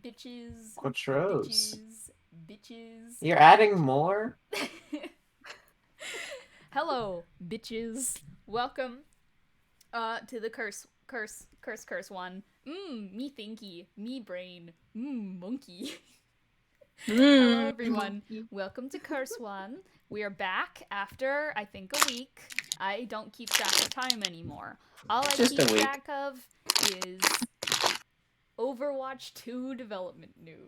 Bitches. Quatros. Bitches. You're adding more? Hello, bitches. Welcome to the curse one. Me thinky, me brain, monkey. Hello everyone. Welcome to Curse One. We are back after I think a week. I don't keep track of time anymore. All I Just keep a week. track of is Overwatch 2 development news.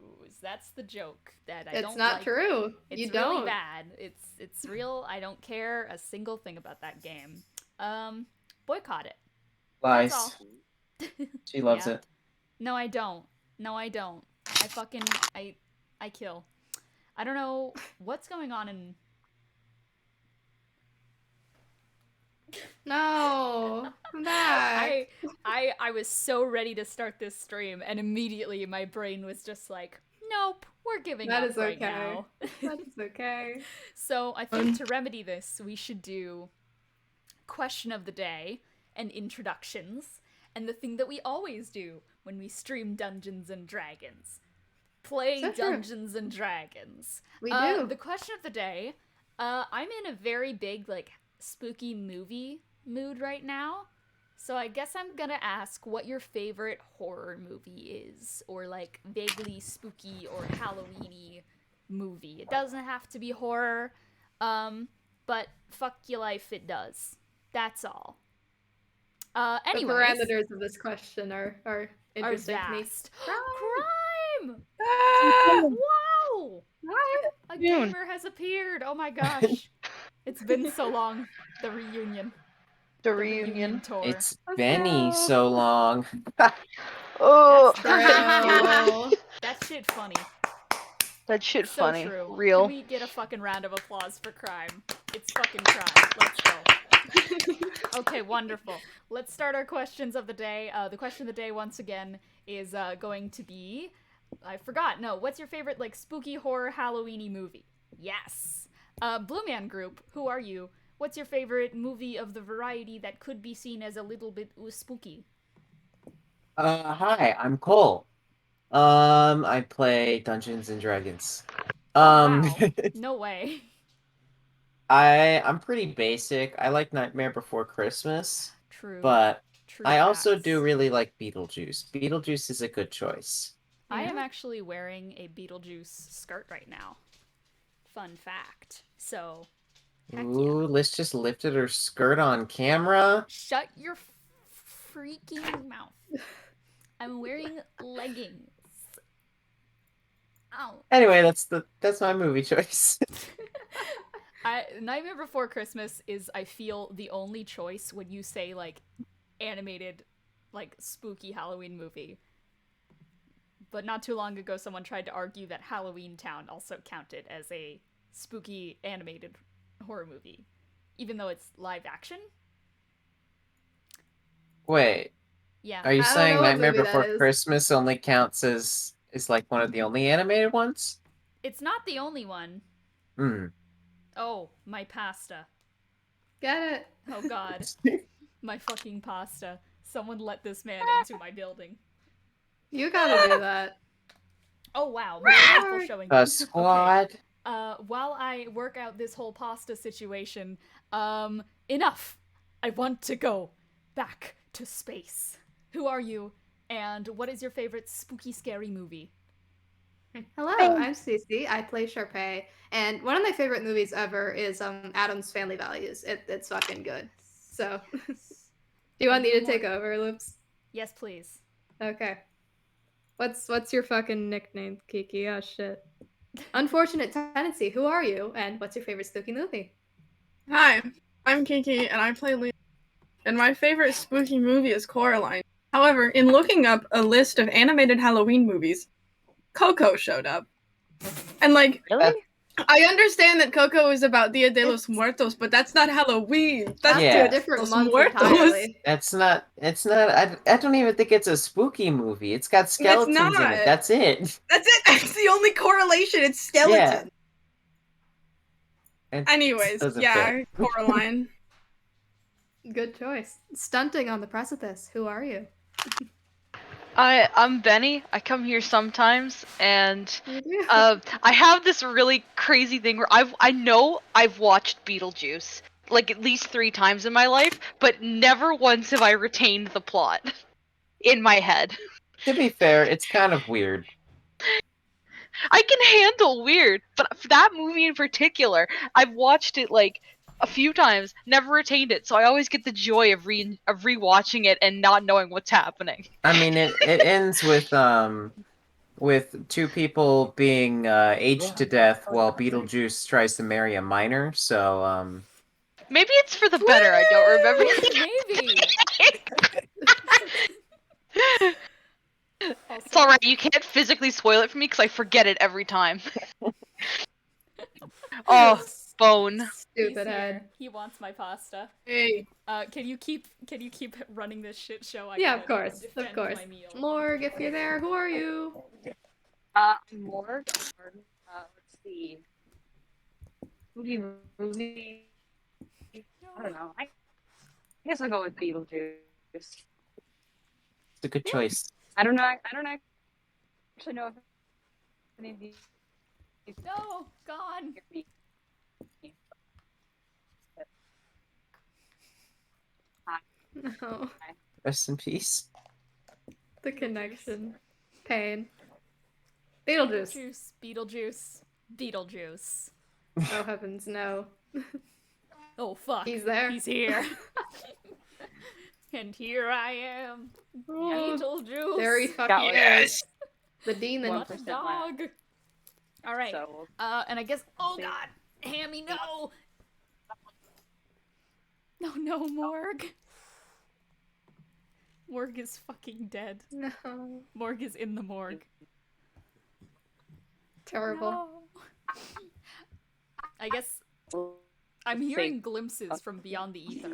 That's the joke that I don't like. It's not true. It's you really don't. bad. It's real. I don't care a single thing about that game. Boycott it. Lies. That's all. She loves Yeah. it. No, I don't. I kill. I don't know what's going on in... No. I'm back. I was so ready to start this stream, and immediately my brain was just like, nope, we're giving That up is right okay. now. That is okay. So I think to remedy this, we should do question of the day and introductions, and the thing that we always do when we stream Dungeons and Dragons. Play So true. Dungeons and Dragons. We do. The question of the day, I'm in a very big, like, spooky movie mood right now. So I guess I'm gonna ask what your favorite horror movie is, or like vaguely spooky or Halloween-y movie. It doesn't have to be horror, but fuck your life, it does. That's all. Anyways, the parameters of this question are interesting to me. vast. Crime! Ah! Wow! A Gaymer has appeared. Oh my gosh. It's been so long. The reunion. The reunion. Tour. It's Benny so long. Oh, That shit funny. that shit So funny. true. Real. Can we get a fucking round of applause for crime? It's fucking crime. Let's go. Okay, wonderful. Let's start our questions of the day. The question of the day, once again, is going to be... I forgot. No, what's your favorite, like, spooky horror Halloween-y movie? Yes. Blue Man Group, who are you? What's your favorite movie of the variety that could be seen as a little bit spooky? Hi, I'm Cole. I play Dungeons and Dragons. Wow. No way. I'm pretty basic. I like Nightmare Before Christmas. True. But True I also facts. do really like Beetlejuice. Beetlejuice is a good choice. I am actually wearing a Beetlejuice skirt right now. Fun fact. So, heck Ooh, yeah. let's just lifted her skirt on camera. Shut your freaking mouth. I'm wearing leggings. Ow. Anyway, that's my movie choice. Nightmare Before Christmas is, I feel, the only choice when you say, like, animated, like, spooky Halloween movie. But not too long ago, someone tried to argue that Halloween Town also counted as a spooky animated horror movie, even though it's live action. Wait, Yeah. are you I don't saying know what Nightmare movie that Before is. Christmas only counts as is like one of the only animated ones? It's not the only one. Hmm. Oh, my pasta. Get it? Oh god. My fucking pasta. Someone let this man into my building. You gotta do that. Oh wow, more people showing The up. squad. Okay. While I work out this whole pasta situation, enough. I want to go back to space. Who are you? And what is your favorite spooky, scary movie? Hello, I'm Cece. I play Sharpay, and one of my favorite movies ever is Adam's Family Values. It's fucking good. So, do you want me to take over, Lips? Yes, please. Okay. What's your fucking nickname, Kiki? Oh shit. Unfortunate Tendency. Who are you? And what's your favorite spooky movie? Hi, I'm Kiki, and I play Leo. And my favorite spooky movie is Coraline. However, in looking up a list of animated Halloween movies, Coco showed up. And, like, Really? I understand that Coco is about Dia de los Muertos, but that's not Halloween. That's Yeah. a different Los month Muertos. entirely. It's not. I don't even think it's a spooky movie. It's got skeletons in not. it. That's it. That's it. That's the only correlation. It's skeleton. It Anyways, doesn't yeah, fit. Coraline. Good choice. Stunting on the precipice. Who are you? I'm Benny. I come here sometimes, and You do? I have this really crazy thing where I know I've watched Beetlejuice like at least 3 times in my life, but never once have I retained the plot in my head. To be fair, it's kind of weird. I can handle weird, but for that movie in particular, I've watched it like a few times, never retained it, so I always get the joy of rewatching it and not knowing what's happening. I mean, it ends with two people being aged to death while Beetlejuice tries to marry a minor. So Maybe it's for the better. I don't remember. Maybe. It's alright. You can't physically spoil it for me because I forget it every time. Oh, bone. He's Stupid here. head. He wants my pasta. Hey. Can you keep running this shit show? I Yeah, gotta of course, defend of course. my meal. Morgue, if you're there, who are you? Morgue. Let's see. Movie. I don't know. I guess I'll go with Beetlejuice. it's a good choice. I don't know. I don't actually know if any of these. No, gone. No. Rest in peace. The connection. Pain. Beetlejuice. Beetlejuice. Beetlejuice. Oh heavens, no. Oh fuck. He's there. He's here. And here I am. Oh, Beetlejuice. there he fucking Got one. is. The demon. 1% What left. dog? All right. So And I guess. Oh god, Hammy, no. No, Morgue. Morgue is fucking dead. No. Morgue is in the morgue. Terrible. No. I guess I'm hearing glimpses from beyond the ether.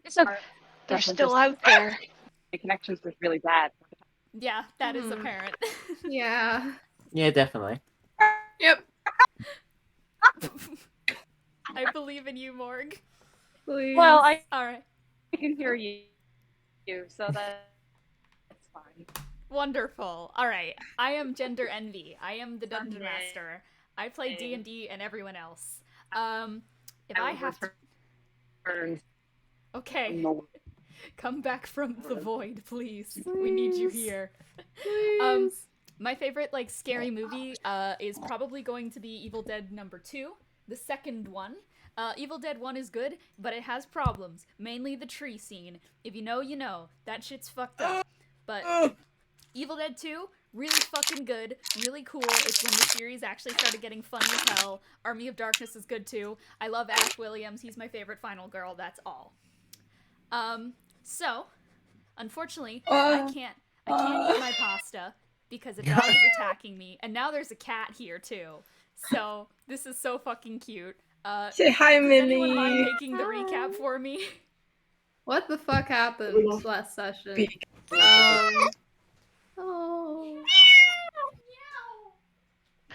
it's okay. They're still out there. The connection's just really bad. Yeah, that is apparent. Yeah. Yeah, definitely. Yep. I believe in you, Morgue. Please. Well, I Alright. can hear you, so that's fine. Wonderful. Alright. I am Gender Envy. I am the Dungeon Master. I play D&D and everyone else. If I have to... Okay. Come back from the void, please. We need you here. Please. My favorite, like, scary movie is probably going to be Evil Dead number 2, the second one. Evil Dead 1 is good, but it has problems. Mainly the tree scene. If you know, you know. That shit's fucked up. But Evil Dead 2, really fucking good. Really cool. It's when the series actually started getting funny as hell. Army of Darkness is good too. I love Ash Williams. He's my favorite final girl. That's all. So, unfortunately, I can't eat my pasta because a dog is attacking me, and now there's a cat here too. So, this is so fucking cute. Say hi, Does anyone mind Minnie. making the recap for me? What the fuck happened last session? Oh.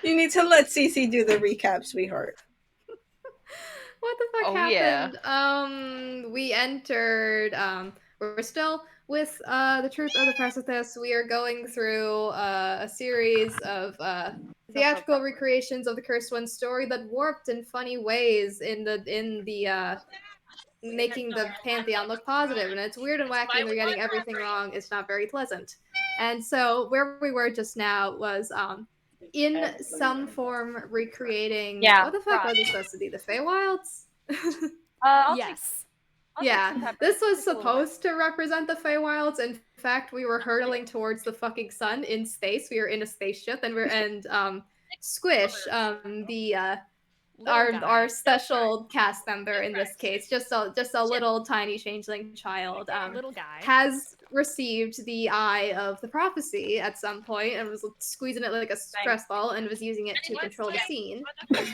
You need to let Cece do the recap, sweetheart. What the fuck Oh, yeah. happened? We entered, we're still with, the truth of the precipice. We are going through, a series of, theatrical recreations of the Cursed One story that warped in funny ways in the, making the Pantheon look positive. And it's weird and wacky and they're getting everything wrong. It's not very pleasant. And so where we were just now was, in some form recreating what the fuck was it supposed to be? The Feywilds? Yes. Yeah. This was supposed to represent the Feywilds. In fact, we were hurtling towards the fucking sun in space. We were in a spaceship and Squish, our special cast member in this case, just a little tiny changeling child, Little guy. has received the eye of the prophecy at some point and was squeezing it like a stress ball and was using it to control the scene.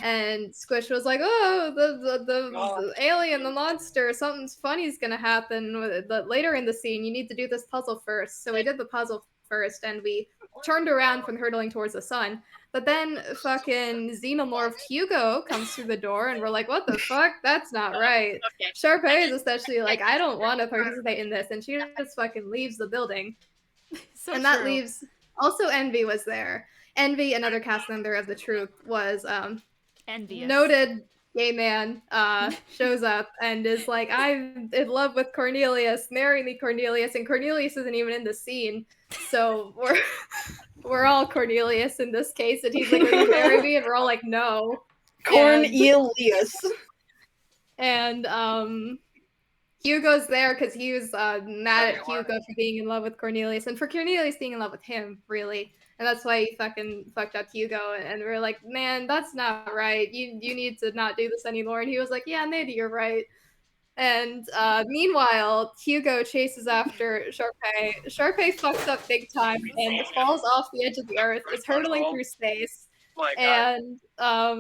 And Squish was like, "Oh, the alien, the monster, something's funny's gonna happen. But later in the scene, you need to do this puzzle first." So we did the puzzle first, and we turned around from hurtling towards the sun. But then fucking xenomorphed Hugo comes through the door, and we're like, what the fuck? That's not right. Sharpay is especially like, I don't want to participate in this, and she just fucking leaves the building. So and that true. leaves, also Envy was there. Envy, another cast member of the troupe, was Envious. noted gay man, shows up and is like, I'm in love with Cornelius, marry me, Cornelius, and Cornelius isn't even in the scene, so we're all Cornelius in this case, and he's like, will you marry me? And we're all like, no. Cornelius. And Hugo's there because he was mad at Hugo for being in love with Cornelius, and for Cornelius being in love with him, really. And that's why he fucking fucked up Hugo. And we're like, man, that's not right. You need to not do this anymore. And he was like, yeah, maybe you're right. And meanwhile, Hugo chases after Sharpay. Sharpay fucks up big time and falls off the edge of the earth, is hurtling through space. And how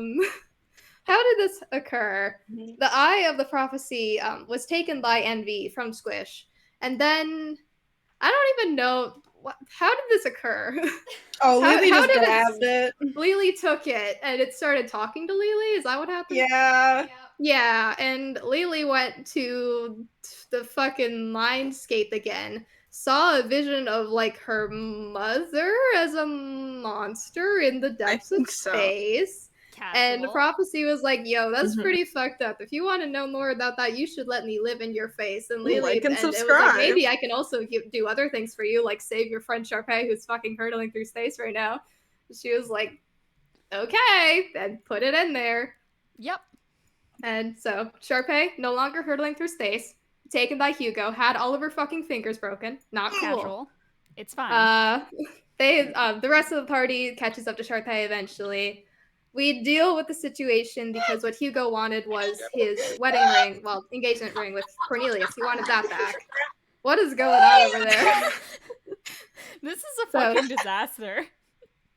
did this occur? The Eye of the Prophecy was taken by Envy from Squish. And then, I don't even know, how did this occur? Oh, Lily how just did grabbed it. Lily took it, and it started talking to Lily? Is that what happened? Yeah. Yeah, and Lily went to the fucking mindscape again, saw a vision of, like, her mother as a monster in the depths of space. And the prophecy was like, yo, that's pretty fucked up. If you want to know more about that, you should let me live in your face. And Lily, Like and it was subscribe. like, maybe I can also do other things for you, like save your friend Sharpay, who's fucking hurtling through space right now. She was like, okay, and put it in there. Yep. And so Sharpay, no longer hurtling through space, taken by Hugo, had all of her fucking fingers broken. Not cool. Casual. It's fine. The rest of the party catches up to Sharpay eventually. We deal with the situation because what Hugo wanted was his wedding ring, well, engagement ring with Cornelius. He wanted that back. What is going on over there? This is a fucking disaster.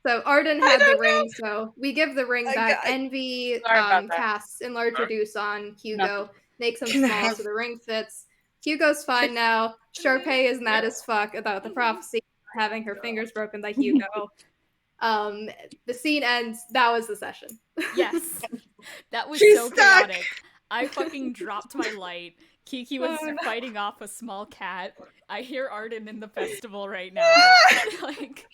So Arden had the ring, so we give the ring back. Envy casts Enlarge Reduce on Hugo, makes him small so the ring fits. Hugo's fine now. Sharpay is mad as fuck about the prophecy having her fingers broken by Hugo. The scene ends. That was the session. Yes. That was She's so stuck. chaotic. I fucking dropped my light. Kiki was fighting off a small cat. I hear Arden in the festival right now. Like,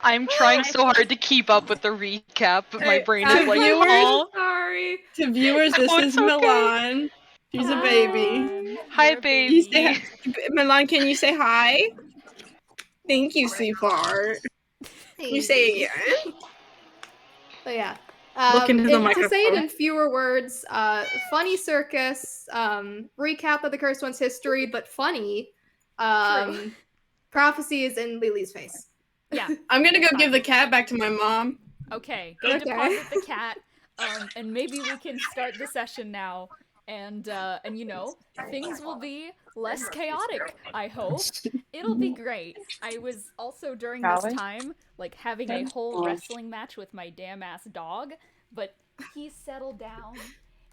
I'm trying so hard to keep up with the recap, but my brain is like, viewers, oh. Sorry. To viewers, this is okay. Milan. She's a baby. Hi, You're a baby. You say Milan, can you say hi? Thank you, sweetheart. Can you say it again? But yeah. Look into the To say it microphone. in fewer words, funny circus, recap of the Cursed One's history, but funny. Prophecies in Lily's face. yeah. I'm gonna go give the cat back to my mom. Okay. Go deposit the cat. And maybe we can start the session now. And you know, things will be less chaotic, I hope. It'll be great. I was also during this time, like, having a whole wrestling match with my damn ass dog, but he's settled down.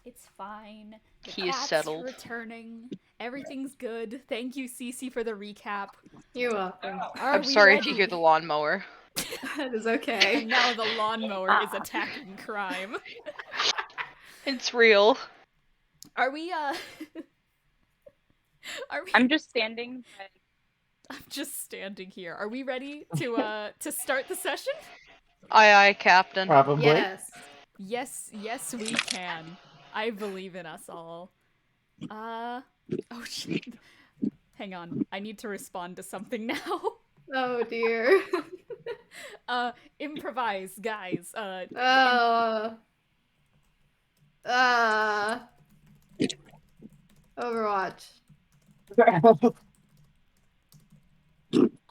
It's fine. The He is cat's settled. returning. Everything's good. Thank you, Cece, for the recap. You're welcome. I'm sorry if you hear the lawnmower. That is okay. And now the lawnmower is attacking crime. It's real. Are we, I'm just standing. I'm just standing here. Are we ready to start the session? Aye, aye, Captain. Probably. Yes. Yes, we can. I believe in us all. Oh shit. Hang on. I need to respond to something now. Oh dear. Improvise, guys. Overwatch.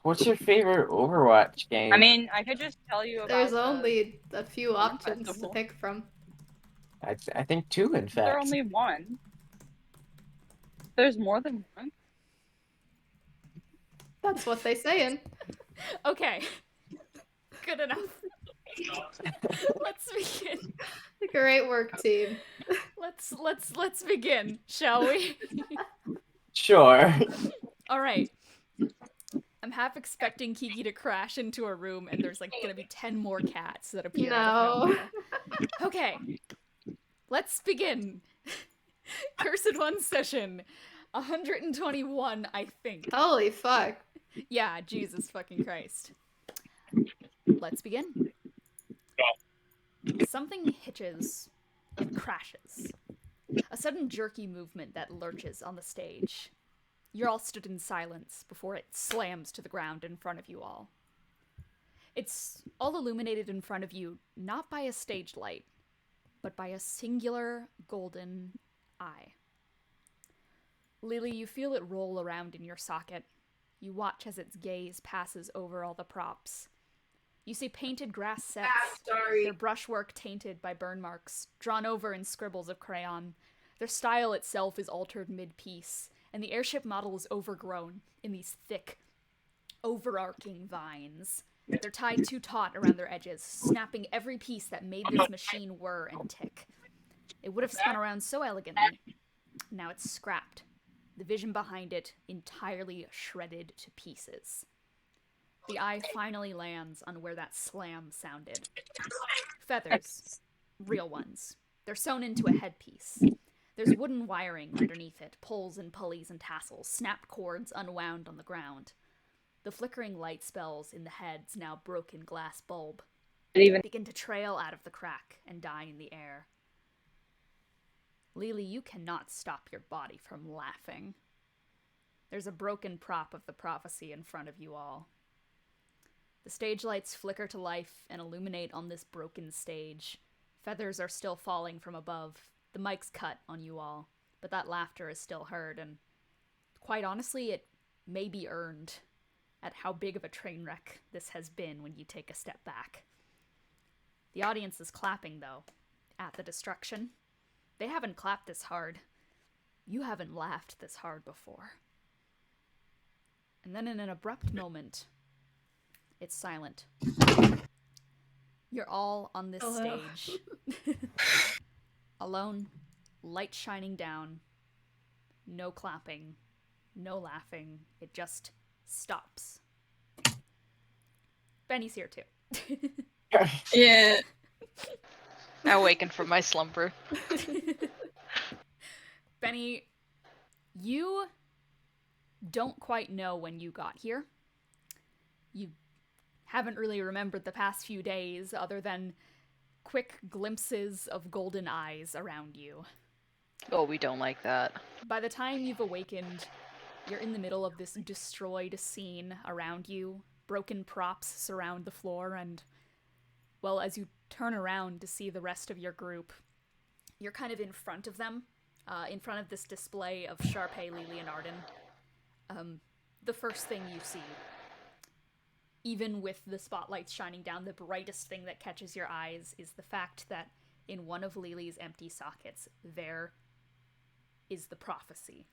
What's your favorite Overwatch game? I mean, I could just tell you about. There's only a few options to festival. pick from. I think two, in fact. There's only one. There's more than one. That's what they saying. Okay. Good enough. Let's begin. Great work, team. Let's begin, shall we? Sure. All right. I'm half expecting Kiki to crash into a room and there's like gonna be 10 more cats that appear out No. of nowhere. Okay, let's begin. Cursed One session 121, I think. Holy fuck. Yeah, Jesus fucking Christ. Let's begin. Something hitches and crashes. A sudden jerky movement that lurches on the stage. You're all stood in silence before it slams to the ground in front of you all. It's all illuminated in front of you, not by a stage light, but by a singular golden eye. Lily, you feel it roll around in your socket. You watch as its gaze passes over all the props. You see painted grass sets, their brushwork tainted by burn marks, drawn over in scribbles of crayon. Their style itself is altered mid-piece, and the airship model is overgrown in these thick, overarching vines. They're tied too taut around their edges, snapping every piece that made this machine whir and tick. It would have spun around so elegantly. Now it's scrapped. The vision behind it entirely shredded to pieces. The eye finally lands on where that slam sounded. Feathers. Real ones. They're sewn into a headpiece. There's wooden wiring underneath it, poles and pulleys and tassels, snapped cords unwound on the ground. The flickering light spells in the head's now broken glass bulb begin to trail out of the crack and die in the air. Lily, you cannot stop your body from laughing. There's a broken prop of the prophecy in front of you all. The stage lights flicker to life and illuminate on this broken stage. Feathers are still falling from above. The mic's cut on you all, but that laughter is still heard, and quite honestly, it may be earned at how big of a train wreck this has been when you take a step back. The audience is clapping, though, at the destruction. They haven't clapped this hard. You haven't laughed this hard before. And then in an abrupt moment, it's silent. You're all on this stage. Alone, light shining down. No clapping, no laughing. It just stops. Benny's here too. Yeah. I awakened from my slumber. Benny, you don't quite know when you got here. You haven't really remembered the past few days other than quick glimpses of golden eyes around you. Oh, we don't like that. By the time you've awakened, you're in the middle of this destroyed scene around you. Broken props surround the floor, and, well, as you turn around to see the rest of your group, you're kind of in front of them, in front of this display of Sharpay, Lily, and Arden. The first thing you see, even with the spotlights shining down, the brightest thing that catches your eyes is the fact that in one of Lily's empty sockets, there is the prophecy.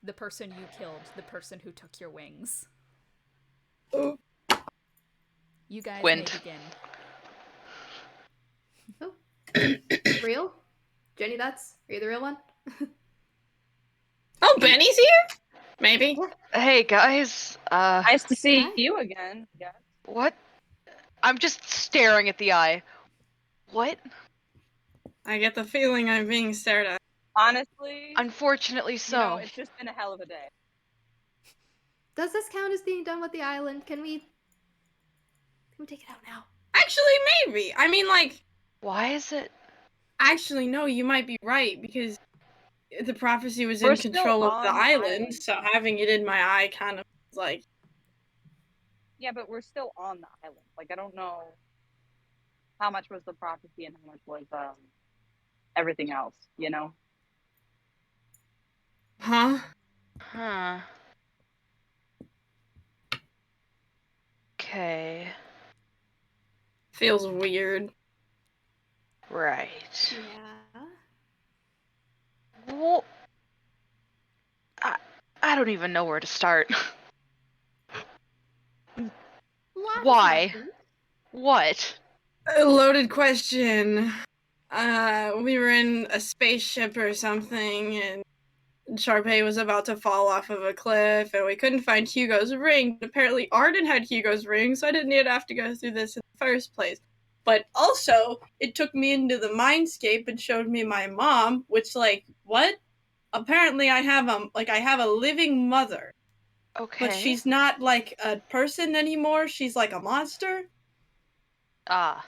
The person you killed, the person who took your wings. Oh. You guys Wind. may begin. Real? Jenny, are you the real one? Oh, Benny's here? Maybe. Hey guys, Nice to see Hi. you again. Yeah. what? I'm just staring at the eye. What? I get the feeling I'm being stared at. Honestly, Unfortunately so. you know, it's just been a hell of a day. Does this count as being done with the island? Can we take it out now? Actually, maybe. I mean, like, Why is it? actually, no, you might be right, because the prophecy was We're in still control of on the the island, island. so having it in my eye kind of was like, Yeah, but we're still on the island. Like, I don't know how much was the prophecy and how much was everything else, you know? huh? Huh. Okay. Feels weird. Right. Yeah. Well, I don't even know where to start. Why? What? A loaded question. We were in a spaceship or something, and Sharpay was about to fall off of a cliff, and we couldn't find Hugo's ring. Apparently, Arden had Hugo's ring, so I didn't even have to go through this in the first place. But also, it took me into the mindscape and showed me my mom, which, like, what? Apparently, I have a living mother, Okay. but she's not like a person anymore. She's like a monster. Ah.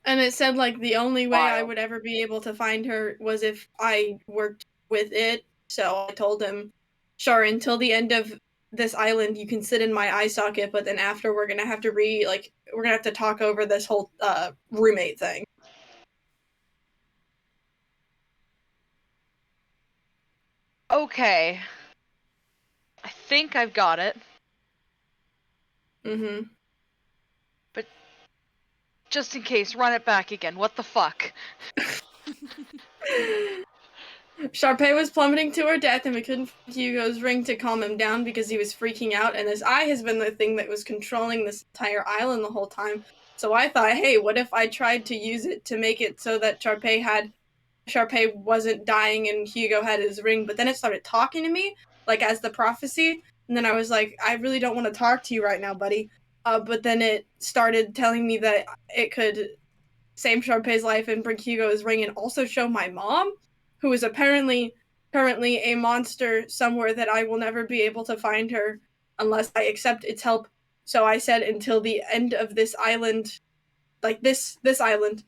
And it said, like, the only way I Wild. would ever be able to find her was if I worked with it. So I told him, sure, until the end of this island, you can sit in my eye socket, but then after we're gonna have to we're gonna have to talk over this whole roommate thing. Okay. I think I've got it. Mm-hmm. Just in case, run it back again. What the fuck? Sharpay was plummeting to her death, and we couldn't find Hugo's ring to calm him down because he was freaking out, and his eye has been the thing that was controlling this entire island the whole time. So I thought, hey, what if I tried to use it to make it so that Sharpay wasn't dying and Hugo had his ring, but then it started talking to me, like as the prophecy, and then I was like, I really don't want to talk to you right now, buddy. But then it started telling me that it could save Sharpay's life and bring Hugo his ring and also show my mom, who is apparently currently a monster somewhere that I will never be able to find her unless I accept its help. So I said until the end of this island, like this island,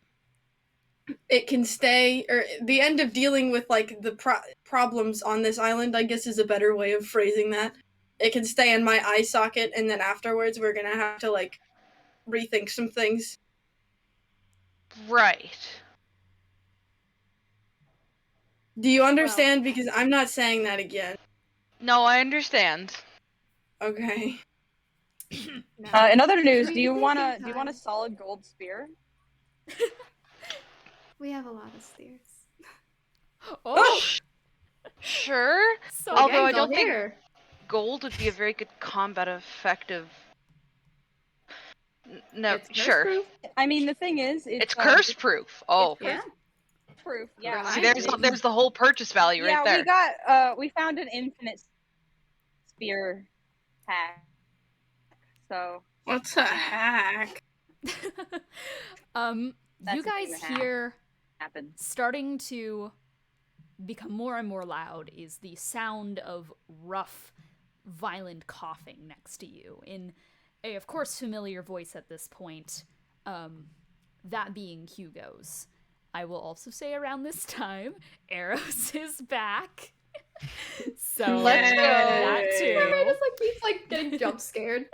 it can stay, or the end of dealing with like the problems on this island, I guess is a better way of phrasing that. It can stay in my eye socket, and then afterwards we're gonna have to like rethink some things. Right. Do you understand? Because I'm not saying that again. No, I understand. Okay. In other news, We do you think want in a time. solid gold spear? We have a lot of spears. Oh, Sure. so Although I Again, don't go think here. gold would be a very good combat effective. No, It's sure. curse-proof. I mean, the thing is, It's curse proof. Oh. It's curse proof. Yeah. See, Right. there's the whole purchase value right there. We found an infinite spear hack. So What's a hack? you That's the guys thing that hear happens. starting to become more and more loud is the sound of rough, violent coughing next to you in a, of course, familiar voice at this point, that being Hugo's. I will also say around this time, Eros is back. So Let's go. that Everybody too. just like keeps like getting jump scared.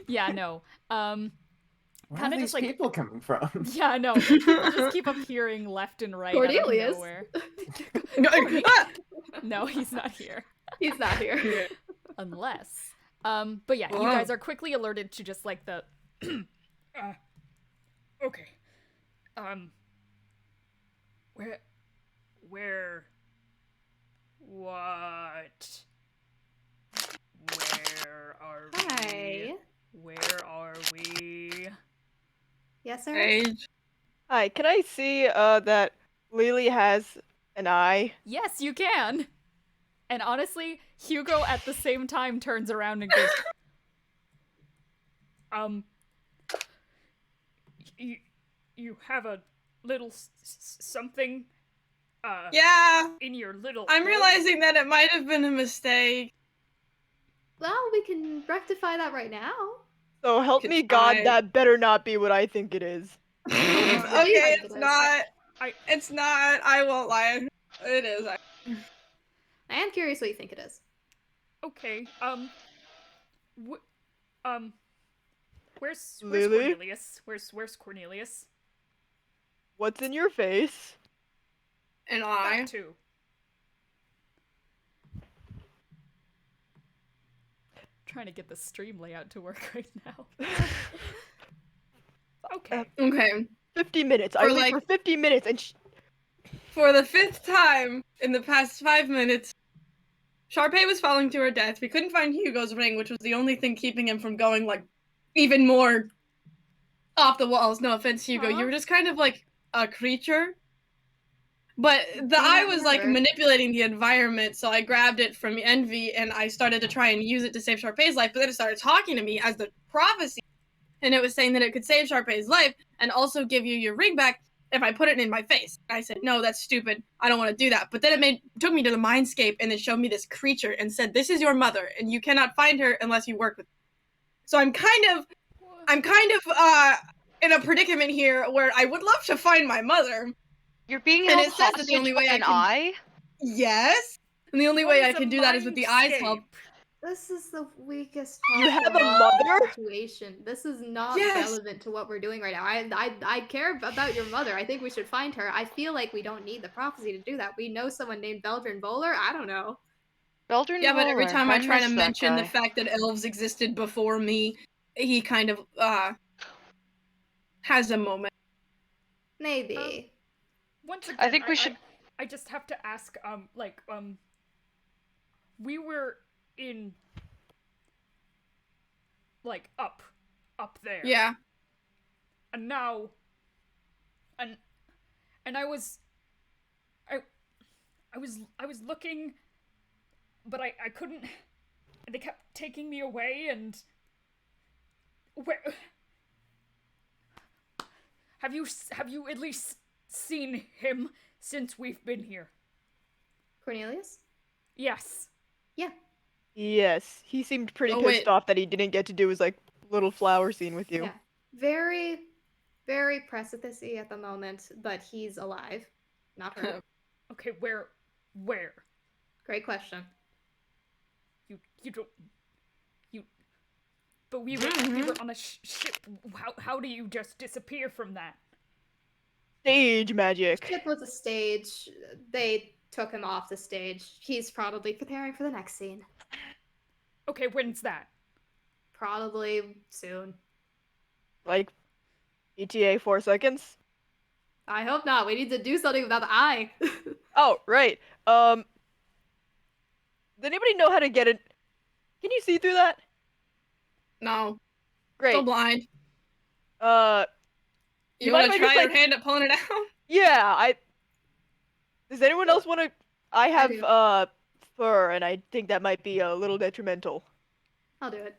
Yeah, no. Where Kinda are these just, like- people coming from? Yeah, no. People just keep appearing left and right Cornelius. out of nowhere. No, he's not here. He's not here. Unless. But yeah, you guys are quickly alerted to just like the okay. Where what? Where are Hi. Where are we? Yes, sir. Age. Hi, can I see that Lily has an eye? Yes, you can. And honestly, Hugo at the same time turns around and goes, you have a little something, Yeah, in your little. I'm realizing that it might have been a mistake. Well, we can rectify that right now. So help Could me God, I- that better not be what I think it is. Okay, think it's it is? not. I- It's not. I won't lie. It is. I am curious what you think it is. Okay. Where's Lily? Cornelius? Where's Cornelius? What's in your face? An That eye. too. Trying to get the stream layout to work right now. Okay. Okay. 50 minutes. I For, wait like- for 50 minutes and For the 5th time in the past 5 minutes, Sharpay was falling to her death. We couldn't find Hugo's ring, which was the only thing keeping him from going, like, even more off the walls. No offense, Hugo. Huh? You were just kind of like a creature. But the Do eye not was like remember. manipulating the environment, so I grabbed it from Envy and I started to try and use it to save Sharpay's life, but then it started talking to me as the prophecy, and it was saying that it could save Sharpay's life and also give you your ring back if I put it in my face. I said, no, that's stupid. I don't want to do that. But then it took me to the mindscape and it showed me this creature and said, this is your mother, and you cannot find her unless you work with her. So I'm kind of in a predicament here where I would love to find my mother. You're being And held it says that the only hostage way by I an can- eye? Yes. And the only What way is I a can do that is with the eyes help. mindscape? This is the weakest You have possible a mother? situation. This is not Yes. relevant to what we're doing right now. I care about your mother. I think we should find her. I feel like we don't need the prophecy to do that. We know someone named Beldrin Bowler. I don't know. Beldrin Yeah, but every Roller, time I try to miss that mention the guy. fact that elves existed before me, he kind of has a moment. Maybe. Once again, I think we should. I just have to ask, we were in, like, up there. Yeah. And now, and I was looking, but I couldn't, and they kept taking me away, and where, have you at least seen him since we've been here? Cornelius? Yes. Yeah. Yes, he seemed pretty Oh, pissed wait. off that he didn't get to do his like little flower scene with you. Yeah. Very, very precipice-y at the moment, but he's alive. Not hurt. Okay, where? Great question. You don't. But we were on a ship. How do you just disappear from that? Stage magic. Ship was a stage. They took him off the stage. He's probably preparing for the next scene. Okay, when's that? Probably soon. Like ETA 4 seconds. I hope not. We need to do something about the eye. Oh, right. Does anybody know how to get it? Can you see through that? No. Great. Still blind. mind You want if to I try just, your like- hand at pulling it out? Yeah, Does anyone else want to? I have do. fur, and I think that might be a little detrimental. I'll do it.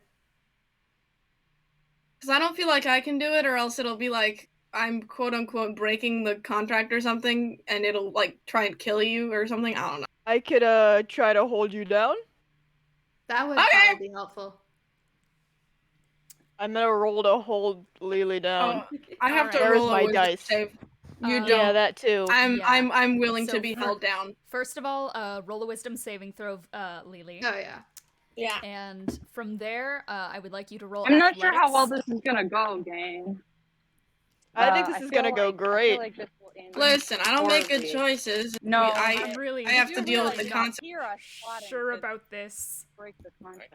Because I don't feel like I can do it, or else it'll be like I'm quote unquote breaking the contract or something, and it'll like try and kill you or something. I don't know. I could try to hold you down. That would Okay. probably be helpful. I'm gonna roll to hold Lily down. Oh, I have to Alright. There's roll my a wisdom dice. save. You don't. Yeah, that too. I'm willing So to be for- held down. First of all, roll a wisdom saving throw, Lily. Oh, yeah. Yeah. And from there, I would like you to roll. I'm not sure how athletics. well this is gonna go, gang. I think this is gonna go great. I feel like this will end Listen, I don't make good poorly. choices. No, I I'm really. I have You to deal with really the don't concept. hear us plotting sure to about this. break the contract.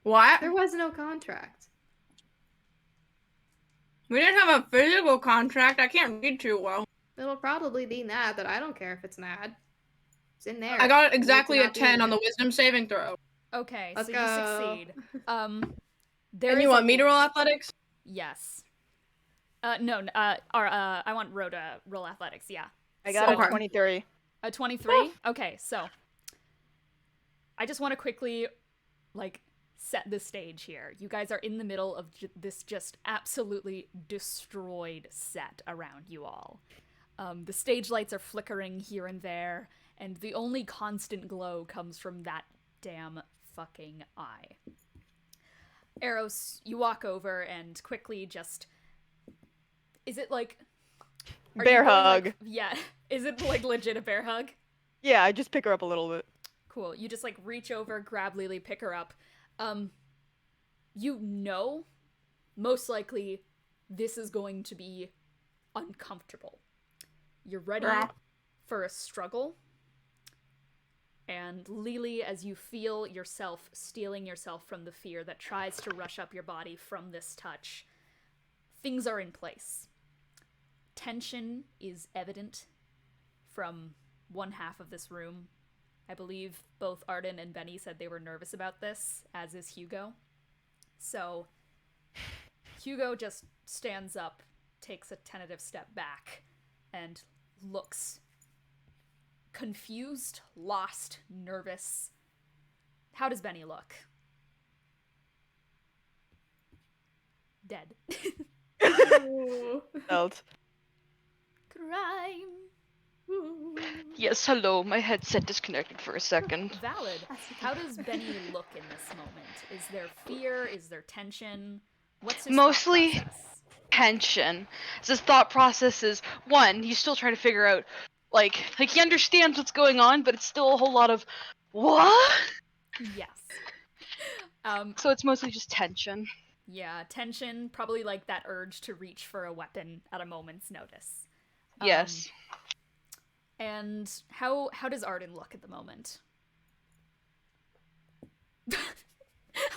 What? There was no contract. We didn't have a physical contract. I can't read too well. It'll probably be mad, but I don't care if it's mad. It's in there. I got It needs exactly to a not be 10 in on the there. wisdom saving throw. Okay, Let's so go. you succeed. There And you is want a- me to roll athletics? Yes. No. I want Ro to roll athletics. Yeah. I got Okay. a 23. A 23? Okay, so I just want to quickly, like, set the stage here. You guys are in the middle of this just absolutely destroyed set around you all. The stage lights are flickering here and there, and the only constant glow comes from that damn fucking eye. Eros, you walk over and quickly just... Is it like... are Bear you going, hug. like- yeah. Is it like legit a bear hug? Yeah, I just pick her up a little bit. Cool. You just like reach over, grab Lily, pick her up. You know, most likely this is going to be uncomfortable. You're ready for a struggle. And Lily, as you feel yourself stealing yourself from the fear that tries to rush up your body from this touch, things are in place. Tension is evident from one half of this room. I believe both Arden and Benny said they were nervous about this, as is Hugo. So, Hugo just stands up, takes a tentative step back, and looks confused, lost, nervous. How does Benny look? Dead. Felt. Crime. Yes, hello. My headset disconnected for a second. Valid. How does Benny look in this moment? Is there fear? Is there tension? What's his Mostly thought process? tension. So his thought process is, one, he's still trying to figure out, like he understands what's going on, but it's still a whole lot of, what? Yes. So it's mostly just tension. Yeah, tension, probably like that urge to reach for a weapon at a moment's notice. Yes. And how does Arden look at the moment?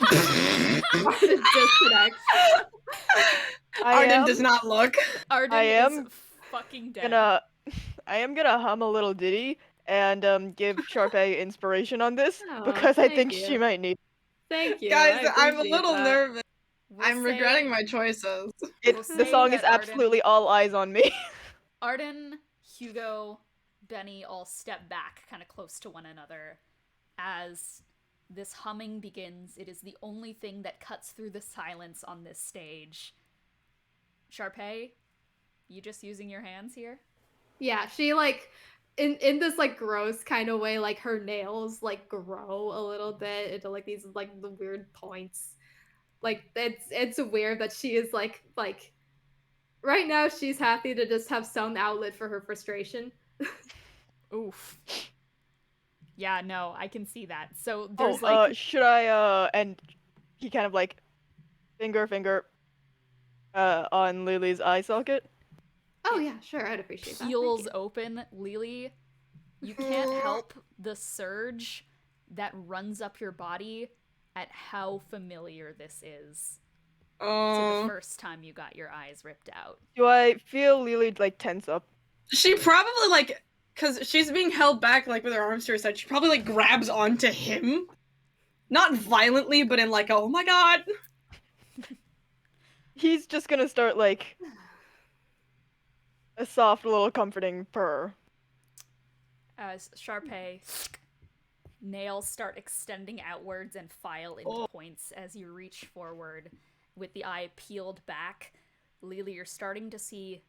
Arden disconnects. Arden does not look. Arden I is am fucking dead. I am gonna hum a little ditty and give Sharpay inspiration on this Aw, because I thank think you. she might need. Thank you. Guys, I I'm a appreciate little that. nervous. We'll I'm say- regretting my choices. We'll The say song is that Arden- absolutely all eyes on me. Arden, Hugo, Benny all step back kind of close to one another as this humming begins. It is the only thing that cuts through the silence on this stage. Sharpay, you just using your hands here? Yeah, she like in this like gross kind of way, like her nails like grow a little bit into like these like the weird points. Like it's weird that she is like right now she's happy to just have some outlet for her frustration. Oof. Yeah, no, I can see that. So there's Should I and he kind of like finger on Lily's eye socket. Oh yeah, sure, I'd appreciate that. peels Thank open. Lily, you can't help the surge that runs up your body at how familiar this is to the first time you got your eyes ripped out. Do I feel Lily like tense up? She probably like, cause she's being held back like with her arms to her side. She probably like grabs onto him, not violently, but in like, oh my god. He's just gonna start like a soft little comforting purr. As Sharpay nails start extending outwards and file into points as you reach forward with the eye peeled back. Lily, you're starting to see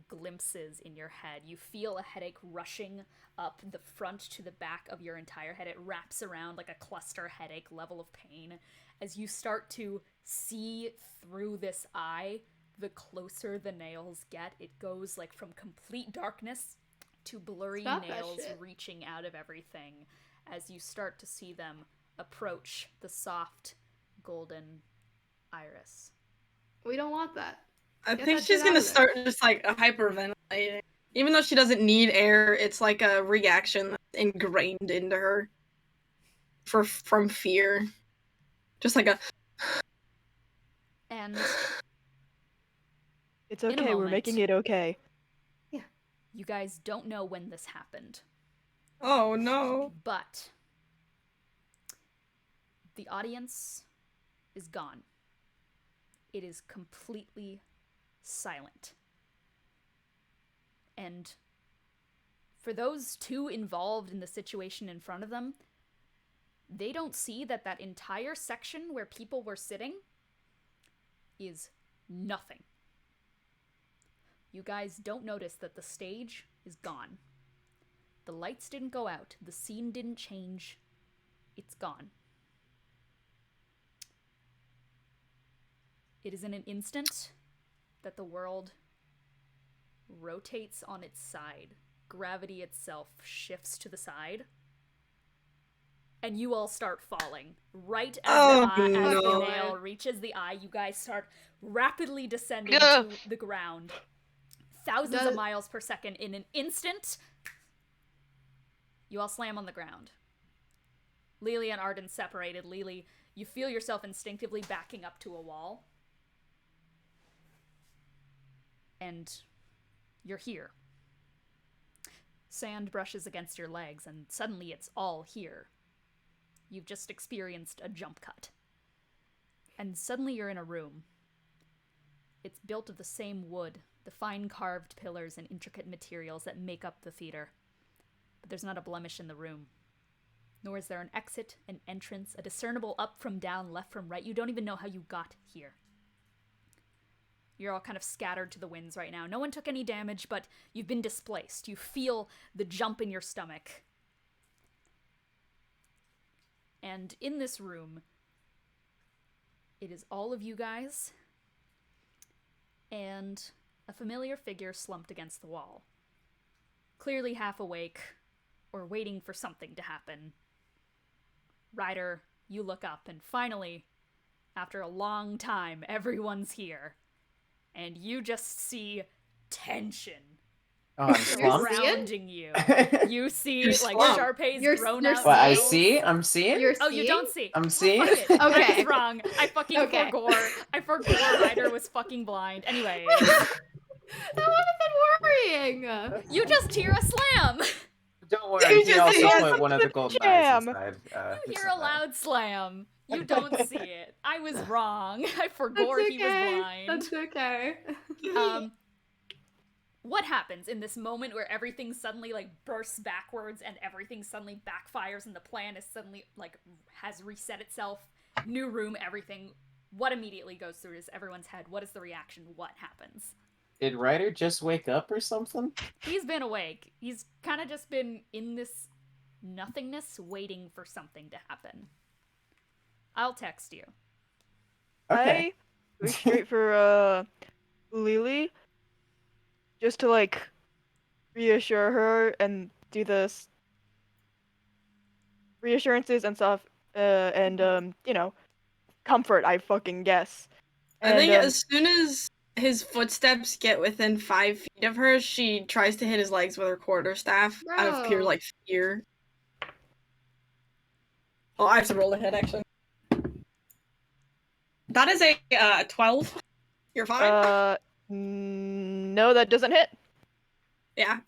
glimpses in your head. You feel a headache rushing up the front to the back of your entire head. It wraps around like a cluster headache level of pain as you start to see through this eye. The closer the nails get, it goes like from complete darkness to blurry Stop that nails shit. reaching out of everything as you start to see them approach the soft golden iris. We don't want that. I Get think that she's shit gonna out of there. start just like hyperventilating. Even though she doesn't need air, it's like a reaction that's ingrained into her from fear. Just like a And It's In a okay, we're moment. making it okay. you guys don't know when this happened, oh no. but the audience is gone. It is completely silent. And for those two involved in the situation in front of them, they don't see that that entire section where people were sitting is nothing. You guys don't notice that the stage is gone. The lights didn't go out. The scene didn't change. It's gone. It is in an instant that the world rotates on its side. Gravity itself shifts to the side. And you all start falling. Right as, as the nail reaches the eye, you guys start rapidly descending to the ground. Thousands of miles per second in an instant. You all slam on the ground. Lily and Arden separated. Lily, you feel yourself instinctively backing up to a wall. And you're here. Sand brushes against your legs, and suddenly it's all here. You've just experienced a jump cut. And suddenly you're in a room. It's built of the same wood the fine carved pillars and intricate materials that make up the theater. But there's not a blemish in the room. Nor is there an exit, an entrance, a discernible up from down, left from right. You don't even know how you got here. You're all kind of scattered to the winds right now. No one took any damage, but you've been displaced. You feel the jump in your stomach. And in this room, it is all of you guys and a familiar figure slumped against the wall. Clearly half awake, or waiting for something to happen. Ryder, you look up, and finally, after a long time, everyone's here. And you just see tension Oh, I'm slumped. surrounding you. You see, You're like, slumped. Sharpay's You're grown seeing? out What, I nails. see? I'm seeing? You're Oh, you don't seeing? see. I'm Oh, seeing? fuck it. I Okay. was wrong. I fucking Okay. I forgot Ryder was fucking blind. Anyway, That would have been worrying. you just hear a slam. Don't worry, he just also see put one of the golden eyes jam. inside. You hear inside. a loud slam. You don't see it. I was wrong. I forgot That's he was okay. blind. That's okay. What happens in this moment where everything suddenly like bursts backwards and everything suddenly backfires and the plan is suddenly like has reset itself? New room, everything. What immediately goes through everyone's head? What is the reaction? What happens? Did Ryder just wake up or something? He's been awake. He's kind of just been in this nothingness waiting for something to happen. I'll text you. Okay. I go straight for Lily, just to like reassure her and do this reassurances and stuff, and you know, comfort. I fucking guess. I think And, as soon as his footsteps get within 5 feet of her, she tries to hit his legs with her quarterstaff out of pure Bro. like fear. Oh, I have to roll a hit actually. That is a 12. You're fine. no, that doesn't hit. Yeah,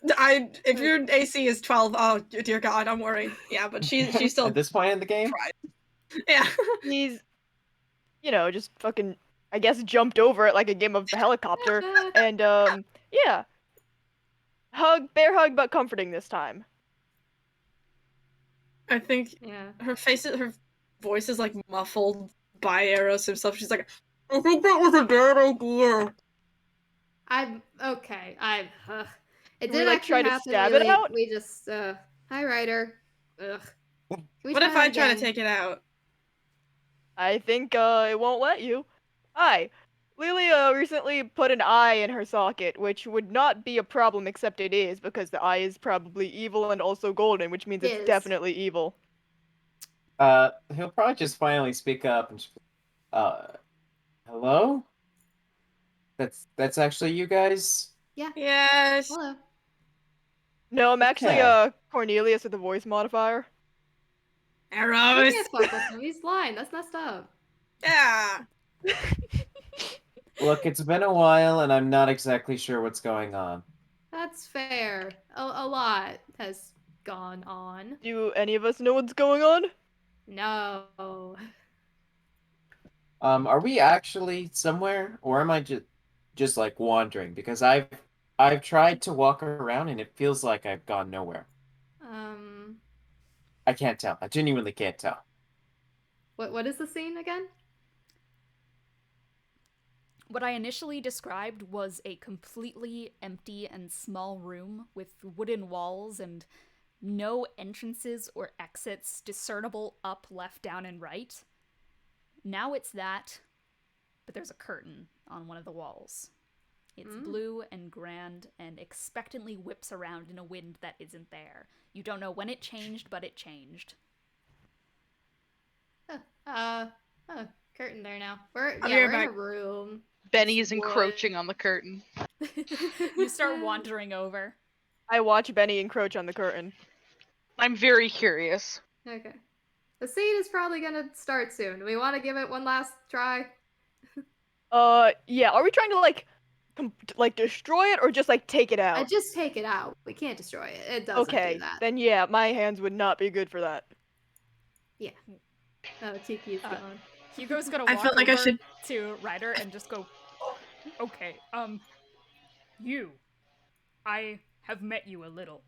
if your AC is 12, oh dear God, I'm worried. Yeah, but she's still At this point in the game? yeah. He's, you know, just fucking, I guess, jumped over it like a game of helicopter, and yeah, bear hug, but comforting this time. I think Yeah. her voice is like muffled by Eros himself. She's like, I think that was a bad idea. I'm okay. It Can did we, like, actually try to happen. stab it really. out? We just hi Ryder. Ugh. Can we What if try I try to again? take it out? I think it won't let you. Hi. Lily recently put an eye in her socket, which would not be a problem, except it is, because the eye is probably evil and also golden, which means it's Is. definitely evil. He'll probably just finally speak up and hello? That's actually you guys? Yes. Hello. No, I'm actually Okay. Cornelius with the voice modifier. You Eros. can't fuck with him. He's blind. That's messed up. Yeah. Look, it's been a while and I'm not exactly sure what's going on. That's fair. A lot has gone on. Do any of us know what's going on? No. Are we actually somewhere, or am I just like wandering? Because I've tried to walk around and it feels like I've gone nowhere. I can't tell. I genuinely can't tell. What is the scene again? What I initially described was a completely empty and small room with wooden walls and no entrances or exits discernible up, left, down, and right. Now it's that, but there's a curtain on one of the walls. It's blue and grand and expectantly whips around in a wind that isn't there. You don't know when it changed, but it changed. Curtain there now. We're I'll be we're right in a back. room. Benny is Wood. encroaching on the curtain. You start wandering over. I watch Benny encroach on the curtain. I'm very curious. Okay. The scene is probably gonna start soon. Do we want to give it one last try? Yeah, are we trying to, like, destroy it, or just, like, take it out? Just take it out. We can't destroy it. It doesn't Okay, do that. then yeah, my hands would not be good for that. Yeah. Oh, Tiki's gone. Hugo's gonna I walk felt like I over should- to Ryder and just go, okay, You. I have met you a little.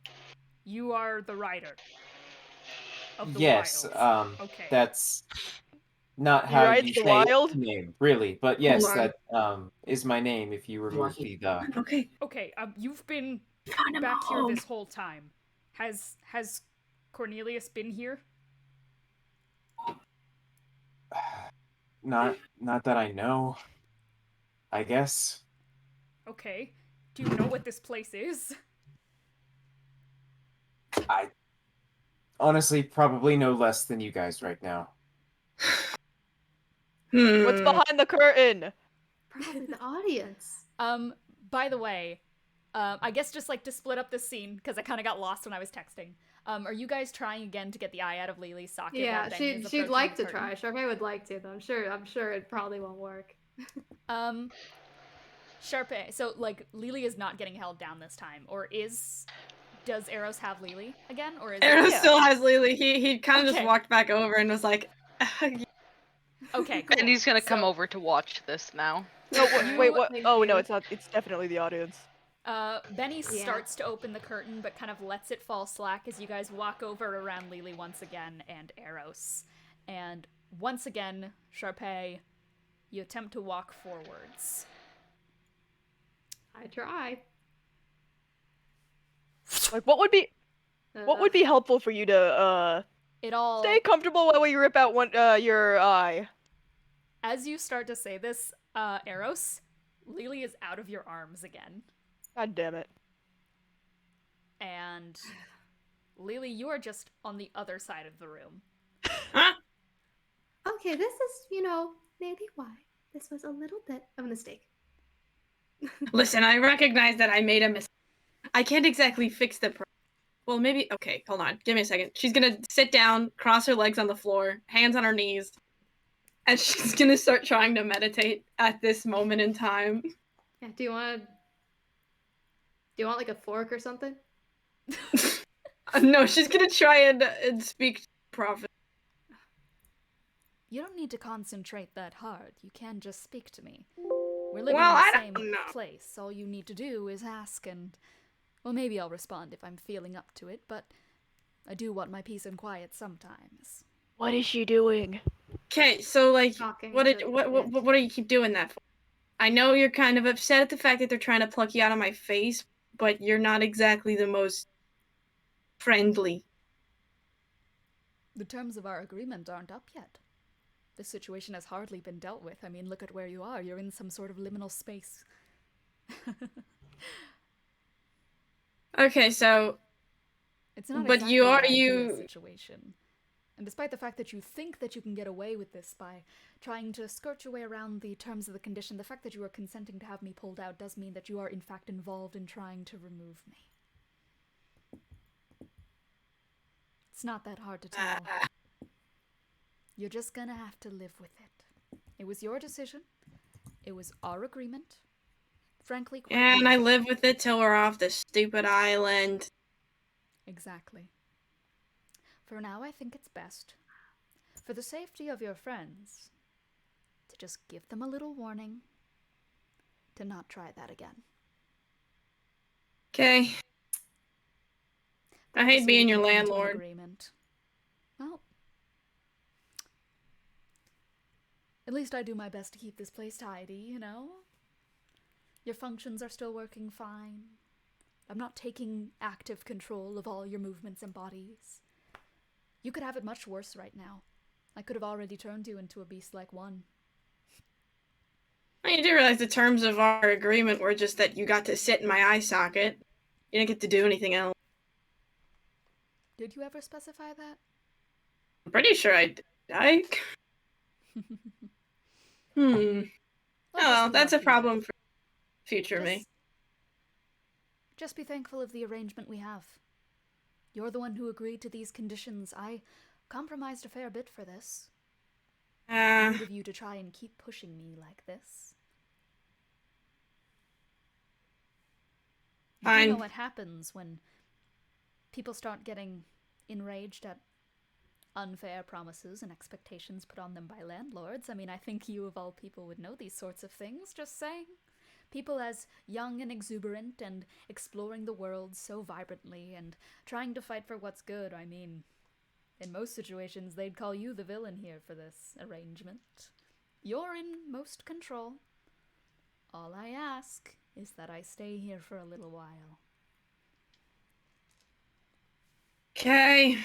You are the rider of the Yes, wilds. Okay. that's not He how rides you the say wild? name, really. But yes, on. that is my name if you remove the. Okay. Okay, you've been Found him back here home. this whole time. Has Cornelius been here? Not that I know. I guess. Okay. Do you know what this place is? I honestly probably know less than you guys right now. What's behind the curtain? Probably the audience. By the way, I guess just like to split up this scene, because I kind of got lost when I was texting. Are you guys trying again to get the eye out of Lily's socket? Yeah, while Benny is she'd approaching like the to curtain? try. Sharpay would like to, though. I'm sure it probably won't work. Sharpay, so like Lily is not getting held down this time, or does Eros have Lily again, or is Eros it... still has Lily. He kind of Okay. just walked back over and was like, Okay, cool. And he's gonna come So, over to watch this now. No, wait, You- what? Thank Oh, you. no, it's not. It's definitely the audience. Benny Yeah. starts to open the curtain, but kind of lets it fall slack as you guys walk over around Lily once again and Eros. And once again, Sharpay, you attempt to walk forwards. I try. Like, what would be helpful for you to It all... stay comfortable while we rip out your eye? As you start to say this, Eros, Lily is out of your arms again. God damn it. And Lily, you are just on the other side of the room. Okay, this is, maybe why this was a little bit of a mistake. listen, I recognize that I made a mistake. I can't exactly fix the problem. Well, maybe. Okay, hold on. Give me a second. She's gonna sit down, cross her legs on the floor, hands on her knees, and she's gonna start trying to meditate at this moment in time. Yeah, do you want like a fork or something? No, she's gonna try and speak to the prophet. You don't need to concentrate that hard. You can just speak to me. We're living Well, in I the don't same know. place. All you need to do is ask and... Well, maybe I'll respond if I'm feeling up to it, but I do want my peace and quiet sometimes. What is she doing? Okay, so like, Talking what to do you keep doing that for? I know you're kind of upset at the fact that they're trying to pluck you out of my face, but you're not exactly the most friendly. The terms of our agreement aren't up yet. This situation has hardly been dealt with. I mean, look at where you are. You're in some sort of liminal space. Okay, so It's not But exactly you are- an ideal you- situation. And despite the fact that you think that you can get away with this by trying to skirt your way around the terms of the condition, the fact that you are consenting to have me pulled out does mean that you are in fact involved in trying to remove me. It's not that hard to tell. You're just gonna have to live with it. It was your decision. It was our agreement. Frankly, quite and I weird. live with it till we're off this stupid island. Exactly. For now, I think it's best, for the safety of your friends, to just give them a little warning to not try that again. Okay. I hate So being we your can come to an landlord. agreement. Well, at least I do my best to keep this place tidy, you know? Your functions are still working fine. I'm not taking active control of all your movements and bodies. You could have it much worse right now. I could have already turned you into a beast-like one. You do realize the terms of our agreement were just that you got to sit in my eye socket. You didn't get to do anything else. Did you ever specify that? I'm pretty sure I did. Oh, well, that's a problem for future me. Just be thankful of the arrangement we have. You're the one who agreed to these conditions. I compromised a fair bit for this. Rude of you to try and keep pushing me like this. Fine. You know what happens when people start getting enraged at unfair promises and expectations put on them by landlords. I mean, I think you of all people would know these sorts of things, just saying. People as young and exuberant and exploring the world so vibrantly and trying to fight for what's good. I mean, in most situations, they'd call you the villain here for this arrangement. You're in most control. All I ask is that I stay here for a little while. Okay.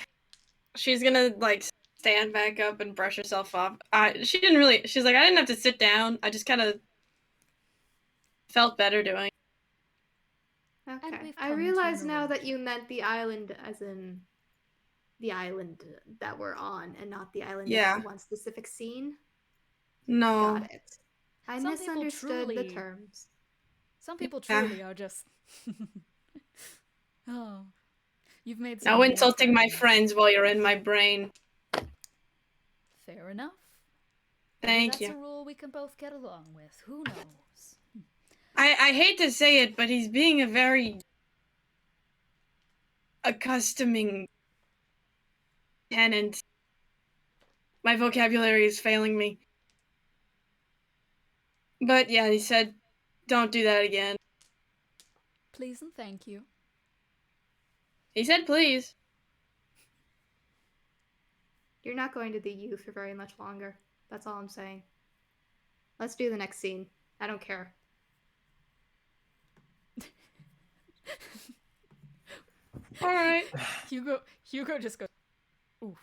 She's gonna, like, stand back up and brush herself off. She's like, I didn't have to sit down. I just kind of felt better doing it. Okay. I realize now that you meant the island as in the island that we're on and not the island in that one specific scene. No. Got it. I misunderstood the terms. Some people truly are just... Oh. You've made some No insulting my friends while you're in my brain. Fair enough. Thank That's you. That's a rule we can both get along with. Who knows? I hate to say it, but he's being a very accustoming tenant. My vocabulary is failing me. But yeah, he said, don't do that again. Please and thank you. He said please. You're not going to the U for very much longer. That's all I'm saying. Let's do the next scene. I don't care. Alright. Hugo just goes, oof.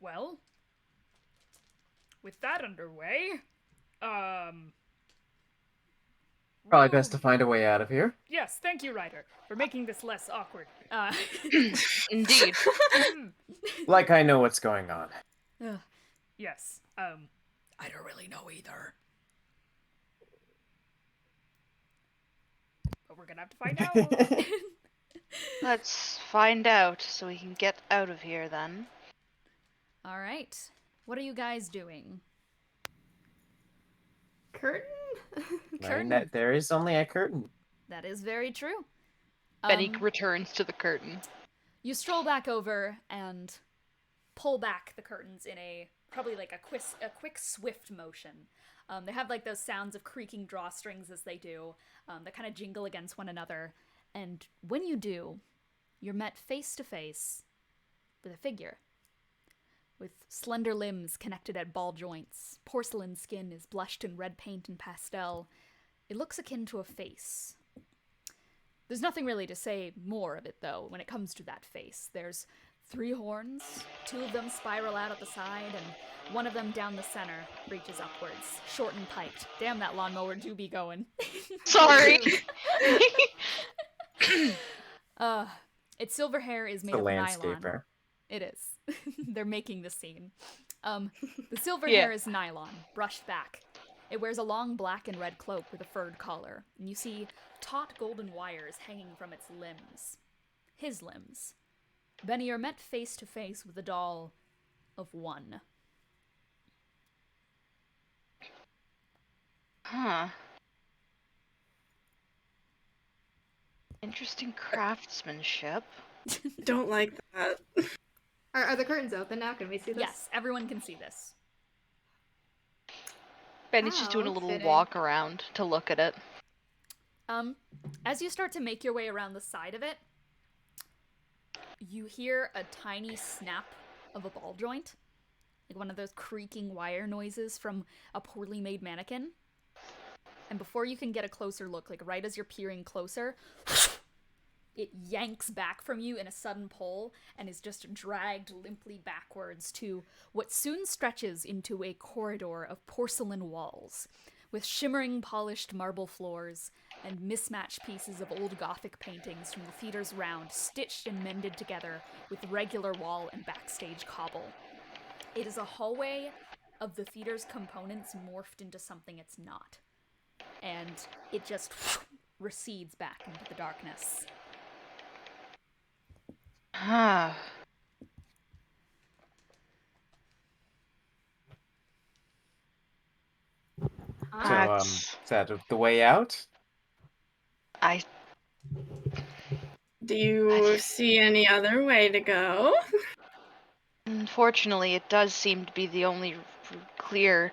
Well, with that underway, Probably best to find a way out of here. Yes, thank you, Ryder, for making this less awkward. Indeed. Like I know what's going on. Yes, I don't really know either. But we're gonna have to find out. Let's find out so we can get out of here then. All right. What are you guys doing? Curtain? Curtain. There is only a curtain. That is very true. Benny returns to the curtain. You stroll back over and pull back the curtains in probably like a quick swift motion. They have like those sounds of creaking drawstrings as they do, that kind of jingle against one another. And when you do, you're met face to face with a figure. With slender limbs connected at ball joints, porcelain skin is blushed in red paint and pastel. It looks akin to a face. There's nothing really to say more of it, though, when it comes to that face. There's 3 horns, 2 of them spiral out at the side, and one of them down the center reaches upwards, short and piped. Damn, that lawnmower do be going. Sorry! Its silver hair is made The of landscaper. nylon. It is. They're making the scene. The silver hair is nylon, brushed back. It wears a long black and red cloak with a furred collar, and you see taut golden wires hanging from its limbs. His limbs. Benny, you're met face to face with a doll of 1. Huh. Interesting craftsmanship. Don't like that. Are the curtains open now? Can we see this? Yes, everyone can see this. Benny's just doing a little fitting. walk around to look at it. As you start to make your way around the side of it, you hear a tiny snap of a ball joint. Like one of those creaking wire noises from a poorly made mannequin. And before you can get a closer look, like right as you're peering closer, it yanks back from you in a sudden pull and is just dragged limply backwards to what soon stretches into a corridor of porcelain walls, with shimmering polished marble floors and mismatched pieces of old Gothic paintings from the theater's round, stitched and mended together with regular wall and backstage cobble. It is a hallway of the theater's components morphed into something it's not. And it just recedes back into the darkness. Huh. So, is that the way out? Do you see any other way to go? Unfortunately, it does seem to be the only clear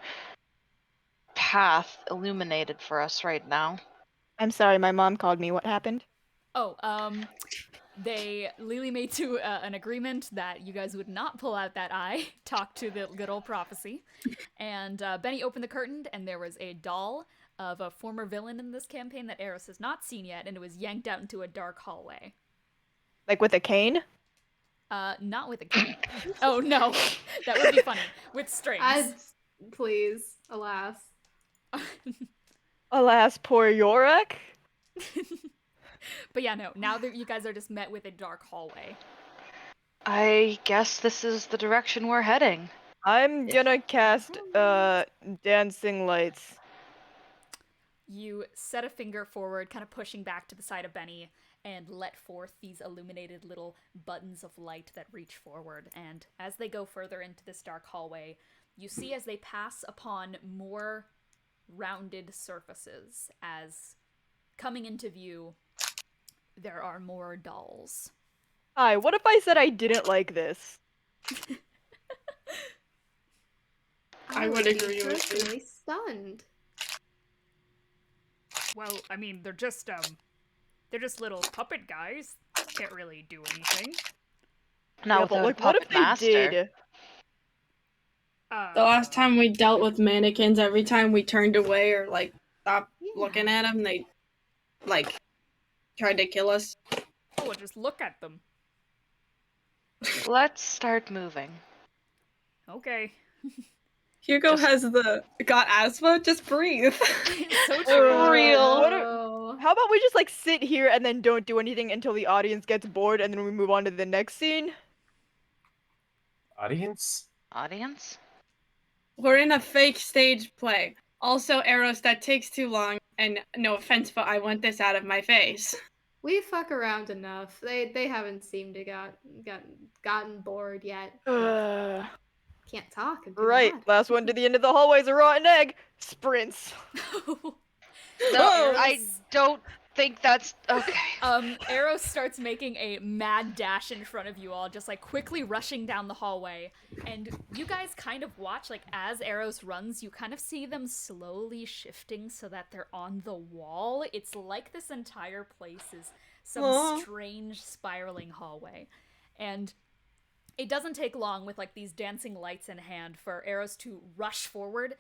path illuminated for us right now. I'm sorry, my mom called me. What happened? Oh, Lily made to an agreement that you guys would not pull out that eye, talk to the good old prophecy, and Benny opened the curtain, and there was a doll of a former villain in this campaign that Eros has not seen yet, and it was yanked out into a dark hallway. Like with a cane? Not with a cane. Oh no, that would be funny. With strings. Please, alas. Alas, poor Yorick. But yeah, no, now that you guys are just met with a dark hallway. I guess this is the direction we're heading. I'm gonna cast dancing lights. You set a finger forward, kind of pushing back to the side of Benny, and let forth these illuminated little buttons of light that reach forward. And as they go further into this dark hallway, you see as they pass upon more rounded surfaces, as coming into view, there are more dolls. Hi, what if I said I didn't like this? I would agree with you. Personally stunned. Well, I mean, they're just little puppet guys. Can't really do anything. Now, Yeah, but without like, what if Puppet they Master. did? The last time we dealt with mannequins, every time we turned away or like stopped Yeah. looking at them, they like tried to kill us. Oh, well, just look at them. Let's start moving. Okay. Hugo got asthma. Just breathe. So true. Real. What Oh. How about we just like sit here and then don't do anything until the audience gets bored and then we move on to the next scene? Audience? Audience? We're in a fake stage play. Also, Eros, that takes too long. And no offense, but I want this out of my face. We fuck around enough. They haven't seemed to gotten bored yet. Can't talk. I'm too Right, mad. last one to the end of the hallway is a rotten egg. Sprints. No, I don't think that's okay. Eros starts making a mad dash in front of you all, just like quickly rushing down the hallway. And you guys kind of watch, like as Eros runs, you kind of see them slowly shifting so that they're on the wall. It's like this entire place is some strange spiraling hallway. And it doesn't take long with like these dancing lights in hand for Eros to rush forward,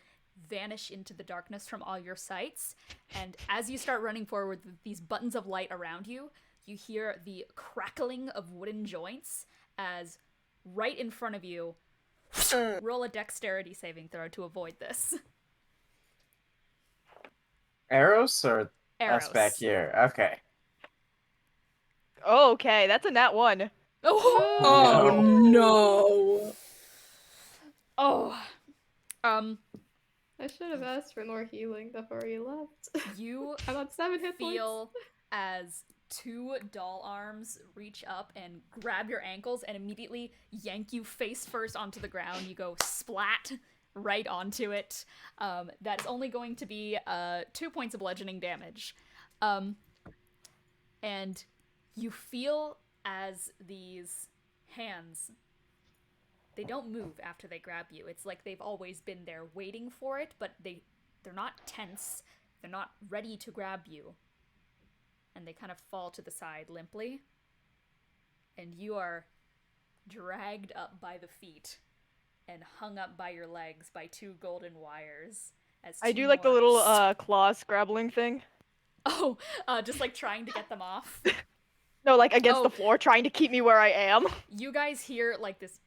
vanish into the darkness from all your sights, and as you start running forward with these buttons of light around you, you hear the crackling of wooden joints as right in front of you, roll a dexterity saving throw to avoid this. Eros or Eros. us back here? Okay. Okay, that's a nat 1. Oh no. Oh. I should have asked for more healing before you left. You I'm on 7 hit points. feel as two doll arms reach up and grab your ankles and immediately yank you face first onto the ground. You go splat right onto it. That's only going to be 2 points of bludgeoning damage. And you feel as these hands, they don't move after they grab you. It's like they've always been there waiting for it, but they're not tense. They're not ready to grab you. And they kind of fall to the side limply. And you are dragged up by the feet and hung up by your legs by 2 golden wires. As I two do like the more little claw scrabbling thing. Oh, just like trying to get them off. No, like against the floor, trying to keep me where I am. You guys hear like this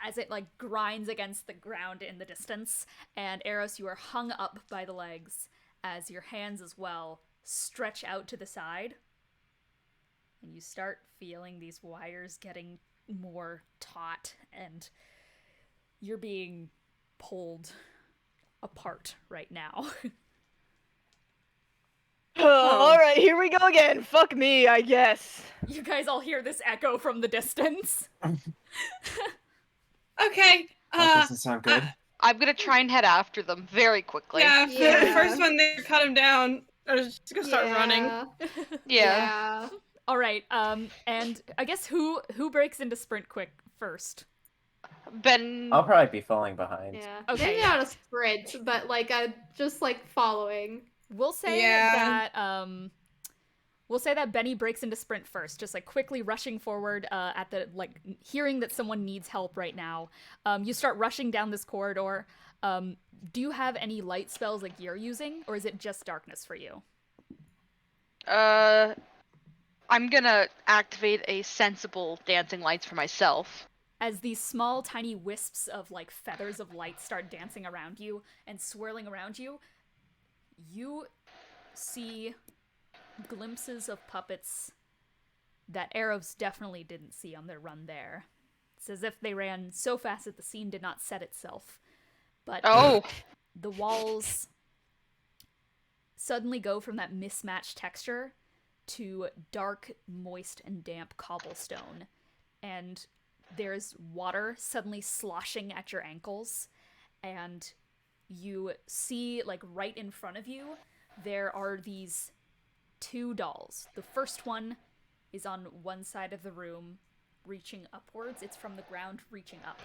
as it like grinds against the ground in the distance, and Eros, you are hung up by the legs as your hands as well stretch out to the side, and you start feeling these wires getting more taut, and you're being pulled apart right now. Alright, here we go again. Fuck me, I guess. You guys all hear this echo from the distance. Okay. That doesn't sound good. I'm gonna try and head after them very quickly. Yeah, if Yeah. the first one they cut him down, I was just gonna start running. Yeah. All right. And I guess who breaks into sprint quick first? Ben. I'll probably be falling behind. Yeah. Okay, Maybe yeah. not a sprint, but like just like following. We'll say Yeah. that we'll say that Benny breaks into sprint first, just like quickly rushing forward at the like hearing that someone needs help right now. You start rushing down this corridor. Do you have any light spells like you're using, or is it just darkness for you? I'm gonna activate a sensible dancing lights for myself. As these small, tiny wisps of like feathers of light start dancing around you and swirling around you, you see glimpses of puppets that Eros definitely didn't see on their run there. It's as if they ran so fast that the scene did not set itself. But the walls suddenly go from that mismatched texture to dark, moist, and damp cobblestone. And there's water suddenly sloshing at your ankles. And you see, like, right in front of you, there are these two dolls. The first one is on one side of the room, reaching upwards. It's from the ground, reaching up.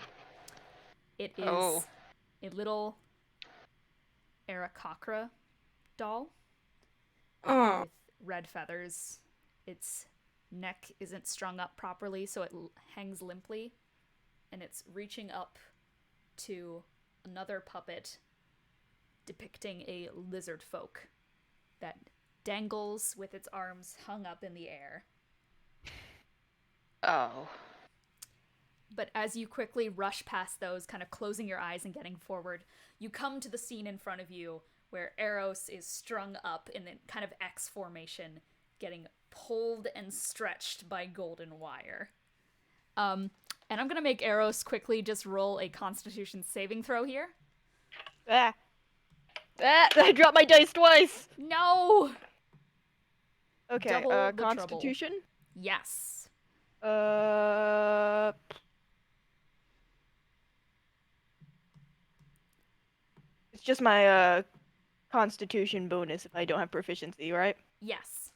It is a little Aarakocra doll with red feathers. Its neck isn't strung up properly, so it hangs limply, and it's reaching up to another puppet depicting a lizard folk that dangles with its arms hung up in the air. Oh. But as you quickly rush past those, kind of closing your eyes and getting forward, you come to the scene in front of you where Eros is strung up in a kind of X formation, getting pulled and stretched by golden wire. And I'm gonna make Eros quickly just roll a Constitution saving throw here. I dropped my dice twice! No! Okay, Double the Constitution? Yes. It's just my, Constitution bonus if I don't have proficiency, right? Yes.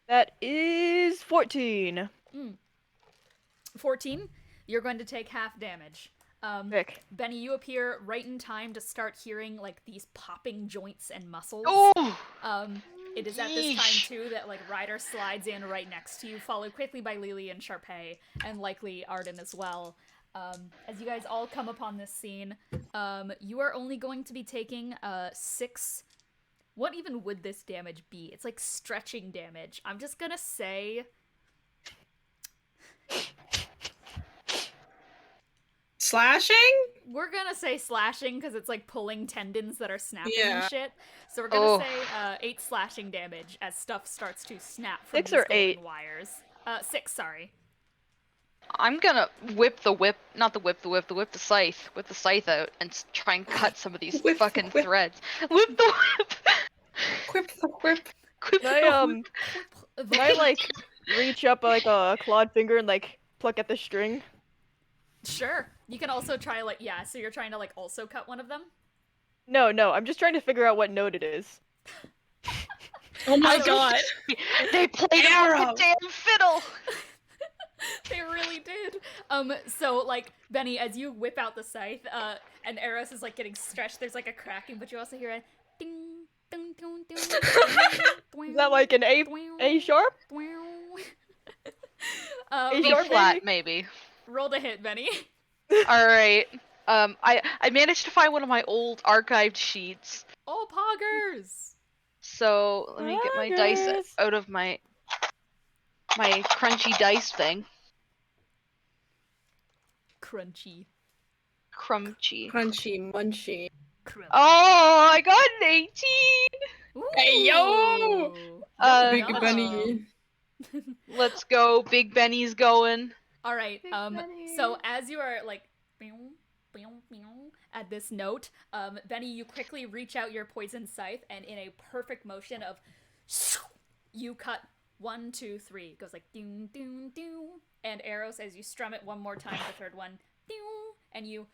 That is 14. 14, you're going to take half damage. Sick. Benny, you appear right in time to start hearing, like, these popping joints and muscles. Oh! It is at this time, too, that, like, Ryder slides in right next to you, followed quickly by Lily and Sharpay, and likely Arden as well. As you guys all come upon this scene, you are only going to be taking 6... What even would this damage be? It's like stretching damage. I'm just gonna say... Slashing? We're gonna say slashing because it's like pulling tendons that are snapping Yeah. and shit. So we're gonna say 8 slashing damage as stuff starts to snap from 6 these or 8? golden wires. 6, sorry. I'm gonna whip the scythe, whip the scythe out, and try and cut some of these Whip the fucking whip. threads. Whip the whip! Whip the whip. Whip Can the I, can I, like, reach up like a clawed finger and, like, pluck at the string? Sure. You can also try, like, yeah, so you're trying to, like, also cut one of them? No, I'm just trying to figure out what note it is. Oh my god. They played it with the damn fiddle! They really did. So, like, Benny, as you whip out the scythe, and Eros is, like, getting stretched, there's, like, a cracking, but you also hear a ding, ding, ding, ding, ding. Is that like an A sharp? B flat, maybe. Roll to hit, Benny. Alright. I managed to find one of my old archived sheets. Oh, poggers! So let me get my dice Poggers. out of my crunchy dice thing. Crunchy. Crunchy. Crunchy munchy. Crunch. Oh, I got an 18! Hey, yo! Big Nice. bunny. Let's go. Big Benny's going. All right. Big Benny. So as you are like at this note, Benny, you quickly reach out your poison scythe, and in a perfect motion of, you cut 1, 2, 3. It goes like doom, doom, doom. And Eros, as you strum it one more time, the third one, doom, and you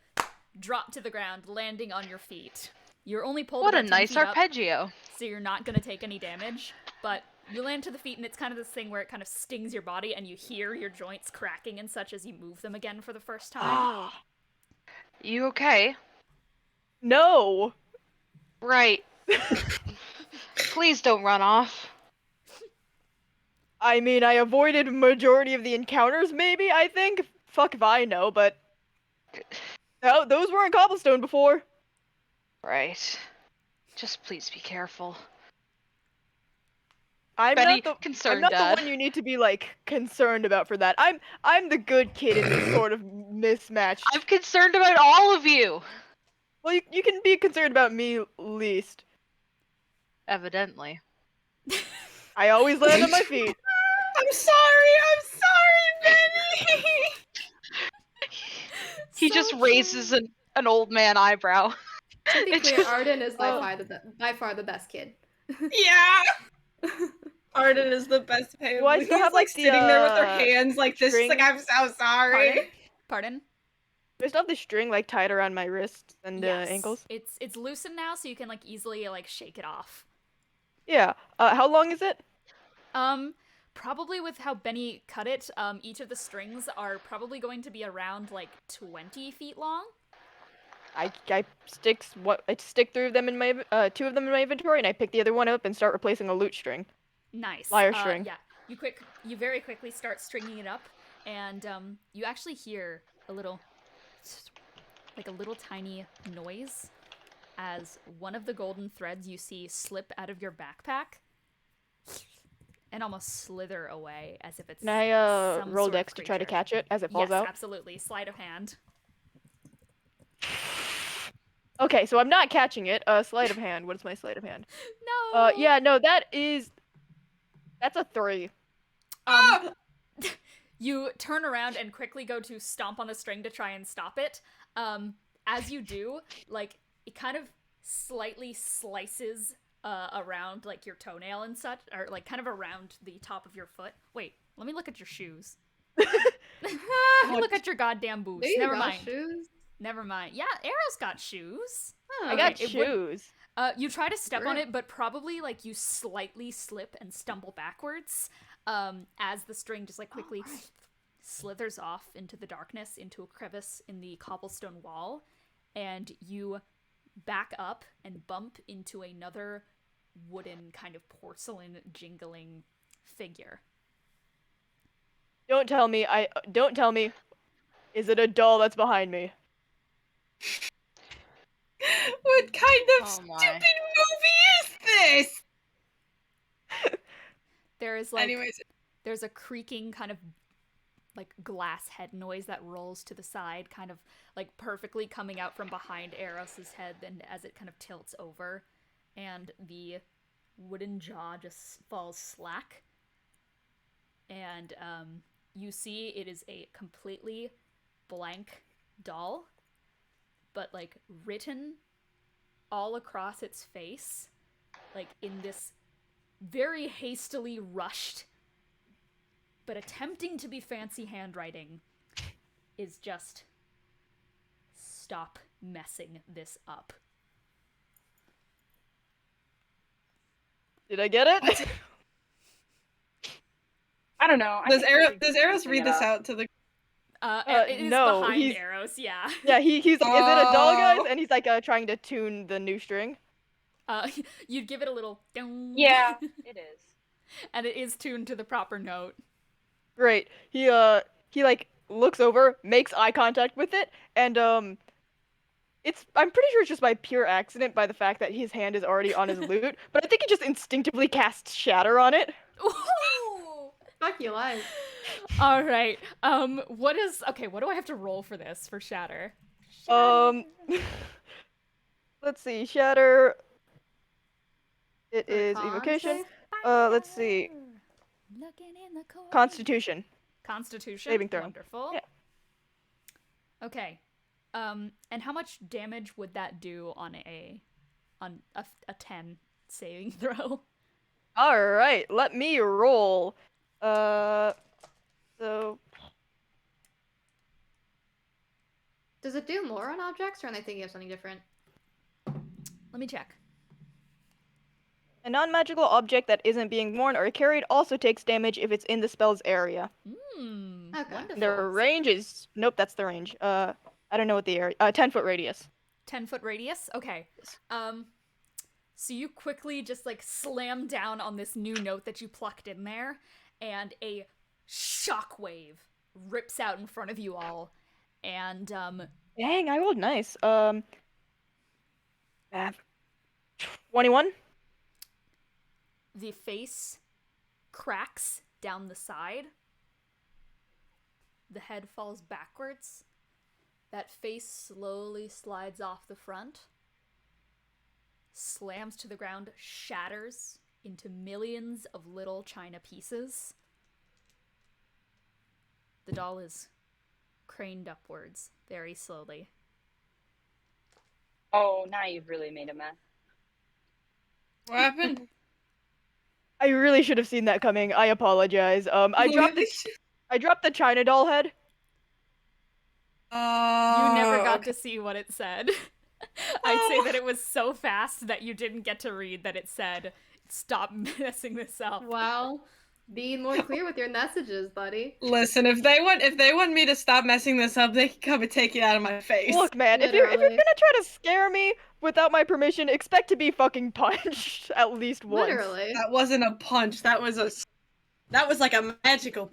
drop to the ground, landing on your feet. You're only pulled What a about 10 nice feet up, arpeggio. so you're not gonna take any damage. But You land to the feet, and it's kind of this thing where it kind of stings your body, and you hear your joints cracking and such as you move them again for the first time. You okay? No. Right. Please don't run off. I mean, I avoided majority of the encounters, maybe, I think. Fuck if I know, but... No, those weren't cobblestone before. Right. Just please be careful. I'm Benny, not concerned, the Dad. one you need to be, like, concerned about for that. I'm the good kid in this sort of mismatched... I'm concerned about all of you! Well, you can be concerned about me least. Evidently. I always land on my feet. I'm sorry, Benny! He So just true. raises an old man eyebrow. To be It clear, just- Arden is by far the best kid. Yeah! Arden is the best pay. Do I still He's have, like like, the, sitting there with their hands like this, string? like, I'm so sorry. Pardon? Do I still have the string, like, tied around my wrists and Yes. ankles? It's loosened now, so you can like easily like shake it off. Yeah. How long is it? Probably with how Benny cut it, each of the strings are probably going to be around like 20 feet long. I stick through them in my two of them in my inventory, and I pick the other one up and start replacing a lute string. Nice. Lyre string. Yeah. You very quickly start stringing it up, and you actually hear a little tiny noise as one of the golden threads you see slip out of your backpack and almost slither away as if it's Can I some roll sort of dex to try to creature. catch it as it falls Yes, out? absolutely. Sleight of hand. Okay, so I'm not catching it. Sleight of hand. What is my sleight of hand? No. Yeah, no, that's a 3. You turn around and quickly go to stomp on the string to try and stop it. As you do, like, it kind of slightly slices around, like, your toenail and such, or, like, kind of around the top of your foot. Wait, let me look at your shoes. Let me look at your goddamn boots. Do you Never got mind. shoes? Never mind. Yeah, Arrow's got shoes. Oh, I got it would- shoes. You try to step on Great. it, but probably, like, you slightly slip and stumble backwards, as the string just, like, quickly slithers off into the darkness, into a crevice in the cobblestone wall, and you back up and bump into another wooden kind of porcelain jingling figure. Don't tell me. Is it a doll that's behind me? What kind of Oh my. stupid movie is this? There is, like, Anyways, there's a creaking kind of like glass head noise that rolls to the side, kind of like perfectly coming out from behind Eros's head, and as it kind of tilts over, and the wooden jaw just falls slack. And you see it is a completely blank doll, but like written all across its face, like in this very hastily rushed but attempting to be fancy handwriting, is just stop messing this up. Did I get it? I don't know. does Eros read this out to the... It is no, behind he's- Arrows, yeah. Yeah, is it a doll, guys? Oh. And he's like trying to tune the new string. You'd give it a little ding. Yeah, it is. And it is tuned to the proper note. Great. He like looks over, makes eye contact with it, and I'm pretty sure it's just by pure accident by the fact that his hand is already on his lute, but I think he just instinctively casts Shatter on it. Ooh! Fuck you, lies. All right. What do I have to roll for this for Shatter? Let's see, Shatter. It For a is con evocation. save? Let's see, Looking in the corner. Constitution. Constitution. Saving throw. Wonderful. Yeah. Okay. And how much damage would that do on a 10 saving throw? All right, let me roll. So Does it do more on objects, or am I thinking of something different? Let me check. A non-magical object that isn't being worn or carried also takes damage if it's in the spell's area. Okay. Wonderful. Their range is... Nope, that's the range. I don't know what the area... 10-foot radius. 10-foot radius? Okay. So you quickly just, like, slam down on this new note that you plucked in there, and a shockwave rips out in front of you all. And, Dang, I rolled nice. 21? the face cracks down the side. The head falls backwards. That face slowly slides off the front, slams to the ground, shatters into millions of little china pieces. The doll is craned upwards very slowly. Oh, now you've really made a mess. What happened? I really should have seen that coming. I apologize. I dropped the China doll head. You never got okay. to see what it said. I'd say that it was so fast that you didn't get to read that it said, "Stop messing this up." Well, be more clear with your messages, buddy. Listen, if they want me to stop messing this up, they can come and take it out of my face. Look, man, if you're Literally. gonna try to scare me without my permission, expect to be fucking punched at least once. Literally. That wasn't a punch. That was like a magical.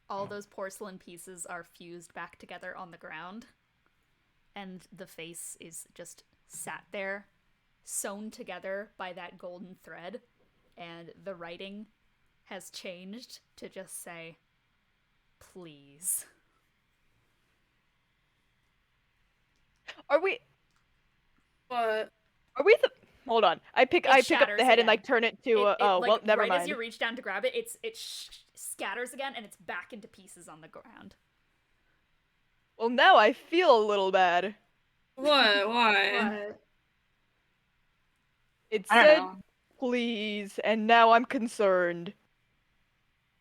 All those porcelain pieces are fused back together on the ground, and the face is just sat there, sewn together by that golden thread, and the writing has changed to just say, "Please." Are we? What? Are we? Hold on. I pick up shatters the head and again. like turn it to. Well, never right mind. as you reach down to grab it, it scatters again, and it's back into pieces on the ground. Well, now I feel a little bad. What? Why? What? It I said, don't know. "Please," and now I'm concerned.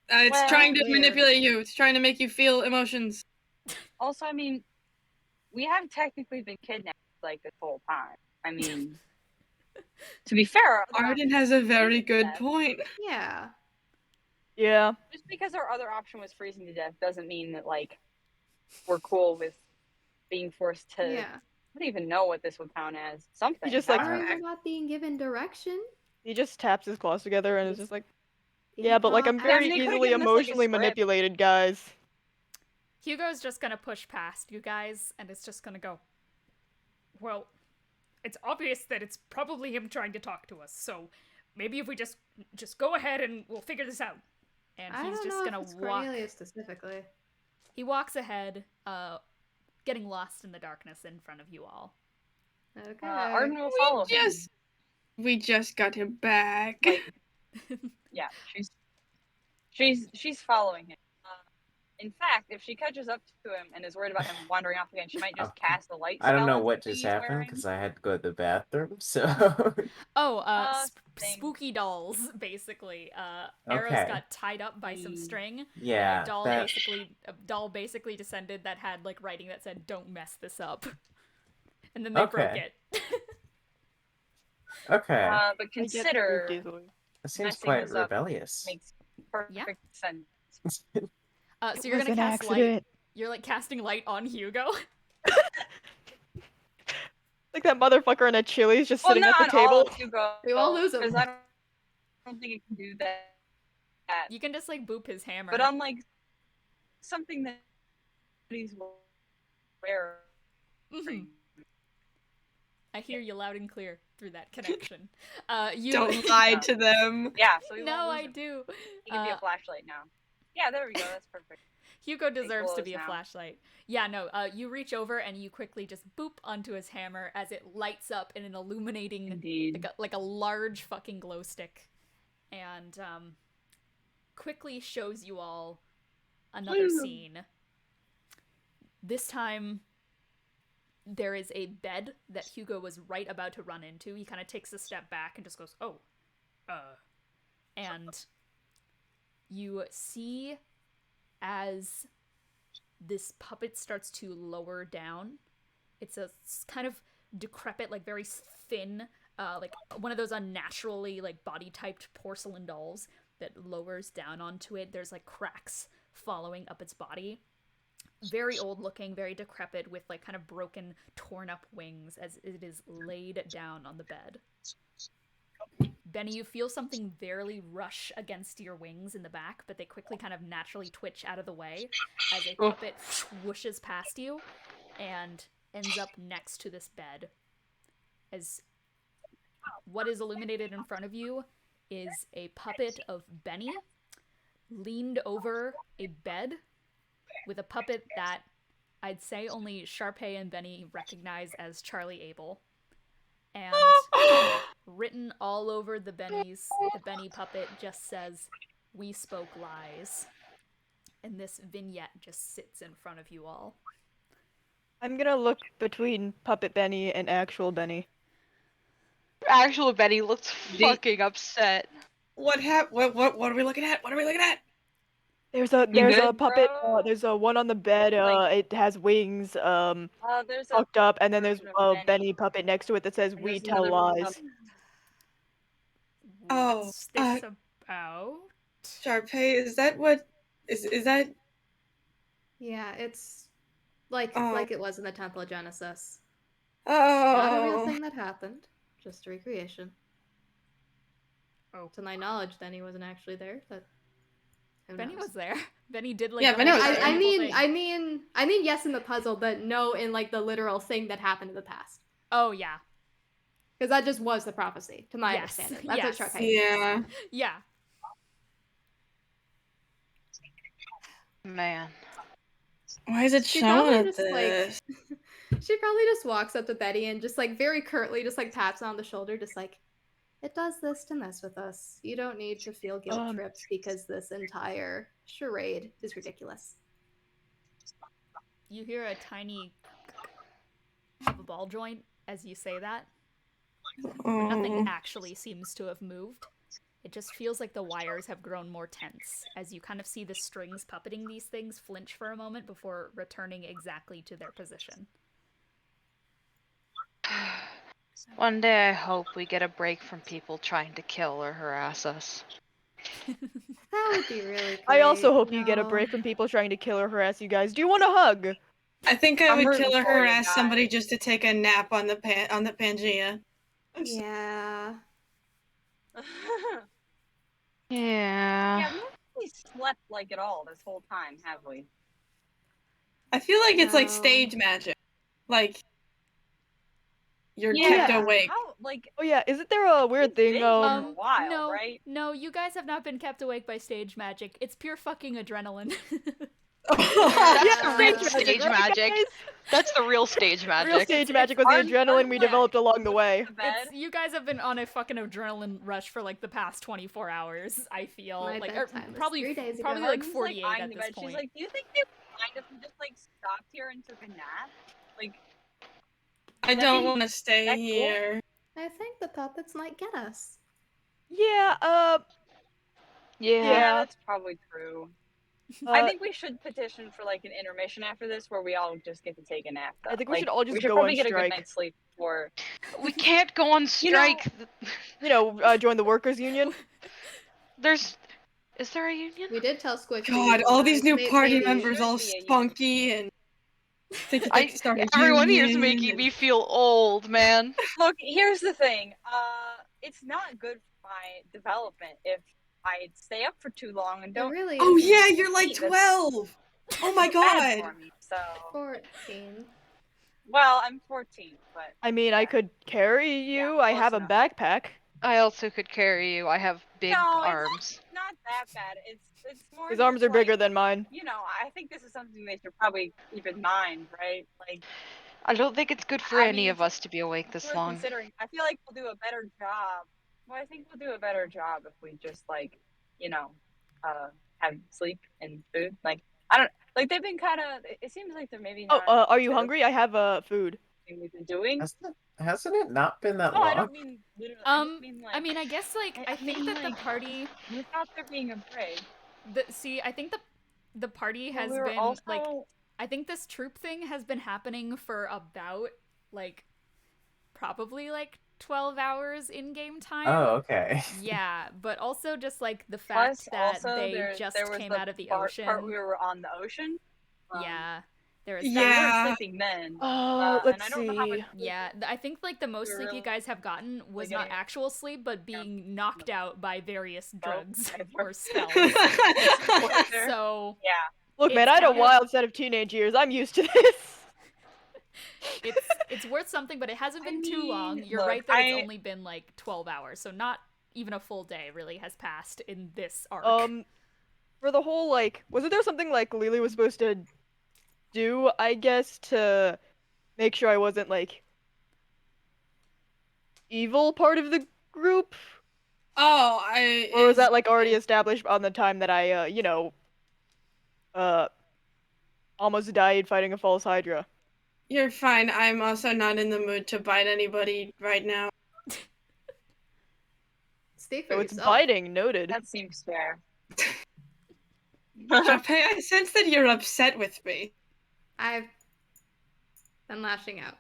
It's Well, trying to weird. manipulate you. It's trying to make you feel emotions. Also, I mean, we have technically been kidnapped like this whole time. I mean, to be fair, Arden has a very good point. Yeah. Yeah. just because our other option was freezing to death doesn't mean that like we're cool with being forced to. Yeah. I don't even know what this would count as. Something. just, like, Sorry, we're not being given direction. He just taps his claws together and is just like, Being yeah, but like I'm called very I mean, they could've easily given us, like, a emotionally script. manipulated, guys. Hugo's just gonna push past you guys, and it's just gonna go, "Well, it's obvious that it's probably him trying to talk to us, so maybe if we just go ahead and we'll figure this out." And I he's don't just know gonna if it's walk. Cornelius specifically. He walks ahead, getting lost in the darkness in front of you all. Okay. Arden will follow him. We just got him back. Like, yeah, she's following him. In fact, if she catches up to him and is worried about him wandering off again, she might just cast a light spell. I don't know on what something just he's happened wearing. because I had to go to the bathroom. So Same. Spooky dolls, basically. Arrows Okay. got tied up by some string. yeah, A doll basically descended that had like writing that said, "Don't mess this up," and then they broke Okay. it. okay. But I get consider spooked easily. That seems messing quite this up rebellious. makes perfect sense. So you're gonna cast light. You're like casting light on Hugo. Like that motherfucker in a Chili's just Well, sitting at not the all table. of Hugo. We all lose him. Because I don't think it can do that. You can just like boop his hammer. But unlike something that he's wearing. Mhm. I hear you loud and clear through that connection. You Don't lie to them. Yeah, so we No, won't I lose him. do. He can be a flashlight now. Yeah, there we go. That's perfect. Hugo deserves to glows be a now. flashlight. Yeah, no, you reach over and you quickly just boop onto his hammer as it lights up in an illuminating, Indeed. like a large fucking glow stick. And quickly shows you all another scene. This time, there is a bed that Hugo was right about to run into. He kind of takes a step back and just goes, "Oh, and you see as this puppet starts to lower down. It's a kind of decrepit, like very thin like one of those unnaturally like body typed porcelain dolls that lowers down onto it. There's like cracks following up its body. Very old looking, very decrepit, with like kind of broken, torn up wings as it is laid down on the bed. Benny, you feel something barely rush against your wings in the back, but they quickly kind of naturally twitch out of the way as a puppet whooshes past you and ends up next to this bed. As what is illuminated in front of you is a puppet of Benny leaned over a bed with a puppet that I'd say only Sharpay and Benny recognize as Charlie Abel. And written all over the Benny puppet just says, "We spoke lies." And this vignette just sits in front of you all. I'm gonna look between Puppet Benny and actual Benny. Actual Benny looks fucking upset. What happened? What are we looking at? What are we looking at? There's a good, puppet. bro? There's a one on the bed. Like- it has wings. There's a Fucked up, and then there's version a of Benny puppet next to it that says, and "We there's tell another version lies." of- Oh, What's this about? Sharpay, is that what? Is that? Yeah, it's like Oh. it was in the Temple of Genesis. Not a real Oh. thing that happened. Just a recreation. Oh. To my knowledge, Benny wasn't actually there, but who Benny knows? was there. Benny did like Yeah, the Benny whole was I, there. I evil mean, thing. I mean, yes in the puzzle, but no in like the literal thing that happened in the past. Oh yeah. Because that just was the prophecy, to my Yes, understanding. That's yes. what Sharpay means. Yeah. Yeah. Man. Why is it She showing probably us just like this? she probably just walks up to Betty and just like very curtly just like taps her on the shoulder, just like, it does this to mess with us. You don't need to feel guilt tripped because this entire charade is ridiculous. You hear a tiny of a ball joint as you say that. But nothing Oh. actually seems to have moved. It just feels like the wires have grown more tense as you kind of see the strings puppeting these things flinch for a moment before returning exactly to their position. One day I hope we get a break from people trying to kill or harass us. That would be really great. I also hope you get a No. break from people trying to kill or harass you guys. Do you want a hug? I think I I'm would rooting kill or for you harass guys. somebody just to take a nap on the Pangea. Yeah. Yeah. Yeah, we haven't really slept like at all this whole time, have we? I feel like it's like No. stage magic. Like you're Yeah. kept awake. How, like, Oh yeah, isn't there a weird it's thing? been here a while, no, right? no, you guys have not been kept awake by stage magic. It's pure fucking adrenaline. That's the real Yeah. stage right, magic. guys? That's the real stage magic. Real stage magic was the Aren't- adrenaline we aren't developed along the way. The bed? It's you guys have been on a fucking adrenaline rush for like the past 24 hours. I feel My like bedtime was probably 3 days ago. probably like Arden's, 48 eyeing at the this bed. point. She's like, do you think they would mind if we just like stopped here and took a nap? Like, I Let don't me- want to stay that cool? here. I think the puppets might get us. Yeah, Yeah. that's probably true. I think we should petition for like an intermission after this, where we all just get to take a nap. Though. I think we Like, should all just we should go probably on get a strike. good night's sleep before. We can't go on You know- strike. Join the workers union. Is there a union? We did tell Squish. God, all these new party maybe. members all Should be a union. spunky and think they could start a Everyone here's union making and- me feel old, man. Look, here's the thing. It's not good for my development if I stay up for too long and It don't. really Oh isn't. yeah, you're like That's- 12. Oh my bad god. for me, so 14. well, I'm 14, but I mean, I could carry you. I close have a enough. backpack. I also could carry you. I have big No, it's arms. not that bad. It's more. His just arms are bigger like, than mine. You know, I think this is something they should probably keep in mind, right? Like, I don't think it's good for I any mean, of us to be awake this worth long. considering. I feel like we'll do a better job. Well, I think we'll do a better job if we just like, have sleep and food. Like, I don't like they've been kind of. It seems like they're maybe Oh, not. are you good at hungry? I have food. what we've been doing. Hasn't it not been that No, I long? don't mean literally. I just mean like. I mean, I guess like I think mean, that the like, party without there being a break. I think the party has we were been also, like I think this troop thing has been happening for about like probably like 12 hours in-game time. Oh, okay. Yeah, but also just like the fact Plus, that also, they there just was came the out of the part ocean. we were on the ocean. Yeah, there was We Yeah. weren't sleeping then. Oh, and let's I don't know how much see. Yeah, I think like the most We're sleep you really, guys have gotten was not getting- actual sleep, but being knocked out by various drugs whatever. or spells. There. So Yeah. Look, man, It's I had a kind of- wild set of teenage years. I'm used to this. it's worth something, but it hasn't been too long. mean, You're look, right that it's only been like 12 hours, so not even a full day really has passed in this arc. For the whole, like, wasn't there something, like, Lily was supposed to do, I guess, to make sure I wasn't, like, evil part of the group? Oh, Or was that, like, already established on the time that I, almost died fighting a false Hydra? You're fine. I'm also not in the mood to bite anybody right now. Stay for So it's yourself. biting, noted. That seems fair. Sharpay, I sense that you're upset with me. I've been lashing out.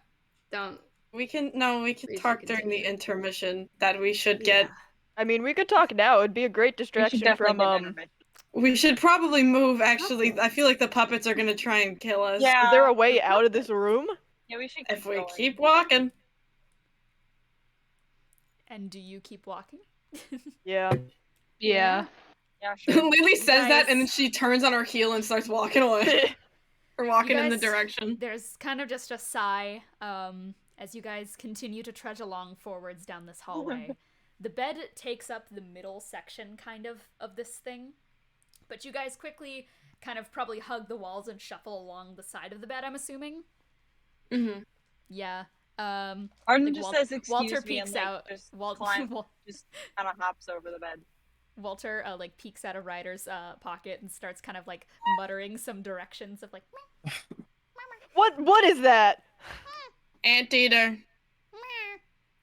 Don't. We can Please talk during continue. the intermission that we should get. I mean, we could talk now. It'd be a great We should distraction definitely from, get an intermission. We should probably move, actually. I feel like the puppets are gonna try and kill us. Yeah. Is there a way out of this room? Yeah, we should If we going. keep walking. And do you keep walking? Yeah. Yeah. Yeah, sure. Lily says Guys. that and then she turns on her heel and starts walking away. Or walking in the guys- direction. There's kind of just a sigh as you guys continue to trudge along forwards down this hallway. The bed takes up the middle section kind of this thing, but you guys quickly kind of probably hug the walls and shuffle along the side of the bed, I'm assuming. Mm-hmm. Yeah. Arden Like just Wal- says excuse Walter me peeks and like, out. just Wal- climb, Wal- just kind of hops over the bed. Walter like peeks out of Ryder's pocket and starts kind of like muttering some directions of like What is that? Anteater.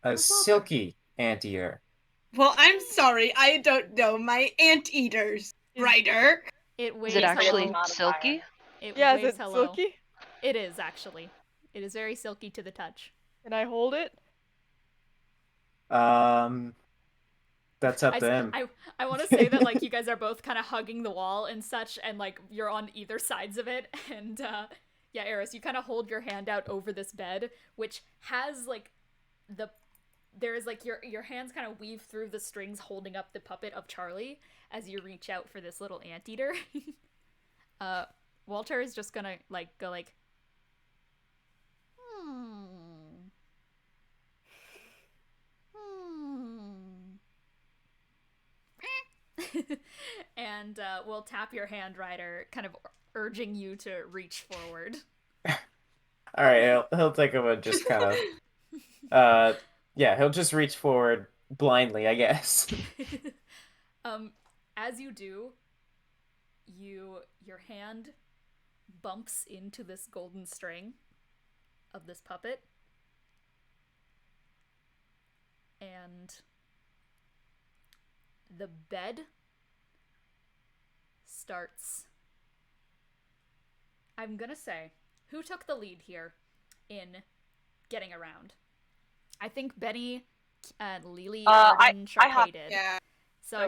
A silky anteater. Well, I'm sorry, I don't know my anteaters, Ryder. it waves Is it actually hello. Modifier. silky? It Yeah, is waves it hello. silky? It is actually. It is very silky to the touch. Can I hold it? That's up to him. I want to say that like you guys are both kind of hugging the wall and such, and like you're on either sides of it, and yeah, Eris, you kind of hold your hand out over this bed, which has like there is like your hands kind of weave through the strings holding up the puppet of Charlie as you reach out for this little anteater. Walter is just gonna like go like and we'll tap your hand, Ryder, kind of urging you to reach forward. All right, he'll take him and just kind of, yeah, he'll just reach forward blindly, I guess. As you do, your hand bumps into this golden string of this puppet, and the bed starts. I'm gonna say, who took the lead here in getting around? I think Benny and Lily and Sharpay did. Yeah. So I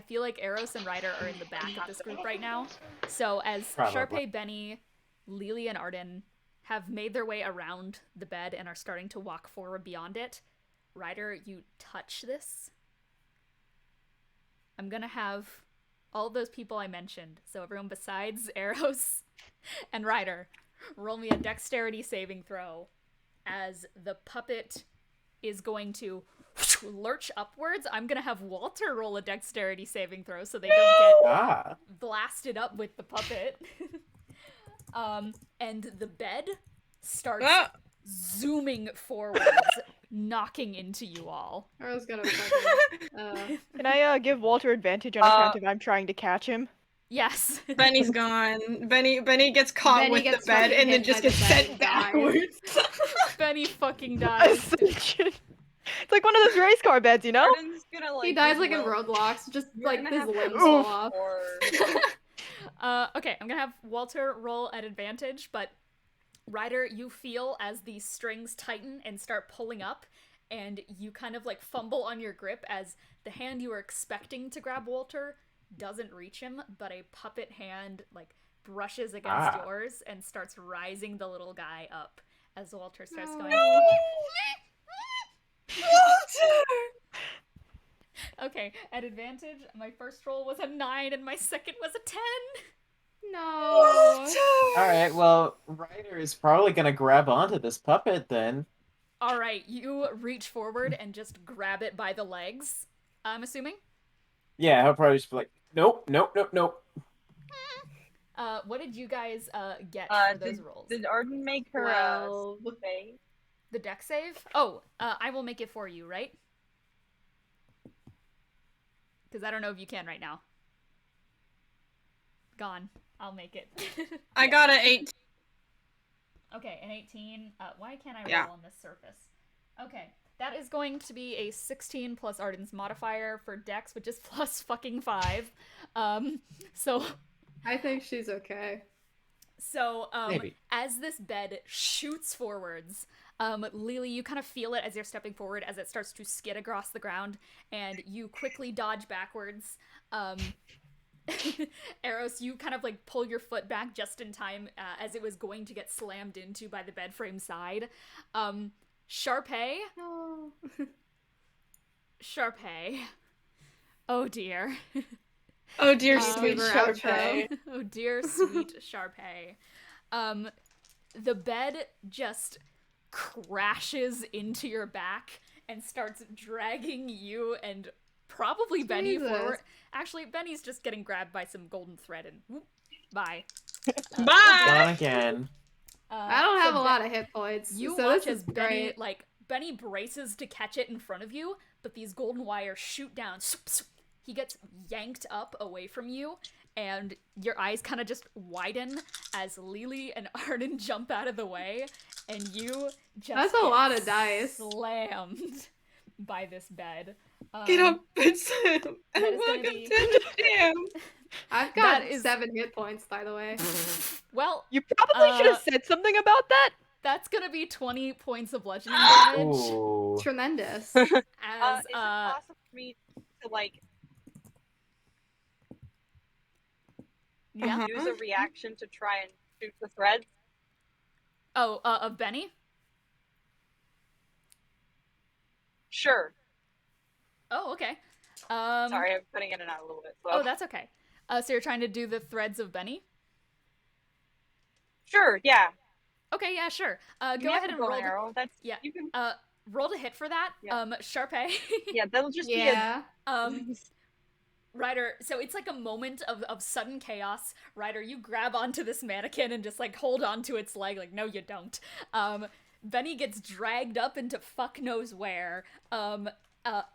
feel like Eros and Ryder are in the back of this group right now. So as Probably. Sharpay, Benny, Lily, and Arden have made their way around the bed and are starting to walk forward beyond it, Ryder, you touch this. I'm gonna have all of those people I mentioned, so everyone besides Eros and Ryder, roll me a dexterity saving throw as the puppet is going to lurch upwards. I'm gonna have Walter roll a dexterity saving throw so they don't get blasted up with the puppet. And the bed starts zooming forwards, knocking into you all. I was gonna fucking. Can I give Walter advantage on account of I'm trying to catch him? Yes. Benny's gone. Benny gets caught Benny with gets the bed fucking and then hit just by the gets bed sent and dies. backwards. Benny fucking dies. Ascension. It's like one of those race car beds, you know? Arden's gonna, like, He dies like in roll. Roadblocks, just You're like gonna his have to limbs roll fall off. for- Okay, I'm gonna have Walter roll at advantage, but Ryder, you feel as these strings tighten and start pulling up, and you kind of like fumble on your grip as the hand you were expecting to grab Walter doesn't reach him, but a puppet hand like brushes against yours and starts rising the little guy up as Walter starts going. Walter! Okay, at advantage, my first roll was a 9 and my second was a 10. No. Alright, well, Ryder is probably gonna grab onto this puppet then. Alright, you reach forward and just grab it by the legs, I'm assuming? Yeah, he'll probably just be like, nope, nope, nope, nope. What did you guys get for those rolls? Did Arden make her 12. save? The deck save? Oh, I will make it for you, right? Because I don't know if you can right now. Gone. I'll make it. I got an 8. Okay, an 18. Why can't I roll Yeah. on this surface? Okay, that is going to be a 16 plus Arden's modifier for Dex, which is plus fucking 5. So I think she's okay. So, Maybe. as this bed shoots forwards, Lily, you kind of feel it as you're stepping forward as it starts to skid across the ground, and you quickly dodge backwards. Eros, you kind of like pull your foot back just in time as it was going to get slammed into by the bed frame side. Sharpay. No. Sharpay. Oh dear. Oh dear, Give sweet her Sharpay. outro. Oh dear sweet Sharpay. The bed just crashes into your back and starts dragging you and probably Benny Jesus. forward. Actually, Benny's just getting grabbed by some golden thread and whoop, bye. Bye! Gone again. I don't have so a lot of hit points. You so watch this as is Benny, great. like, Benny braces to catch it in front of you, but these golden wires shoot down. He gets yanked up away from you, and your eyes kind of just widen as Lily and Arden jump out of the way, and you just That's a get lot of dice. slammed by this bed. Get up and swim, and that is gonna welcome be- to the jam. I've got That is- 7 hit points, by the way. Well, You probably should have said something about that. that's gonna be 20 points of bludgeoning damage. Ooh. Tremendous. As, Is it possible for me to like yeah. use a reaction to try and shoot the threads? Oh, of Benny? Sure. Oh, okay. Sorry, I'm putting in and out a little bit slow. Oh, that's okay. So you're trying to do the threads of Benny? Sure, yeah. Okay, yeah, sure. You Go have ahead a and bow roll. arrow. That's Yeah. You can. Roll to hit for that. Yeah. Sharpay. Yeah, that'll just Yeah. Ryder, so it's like a moment of sudden chaos. Ryder, you grab onto this mannequin and just like hold onto its leg, like, no, you don't. Benny gets dragged up into fuck knows where.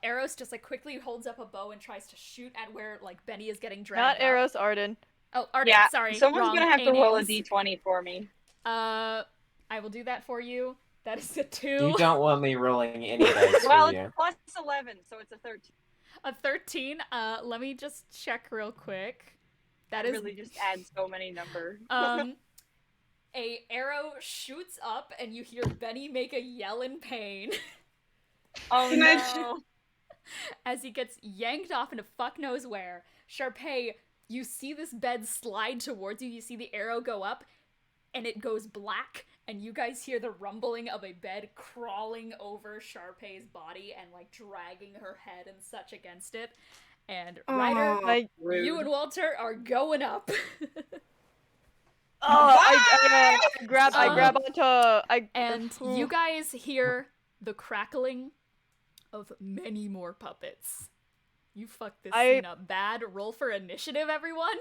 Eros just like quickly holds up a bow and tries to shoot at where like Benny is getting dragged Not up. Eros, Arden. Oh, Arden, Yeah. sorry. Someone's wrong. gonna have to roll a names. d20 for me. I will do that for you. That is a 2. You don't want me rolling any dice Well, for it's you. plus 11, so it's a 13. A 13. Let me just check real quick. That It is really just adds so many numbers. a arrow shoots up and you hear Benny make a yell in pain Oh Can I no. as he gets yanked off into fuck knows where. Sharpay, you see this bed slide towards you. You see the arrow go up and it goes black, and you guys hear the rumbling of a bed crawling over Sharpay's body and like dragging her head and such against it. And Ryder, Aw. I you and Walter are going up. I grab onto And you guys hear the crackling of many more puppets. You fucked this scene up bad. Roll for initiative, everyone.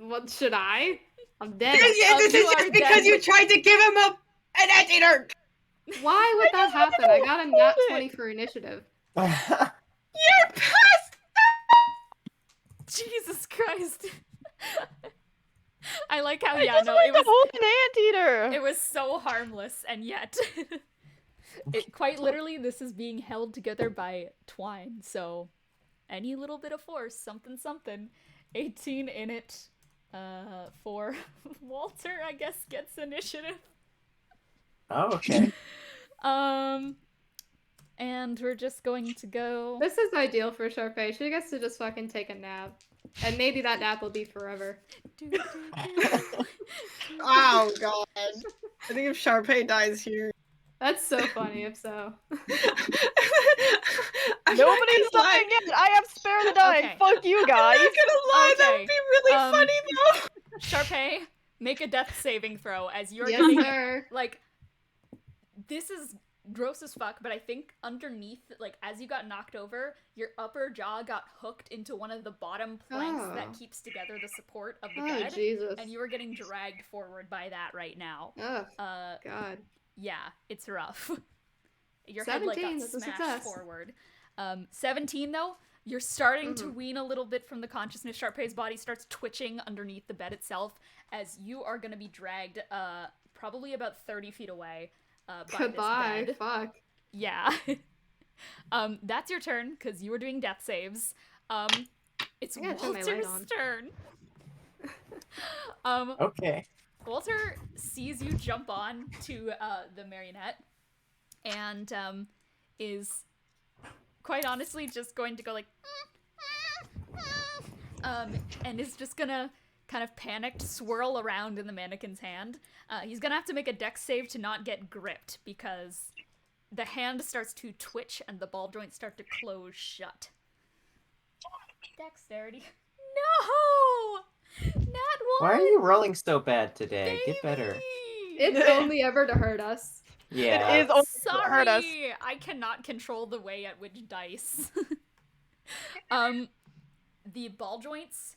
What should I? I'm dead. This you is are just because dead. you tried to give him an antidote. Why would that happen? I got a nat 20 for initiative. You're past. Jesus Christ. I like how, I yeah, just no, wanted it to was hold an anteater. it was so harmless, and yet it quite literally this is being held together by twine, so any little bit of force, something something. 18 in it. For Walter, I guess, gets initiative. Oh, okay. And we're just going to go. This is ideal for Sharpay. She gets to just fucking take a nap. And maybe that nap will be forever. Oh god. I think if Sharpay dies here. That's so funny if so. I'm not Nobody's gonna lie. dying yet. I have spare the dying. Okay. Fuck you guys. I'm not gonna lie, that Okay. would be really funny though. Sharpay, make a death saving throw as you're Yes, getting sir. like. This is gross as fuck, but I think underneath, like as you got knocked over, your upper jaw got hooked into one of the bottom planks that Oh. keeps together the support of the Oh, bed, Jesus. and you are getting dragged forward by that right now. Oh, Uh, God. yeah, it's rough. Your head like 17, got that's a smashed success. forward. 17 though, you're starting to Mhm. wean a little bit from the consciousness. Sharpay's body starts twitching underneath the bed itself as you are going to be dragged probably about 30 feet away by Goodbye. this bed. Fuck. Yeah. That's your turn because you were doing death saves. It's I gotta turn my light Walter's on. turn. Okay. Walter sees you jump on to the marionette and is quite honestly just going to go like and is just gonna kind of panicked swirl around in the mannequin's hand. He's gonna have to make a dex save to not get gripped because the hand starts to twitch and the ball joints start to close shut. Dexterity. No! Nat 1! Why are you rolling so bad today? Get better. Baby! It's only ever to hurt us. Yeah. It is only to Sorry, hurt us. I cannot control the way at which dice. The ball joints,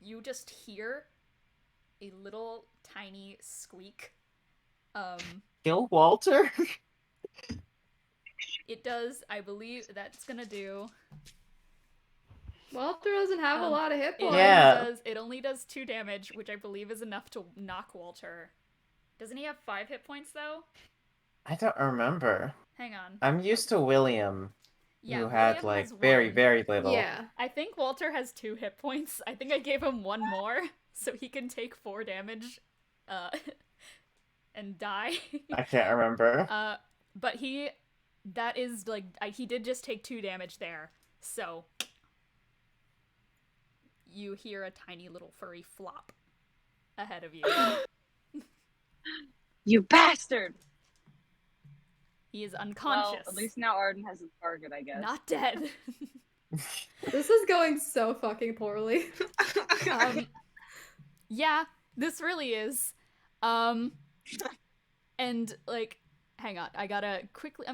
you just hear a little tiny squeak. Kill Walter? It does, I believe that's gonna do. Walter doesn't have a lot of hit It points. Yeah. it only does 2 damage, which I believe is enough to knock Walter. Doesn't he have 5 hit points though? I don't remember. Hang on. I'm used to William, Yeah, who had William like has very, 1. very little. Yeah. I think Walter has 2 hit points. I think I gave him 1 more, so he can take 4 damage, and die. I can't remember. But he did just take 2 damage there, so you hear a tiny little furry flop ahead of you. You bastard! He is Well, unconscious. at least now Arden has a target, I guess. Not dead. This is going so fucking poorly. Yeah, this really is. And like, hang on, I'm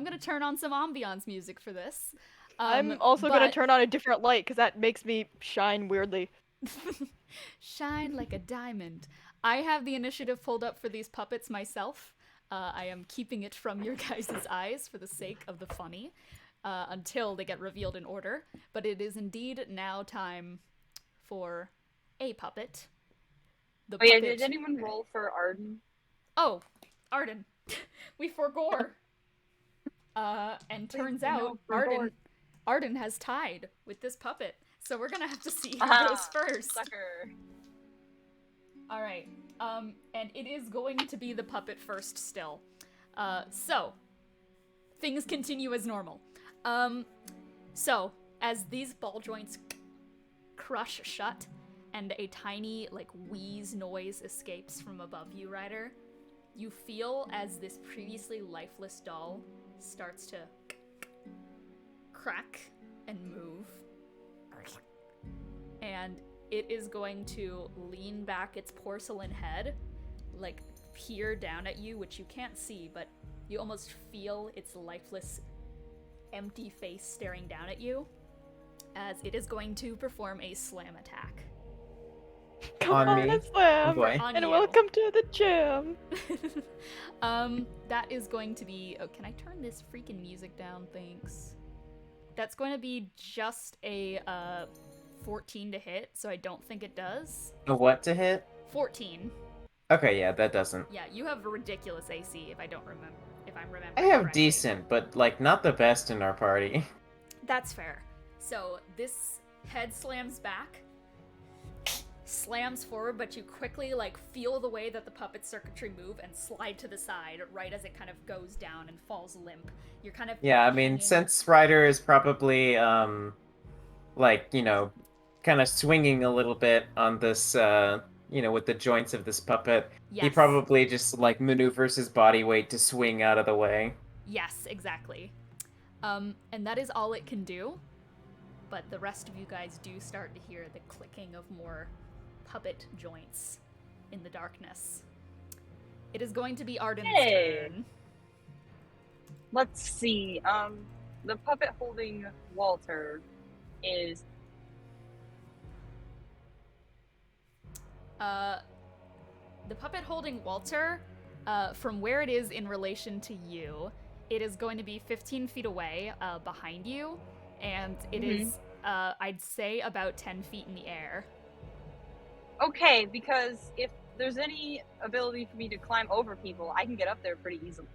gonna turn on some ambiance music for this. I'm also gonna but- turn on a different light because that makes me shine weirdly. Shine like a diamond. I have the initiative pulled up for these puppets myself. I am keeping it from your guys' eyes for the sake of the funny, until they get revealed in order. But it is indeed now time for a puppet. The Oh yeah, puppet- did anyone roll for Arden? Oh, Arden. We forgore. And turns no, out forgore. Arden has tied with this puppet. So we're gonna have to see who Ah, goes first. Sucker. Alright. And it is going to be the puppet first still. So things continue as normal. So as these ball joints crush shut and a tiny like wheeze noise escapes from above you, Ryder, you feel as this previously lifeless doll starts to crack and move. And it is going to lean back its porcelain head, like peer down at you, which you can't see, but you almost feel its lifeless, empty face staring down at you, as it is going to perform a slam attack. On me? Slam, Oh boy. On and you. welcome to the gym. That is going to be... Oh, can I turn this freaking music down? Thanks. That's going to be just a 14 to hit, so I don't think it does. A what to hit? 14. Okay, yeah, that doesn't. Yeah, you have a ridiculous AC if I'm remembering. I have correctly. decent, but like not the best in our party. That's fair. So this head slams back, slams forward, but you quickly like feel the way that the puppet circuitry move and slide to the side right as it kind of goes down and falls limp. You're kind of Yeah, I mean, hanging- since Ryder is probably like, kind of swinging a little bit on this with the joints of this puppet, he Yes. probably just like maneuvers his body weight to swing out of the way. Yes, exactly. And that is all it can do. But the rest of you guys do start to hear the clicking of more puppet joints in the darkness. It is going to be Arden's turn. Let's see. The puppet holding Walter is. The puppet holding Walter, from where it is in relation to you, it is going to be 15 feet away, behind you, and it is, I'd say, about 10 feet in the air. Okay, because if there's any ability for me to climb over people, I can get up there pretty easily.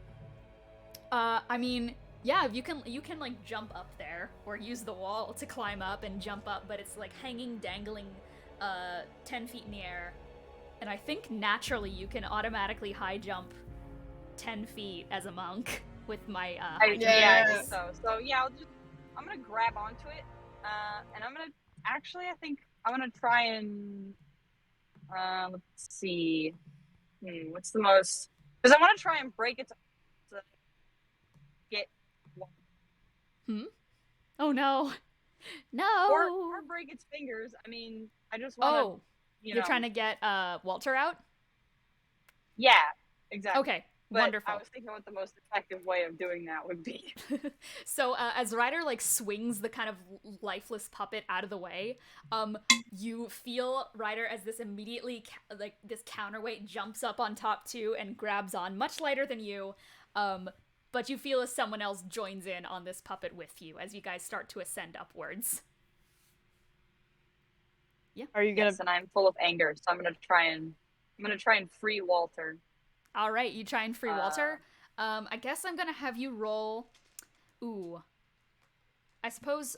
I mean, yeah, you can like jump up there, or use the wall to climb up and jump up, but it's like hanging, dangling, 10 feet in the air. And I think naturally you can automatically high jump 10 feet as a monk with my high jump. Yeah, I think so. So yeah, I'm gonna grab onto it, and I'm gonna I think I'm gonna try and let's see, what's the most? Because I want to try and break it to get one. Oh no, no. Or break its fingers. I mean, I just want to. Oh, you're trying to get Walter out? Yeah, exactly. Okay, but wonderful. I was thinking what the most effective way of doing that would be. So as Ryder like swings the kind of lifeless puppet out of the way, you feel Ryder as this immediately like this counterweight jumps up on top too and grabs on, much lighter than you. But you feel as someone else joins in on this puppet with you as you guys start to ascend upwards. Yeah. Are you gonna? Yes, and I'm full of anger, so I'm gonna try and free Walter. All right, you try and free Walter. I guess I'm gonna have you roll. Ooh. I suppose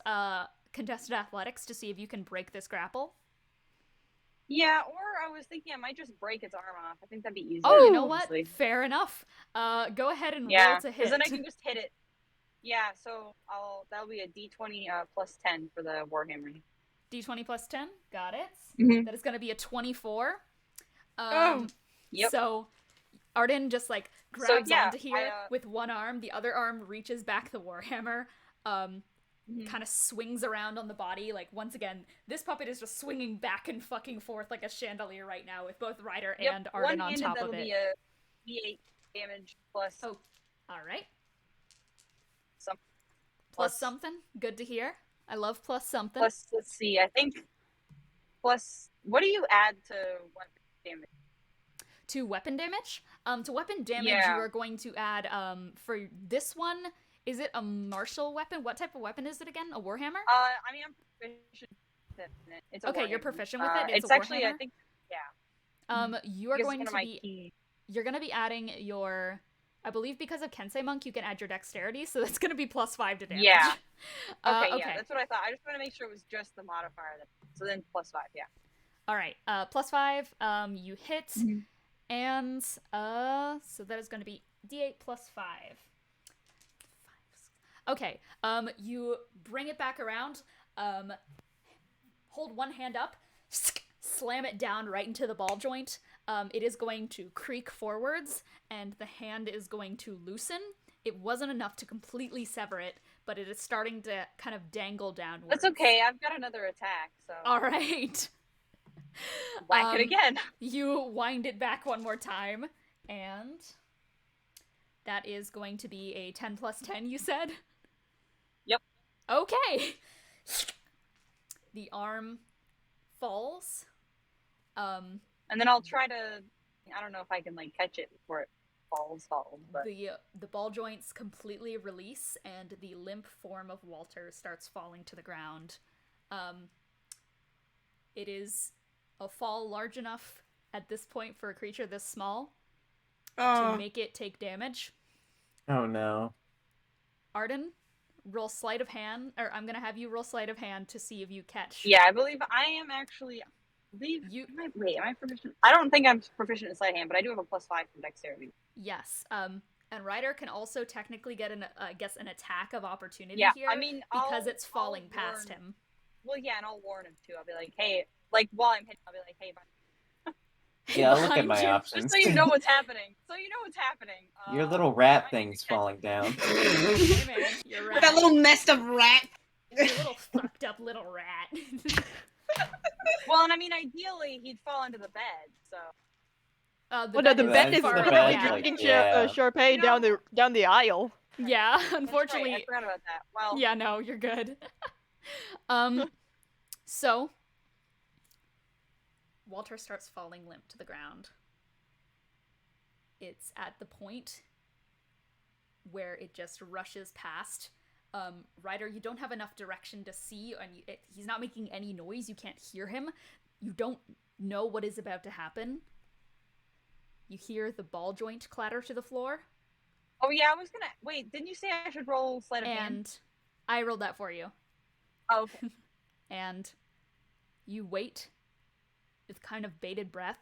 contested athletics to see if you can break this grapple. Yeah, or I was thinking I might just break its arm off. I think that'd be easier. Oh, you know what? Honestly. Fair enough. Go ahead and roll to hit. Because then I can just hit it. Yeah, so that'll be a D20 plus 10 for the Warhammer. D20 plus 10, got it. Mhm. That is going to be a 24. Yep. So Arden just like grabs onto here with one arm. The other arm reaches back the Warhammer. Kind of swings around on the body. Like, once again, this puppet is just swinging back and fucking forth like a chandelier right now with both Ryder and Arden on top of it. That'll be a D8 damage plus. Oh, all right. Plus something. Good to hear. I love plus something. Plus, let's see. I think plus. What do you add to weapon damage? To weapon damage? To weapon damage, you are going to add. For this one, is it a martial weapon? What type of weapon is it again? A warhammer? I mean, I'm proficient with it. It's a okay, warhammer. you're proficient with it. It's actually, I think, yeah. You are going to be. You're going to be adding your. I believe because of Kensei Monk, you can add your dexterity, so that's going to be +5 to damage. Yeah. Okay, yeah, that's what I thought. I just want to make sure it was just the modifier. So then +5, yeah. All right, +5. You hit, and so that is going to be D8 plus 5. Okay. You bring it back around. Hold one hand up, slam it down right into the ball joint. It is going to creak forwards, and the hand is going to loosen. It wasn't enough to completely sever it, but it is starting to kind of dangle downwards. That's okay. I've got another attack, so. All right. Whack it again. You wind it back one more time, and that is going to be a 10 plus 10, you said? Yep. Okay. The arm falls. And then I'll try to. I don't know if I can like catch it before it falls, but the ball joints completely release, and the limp form of Walter starts falling to the ground. It is a fall large enough at this point for a creature this small to make it take damage. Oh no. Arden, roll sleight of hand, or I'm gonna have you roll sleight of hand to see if you catch. Yeah, I believe I am actually. believe You- am I proficient? I don't think I'm proficient in sleight of hand, but I do have a +5 from dexterity. Yes. And Ryder can also technically get an attack of opportunity Yeah, here I mean, because I'll- it's falling I'll past warn- him. Well, yeah, and I'll warn him too. I'll be like, hey, like while I'm hitting, I'll be like, hey, Yeah, I'll look at Behind my you. options. just so you know what's happening. So you know what's happening. Your little rat I- thing's falling down. Hey man, you're With that right. little nest of rat. You little fucked up little rat. Well, and I mean, ideally, he'd fall into the bed. So Well, no, the is bed too is far literally away. dragging yeah. Sharpay You know- down the aisle. Yeah, That's right, unfortunately. I forgot about that. Well, Yeah, no, you're good. So Walter starts falling limp to the ground. It's at the point where it just rushes past. Ryder, you don't have enough direction to see, and he's not making any noise. You can't hear him. You don't know what is about to happen. You hear the ball joint clatter to the floor, oh yeah, I was gonna wait. Didn't you say I should roll sleight of hand? and I rolled that for you. Oh, okay. And you wait with kind of bated breath.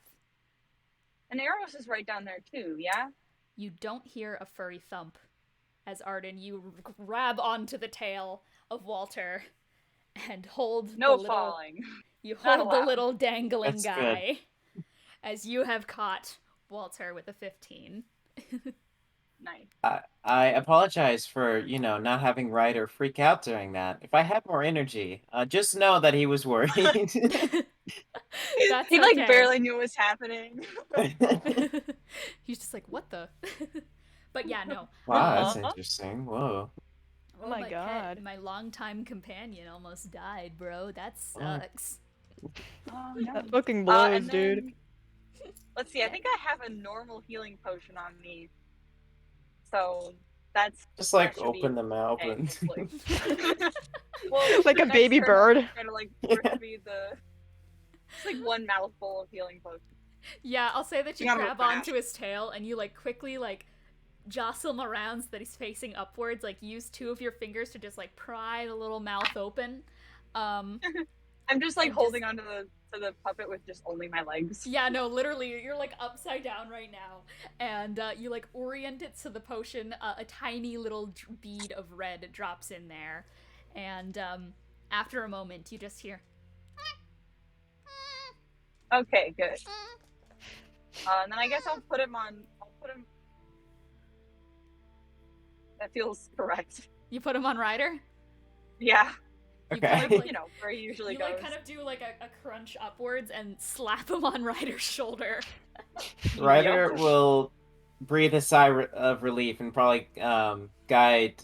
And Eros is right down there too. Yeah. You don't hear a furry thump as Arden, you grab onto the tail of Walter and hold No the little, falling. you Not hold the allowed. little dangling That's good. guy as you have caught Walter with a 15. Nice. I apologize for, not having Ryder freak out during that. If I had more energy, just know that he was worried. That's He like okay. barely knew what was happening. He's just like, what the? But yeah, no. Wow, that's Uh-huh. interesting. Whoa. Oh my pet, God. my longtime companion almost died, bro. That Oh. sucks. Oh, no. That fucking blows, and dude. then- Let's see. I think I have a normal healing potion on me. So that's Just like that should be open the mouth okay, and hopefully. Well, Like a next baby turn, bird. I'm Trying to like force me the. It's like one mouthful of healing potion. Yeah, I'll say that you You gotta grab move fast. onto his tail and you like quickly like jostle him around so that he's facing upwards. Like use two of your fingers to just like pry the little mouth open. I'm just like And holding onto the puppet with just only my legs. Yeah, no, literally, you're like upside down right now, and you like orient it to the potion. A tiny little bead of red drops in there, and after a moment, you just hear. Okay, good. And then I guess I'll put him on. I'll put him. That feels correct. You put him on Ryder. Yeah, You Okay. kind of, like, you know where he usually you goes. like kind of do like a crunch upwards and slap him on Ryder's shoulder. Ryder will breathe a sigh of relief and probably guide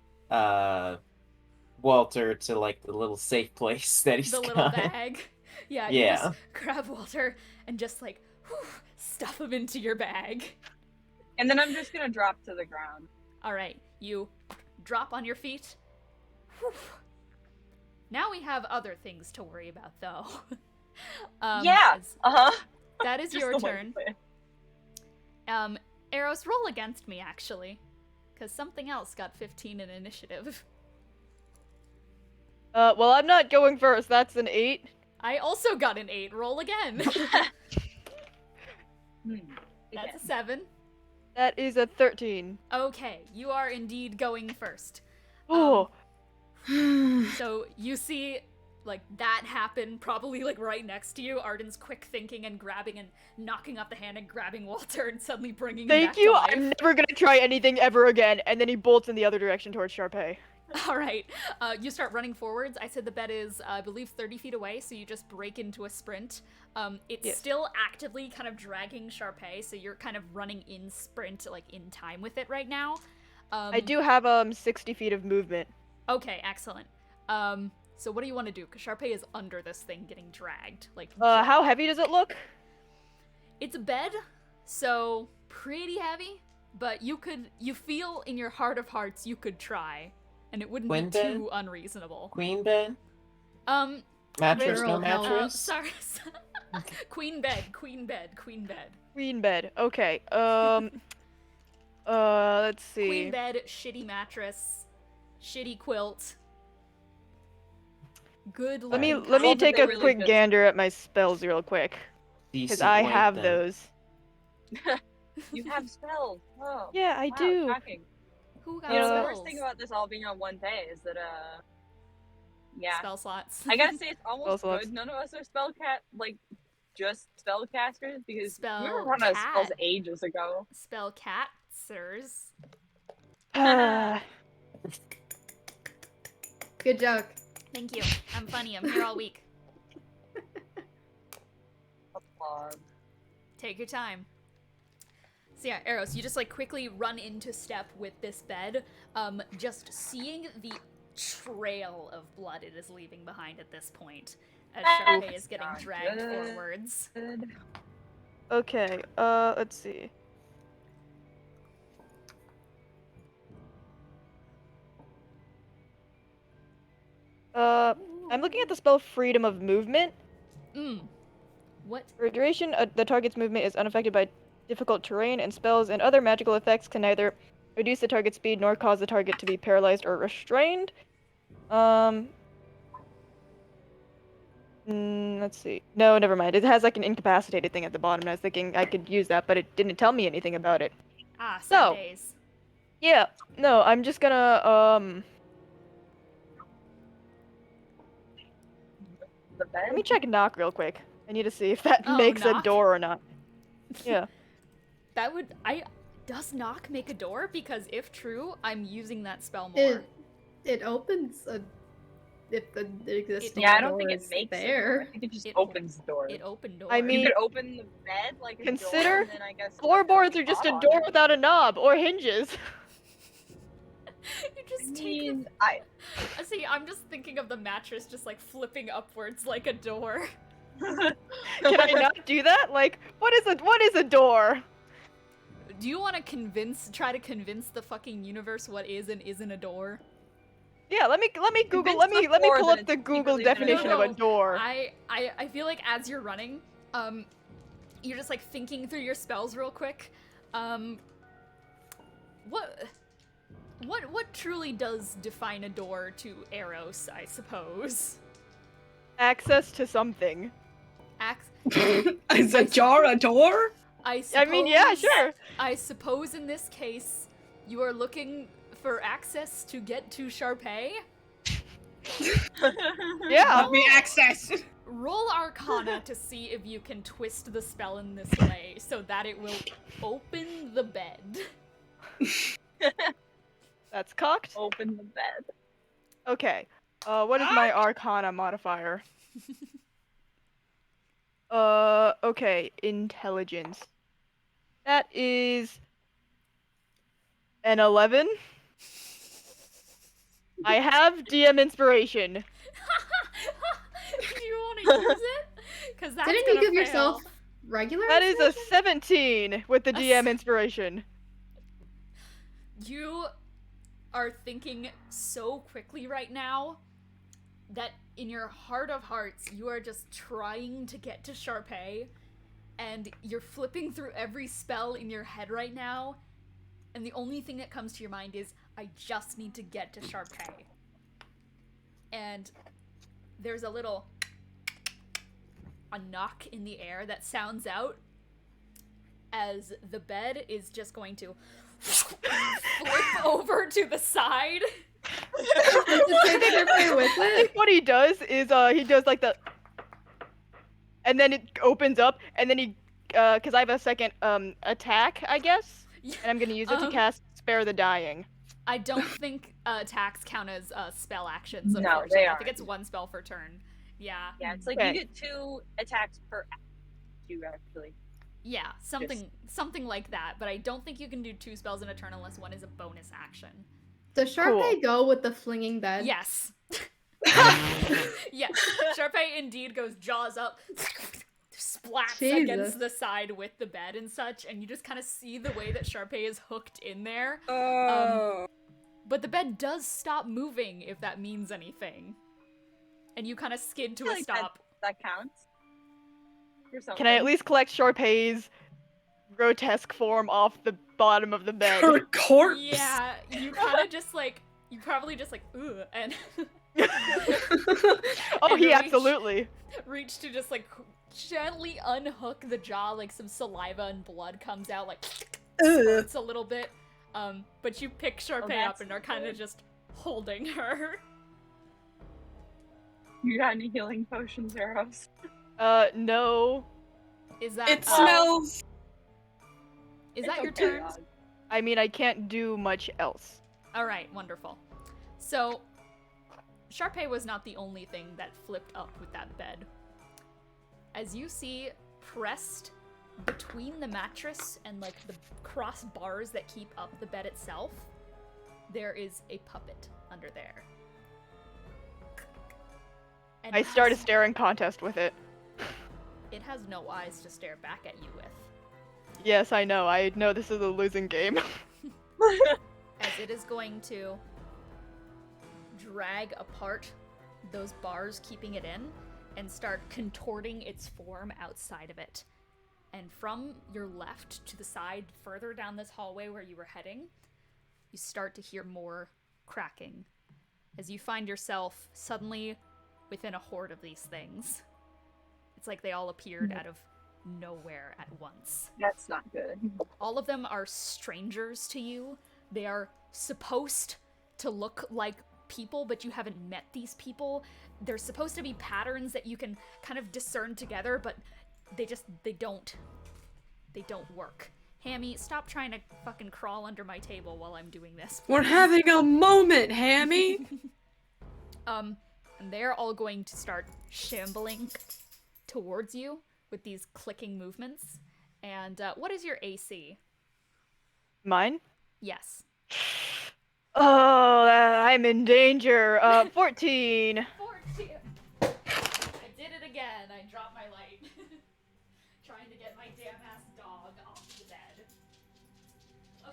Walter to like the little safe place that he's The little got. bag. Yeah, you Yeah. just grab Walter and just like whew, stuff him into your bag. And then I'm just gonna drop to the ground. All right, you drop on your feet. Whew. Now we have other things to worry about, though. Yeah. as Uh huh. that is your turn. Eros, roll against me, actually, because something else got 15 in initiative. Well, I'm not going first. That's an 8. I also got an 8. Roll again. That's a 7. That is a 13. Okay, you are indeed going first. Oh, So you see, like, that happen, probably, like, right next to you. Arden's quick thinking and grabbing and knocking off the hand and grabbing Walter and suddenly bringing him thank back you. to life. I'm never gonna try anything ever again. And then he bolts in the other direction towards Sharpay. All right, you start running forwards. I said the bed is, I believe, 30 feet away, so you just break into a sprint. It's Yes. still actively kind of dragging Sharpay, so you're kind of running in sprint, like, in time with it right now. I do have 60 feet of movement. Okay, excellent. So what do you want to do? Because Sharpay is under this thing getting dragged. Like, How heavy does it look? it's a bed, so pretty heavy, but you feel in your heart of hearts you could try, and it wouldn't Twin be bed? too unreasonable. Queen bed? Um, Mattress, Girl, no hell. mattress? sorry. Queen bed, queen bed, queen bed. Queen bed. Okay. Let's see. Queen bed, shitty mattress, shitty quilt. Good Let me looking let me Well, take they a really quick just- gander at my spells real quick, because Decent I weight, have then. those. You have spells. Oh, Yeah, I wow, do. shocking. Who got You know, the spells? worst thing about this all being on one day is that, yeah. Spell slots. I gotta say, it's almost slots. good. None of us are just spellcasters, because we were Spell running out of spells cat. ages ago. Spell catsers. Good joke. Thank you. I'm funny. I'm here all week. Applause. Take your time. So yeah, Eros, you just like quickly run into step with this bed, just seeing the trail of blood it is leaving behind at this point, as Sharpay is getting not dragged good. forwards. Okay, let's see. I'm looking at the spell Freedom of Movement. What? For duration, the target's movement is unaffected by difficult terrain, and spells and other magical effects can neither reduce the target's speed nor cause the target to be paralyzed or restrained. Let's see. No, never mind. It has like an incapacitated thing at the bottom, and I was thinking I could use that, but it didn't tell me anything about it. Ah, sad So, days. yeah, no, I'm just gonna, The bed? let me check knock real quick. I need to see if that Oh, makes knock? a door or not. Yeah. That would does knock make a door? Because if true, I'm using that spell more. It opens a if the existing Yeah, I don't door think it is makes there. a door. I think it just It- opens doors. It opened doors. I You mean- could open the bed like a door, Consider and then I guess Floorboards are just a on door it. without a knob or hinges. you just I take mean, See, I'm just thinking of the mattress just like flipping upwards like a door. Can I not do that? Like, what is a door? Do you want to try to convince the fucking universe what is and isn't a door? Yeah, let me Google. Convince Let me the floor pull that up the it's Google secretly been a definition of door. a door. I feel like as you're running, you're just like thinking through your spells real quick. What truly does define a door to Eros, I suppose? Access to something. Is a jar a door? I suppose, I mean, yeah, sure. I suppose in this case, you are looking for access to get to Sharpay. Yeah. Let me access. Roll Arcana to see if you can twist the spell in this way so that it will open the bed. That's cocked. open the bed. Okay. What is my Arcana modifier? Okay, intelligence. That is an 11. I have DM inspiration. Do you want to use it? Because that's Didn't you gonna give fail. yourself regular? That is a inspiration? 17 with the DM inspiration. You are thinking so quickly right now that in your heart of hearts, you are just trying to get to Sharpay, and you're flipping through every spell in your head right now, and the only thing that comes to your mind is, I just need to get to Sharpay. And there's a knock in the air that sounds out as the bed is just going to flip over to the side. I think what he does is he does like the, and then it opens up, and then he because I have a second attack, I guess, and I'm gonna use it to cast Spare the Dying. I don't think attacks count as spell actions. No, Unfortunately, they I think aren't. it's one spell per turn. Yeah. Yeah, it's like Okay. you get 2 attacks per you actually. Yeah, something like that. But I don't think you can do 2 spells in a turn unless one is a bonus action. Does Sharpay Cool. go with the flinging bed? Yes. Yes. Sharpay indeed goes jaws up, splats Jesus. against the side with the bed and such, and you just kind of see the way that Sharpay is hooked in there. But the bed does stop moving, if that means anything. And you kind of skid to I a feel like stop. That counts. For something. Can I at least collect Sharpay's grotesque form off the bottom of the bed? Her corpse. Yeah, you kind of just like, you probably just like, ugh, and Oh, And he reach- absolutely. Reach to just like gently unhook the jaw, like some saliva and blood comes out, like spurts a little bit. But you pick Sharpay up and are kind of just holding her. You got any healing potions, Eros? No. Is that It smells. Is that your turn? I mean, I can't do much else. Alright, wonderful. So, Sharpay was not the only thing that flipped up with that bed. As you see, pressed between the mattress and like the cross bars that keep up the bed itself, there is a puppet under there. And I start a staring contest with it. It has no eyes to stare back at you with. Yes, I know. I know this is a losing game. As it is going to drag apart those bars keeping it in and start contorting its form outside of it. And from your left to the side, further down this hallway where you were heading, you start to hear more cracking as you find yourself suddenly within a horde of these things. It's like they all appeared out of nowhere at once. That's not good. All of them are strangers to you. They are supposed to look like people, but you haven't met these people. There's supposed to be patterns that you can kind of discern together, but they don't work. Hammy, stop trying to fucking crawl under my table while I'm doing this. We're having a moment, Hammy. And they're all going to start shambling towards you with these clicking movements. And what is your AC? Mine? Yes. Oh, I'm in danger. 14. 14. I did it again. I dropped my light. Trying to get my damn ass dog off the bed.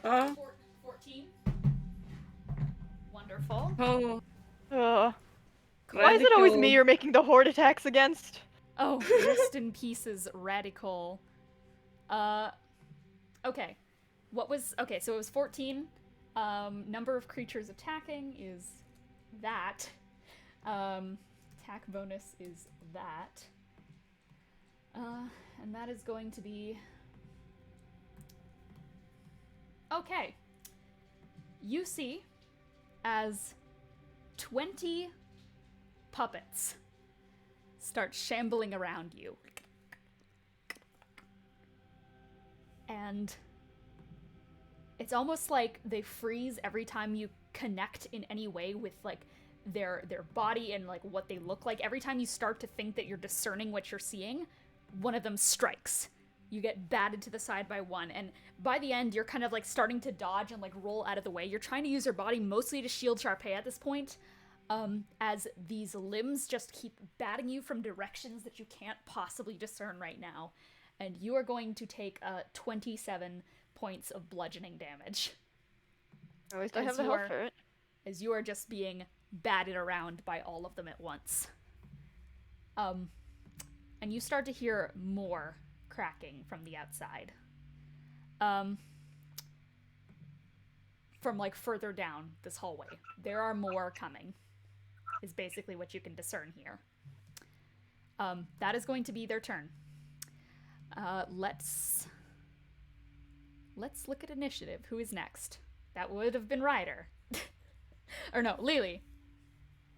Okay, 14. Wonderful. Oh. Why is it always Radicole. me you're making the horde attacks against? Oh, rest in pieces, Radicole. Okay. Okay, so it was 14. Number of creatures attacking is that. Attack bonus is that. And that is going to be... Okay. You see, as 20 puppets start shambling around you. And it's almost like they freeze every time you connect in any way with like their body and like what they look like. Every time you start to think that you're discerning what you're seeing, one of them strikes. You get batted to the side by one, and by the end you're kind of like starting to dodge and like roll out of the way. You're trying to use your body mostly to shield Sharpay at this point. As these limbs just keep batting you from directions that you can't possibly discern right now. And you are going to take 27 points of bludgeoning damage. At least I have the health for it. As you are just being batted around by all of them at once. And you start to hear more cracking from the outside. From like further down this hallway. There are more coming. Is basically what you can discern here. That is going to be their turn. Let's look at initiative. Who is next? That would have been Ryder. Or no, Lily.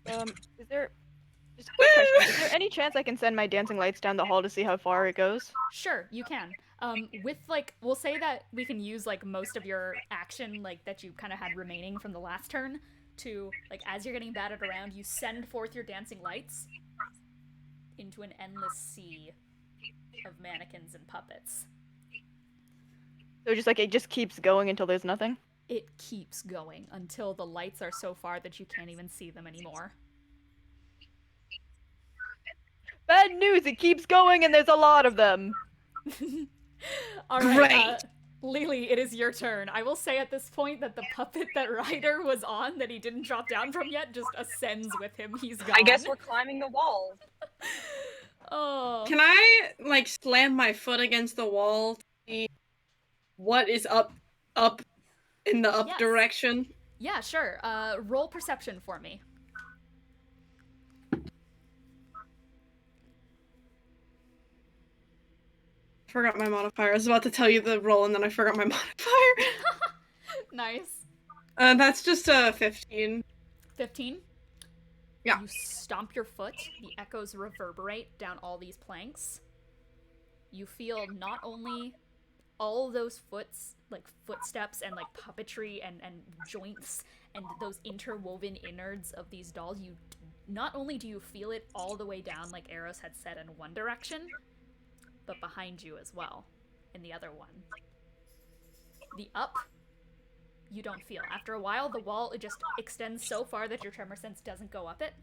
Is there... Just a quick question. Is there any chance I can send my dancing lights down the hall to see how far it goes? Sure, you can. With like, we'll say that we can use like most of your action like that you kind of had remaining from the last turn to like as you're getting batted around, you send forth your dancing lights into an endless sea of mannequins and puppets. So just like it just keeps going until there's nothing? It keeps going until the lights are so far that you can't even see them anymore. Bad news, it keeps going and there's a lot of them. Alright, Lily, it is your turn. I will say at this point that the puppet that Ryder was on that he didn't drop down from yet just ascends with him. He's gone. I guess we're climbing the walls. Oh. Can I, like, slam my foot against the wall to see what is up in the up Yes. direction? Yeah, sure. Roll perception for me. forgot my modifier. I was about to tell you the roll, and then I forgot my modifier. Nice. That's just a 15. 15? Yeah. You stomp your foot, the echoes reverberate down all these planks. You feel not only all those footsteps and like puppetry and joints and those interwoven innards of these dolls, you not only do you feel it all the way down like Eros had said in one direction, but behind you as well in the other one. The up, you don't feel. After a while, the wall, it just extends so far that your tremor sense doesn't go up it.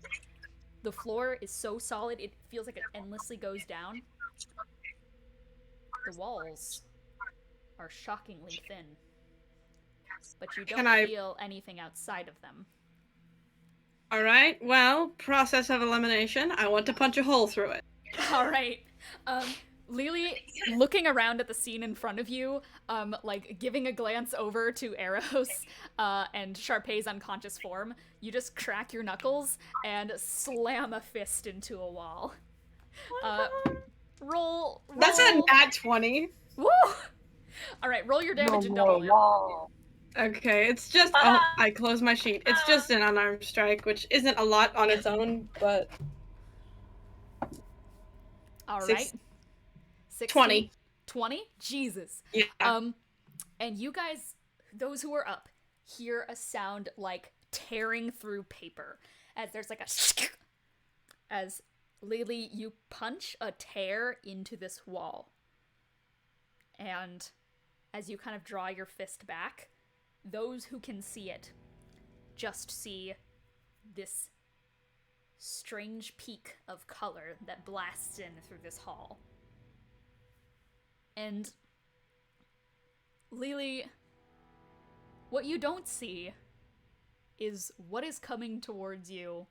The floor is so solid, it feels like it endlessly goes down. The walls are shockingly thin, but you don't feel anything outside of them. Alright, well, process of elimination. I want to punch a hole through it. Alright. Lily, looking around at the scene in front of you, like giving a glance over to Eros and Sharpay's unconscious form, you just crack your knuckles and slam a fist into a wall. Roll. That's a nat 20. Woo! Alright, roll your damage and double it. Okay, it's just... Oh, I closed my sheet. It's just an unarmed strike, which isn't a lot on its own, but... Alright. 20. 20? Jesus. Yeah. And you guys, those who are up, hear a sound like tearing through paper. As there's like a... As, Lily, you punch a tear into this wall. And as you kind of draw your fist back, those who can see it just see this strange peak of color that blasts in through this hall. And Lily, what you don't see is what is coming towards you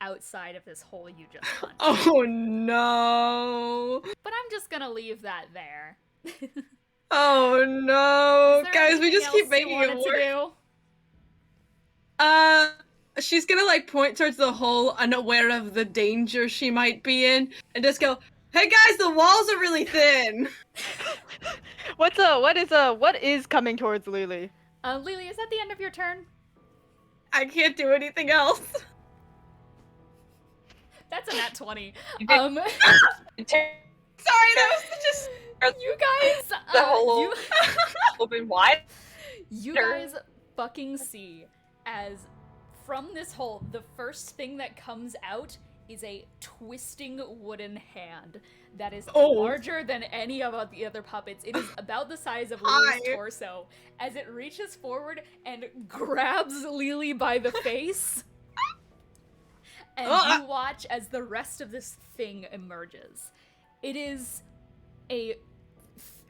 outside of this hole you just punched. Oh no! But I'm just gonna leave that there. Oh no! Guys, we anything just keep else you making wanted it to work. She's gonna like point towards the hole, unaware of the danger she might be in, and just go, "Hey guys, the walls are really thin." What is coming towards Lily? Lily, is that the end of your turn? I can't do anything else. That's a nat 20. Sorry, that was just... You guys, the hole open wide. You guys fucking see as from this hole, the first thing that comes out is a twisting wooden hand that is larger than any of the other puppets. It is about the size of Lily's torso as it reaches forward and grabs Lily by the face. And you watch as the rest of this thing emerges. It is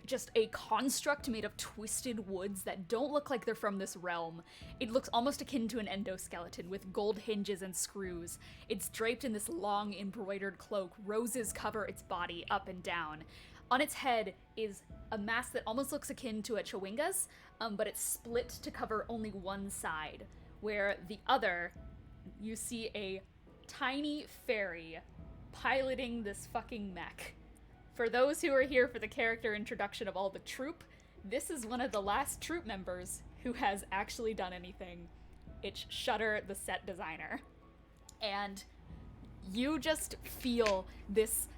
just a construct made of twisted woods that don't look like they're from this realm. It looks almost akin to an endoskeleton with gold hinges and screws. It's draped in this long embroidered cloak. Roses cover its body up and down. On its head is a mask that almost looks akin to a chewinga's, but it's split to cover only one side, where the other, you see a tiny fairy piloting this fucking mech. For those who are here for the character introduction of all the troupe, this is one of the last troupe members who has actually done anything. It's Shutter, the set designer. And you just feel this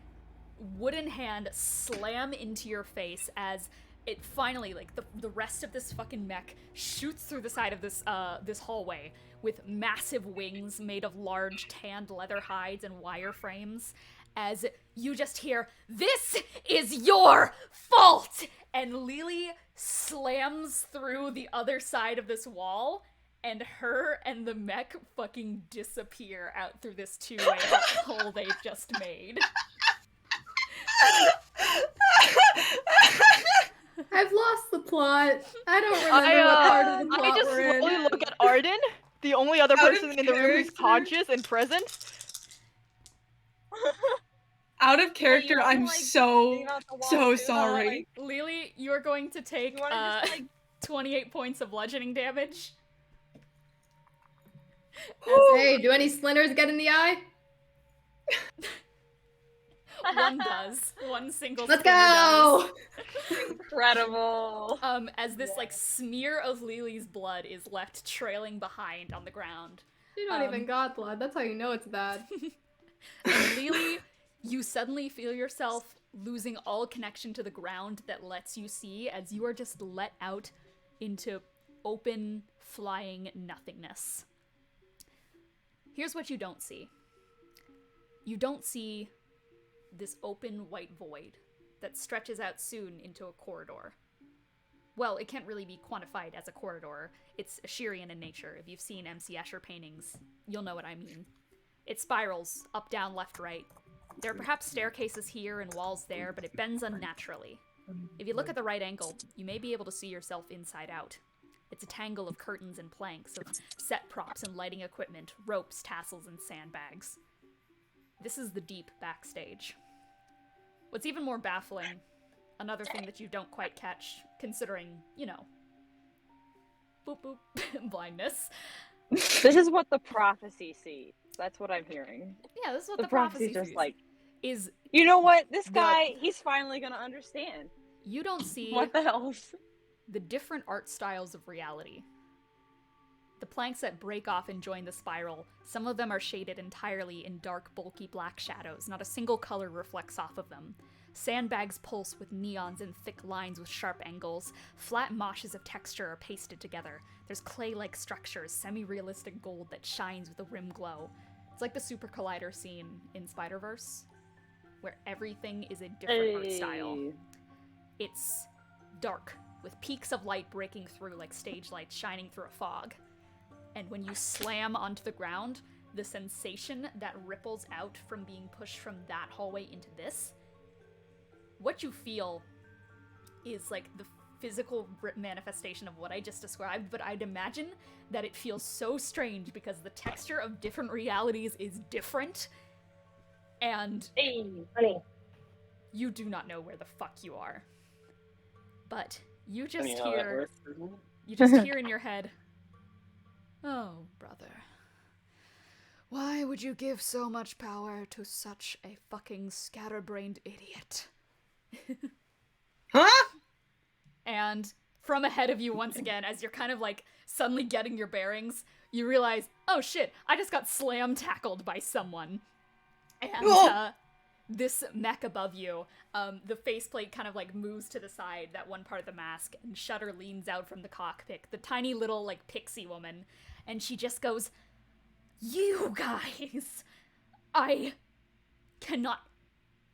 wooden hand slam into your face as it finally, like, the rest of this fucking mech shoots through the side of this this hallway with massive wings made of large tanned leather hides and wireframes, as you just hear, "This is your fault!" And Lily slams through the other side of this wall, and her and the mech fucking disappear out through this two-way hole they just made. I've lost the plot. I don't remember what part of the plot I just we're slowly in. look at Arden, the only other Out of person in the room who's character. conscious and present. Out of character, wanna, I'm like, so leave out the wall so too? sorry. Lily, you're going to take You wanna just, like... 28 points of bludgeoning damage. Hey, do any splinters get in the eye? One does. One single Let's splinter go! does. Incredible. As this like smear of Lily's blood is left trailing behind on the ground. You don't even got blood. That's how you know it's bad. And Lily, you suddenly feel yourself losing all connection to the ground that lets you see as you are just let out into open, flying nothingness. Here's what you don't see. You don't see this open white void that stretches out soon into a corridor. Well, it can't really be quantified as a corridor. It's Asherian in nature. If you've seen M.C. Escher paintings, you'll know what I mean. It spirals up, down, left, right. There are perhaps staircases here and walls there, but it bends unnaturally. If you look at the right angle, you may be able to see yourself inside out. It's a tangle of curtains and planks, of set props and lighting equipment, ropes, tassels, and sandbags. This is the deep backstage. What's even more baffling, another thing that you don't quite catch, considering, you know, boop boop, blindness. This is what the prophecy sees. That's what I'm hearing. Yeah, this is what The the prophecy prophecy's just sees. like, Is you know what? This guy, he's finally gonna understand. you don't see What the hell? the different art styles of reality. The planks that break off and join the spiral, some of them are shaded entirely in dark, bulky black shadows. Not a single color reflects off of them. Sandbags pulse with neons and thick lines with sharp angles. Flat moshes of texture are pasted together. There's clay-like structures, semi-realistic gold that shines with a rim glow. It's like the Super Collider scene in Spider-Verse, where everything is a different art style. It's dark, with peaks of light breaking through like stage lights shining through a fog. And when you slam onto the ground, the sensation that ripples out from being pushed from that hallway into this, what you feel is like the physical manifestation of what I just described, but I'd imagine that it feels so strange because the texture of different realities is different, and you do not know where the fuck you are. But you just hear in your head, "Oh, brother, why would you give so much power to such a fucking scatterbrained idiot?" Huh? And from ahead of you once again, as you're kind of like suddenly getting your bearings, you realize, oh shit, I just got slam tackled by someone. And this mech above you, the faceplate kind of like moves to the side, that one part of the mask, and Shutter leans out from the cockpit, the tiny little like pixie woman, and she just goes, "You guys, I cannot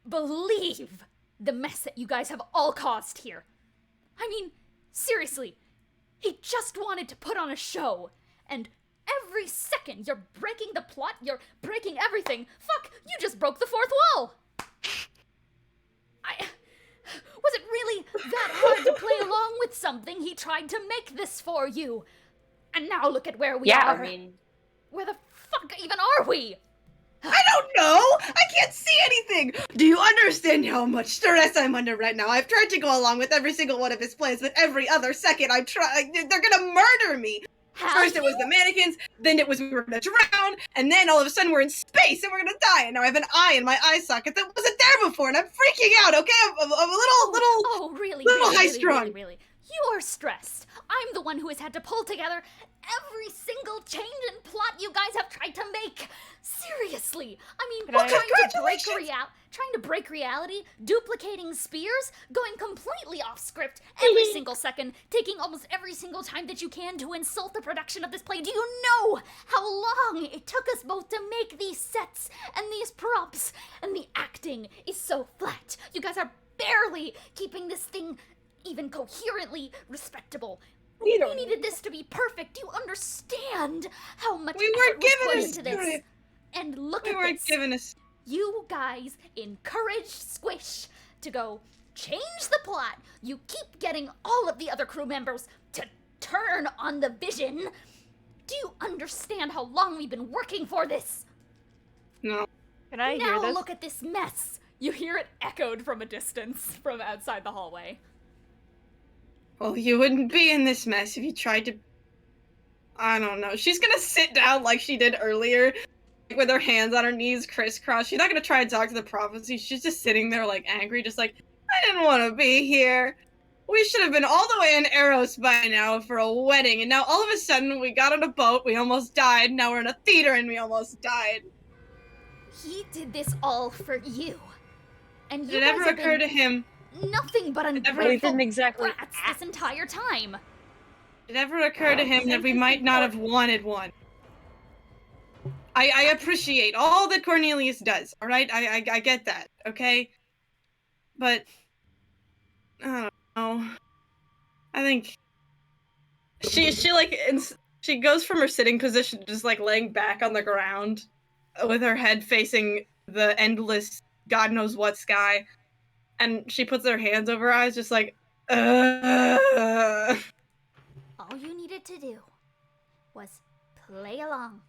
believe the mess that you guys have all caused here. I mean, seriously, he just wanted to put on a show, and every second you're breaking the plot, you're breaking everything. Fuck, you just broke the fourth wall. Was it really that hard to play along with something? He tried to make this for you. And now look at where we are. I mean, Where the fuck even are we? I don't know! I can't see anything! Do you understand how much stress I'm under right now? I've tried to go along with every single one of his plans, but every other second I'm trying. They're gonna murder me! First it was the mannequins, then it was we were gonna drown, and then all of a sudden we're in space and we're gonna die, and now I have an eye in my eye socket that wasn't there before, and I'm freaking out, okay? I'm a little Really, high-strung. really. You are stressed. I'm the one who has had to pull together every single change in plot you guys have tried to make. Seriously. I mean, trying to break reality, duplicating spears, going completely off script every single second, taking almost every single time that you can to insult the production of this play. Do you know how long it took us both to make these sets and these props? And the acting is so flat. You guys are barely keeping this thing even coherently respectable. We needed this to be perfect. Do you understand how much effort was put into this? And look at this. You guys encouraged Squish to go change the plot. You keep getting all of the other crew members to turn on the vision. Do you understand how long we've been working for this? No. Can I hear this? Now look at this mess. You hear it echoed from a distance from outside the hallway. Well, you wouldn't be in this mess if you tried to... I don't know. She's gonna sit down like she did earlier, with her hands on her knees crisscrossed. She's not gonna try to talk to the prophecy. She's just sitting there, like, angry, just like, I didn't want to be here. We should have been all the way in Eros by now for a wedding, and now all of a sudden we got on a boat, we almost died, now we're in a theater and we almost died. He did this all for you. And Did you it guys ever have occur been to him? nothing but ever- Well, he ungrateful didn't exactly brats this entire time. Did it ever occur to him that we might not have wanted one? I appreciate all that Cornelius does, alright? I get that, okay? But I don't know. I think she she goes from her sitting position to just like laying back on the ground with her head facing the endless God knows what sky, and she puts her hands over her eyes, just like, All you needed to do was play along.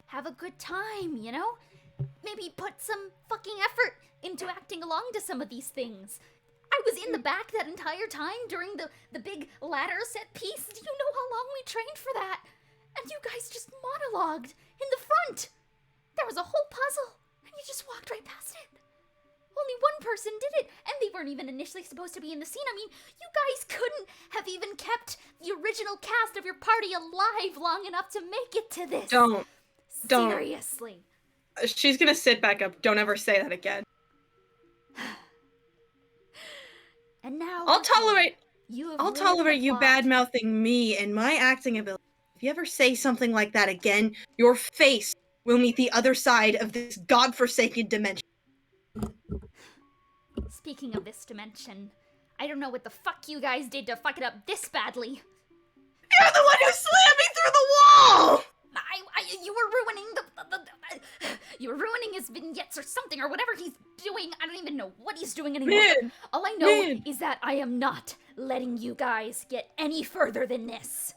Have a good time, you know? Maybe put some fucking effort into acting along to some of these things. I was in the back that entire time during the big ladder set piece. Do you know how long we trained for that? And you guys just monologued in the front. There was a whole puzzle, and you just walked right past it. Only one person did it, and they weren't even initially supposed to be in the scene. I mean, you guys couldn't have even kept the original cast of your party alive long enough to make it to this. Don't. Seriously. She's gonna sit back up. Don't ever say that again. And now I'll tolerate you plot. bad-mouthing me and my acting ability. If you ever say something like that again, your face will meet the other side of this godforsaken dimension. Speaking of this dimension, I don't know what the fuck you guys did to fuck it up this badly. You're the one who slammed me through the wall! You were ruining you were ruining his vignettes or something, or whatever he's doing. I don't even know what he's doing anymore. Man, All I know is that I am not letting you guys get any further than this.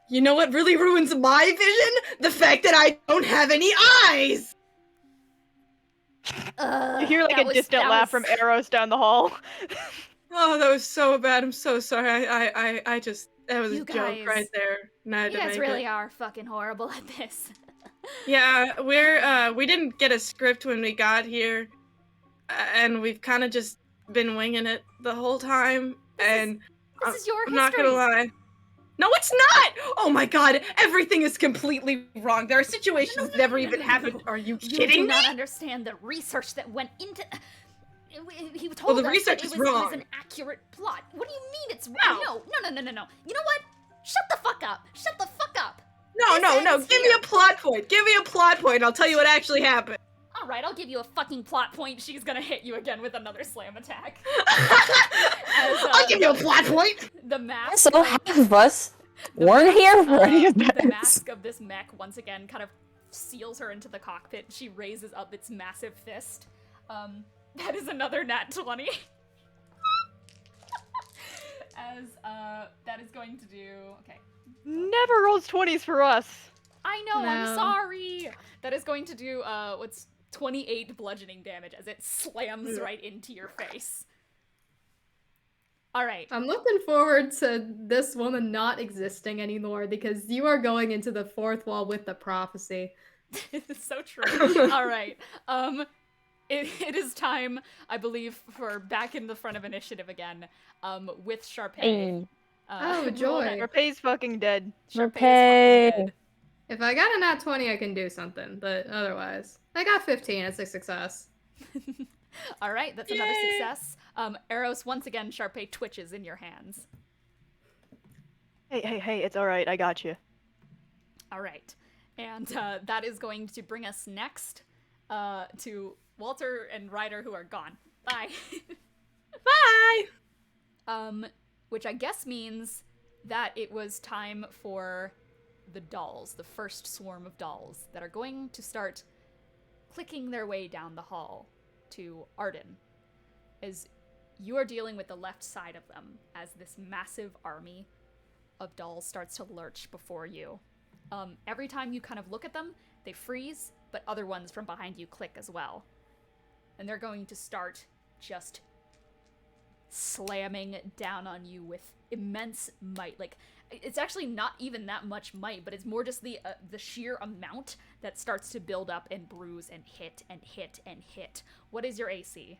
You know what really ruins my vision? The fact that I don't have any eyes! You hear like a distant laugh from Eros down the hall. Oh, that was so bad. I'm so sorry. I just, that was You a joke guys- right there. You guys really are fucking horrible at this. Yeah, we didn't get a script when we got here, and we've kind of just been winging it the whole time, and This is your I'm history. not gonna lie. No, it's not! Oh my god, everything is completely wrong. There are situations that never even happened. Are you You kidding do me? not understand the research that went into. He told Well, the us research that is it was wrong. an accurate plot. What do you mean it's No. wrong? No. You know what? Shut the fuck up. Shut the fuck up. No, This no. ends Give me here. a plot point. Give me a plot point. I'll tell you what actually happened. All right, I'll give you a fucking plot point. She's gonna hit you again with another slam attack. I'll give you a plot point. The mask. So half of us weren't here for any of The this. mask of this mech once again kind of seals her into the cockpit. She raises up its massive fist. That is another nat 20. As that is going to do. Okay. Never rolls 20s for us. I know. I'm No. sorry. That is going to do what's 28 bludgeoning damage as it slams right into your face. All right. I'm looking forward to this woman not existing anymore because you are going into the fourth wall with the prophecy. It's so true. All right. It is time, I believe, for back in the front of initiative again. With Sharpay. Hey. Oh, roll joy. that- Rapay's fucking dead. Sharpay is Repay. fucking dead. If I got a nat 20, I can do something, but otherwise. I got 15, it's a success. All right, that's another success. Eros, once again, Sharpay twitches in your hands. Hey, it's alright, I got you. All right. And that is going to bring us next to Walter and Ryder, who are gone. Bye. Bye. Which I guess means that it was time for the dolls, the first swarm of dolls that are going to start clicking their way down the hall to Arden, as you are dealing with the left side of them as this massive army of dolls starts to lurch before you. Every time you kind of look at them, they freeze, but other ones from behind you click as well. And they're going to start just slamming down on you with immense might. Like, it's actually not even that much might, but it's more just the sheer amount that starts to build up and bruise and hit and hit and hit. What is your AC?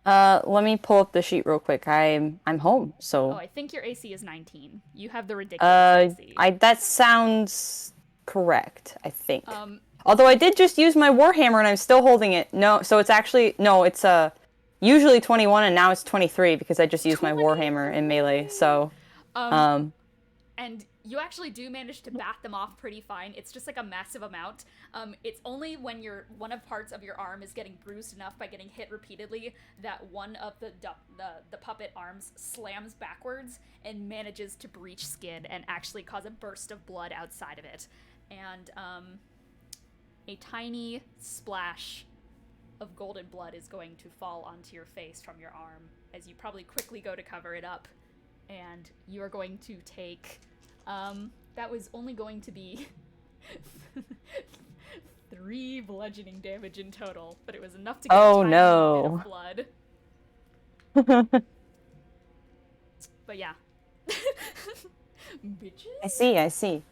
Let me pull up the sheet real quick. I'm home, Oh, so I think your AC is 19. You have the ridiculous AC. that sounds correct, I think. Um, Although I did just use my Warhammer and I'm still holding it. No, so it's actually no, it's usually 21 and now it's 23 because I just used my Warhammer in melee. So and you actually do manage to bat them off pretty fine. It's just like a massive amount. It's only when one of parts of your arm is getting bruised enough by getting hit repeatedly that one of the puppet arms slams backwards and manages to breach skin and actually cause a burst of blood outside of it. And a tiny splash of golden blood is going to fall onto your face from your arm as you probably quickly go to cover it up. And you are going to take, that was only going to be 3 bludgeoning damage in total, but it was enough to get a tiny bit of blood. But yeah. Bitches? I see.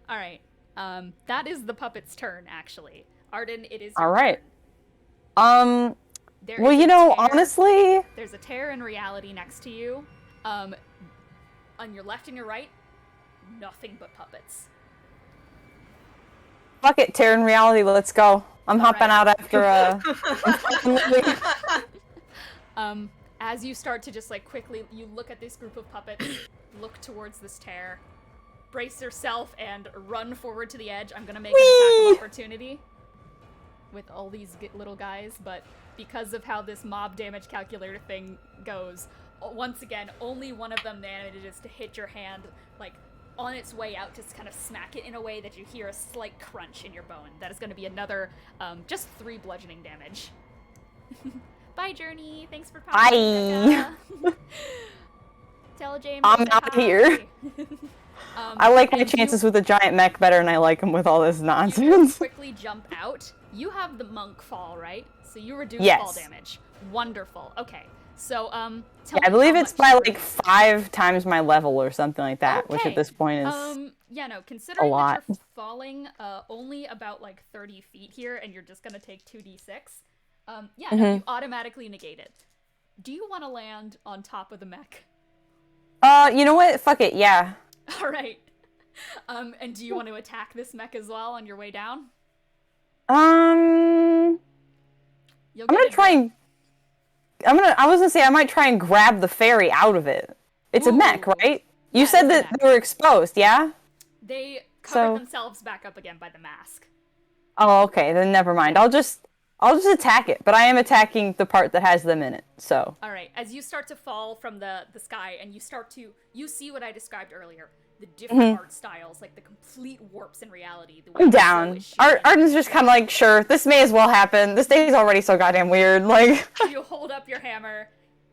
Alright, that is the puppet's turn, actually. Arden, it is your Alright. turn. There Well, is you a know, tear- honestly, There's a tear in reality next to you. On your left and your right, nothing but puppets. fuck it, Terran reality, let's go. I'm hopping out after As you start to just like quickly, you look at this group of puppets, look towards this tear, brace yourself, and run forward to the edge. I'm gonna make an attack of opportunity with all these little guys, but because of how this mob damage calculator thing goes, once again, only one of them manages to hit your hand, like, on its way out to kind of smack it in a way that you hear a slight crunch in your bone. That is going to be another, just 3 bludgeoning damage. Bye, Journey. Thanks for popping. Bye. Tell James. I'm out here. I like my chances with a giant mech better than I like them with all this You nonsense. quickly jump out. You have the monk fall, right? So you reduce Yes. fall damage. Wonderful. Okay. So, tell Yeah, I me believe how it's much by you like 5 times my level or something like that, which at this point is yeah, no, considering lot. that you're falling only about like 30 feet here and you're just gonna take 2d6, yeah, no, you automatically negate it. Do you want to land on top of the mech? You know what? Fuck it, yeah. Alright. And do you want to attack this mech as well on your way down? I'm gonna try and... I was gonna say I might try and grab the fairy out of it. It's a mech, right? You Yeah, said it's a that mech. they were exposed, yeah? They covered So- themselves back up again by the mask. Oh, okay, then never mind. I'll just attack it, but I am attacking the part that has them in it, so. Alright, as you start to fall from the sky and you see what I described earlier. The different art styles, like the complete warps in reality. The way I'm the show down. is shooting. Arden's just kind of like, sure, this may as well happen. This day is already so goddamn weird, like. You hold up your hammer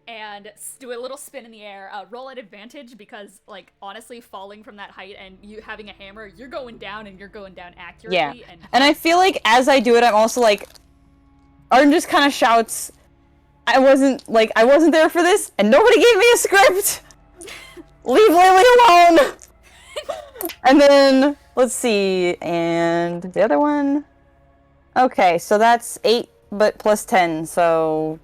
and do a little spin in the air. Roll at advantage because, like, honestly, falling from that height and you having a hammer, you're going down and you're going down accurately. Yeah, and I feel like as I do it, I'm also like, Arden just kind of shouts, I wasn't there for this, and nobody gave me a script! Leave Lily alone! And then, let's see, and the other one? Okay, so that's 8, but plus 10, so...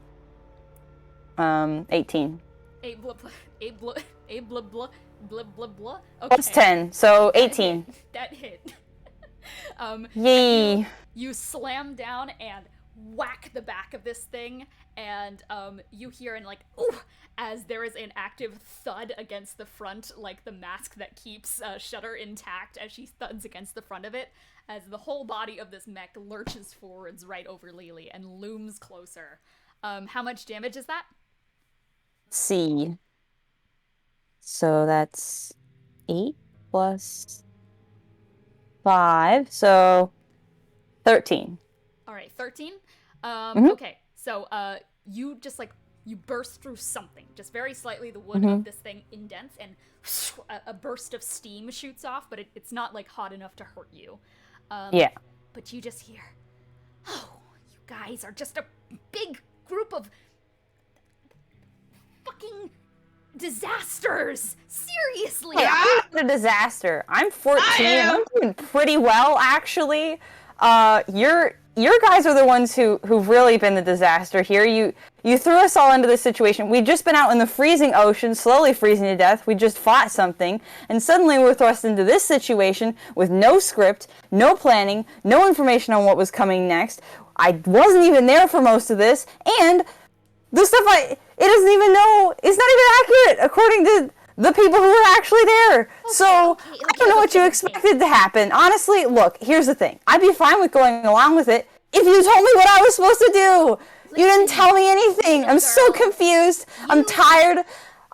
18. 8 blah blah, 8 blah, 8 blah blah, blah blah blah. Okay. Plus 10, so 18. That hit. Yay! You slam down and whack the back of this thing, and you hear in like, ooh, as there is an active thud against the front, like the mask that keeps Shutter intact as she thuds against the front of it, as the whole body of this mech lurches forwards right over Lily and looms closer. How much damage is that? Let's see. So that's 8 plus 5, so 13. Alright, 13? Mhm. Okay, so you just like, you burst through something, just very slightly. The wood of this thing indents and a burst of steam shoots off, but it's not like hot enough to hurt you. Yeah. But you just hear, oh, you guys are just a big group of fucking disasters! Seriously! Hey, I'm not a disaster. I'm 14. I'm doing pretty well, actually. Your guys are the ones who've really been the disaster here. You threw us all into this situation. We'd just been out in the freezing ocean, slowly freezing to death. We just fought something, and suddenly we're thrust into this situation with no script, no planning, no information on what was coming next. I wasn't even there for most of this, and the stuff it doesn't even know, it's not even accurate according to the people who were actually there. I don't know what you expected to happen. Honestly, look, here's the thing. I'd be fine with going along with it if you told me what I was supposed to do. You didn't tell me anything. I'm so confused. I'm tired.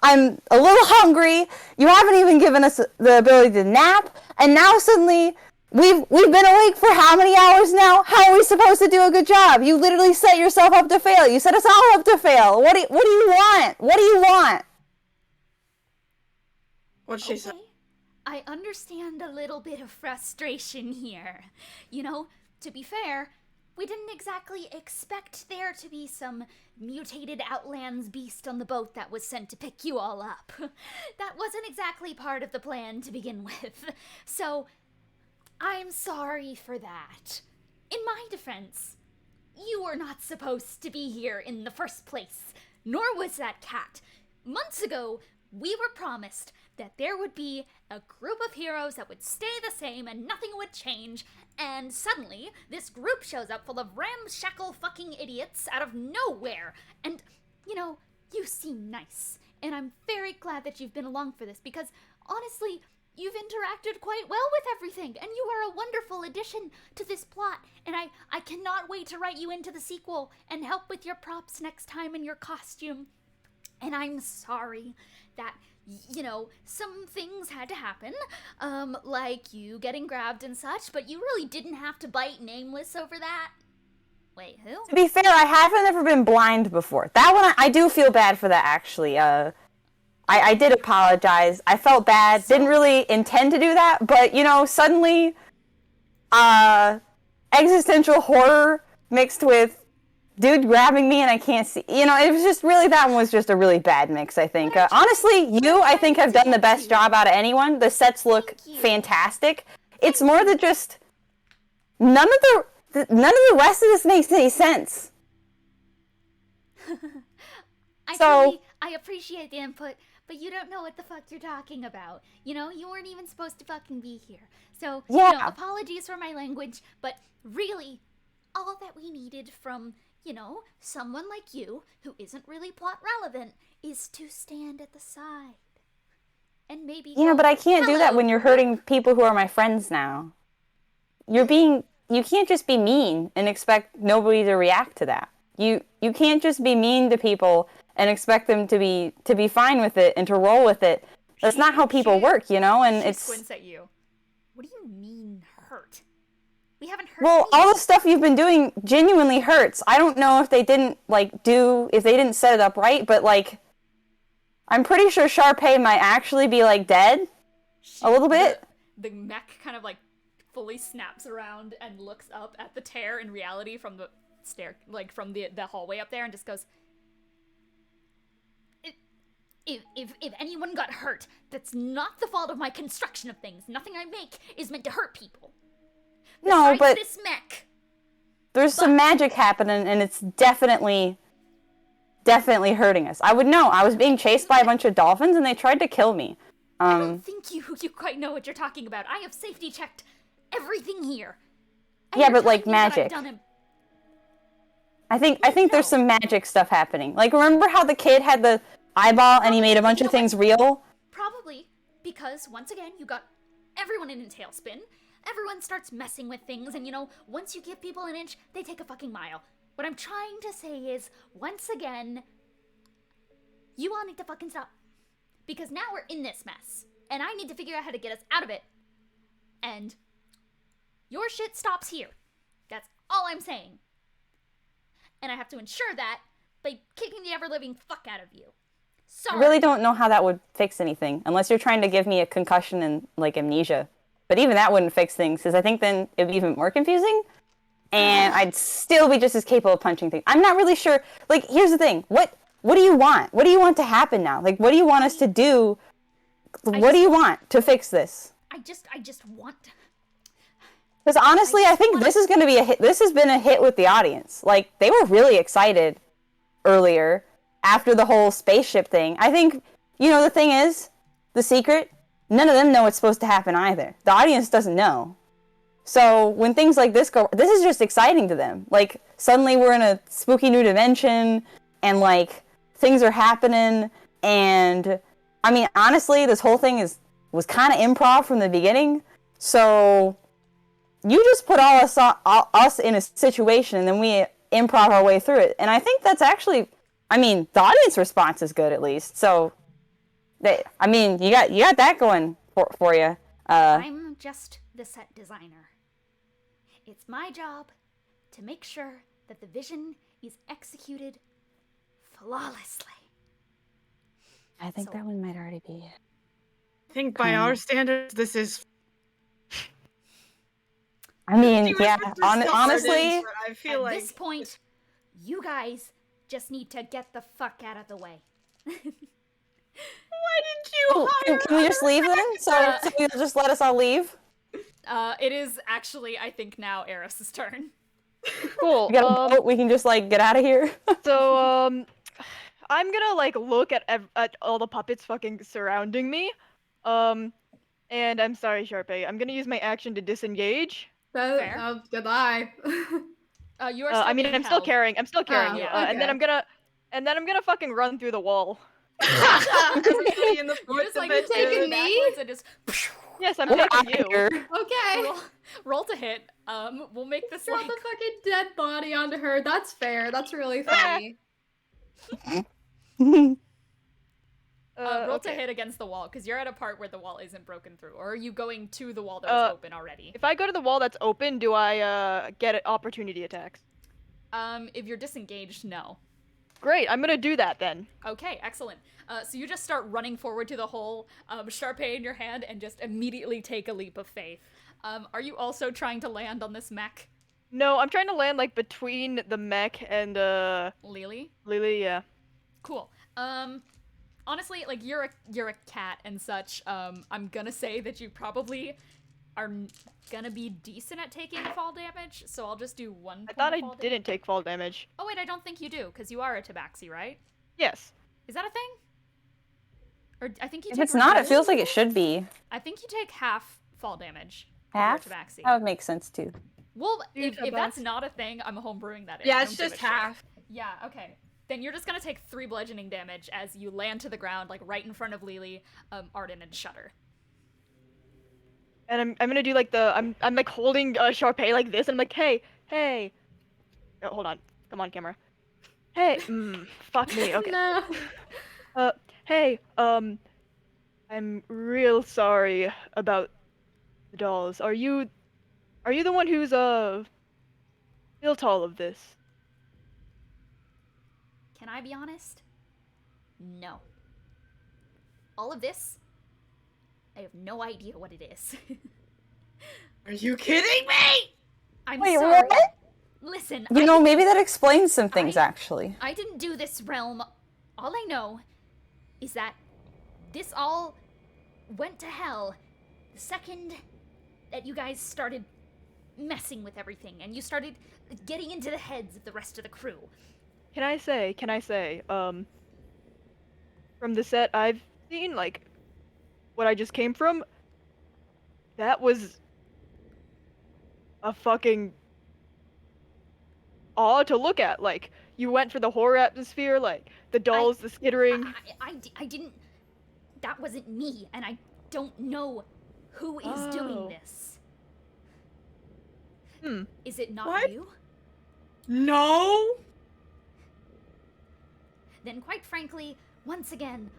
I'm a little hungry. You haven't even given us the ability to nap. And now suddenly, we've been awake for how many hours now? How are we supposed to do a good job? You literally set yourself up to fail. You set us all up to fail. What do you want? What do you want? What'd she say? I understand a little bit of frustration here. You know, to be fair, we didn't exactly expect there to be some mutated Outlands beast on the boat that was sent to pick you all up. That wasn't exactly part of the plan to begin with. So, I'm sorry for that. In my defense, you were not supposed to be here in the first place, nor was that cat. Months ago, we were promised that there would be a group of heroes that would stay the same and nothing would change, and suddenly, this group shows up full of ramshackle fucking idiots out of nowhere. And, you know, you seem nice, and I'm very glad that you've been along for this, because, honestly, you've interacted quite well with everything, and you are a wonderful addition to this plot, and I cannot wait to write you into the sequel and help with your props next time and your costume. And I'm sorry that, you know, some things had to happen, like you getting grabbed and such, but you really didn't have to bite Nameless over that. Wait, who? To be fair, I haven't ever been blind before. That one, I do feel bad for that, actually. I did apologize. I felt bad. Didn't really intend to do that, but, you know, suddenly, existential horror mixed with dude grabbing me and I can't see. You know, it was just really, that one was just a really bad mix, I think. Honestly, I think, have done the best job out of anyone. The sets look fantastic. It's more that just, none of the rest of this makes any sense. I appreciate the input, but you don't know what the fuck you're talking about. You know, you weren't even supposed to fucking be here. So, yeah. You know, apologies for my language, but really, all that we needed from, you know, someone like you, who isn't really plot relevant, is to stand at the side. And maybe yeah, but I can't do that when you're hurting people who are my friends now. You can't just be mean and expect nobody to react to that. You can't just be mean to people and expect them to be fine with it and to roll with it. That's not how people work, you know, and she it's... squints at you. What do you mean, hurt? We haven't hurt Well, anyone. all the stuff you've been doing genuinely hurts. I don't know if they didn't, if they didn't set it up right, but, I'm pretty sure Sharpay might actually be, dead. A little bit. The mech kind of, fully snaps around and looks up at the tear in reality from the from the hallway up there and just goes, If anyone got hurt, that's not the fault of my construction of things. Nothing I make is meant to hurt people. No, Besides but this mech. there's some magic happening, and it's definitely hurting us. I would know. I was being chased by a bunch of dolphins, and they tried to kill me. I don't think you quite know what you're talking about. I have safety checked everything here. And yeah, you're but telling me that I've magic. done I think there's some magic stuff happening. Remember how the kid had the eyeball and he made a bunch of things real? Probably because, once again, you got everyone in a tailspin. Everyone starts messing with things, and, once you give people an inch, they take a fucking mile. What I'm trying to say is, once again, you all need to fucking stop. Because now we're in this mess, and I need to figure out how to get us out of it. And your shit stops here. That's all I'm saying. And I have to ensure that by kicking the ever-living fuck out of you. Sorry. I really don't know how that would fix anything, unless you're trying to give me a concussion and, amnesia. But even that wouldn't fix things, because I think then it'd be even more confusing, and I'd still be just as capable of punching things. I'm not really sure. Here's the thing. What do you want? What do you want to happen now? What do you want us to do? What do you want to fix this? I just want... Because honestly, I think this is going to be a hit. This has been a hit with the audience. They were really excited earlier after the whole spaceship thing. I think, the thing is, the secret, none of them know what's supposed to happen either. The audience doesn't know. So when things like this go, this is just exciting to them. Like, suddenly we're in a spooky new dimension, and, like, things are happening, and, I mean, honestly, this whole thing was kind of improv from the beginning, so you just put us in a situation, and then we improv our way through it. And I think that's actually, I mean, the audience response is good, at least, so, you got that going for you. I'm just the set designer. It's my job to make sure that the vision is executed flawlessly. I think that one might already be. I think by our standards, this is. I mean, yeah, honestly, I feel at this point, you guys just need to get the fuck out of the way. Why did you hire can we just leave then? So you'll just let us all leave? It is actually, I think, now Eris's turn. Cool. We got a boat, we can just, like, get out of here? So, I'm gonna, like, look at all the puppets fucking surrounding me. And I'm sorry, Sharpay. I'm gonna use my action to disengage. Fair. Goodbye. You are still being I'm still held. carrying. I'm still carrying you. yeah, And then I'm gonna fucking run through the wall. Everybody in the You just, like, You're taking me? backwards and just... Yes, I'm We're taking out you. here. Okay. Roll to hit. We'll make this Drop like... the fucking dead body onto her. That's fair. That's really funny. roll to Okay. hit against the wall, because you're at a part where the wall isn't broken through. Or are you going to the wall that was open already? If I go to the wall that's open, do I get opportunity attacks? If you're disengaged, no. Great, I'm gonna do that then. Okay, excellent. So you just start running forward to the hole, Sharpay in your hand, and just immediately take a leap of faith. Are you also trying to land on this mech? No, I'm trying to land, like, between the mech and, Lily? Lily, yeah. Cool. Honestly, like, you're a cat and such. I'm gonna say that you probably are gonna be decent at taking fall damage, so I'll just do 1 point I thought of I fall didn't take fall damage. Oh wait, I don't think you do, because you are a tabaxi, right? Yes. Is that a thing? Or I think you If take it's not, it reduced- feels like it should be. I think you take half fall damage. Half? If you're a tabaxi. That would make sense, too. Well, Dude, if that's not a thing, I'm homebrewing that in. Yeah, I it's don't give just a shit. half. Yeah, okay. Then you're just gonna take 3 bludgeoning damage as you land to the ground, like right in front of Lily, Arden, and Shudder. And I'm gonna do, like, I'm like holding Sharpay like this, and I'm like, hey. Oh, hold on. Come on, camera. Hey, fuck me, okay. No. Hey, I'm real sorry about the dolls. Are you the one who's, built all of this? Can I be honest? No. All of this, I have no idea what it is. Are you kidding me? I'm Wait, sorry. what? Listen, Maybe that explains some things, actually. I didn't do this realm. All I know is that this all went to hell the second that you guys started messing with everything and you started getting into the heads of the rest of the crew. Can I say, from the set I've seen, like, what I just came from, that was a fucking awe to look at. Like, you went for the horror atmosphere, like, the dolls, the skittering. I didn't... That wasn't me, and I don't know who is doing this. Is it not What? you? No. Then quite frankly, once again,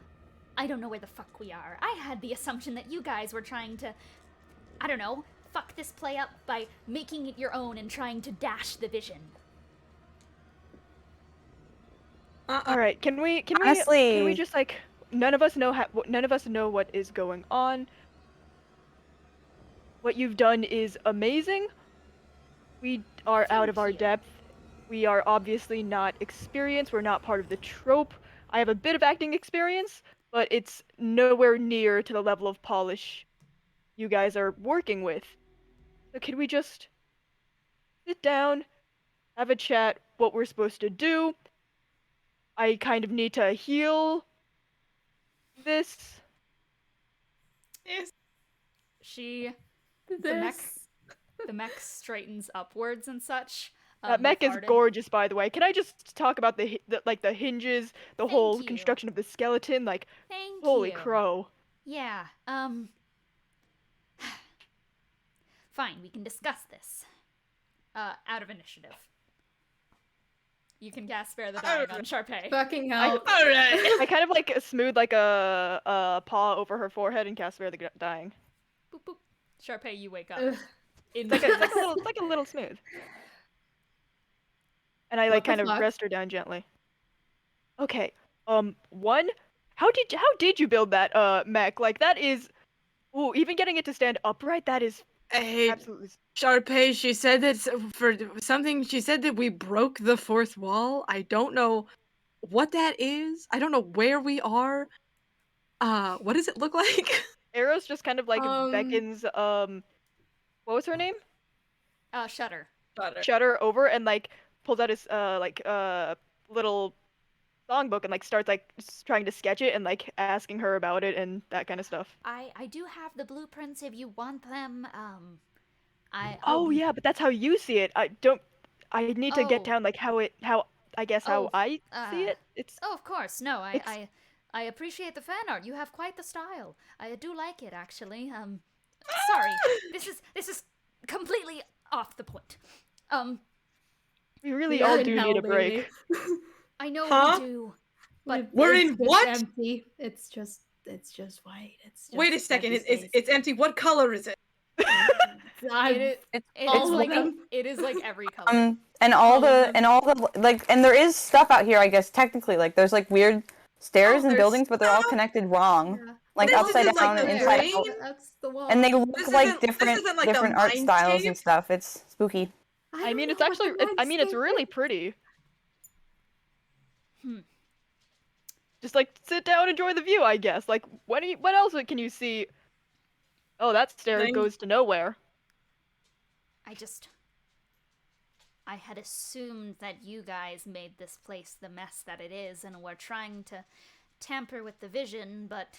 I don't know where the fuck we are. I had the assumption that you guys were trying to, I don't know, fuck this play up by making it your own and trying to dash the vision. All right, can we Honestly- just, like, none of us know what is going on. What you've done is amazing. We are out of our depth. We are obviously not experienced. We're not part of the trope. I have a bit of acting experience, but it's nowhere near to the level of polish you guys are working with. So can we just sit down, have a chat, what we're supposed to do, I kind of need to heal this. Yes. The mech straightens upwards and such. That mech with is Arden. gorgeous, by the way. Can I just talk about the hinges, the Thank whole you. construction of the skeleton? Like, Thank holy you. crow. Yeah, fine, we can discuss this. Out of initiative. You can cast Spare the Dying on Sharpay. Fucking hell. Alright. I kind of like smooth like a paw over her forehead and cast Spare the Dying. Boop boop. Sharpay, you wake up. Ugh. In It's like a little smooth. And I What like the kind of fuck? rest her down gently. Okay. One, how did you build that mech? Like that is, ooh, even getting it to stand upright, that is Hey, absolutely. Sharpay, she said that for something, she said that we broke the fourth wall. I don't know what that is. I don't know where we are. What does it look like? Eros just kind of like Um, beckons what was her name? Shutter. Shutter over and like pulls out his little songbook and like starts like trying to sketch it and like asking her about it and that kind of stuff. I do have the blueprints if you want them. Oh yeah, but that's how you see it. I need to get Oh. down like how Oh, I see it. It's Oh, of course. No, It's- I appreciate the fan art. You have quite the style. I do like it, actually. Sorry. This is completely off the point. we really We're all in do hell, need a baby. break. I know Huh? we do. But We're It's in just what? Empty. It's just white. It's just Wait a second. empty It's space. empty. What color is it? All of like them. it is like every color. And all the like, and there is stuff out here, I guess, technically, like there's like weird stairs and there's buildings, but they're all stuff? connected wrong, Yeah. like This upside isn't down like and the inside drain? out, That's the wall. and they look This like isn't- this different isn't like a different art styles and mindscape? stuff. It's spooky. I mean, it's actually it's really pretty. Just like sit down, enjoy the view, I guess. Like what else can you see? Oh, that stair Thing. goes to nowhere. I had assumed that you guys made this place the mess that it is and were trying to tamper with the vision, but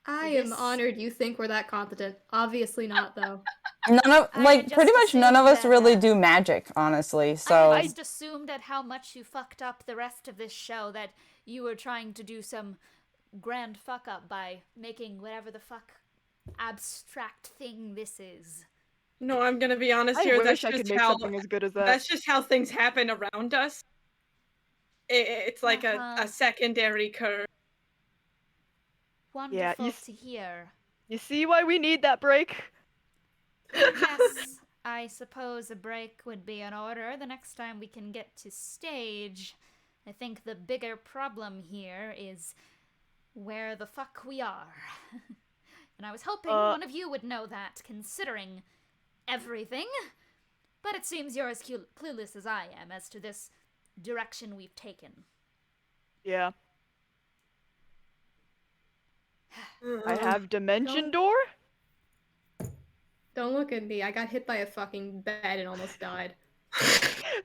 I am This- honored you think we're that competent. Obviously not, though. None of I like just pretty much none of us assumed really that- do magic, honestly. I So just assumed at how much you fucked up the rest of this show that you were trying to do some grand fuck up by making whatever the fuck abstract thing this is. No, I'm gonna be honest I here. That's wish I could just make how something as good as that. that's just how things happen around us. It's like Uh-huh. a secondary curve. Wonderful you to hear. You see why we need that break? Yes, I suppose a break would be in order the next time we can get to stage. I think the bigger problem here is where the fuck we are. And I was hoping one of you would know that, considering everything. But it seems you're as clueless as I am as to this direction we've taken. Yeah. I have dimension door? Don't look at me. I got hit by a fucking bed and almost died.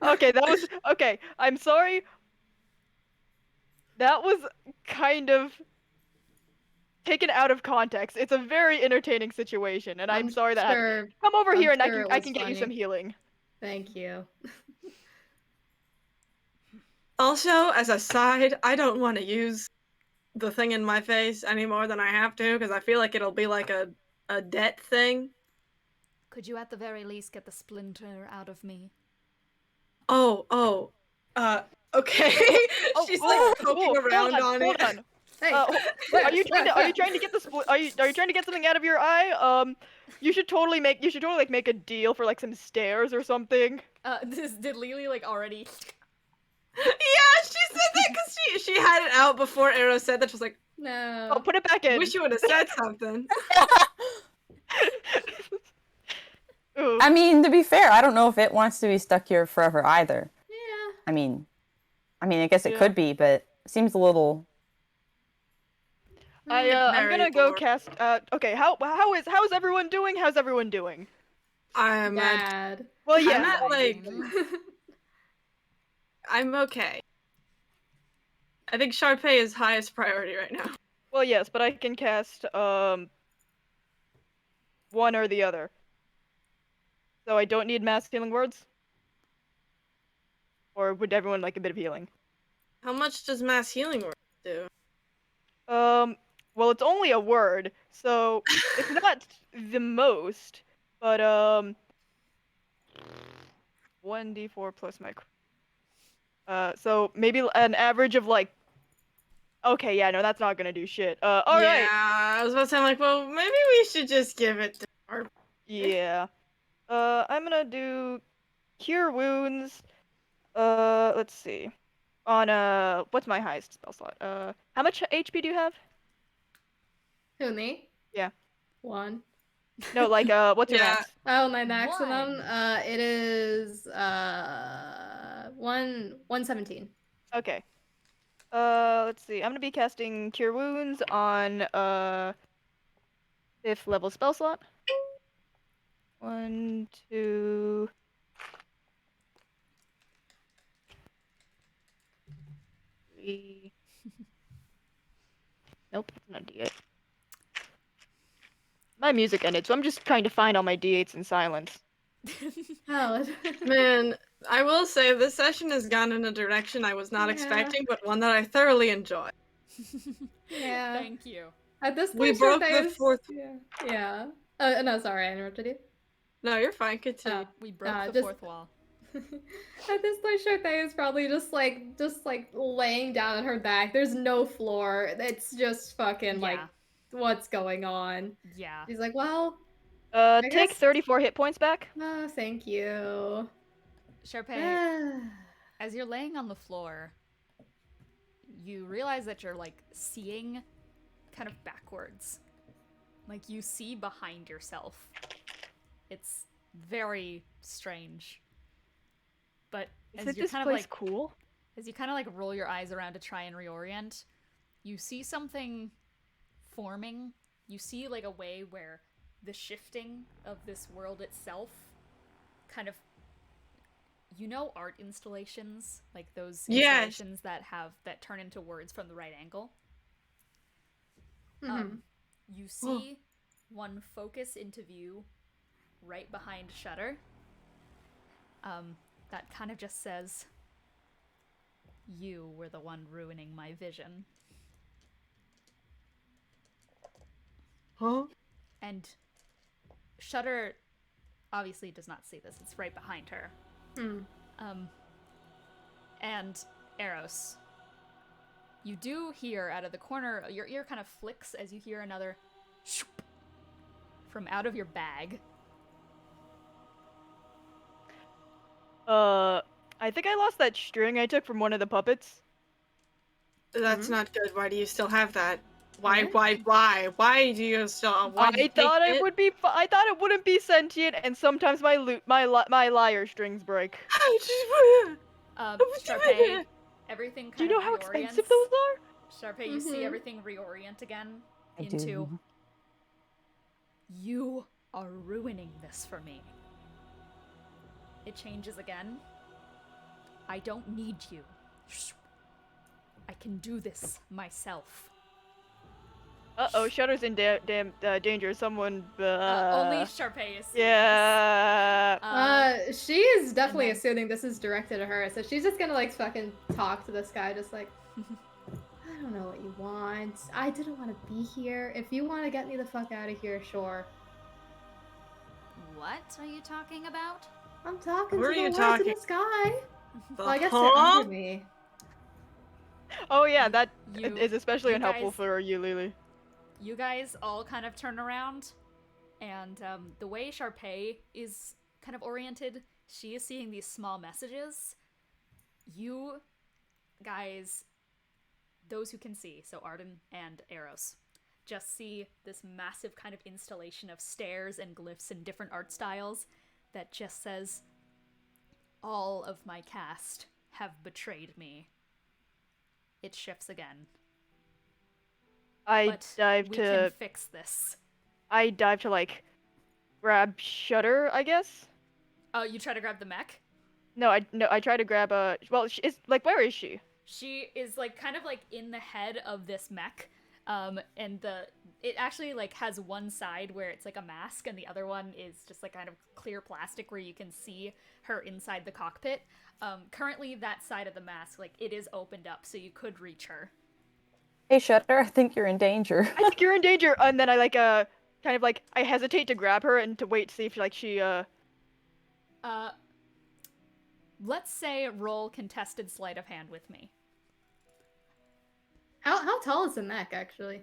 Okay, that was okay. I'm sorry. That was kind of taken out of context. It's a very entertaining situation, and I'm sorry that happened. sure, Come over I'm here and sure it I was can get you funny. some healing. Thank you. Also, as a side, I don't want to use the thing in my face any more than I have to because I feel like it'll be like a debt thing. Could you at the very least get the splinter out of me? Okay. She's like poking around on hold it. on. Hey, Are you trying to get the are you trying to get something out of your eye? You should totally make like make a deal for like some stairs or something. Did Lily like already? Yeah, she said that because she had it out before Arrow said that. She was like, no. Oh, put it back in. wish you would have said something. Ooh. I mean, to be fair, I don't know if it wants to be stuck here forever either. Yeah. I mean, I guess it Yeah. could be, but it seems a little. I'm Very gonna go bored. cast. Okay, how's everyone doing? How's everyone doing? I'm Bad. Well, I'm yeah. not like I'm okay. I think Sharpay is highest priority right now. Well, yes, but I can cast one or the other. So I don't need mass healing words? Or would everyone like a bit of healing? How much does mass healing work do? Well, it's only a word, so it's not the most, but 1d4 plus my so maybe an average of like, okay, yeah, no, that's not gonna do shit. All right. Yeah, I was about to say, I'm like, well, maybe we should just give it to our... Yeah. I'm gonna do cure wounds. Let's see. On what's my highest spell slot? How much HP do you have? Who, me? Yeah. 1. No, like what's your Yeah. max? Oh, my maximum? One. It is 117. Okay. Let's see. I'm gonna be casting cure wounds on 5th level spell slot. 1, 2. Nope, it's not D8. My music ended, so I'm just trying to find all my D8s in silence. Oh. Man, I will say this session has gone in a direction I was not Yeah. expecting, but one that I thoroughly enjoy. Yeah. Thank you. At this point, We broke the Sharpay is- fourth. Yeah. Yeah. No, sorry, I interrupted you. No, you're fine. Continue. We broke the just- fourth wall. At this point, Sharpay is probably just like laying down on her back. There's no floor. It's just fucking like, Yeah. what's going on? Yeah. She's like, well, Take guess- 34 hit points back. oh, thank you. Sharpay, as you're laying on the floor, you realize that you're like seeing kind of backwards. Like you see behind yourself. It's very strange. But as Isn't you're this kind place of like cool? as you kind of like roll your eyes around to try and reorient, you see something forming. You see like a way where the shifting of this world itself kind of, you know, art installations, like those Yes. installations that turn into words from the right angle. Mhm. You see one focus into view right behind Shutter. That kind of just says, "You were the one ruining my vision." Huh? And Shutter obviously does not see this. It's right behind her. And Eros, you do hear out of the corner, your ear kind of flicks as you hear another shoop from out of your bag. I think I lost that string I took from one of the puppets. That's not good. Why do you still have that? Why? What? Why do you still? Why I thought it would be. I thought it wouldn't be sentient, and sometimes my lyre strings break. Sharpay, everything kind Do you know of how reorients. expensive those are? Sharpay, you see everything reorient again I into, do. "You are ruining this for me." It changes again. "I don't need you. I can do this myself." Uh-oh, Shutter's in danger. Someone, Only Sharpay is seeing Yeah. She is definitely then- assuming this is directed at her, so she's just gonna like fucking talk to this guy, just like, I don't know what you want. I didn't want to be here. If you want to get me the fuck out of here, sure. this. What are you talking about? I'm talking Who to are the you words talking? in the sky. Well, I guess Huh? they're under me. Oh yeah, that You- is especially you unhelpful guys- for you, Lily. You guys all kind of turn around, and the way Sharpay is kind of oriented, she is seeing these small messages. You guys, those who can see, so Arden and Eros, just see this massive kind of installation of stairs and glyphs in different art styles that just says, "All of my cast have betrayed me." It shifts again. I But dive we to can fix this. like grab Shutter, I guess. Oh, you try to grab the mech? No, I try to grab well, is like, where is she? She is like kind of like in the head of this mech, and it actually like has one side where it's like a mask, and the other one is just like kind of clear plastic where you can see her inside the cockpit. Currently, that side of the mask, like it is opened up, so you could reach her. Hey, Shutter, I think you're in danger. I think you're in danger, and then I like kind of like I hesitate to grab her and to wait to see if like she Let's say roll contested sleight of hand with me. How tall is the mech actually?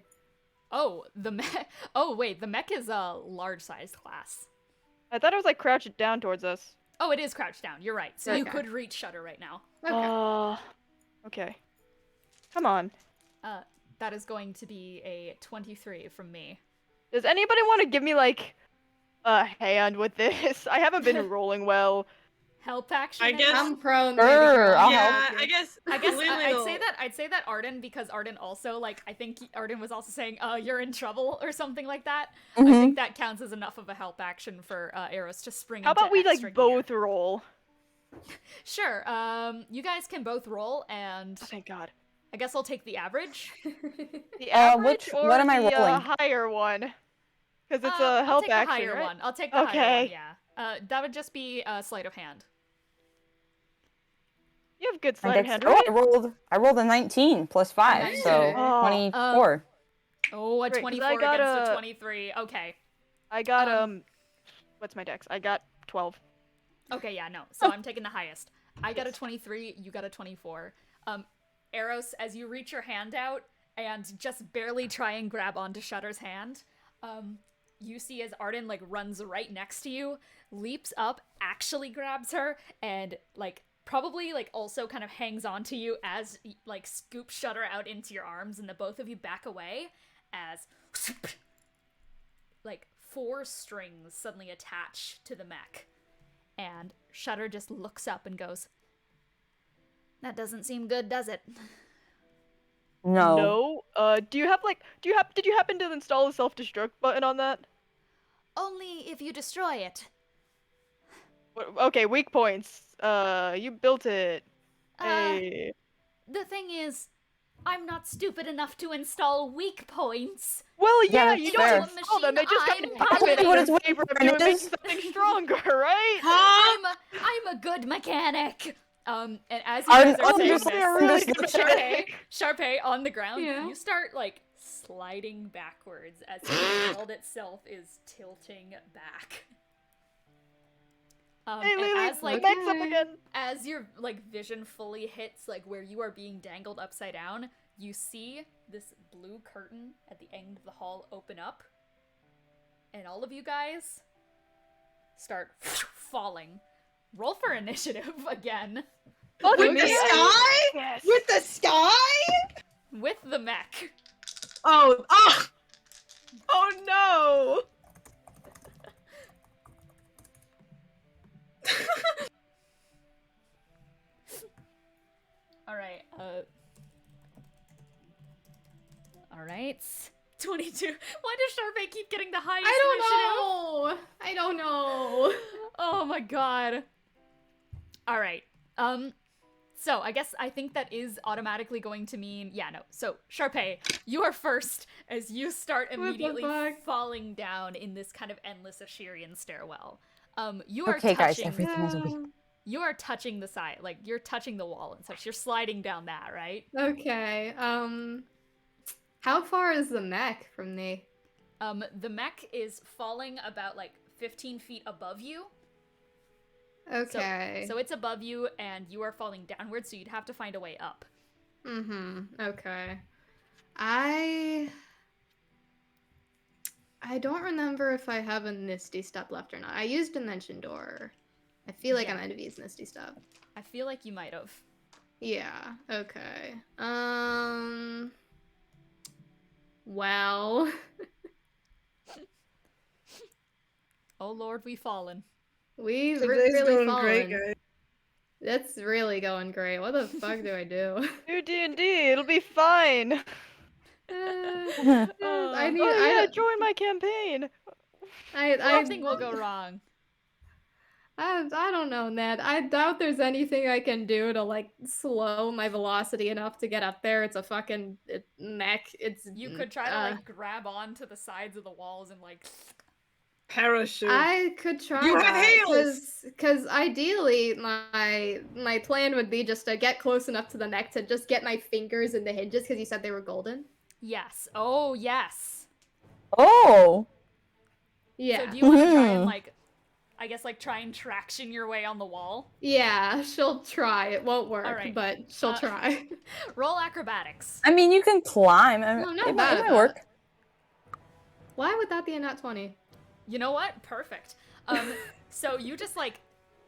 Oh, the mech. Oh wait, the mech is a large-sized class. I thought it was like crouched down towards us. Oh, it is crouched down. You're right. So you Okay. could reach Shutter right now. Okay. Okay. Come on. That is going to be a 23 from me. Does anybody want to give me like a hand with this? I haven't been rolling well. Help action. I guess- I'm prone. Sure, I'll Yeah, help. I guess. I guess Lily I'd will- say that Arden, because Arden also like I think Arden was also saying you're in trouble or something like that. I Mhm. think that counts as enough of a help action for Eros to spring. How into about we like extra gear. both roll? Sure. You guys can both roll, and Oh, thank God. I guess I'll take the average. The average which- or what am I the rolling? higher one? Because it's I'll a help take action, the higher right? one. I'll take the higher Okay. one. Yeah. That would just be sleight of hand. You have good My sleight of dex- hand, oh, right? I rolled a 19 plus 5, Nice. so Oh, 24. Oh, a Great, 'cause 24 I got against a a- 23. Okay. I got Um, what's my dex? I got 12. Okay, yeah, no. So I'm taking the highest. I got a 23, you got a 24. Eros, as you reach your hand out and just barely try and grab onto Shutter's hand, you see as Arden like runs right next to you, leaps up, actually grabs her, and like probably like also kind of hangs on to you as like scoops Shutter out into your arms, and the both of you back away as like 4 strings suddenly attach to the mech. And Shutter just looks up and goes, "That doesn't seem good, does it?" No. No. Did you happen to install a self-destruct button on that? Only if you destroy it. Okay, weak points. You built it. Uh, Hey. The thing is, I'm not stupid enough to install weak points. Well, Yeah, yeah, that's you fair. don't install them. They just kind I'm- of happen That's what in it's waiting favor of for, doing and it making is- something stronger, right? Huh? I'm a good mechanic. And as you Arden- guys are oh, saying you're this, saying a really good Sharpay on the ground, Yeah. you start like sliding backwards as the world itself is tilting back. Hey, And Lily, as like mech's up Okay. again. as your like vision fully hits like where you are being dangled upside down, you see this blue curtain at the end of the hall open up, and all of you guys start falling. Roll for initiative again Fuck With me. the sky? Yes. With the sky? with the mech. Oh, oh, oh no! All right. All right. 22. Why does Sharpay keep getting the highest initiative? I don't know. Oh my god. All right. So I think that is automatically going to mean So Sharpay, you are first as you start the immediately fuck? falling down in this kind of endless Asherian stairwell. You are Okay, guys, touching. everything is okay. You are touching the side, like you're touching the wall and such. You're sliding down that, right? Okay. How far is the mech from me? The mech is falling about like 15 feet above you. Okay. So it's above you, and you are falling downwards, so you'd have to find a way up. Okay. I don't remember if I have a Misty Step left or not. I used Dimension Door. I feel like I Yeah. might have used Misty Step. I feel like you might have. Yeah. Okay. Well. Oh lord, we fallen. We've Today's really going fallen. great, guys. That's really going great. What the fuck do I do? Do D&D. It'll be fine. I need. Oh yeah, join my campaign. I Nothing will go wrong. I don't know, Ned. I doubt there's anything I can do to like slow my velocity enough to get up there. It's a fucking neck. It's You could try to like grab onto the sides of the walls and like. Parachute. I could try You have heels! because ideally my plan would be just to get close enough to the neck to just get my fingers in the hinges because you said they were golden. Yes. Oh yes. Oh. Yeah. So do you want to try and like, I guess like try and traction your way on the wall? Yeah, she'll try. It won't work, Alright. but she'll try. Roll acrobatics. I mean, you can climb. I mean, No, not it bad might at work. Why would that be a nat 20? You know what? Perfect. So you just like,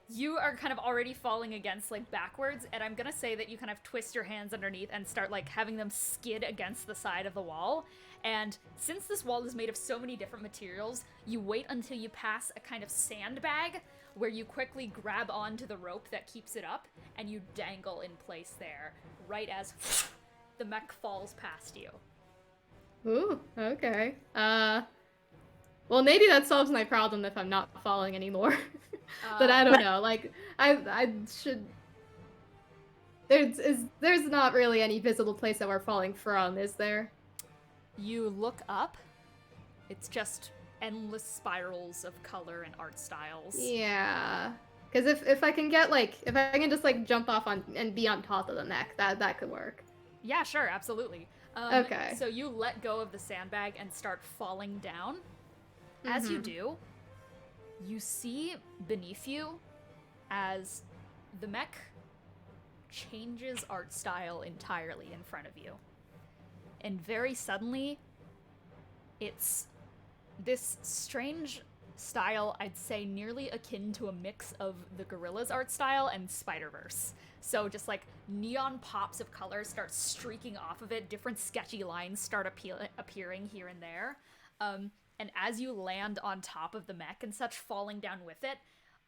you are kind of already falling against like backwards, and I'm gonna say that you kind of twist your hands underneath and start like having them skid against the side of the wall. And since this wall is made of so many different materials, you wait until you pass a kind of sandbag where you quickly grab onto the rope that keeps it up, and you dangle in place there, right as the mech falls past you. Ooh, okay. Well, maybe that solves my problem if I'm not falling anymore. But I don't know. Like, I should. There's not really any visible place that we're falling from, is there? You look up. It's just endless spirals of color and art styles. Yeah. Because if I can get like if I can just like jump off on and be on top of the neck, that could work. Yeah, sure, absolutely. Okay. So you let go of the sandbag and start falling down. As you do, you see beneath you as the mech changes art style entirely in front of you. And very suddenly, it's this strange style, I'd say nearly akin to a mix of the Gorillaz art style and Spider-Verse. So just like neon pops of color start streaking off of it, different sketchy lines start appearing here and there. And as you land on top of the mech and such, falling down with it,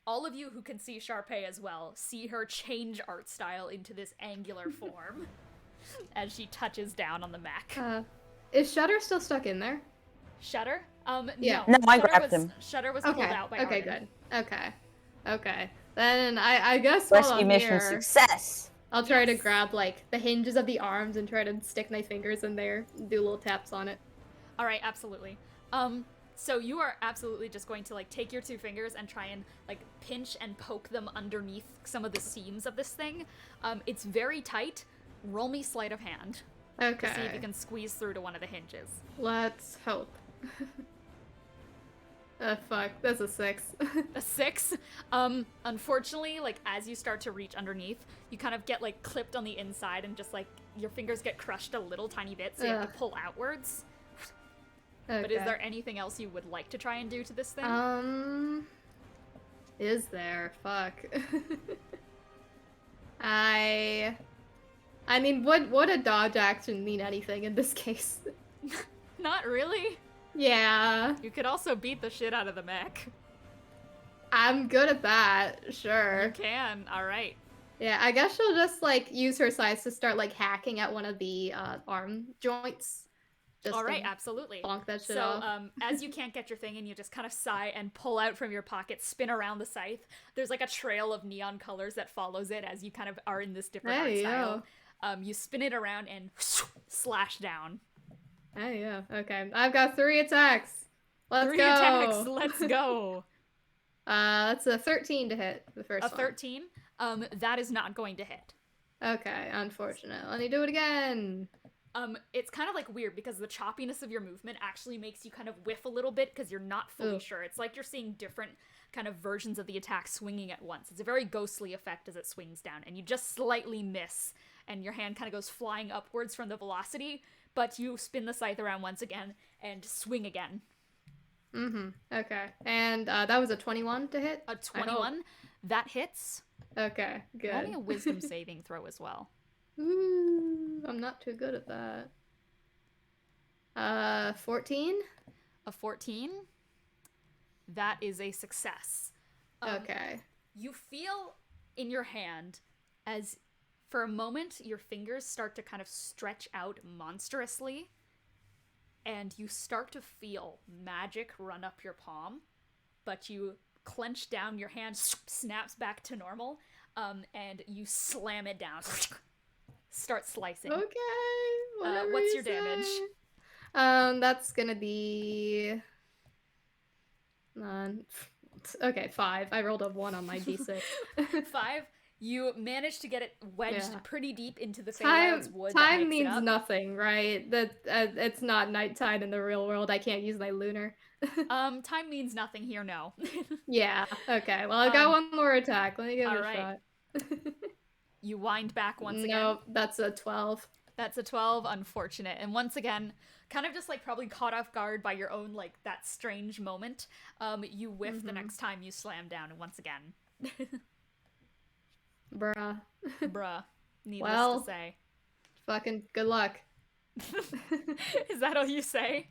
all of you who can see Sharpay as well see her change art style into this angular form as she touches down on the mech. Is Shutter still stuck in there? Shutter? Yeah. No, I Shutter grabbed was, him. Shutter was pulled out by Okay, Arden. good. Okay. Then I guess while Rescue I'm mission here, success. I'll try to grab like the hinges of the arms and try to stick my fingers in there, do little taps on it. All right, absolutely. So you are absolutely just going to like take your two fingers and try and like pinch and poke them underneath some of the seams of this thing. It's very tight. Roll me sleight of hand. Okay. To see if you can squeeze through to one of the hinges. Let's hope. Fuck, that's a 6. A 6? Unfortunately, like, as you start to reach underneath, you kind of get, like, clipped on the inside and just, like, your fingers get crushed a little tiny bit, so you have to pull outwards. Okay. But is there anything else you would like to try and do to this thing? Is there? Fuck. I mean, would a dodge action mean anything in this case? Not really. Yeah. You could also beat the shit out of the mech. I'm good at that, sure. You can, alright. Yeah, I guess she'll just, like, use her size to start, like, hacking at one of the, arm joints. Alright, absolutely. Bonk that shit so, off. As you can't get your thing and you just kind of sigh and pull out from your pocket, spin around the scythe, there's, like, a trail of neon colors that follows it as you kind of are in this different art style. You spin it around and slash down. Oh, yeah. Okay. I've got 3 attacks. Let's go. 3 attacks. Let's go. That's a 13 to hit, the first one. A 13? That is not going to hit. Okay, unfortunate. Let me do it again. It's kind of like weird because the choppiness of your movement actually makes you kind of whiff a little bit because you're not fully sure. It's like you're seeing different kind of versions of the attack swinging at once. It's a very ghostly effect as it swings down, and you just slightly miss, and your hand kind of goes flying upwards from the velocity, but you spin the scythe around once again and swing again. Okay. And that was a 21 to hit? A 21? That hits. Okay, good. Roll me a wisdom saving throw as well. Ooh, I'm not too good at that. 14? A 14? That is a success. Okay. You feel in your hand as, for a moment, your fingers start to kind of stretch out monstrously, and you start to feel magic run up your palm, but you clench down, your hand snaps back to normal, and you slam it down. Start slicing. Okay. What's your damage? That's gonna be. Okay, 5. I rolled a 1 on my d6. 5. You managed to get it wedged pretty deep into the Time Feywild's wood. time means nothing, right? That it's not nighttime in the real world. I can't use my lunar. Time means nothing here, no. Yeah. Okay. Well, I've got one more attack. Let me give it a shot. You wind back once again. No, that's a 12. That's a 12. Unfortunate. And once again, kind of just like probably caught off guard by your own like that strange moment. You whiff the next time you slam down, and once again. Bruh. Bruh. Needless to say. Fucking good luck. Is that all you say?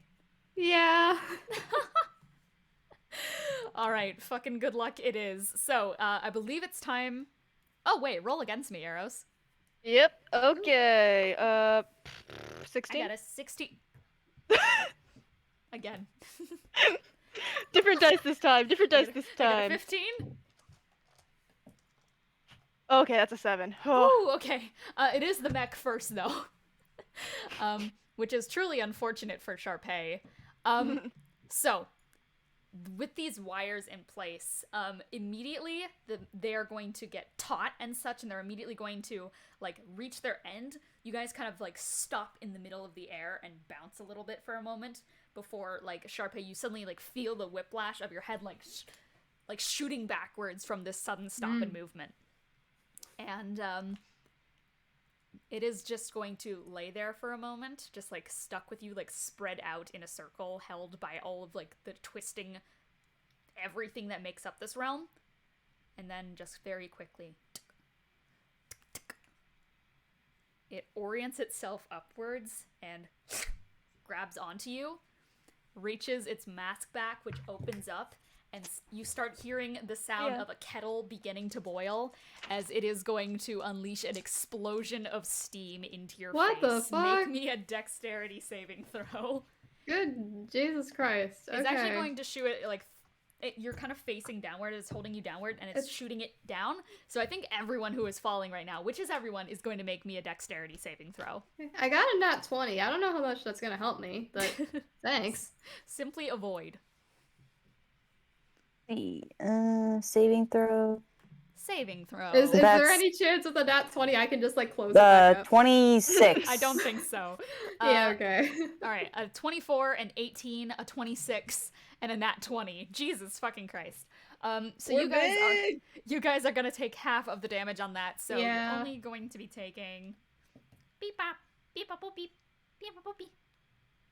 Yeah. Alright, fucking good luck it is. So, I believe it's time... Oh, wait, roll against me, Arrows. Yep, okay. 16? I got a 16. Again. Different dice this time, different dice this I got time. a 15. Okay, that's a 7. Oh, okay. It is the mech first, though. Which is truly unfortunate for Sharpay. So, with these wires in place, immediately they are going to get taut and such, and they're immediately going to, like, reach their end. You guys kind of, like, stop in the middle of the air and bounce a little bit for a moment before, like, Sharpay, you suddenly, like, feel the whiplash of your head, like shooting backwards from this sudden stop in movement. And, it is just going to lay there for a moment, just, like, stuck with you, like, spread out in a circle, held by all of, like, the twisting everything that makes up this realm. And then just very quickly, it orients itself upwards and grabs onto you, reaches its mask back, which opens up, and you start hearing the sound of a kettle beginning to boil as it is going to unleash an explosion of steam into your face. What the fuck? Make me a dexterity saving throw. Good Jesus Christ. Okay. It's actually going to shoot it, like, you're kind of facing downward, it's holding you downward, and it's shooting it down. So I think everyone who is falling right now, which is everyone, is going to make me a dexterity saving throw. I got a nat 20. I don't know how much that's gonna help me, but thanks. Simply avoid. Saving throw. Saving throw. Is there any chance with a nat 20 I can just, like, close it back up? 26. I don't think so. Yeah, okay. Alright, a 24, an 18, a 26, and a nat 20. Jesus fucking Christ. So you guys are gonna take half of the damage on that, so you're only going to be taking beep bop, beep bop boop beep, beep bop boop beep.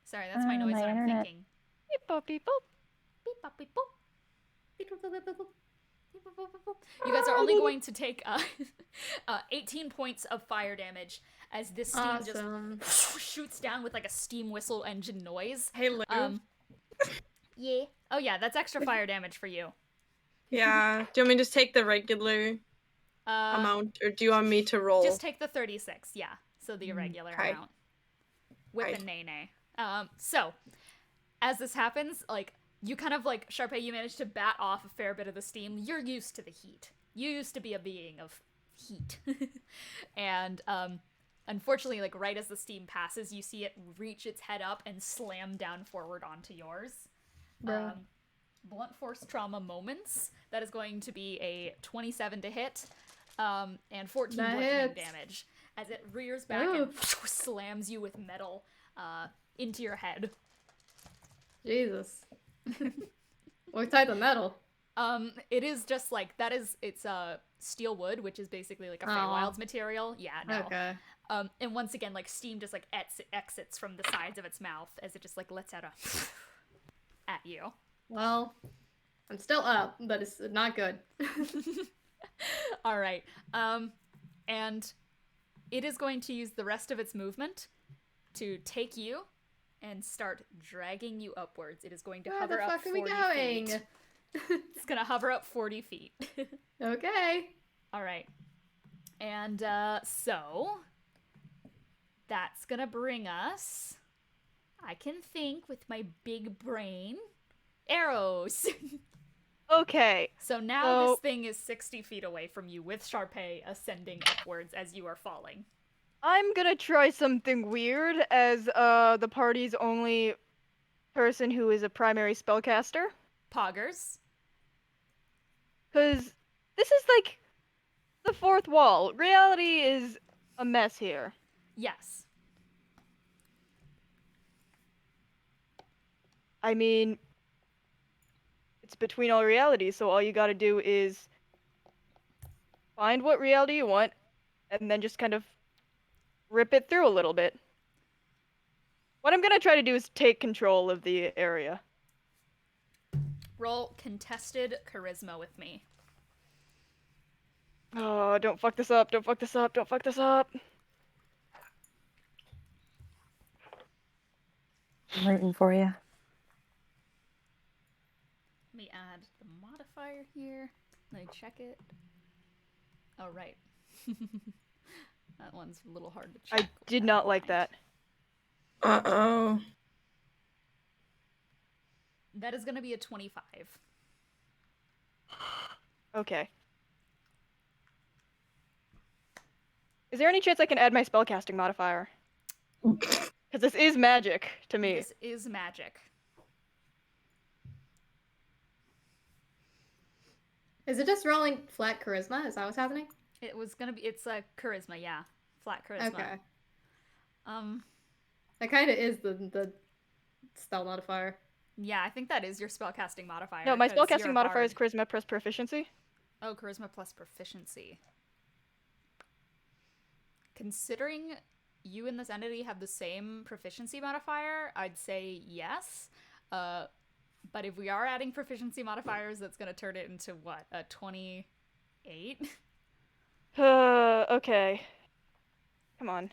Sorry, that's my noise that I'm thinking. Beep bop beep boop. Beep bop beep boop. You guys are only going to take 18 points of fire damage as this steam just shoots down with like a steam whistle engine noise. Hey, Lou. Yeah. Oh yeah, that's extra fire damage for you. Yeah. Do you want me to just take the regular amount, or do you want me to roll? Just take the 36, yeah. So the irregular amount. With a nay-nay. So, as this happens, like, you kind of, like, Sharpay, you manage to bat off a fair bit of the steam. You're used to the heat. You used to be a being of heat. And, unfortunately, like, right as the steam passes, you see it reach its head up and slam down forward onto yours. Blunt force trauma moments. That is going to be a 27 to hit, and 14 bludgeoning damage. As it rears back and slams you with metal, into your head. Jesus. What type of metal? It is just like, it's steel wood, which is basically like a Feywild's material. Yeah, no. Okay. And once again, like, steam just like exits from the sides of its mouth as it just like lets out a at you. Well, I'm still up, but it's not good. Alright. And it is going to use the rest of its movement to take you and start dragging you upwards. It is going to hover up 40 feet. It's gonna hover up 40 feet. Okay. Alright. And, so... that's gonna bring us... I can think with my big brain. Arrows! Okay. So now this thing is 60 feet away from you with Sharpay ascending upwards as you are falling. I'm gonna try something weird as the party's only person who is a primary spellcaster. Poggers. Cause this is like the fourth wall. Reality is a mess here. Yes. I mean, it's between all realities, so all you gotta do is find what reality you want, and then just kind of rip it through a little bit. What I'm gonna try to do is take control of the area. Roll contested charisma with me. Oh, don't fuck this up, don't fuck this up, don't fuck this up. I'm rooting for you. Let me add the modifier here. Let me check it. Oh, right. That one's a little hard to check. I did not like that. Uh-oh. That is going to be a 25. Okay. Is there any chance I can add my spellcasting modifier? Because this is magic to me. This is magic. Is it just rolling flat charisma? Is that what's happening? It was going to be, it's a charisma, yeah. Flat charisma. Okay. That kind of is the spell modifier. Yeah, I think that is your spellcasting modifier. No, my 'cause you're spellcasting a modifier is bard. charisma plus proficiency. Oh, charisma plus proficiency. Considering you and this entity have the same proficiency modifier, I'd say yes. But if we are adding proficiency modifiers, that's going to turn it into what? A 28? Okay. Come on.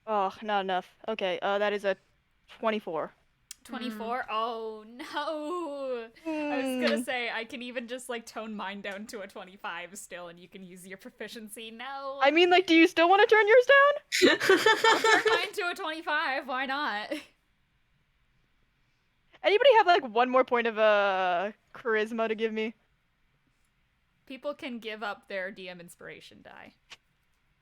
Oh, not enough. Okay, that is a 24. 24? Oh, no! I was gonna say, I can even just, like, tone mine down to a 25 still, and you can use your proficiency. No! I mean, like, do you still want to turn yours down? I'll turn mine to a 25, why not? Anybody have, like, one more point of charisma to give me? People can give up their DM inspiration die.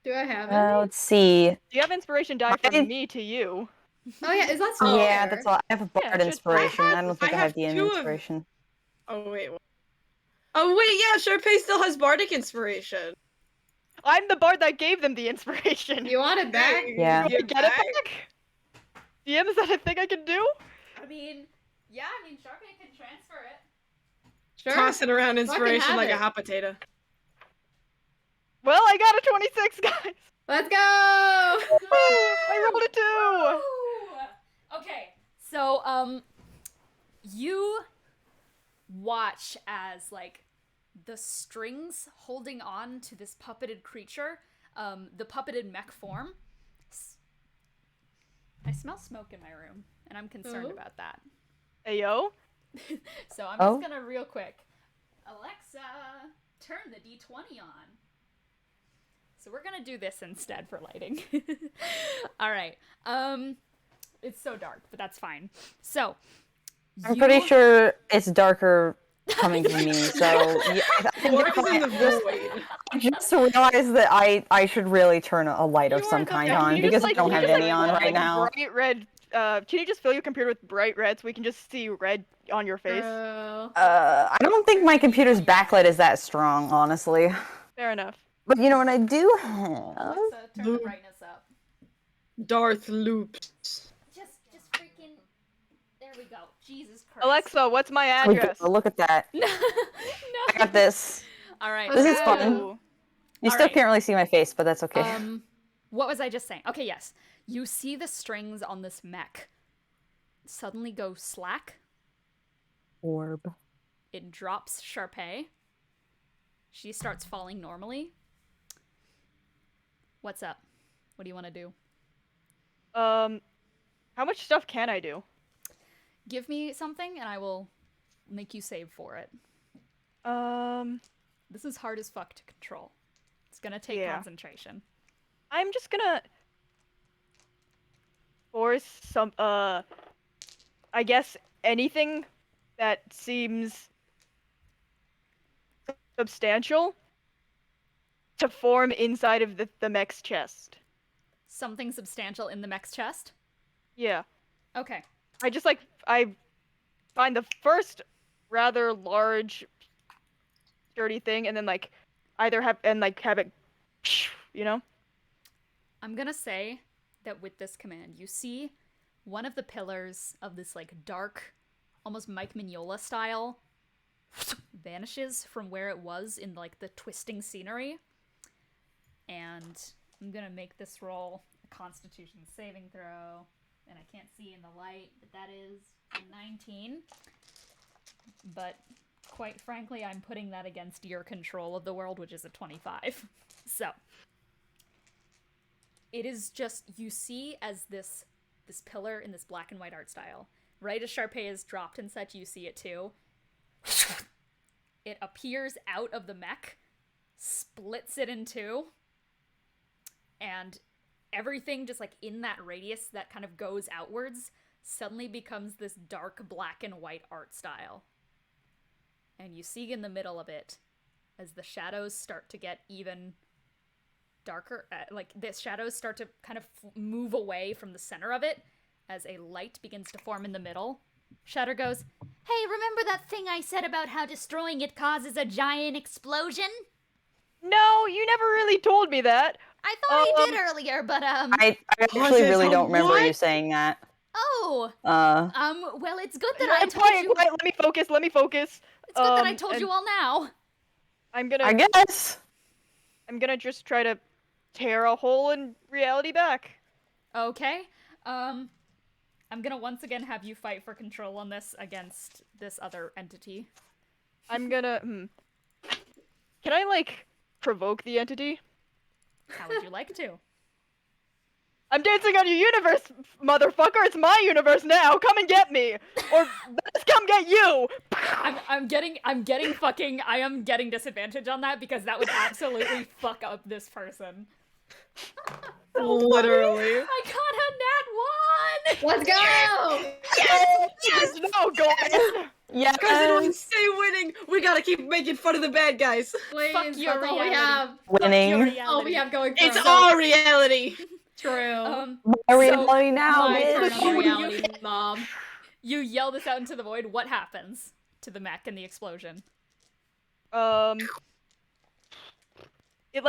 Do I have it? Let's see. Do you have inspiration die I- from me to you? Oh yeah, is that still Yeah, there? that's all. I have a bard Yeah, just- inspiration. I don't think I have have the two of- inspiration. Oh, wait. Oh, wait, yeah, Sharpay still has bardic inspiration. I'm the bard that gave them the inspiration. You want it back? Yeah. Can I get it back? DM, is that a thing I can do? I mean, yeah, Sharpay can transfer it. Sure. Tossing around Fucking inspiration have like it. a hot potato. Well, I got a 26, guys. Let's go! I rolled a 2. Woo! Okay, so, you watch as, like, the strings holding on to this puppeted creature, the puppeted mech form. I smell smoke in my room, and I'm concerned Oh. about that. Hey, yo. So I'm Oh. just gonna real quick. Alexa, turn the D20 on. So we're gonna do this instead for lighting. All right. It's so dark, but that's fine. So I'm pretty sure it's darker coming from me, so yeah, I think Morgue's in the just, void. I just realized that I should really turn a light of You some are the kind fucking- on you because just, I don't have any on right now. Bright red. Can you just fill your computer with bright red so we can just see red on your face? Bro. I don't think my computer's backlight is that strong, honestly. Fair enough. But you know what I do have? Alexa, turn the Blue. brightness up. Darth loops. Just freaking. There we go. Jesus Christ. Alexa, what's my There we go. address? Look at that. No. I got this. All right. This is Okay. fun. Ooh. You All still right. can't really see my face, but that's okay. What was I just saying? Okay, yes. You see the strings on this mech suddenly go slack. Orb. It drops Sharpay. She starts falling normally. What's up? What do you want to do? How much stuff can I do? Give me something and I will make you save for it. This is hard as fuck to control. It's gonna take Yeah. concentration. I'm just gonna force course, some I guess anything that seems substantial to form inside of the mech's chest. Something substantial in the mech's chest? Yeah. Okay. I find the first rather large, sturdy thing, and then either have it, you know. I'm gonna say that with this command, you see one of the pillars of this dark, almost Mike Mignola style, vanishes from where it was in the twisting scenery. And I'm gonna make this roll a Constitution saving throw, and I can't see in the light, but that is a 19. But quite frankly, I'm putting that against your control of the world, which is a 25. So it is just, you see as this pillar in this black and white art style, right as Sharpay is dropped and such, you see it too. It appears out of the mech, splits it in two, and everything just in that radius that kind of goes outwards suddenly becomes this dark black and white art style. And you see in the middle of it, as the shadows start to get even darker, the shadows start to kind of move away from the center of it, as a light begins to form in the middle. Shatter goes, "Hey, remember that thing I said about how destroying it causes a giant explosion?" No, you never really told me that. I thought I did earlier, but I actually really don't remember you saying that. Oh. Well, it's good that I told you. Quiet, let me focus. It's good that I told you all now. I guess. I'm gonna just try to tear a hole in reality back. Okay. I'm gonna once again have you fight for control on this against this other entity. I'm gonna, Can I, provoke the entity? How would you like to? I'm dancing on your universe, motherfucker! It's my universe now! Come and get me! Or, let's come get you! I am getting disadvantage on that because that would absolutely fuck up this person. Literally. I got a nat 1! Let's go! Yes! No, go ahead! Yeah. Guys, in order to stay winning, we gotta keep making fun of the bad guys. Please, Fuck your that's all we reality. have. Winning. Your All reality. we have going for It's us. our reality. True. My reality now, My turn bitch. on the reality, Mom. You yell this out into the void. What happens to the mech and the explosion? It,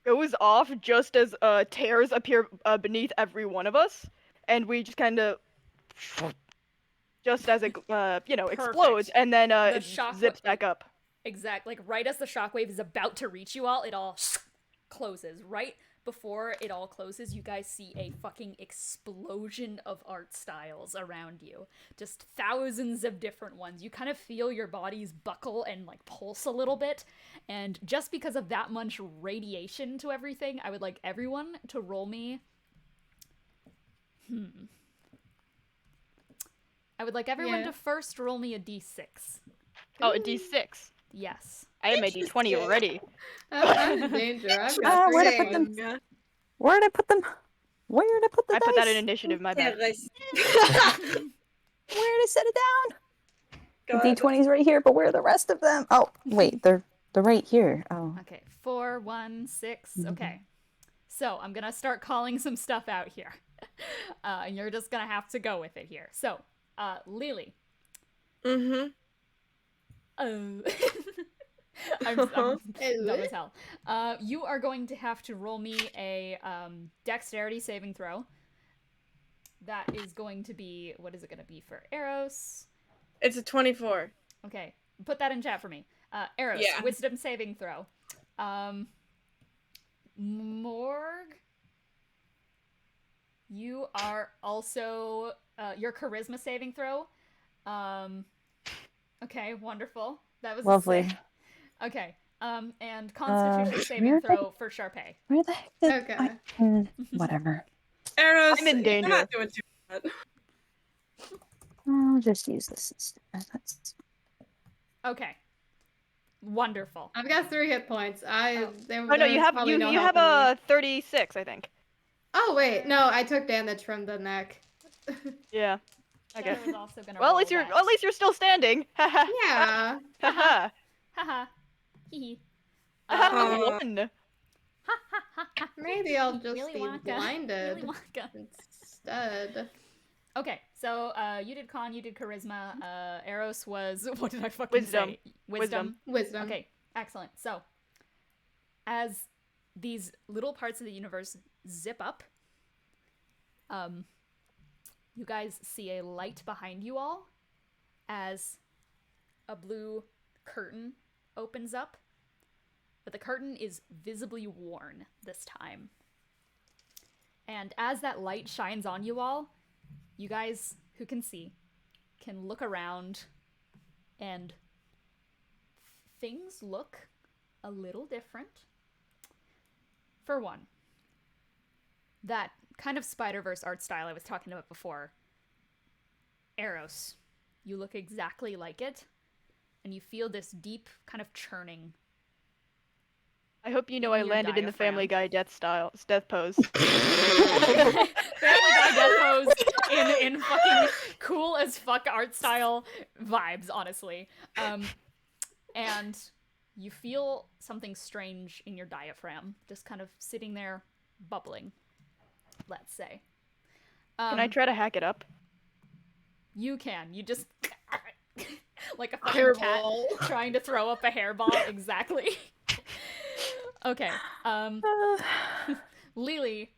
goes off just as, tears appear, beneath every one of us, and we just kinda... just as it, explodes, and then, The it shock zips back up. Exactly. Right as the shockwave is about to reach you all, it all closes. Right before it all closes, you guys see a fucking explosion of art styles around you. Just thousands of different ones. You kind of feel your bodies buckle and pulse a little bit. And just because of that much radiation to everything, I would like everyone to roll me... I would like everyone to first roll me a d6. Oh, a d6. Yes. I am a d20 already. I'm in danger. I've got where'd I three put them? ones. Where did I put them? Where did I put the I dice? put that in initiative, my bad. Where did I set it down? The D20's right here, but where are the rest of them? Oh, wait, they're right here. Oh. Okay, 4, 1, 6. Okay. So, I'm gonna start calling some stuff out here. And you're just gonna have to go with it here. So, Lily. Mm-hmm. I'm dumb as hell. You are going to have to roll me a dexterity saving throw. That is going to be, what is it going to be for Eros? It's a 24. Okay, put that in chat for me. Eros, Yeah. wisdom saving throw. Morgue, you are also, your charisma saving throw. Okay, wonderful. That was Lovely. A 6. Okay, and Constitution saving throw for Sharpay. Where the heck did Okay. whatever. Eros, I'm in danger. You're not doing too bad. I'll just use this instead. That's... Okay, wonderful. I've got 3 hit points. Oh no, you have a 36, I think. Oh wait, no, I took damage from the neck. Yeah. Okay. Shadow is also gonna Well, roll at least you're still standing. Haha. Yeah. Haha. Haha. Hee Uh, One. Maybe I'll just Willy be Wonka. blinded Willy Wonka. instead. Okay, so you did con, you did charisma. Eros was what did I fucking Wisdom. say? Wisdom. Wisdom. Okay, excellent. So, as these little parts of the universe zip up, you guys see a light behind you all as a blue curtain opens up, but the curtain is visibly worn this time. And as that light shines on you all, you guys who can see can look around and things look a little different. For one, that kind of Spider-Verse art style I was talking about before. Eros, you look exactly like it, and you feel this deep kind of churning. I hope you know I Your landed in the Family Guy death pose. Family Guy death pose in fucking cool as fuck art style vibes, honestly. And you feel something strange in your diaphragm, just kind of sitting there, bubbling, let's say. Can I try to hack it up? You can. You just like a fucking cat Hairball. trying to throw up a hairball. Exactly. Okay. Lily,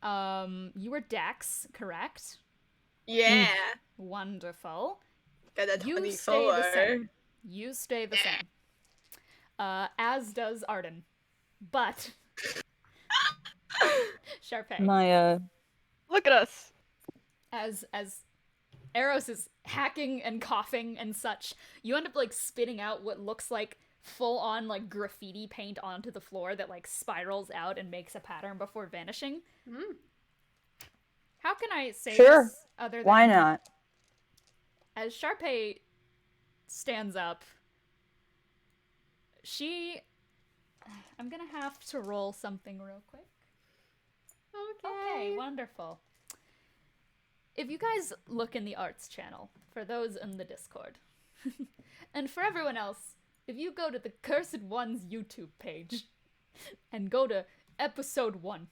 you were Dex, correct? Yeah. Wonderful. Got that You 24. stay the same. You stay the same. As does Arden. But Sharpay. My Look at us. As Eros is hacking and coughing and such, you end up like spitting out what looks like full on like graffiti paint onto the floor that like spirals out and makes a pattern before vanishing. How can I say Sure. this other than Why not? as Sharpay stands up, I'm gonna have to roll something real quick. Okay, wonderful. If you guys look in the arts channel, for those in the Discord, and for everyone else, if you go to the Cursed One's YouTube page and go to episode 1,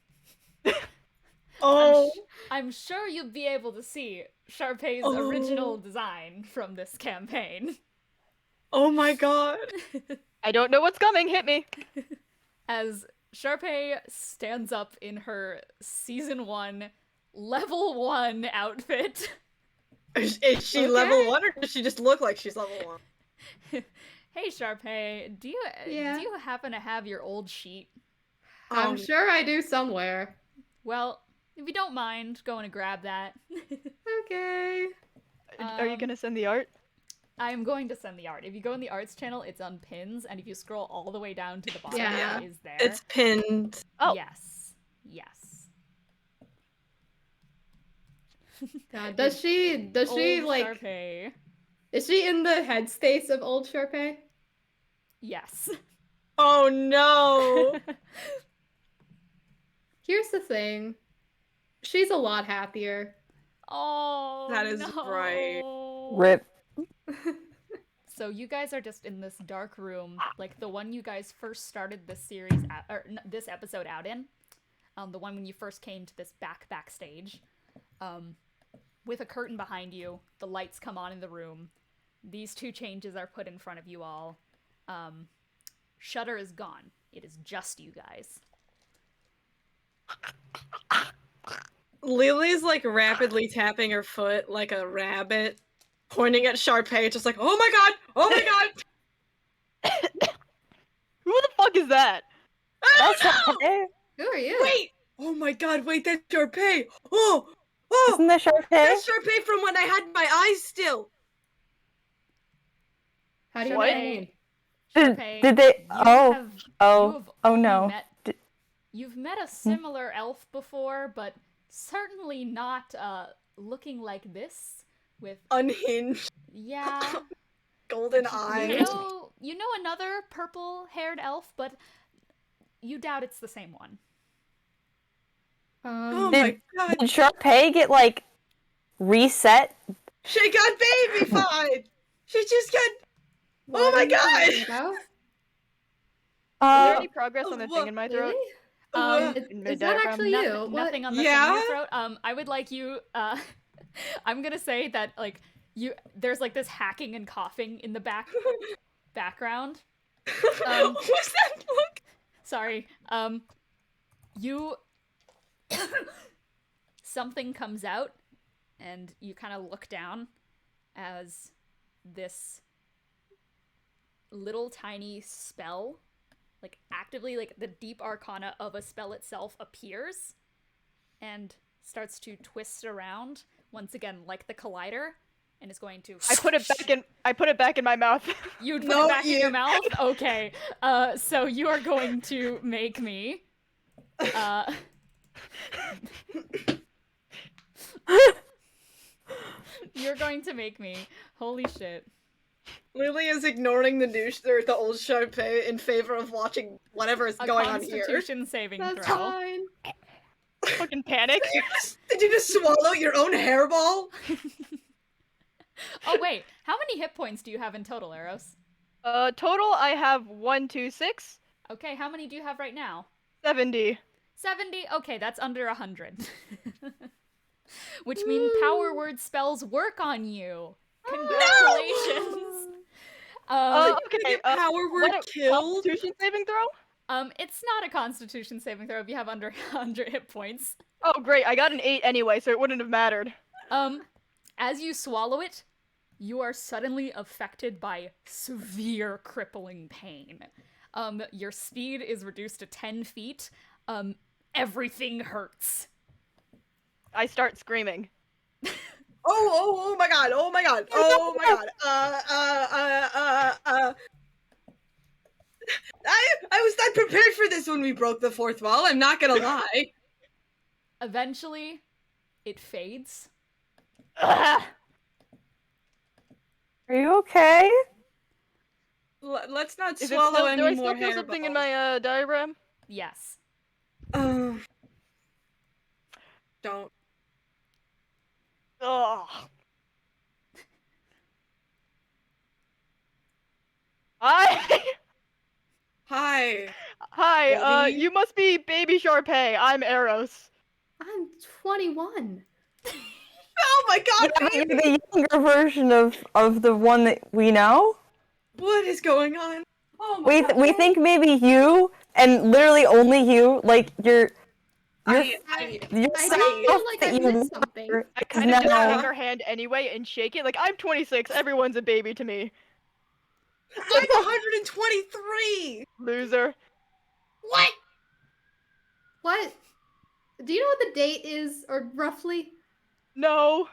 Oh. I'm sure you'll be able to see Sharpay's original design from this campaign. Oh my god. I don't know what's coming. Hit me. As Sharpay stands up in her season 1 level 1 outfit. Is she level 1 or does she just look like she's level 1? Hey Sharpay, do you happen to have your old sheet? I'm sure I do somewhere. Well, if you don't mind going to grab that. Okay. Are you gonna send the art? I'm going to send the art. If you go in the arts channel, it's on pins, and if you scroll all the way down to the bottom, Yeah. it is there. It's pinned. Oh. Yes. God, does she Old like Sharpay. is she in the headspace of old Sharpay? Yes. Oh no. Here's the thing. She's a lot happier. Oh, That is no. right. Rip. So you guys are just in this dark room, like the one you guys first started this series this episode out in, the one when you first came to this backstage, with a curtain behind you. The lights come on in the room. These two changes are put in front of you all. Shutter is gone. It is just you guys. Lily's like rapidly tapping her foot like a rabbit, pointing at Sharpay, just like, oh my god! Oh my god! Who the fuck is that? That's no! Sharpay. Who are you? Wait! Oh my god, wait, that's Sharpay! Oh! Isn't that Sharpay? That's Sharpay from when I had my eyes still! How do you What? know her name? Sharpay, Did they? you Oh, have oh only no. You've met a similar elf before, but certainly not looking like this. With Unhinged, yeah, golden eyes. you know another purple-haired elf, but you doubt it's the same one. Oh Did- my god. Did Sharpay get like reset? She got baby-fied! She just got... What Oh my are you talking god! about? Is there Uh, any progress on the thing in my throat? Really? In Is that mid-diaphragm? actually you? What? Nothing on the thing in your throat. I would like you. I'm gonna say that like there's like this hacking and coughing in the background. What was that look? Sorry. You something comes out, and you kind of look down as this little tiny spell, like actively, like the deep arcana of a spell itself appears and starts to twist around once again like the collider, and is going to I put it back in my mouth. You put it back in your mouth? Okay. So you are going to make me you're going to make me, holy shit. Lily is ignoring the douche or the old Sharpay in favor of watching whatever is going on here. Constitution saving That's throw. fine. Fucking panic. Did you just swallow your own hairball? Oh wait, how many hit points do you have in total, Eros? Total I have 1, 2, 6, Okay, how many do you have right now? 70. 70? Okay, that's under 100. Which means power word spells work on you. Congratulations. Okay. Power word killed? Constitution saving throw? It's not a constitution saving throw if you have under 100 hit points. Oh great, I got an 8 anyway, so it wouldn't have mattered. As you swallow it, you are suddenly affected by severe crippling pain. Your speed is reduced to 10 feet. Everything hurts. I start screaming. Oh my god, oh my god, oh my god. I was not prepared for this when we broke the fourth wall, I'm not gonna lie. Eventually, it fades. are you okay? Let's not Is it swallow still, any do I more still feel something in hairballs. my diagram? Yes. Don't. Ugh. Hi! Hi. Hi, Baby. you must be Baby Sharpay. I'm Eros. I'm 21. Oh my god, Yeah, but you're baby! the younger version of the one that we know. What is going on? Oh my god. We think maybe you, and literally only you, like your I self feel like that I you missed something. were I is kind of just now. take her hand anyway and shake it. Like, I'm 26, everyone's a baby to me. I'm 123! Loser. What? What? Do you know what the date is, or roughly? No.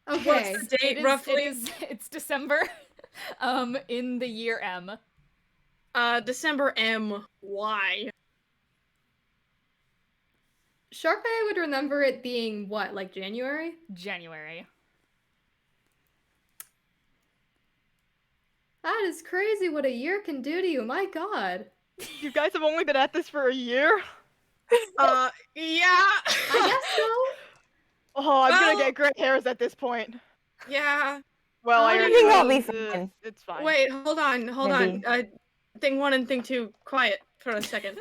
Okay. What's the date, roughly? It's December, in the year M. December M. Why? Sharpay would remember it being what, like January? January. That is crazy what a year can do to you, my god. You guys have only been at this for a year? Yeah. I guess so. Oh, I'm Well- gonna get gray hairs at this point. Yeah. Well, I I already think I'll be know, fine. it's fine. Wait, hold on. Maybe. Thing one and thing two, quiet for a second.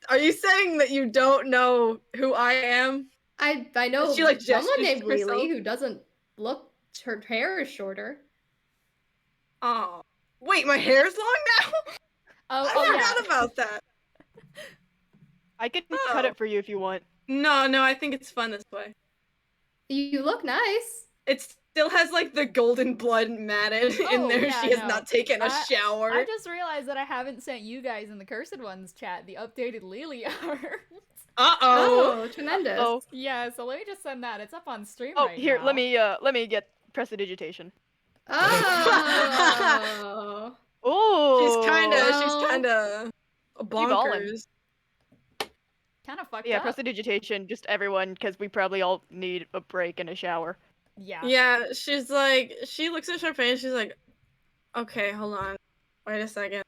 Are you saying that you don't know who I am? I know She, like, someone gestures named to herself? Lily who doesn't look, her hair is shorter. Oh. Wait, my hair's long now? Oh, I oh yeah. forgot about that. I can Oh. cut it for you if you want. No, I think it's fun this way. You look nice. It still has like the golden blood matted in Oh, there. yeah, She has no. not taken a shower. I just realized that I haven't sent you guys in the Cursed Ones chat the updated Lily art. Uh-oh. Oh, tremendous. Oh, Yeah, so let me just send that. It's up on stream oh, right here, now. let me get prestidigitation. Oh. Oh, She's Well- kinda bonkers. Kind of fucked yeah, up. prestidigitation, just everyone, because we probably all need a break and a shower. Yeah. Yeah, she's like, she looks at Sharpay and she's like, okay, hold on. Wait a second.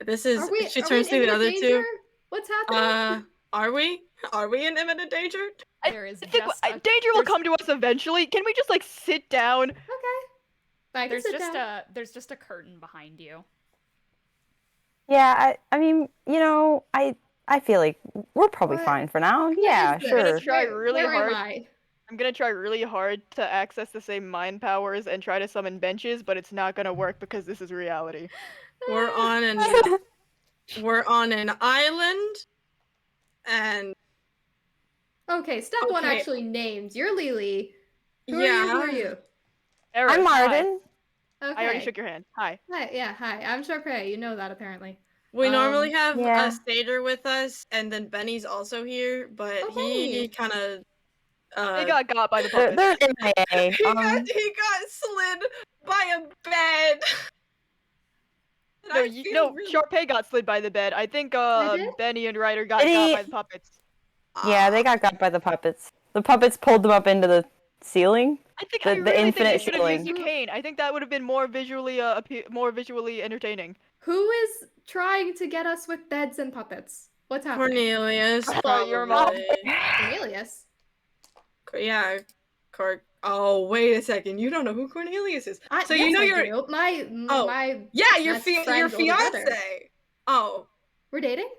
This is, Are we, she are turns we to in the other danger? two. What's happening? Are we? Are we in imminent danger? There is I think just danger will come to us eventually. Can we just like sit down? Okay. I can there's sit just down. there's just a curtain behind you. Yeah, I mean, you know, I feel like we're probably What? fine for now. What Yeah, is this? I'm gonna sure. try Where- really where hard. Am I? I'm gonna try really hard to access the same mind powers and try to summon benches, but it's not gonna work because this is reality. We're on an island, and Okay, step one Okay. actually names. You're Lily. Who yeah, are you? Eros, I'm hi. Martin. Okay. I already shook your hand. Hi. Hi, yeah, hi. I'm Sharpay. You know that apparently. we normally have yeah. a satyr with us, and then Benny's also here, but Oh, he Benny. kind of They got by the They're, puppets. they're MIA. he got slid by a bed. And No, I feel no, really- Sharpay got slid by the bed. I think did? Benny and Ryder got Benny- by the puppets. Yeah, they got by the puppets. The puppets pulled them up into the ceiling. I think The- I the really think infinite they should have used ceiling. Duquesne. I think that would have been more visually more visually entertaining. Who is trying to get us with beds and puppets? What's happening? Cornelius, Your mom. probably. Cornelius. Yeah, Oh, wait a second. You don't know who Cornelius is. So yes, you know I your do. My yeah, your best friend's older fiance. brother. Oh, We're dating?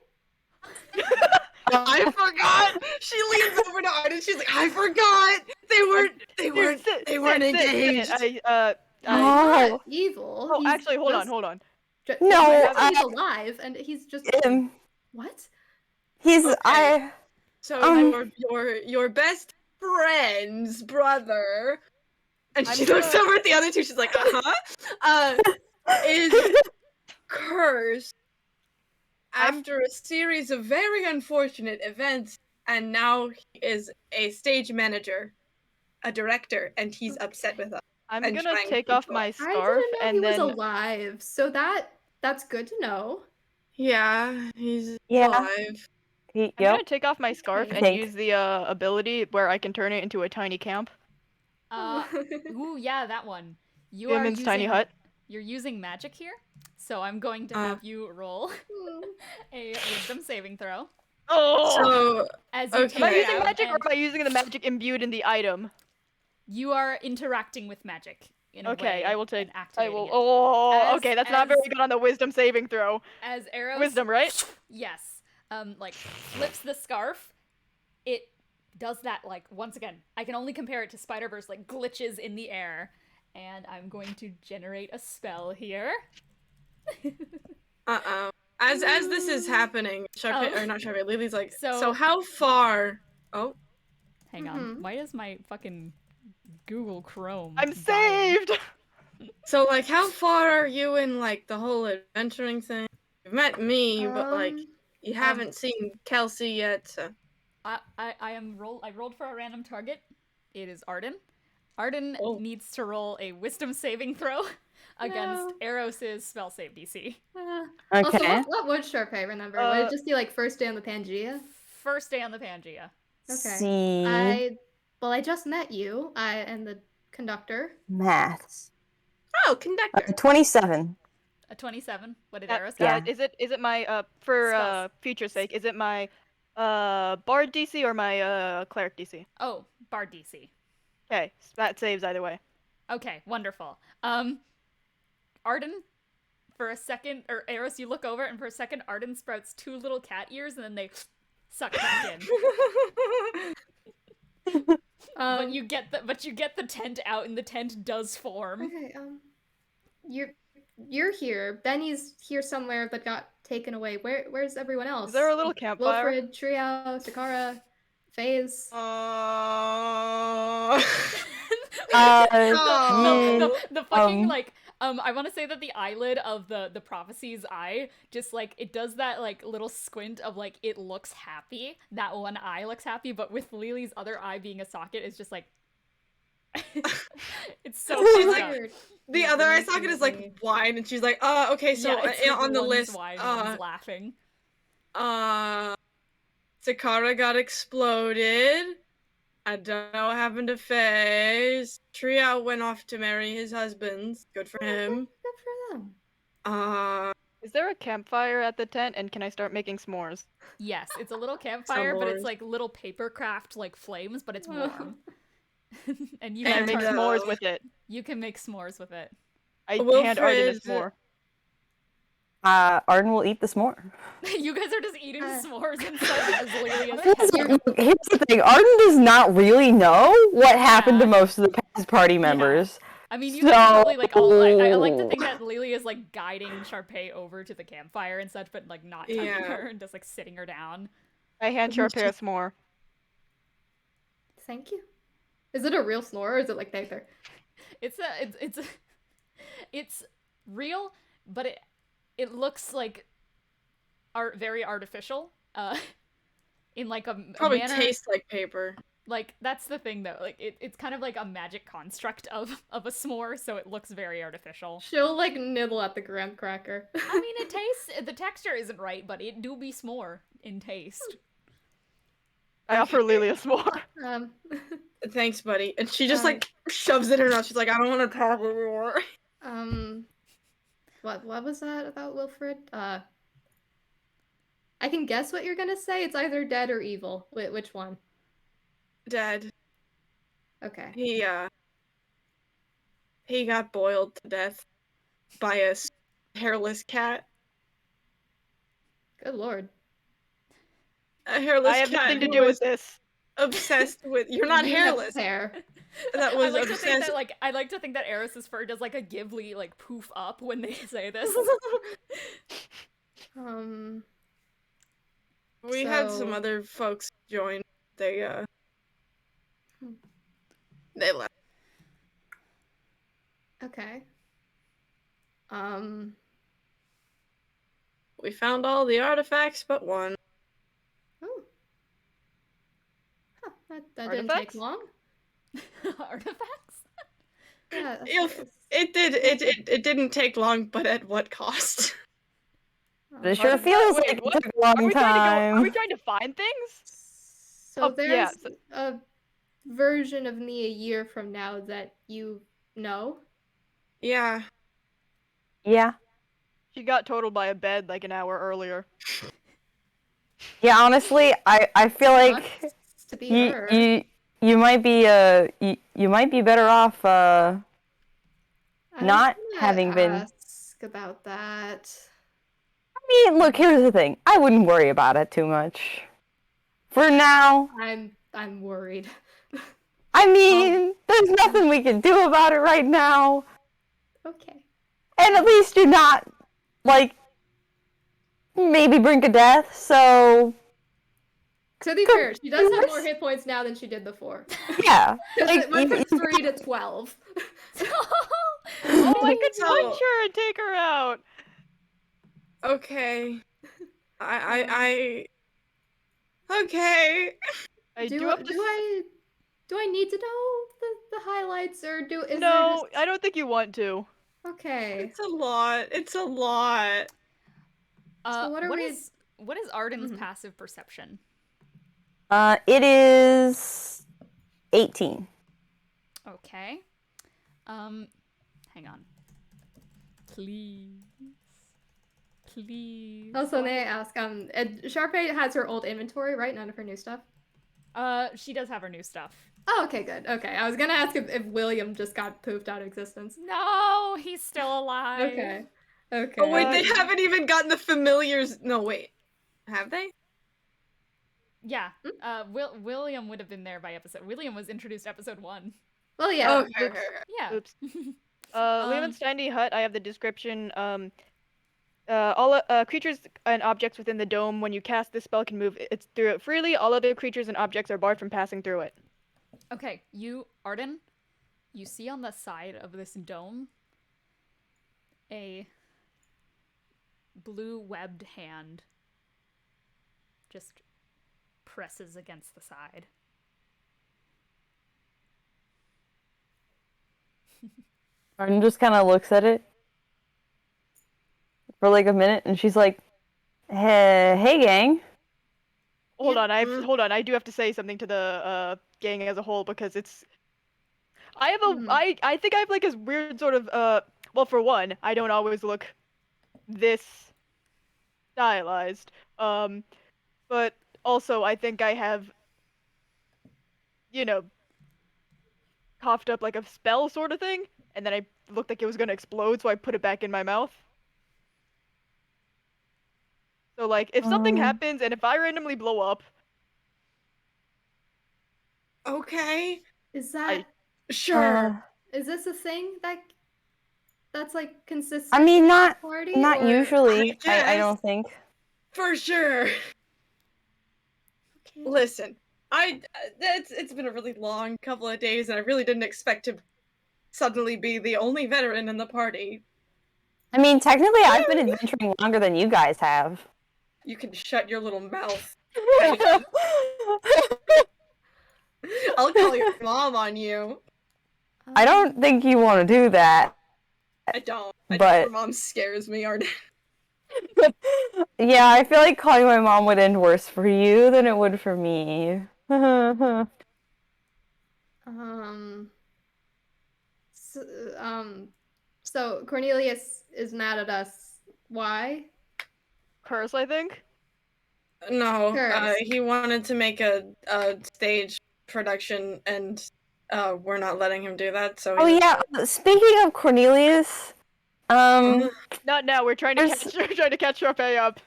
I forgot. She leans over to Arden. She's like, I forgot. They weren't engaged. Oh. Evil. Oh, He's actually, hold just- on. No, he's alive, and he's just what? He's Okay. So Um. your best friend's brother, and I'm she looks gonna- over at the other two. She's like, is cursed after a series of very unfortunate events, and now he is a stage manager, a director, and he's upset with us. I'm and gonna trying take to off control. my I scarf didn't know and he then was alive, so that's good to know. Yeah, he's Yeah. alive. I'm Yep. gonna take off my scarf Okay. and Think. use the ability where I can turn it into a tiny camp. Ooh, yeah, that one. You are Women's tiny using- hut. You're using magic here, so I'm going to have you roll a wisdom saving throw. Oh! So As you Okay. take Am I it using out, magic or and am I using the magic imbued in the item? you are interacting with magic in a Okay, way I will take. and I activating will. it. Oh, As- okay, that's not very as- good on the wisdom saving throw. As Eros Wisdom, right? Yes. Like flips the scarf, it does that like once again. I can only compare it to Spider-Verse, like glitches in the air. And I'm going to generate a spell here. As this is happening, Sharpay, Oh. or not Sharpay, Lily's like, So- so how far? Oh, Hang on. Why does my fucking Google Chrome I'm dying? saved. so like, how far are you in like the whole adventuring thing? You've met me, but like, you haven't seen Kelsey yet. So. I rolled for a random target. It is Arden. Arden Oh. needs to roll a wisdom saving throw against No. Eros's spell save DC. Also, Okay. what would Sharpay remember? Would it just be like first day on the Pangea? First day on the Pangea. Okay. See. I just met you. And the conductor. Maths. Oh, conductor. 27. A 27. What did Eros Yeah. get? Is it my for Spells. future's sake? Is it my bard DC or my cleric DC? Oh, Bard DC. Okay, that saves either way. Okay, wonderful. Arden, for a second, or Eros, you look over, and for a second, Arden sprouts two little cat ears, and then they suck back in. But you get the tent out, and the tent does form. Okay. You're here. Benny's here somewhere, but got taken away. Where's everyone else? Is there a little campfire? Wilfred, Trio, Takara, FaZe. The fucking like I want to say that the eyelid of the prophecy's eye just like it does that like little squint of like it looks happy. That one eye looks happy, but with Lily's other eye being a socket, it's just like it's so fucked up. Weird. The other eye socket is like wine, and she's like, okay, so Yeah, it's like on the one's list, wide, one's laughing. Takara got exploded. I don't know what happened to FaZe. Trio went off to marry his husband. Good for him. Good for them. Is there a campfire at the tent, and can I start making s'mores? Yes, it's a little campfire, but it's S'mores. like little paper craft like flames, but it's warm. And you Can I can make And, s'mores with it? you can make s'mores with it. I hand Arden a Wilfred- s'more. Arden will eat the s'more. You guys are just eating s'mores inside of Lelia's Here's head. the thing. Arden does not really know what happened to most of the past party members. I mean, you can probably like all. I like to So- think that Lily is like guiding Sharpay over to the campfire and such, but like not touching Yeah. her and just like sitting her down. I hand Sharpay a s'more. Thank you. Is it a real snore or is it like paper? It's real, but it looks like very artificial. In like a Probably manner, tastes like paper. like that's the thing though. Like it's kind of like a magic construct of a s'more, so it looks very artificial. She'll like nibble at the graham cracker. I mean, it tastes. The texture isn't right, but it do be s'more in taste. I offer Lily a s'more. Thanks, buddy. And she just like shoves it in her mouth. She's like, I don't want to talk anymore. What was that about Wilfred? I can guess what you're gonna say. It's either dead or evil. Which one? Dead. Okay. He got boiled to death by a hairless cat. Good lord. A hairless I have cat nothing to who do was with this. obsessed with. You're not You have hairless. hair. That was I like to think obsessed. that I like to think that Eris's fur does like a Ghibli like poof up when they say this. We had some So- other folks join. They left. Okay. We found all the artifacts but one. Oh. Huh, that didn't take Artifacts? long. Artifacts? Yeah. It didn't take long, but at what cost? It sure feels Wait, like it what? took a long Are we time. trying to find things? So Oh, yeah, there's a version of me a year from now that you know. Yeah. Yeah. She got totaled by a bed like an hour earlier. Yeah, honestly, I feel like Sucks to be her. you might be you might be better off I was not gonna having been. ask about that. I mean, look, here's the thing. I wouldn't worry about it too much. For now, I'm worried. I mean, there's nothing we can do about it right now. Okay. And at least you're not, like, maybe brink of death, so... To be fair, she does have more hit points now than she did before. Yeah. Because Like, it went from you- 3 to 12. Oh, I could So- punch her and take her out. Okay. Okay. I Do do have to. I need to know the highlights or is there No, just... I don't think you want to. Okay. It's a lot. It's a lot. So what are we- what is Arden's Mhm. passive perception? It is 18. Okay. Hang on. Please. Please. Also, may I ask, Sharpay has her old inventory, right? None of her new stuff? She does have her new stuff. Oh, okay, good. Okay, I was gonna ask if William just got poofed out of existence. No, he's still alive. Okay. Okay. Oh wait, they haven't even gotten the familiars. No, wait. Have they? Yeah. William would have been there by episode. William was introduced episode 1. Well, yeah. Okay. Yeah. Oops. Leland's tiny hut. I have the description. All creatures and objects within the dome, when you cast this spell, can move it through it freely. All other creatures and objects are barred from passing through it. Okay, Arden, you see on the side of this dome a blue webbed hand just presses against the side. Arden just kind of looks at it for like a minute, and she's like, hey gang. Hold on, I do have to say something to the gang as a whole because it's. I have I think I have like this weird sort of well, for one, I don't always look this stylized. But also I think I have, you know, coughed up like a spell sort of thing, and then I looked like it was gonna explode, so I put it back in my mouth. So like, if something happens and if I randomly blow up, Okay. Is that Sure. is this a thing that's like consistent? I mean, in not the party, not or- usually. I guess. don't think. For sure. Okay. Listen, it's been a really long couple of days, and I really didn't expect to suddenly be the only veteran in the party. I mean, technically, I've been adventuring longer than you guys have. You can shut your little mouth. I'll call your mom on you. I don't think you want to do that. I don't. But- Your mom scares me, Arden. Yeah, I feel like calling my mom would end worse for you than it would for me. So, so Cornelius is mad at us. Why? curse, I think. No, Curse. he wanted to make a stage production, and we're not letting him do that. So Oh yeah, speaking of Cornelius, Not now. We're trying to There's- catch Sharpay up.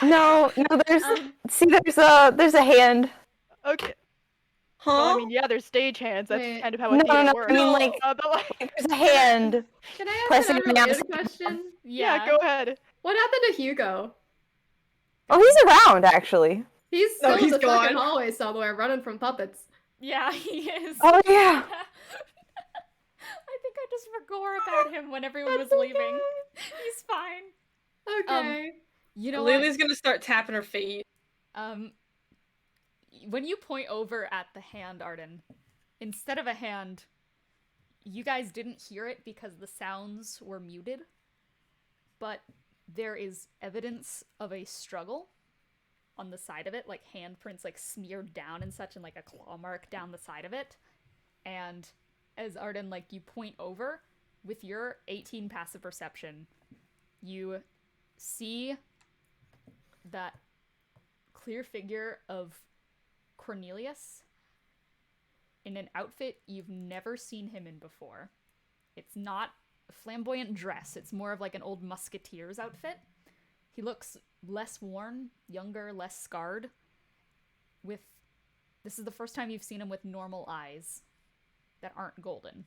no, there's there's a hand. Okay. Huh? Well, I mean, yeah, there's stage hands. That's Wait. kind of how No, a theater no, works. I mean like But, like, there's a hand. Can I Pressing ask the an mouse. unrelated question? yeah, go ahead. What happened to Hugo? Oh, he's around actually. He's still No, in he's the fucking gone. hallway somewhere, running from puppets. Yeah, he is. Oh yeah. I think I just forgot about him when everyone was leaving. He's fine. Okay. You know Lily's gonna start tapping her feet. what? When you point over at the hand, Arden, instead of a hand, you guys didn't hear it because the sounds were muted, but there is evidence of a struggle on the side of it, like handprints like smeared down and such, and like a claw mark down the side of it. And as Arden, like, you point over, with your 18 passive perception, you see that clear figure of Cornelius in an outfit you've never seen him in before. It's not a flamboyant dress, it's more of like an old musketeer's outfit. He looks less worn, younger, less scarred. This is the first time you've seen him with normal eyes that aren't golden.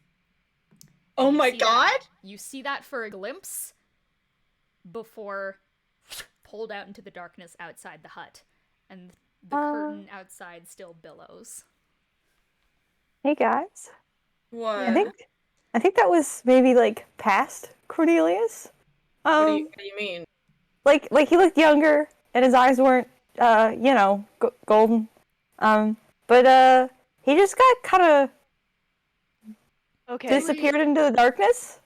Oh You my see god! that- you see that for a glimpse before pulled out into the darkness outside the hut, and the curtain outside still billows. Hey guys. What? I think that was maybe like past Cornelius. What do you mean? Like he looked younger and his eyes weren't golden. But he just got kind of Okay. disappeared into the darkness.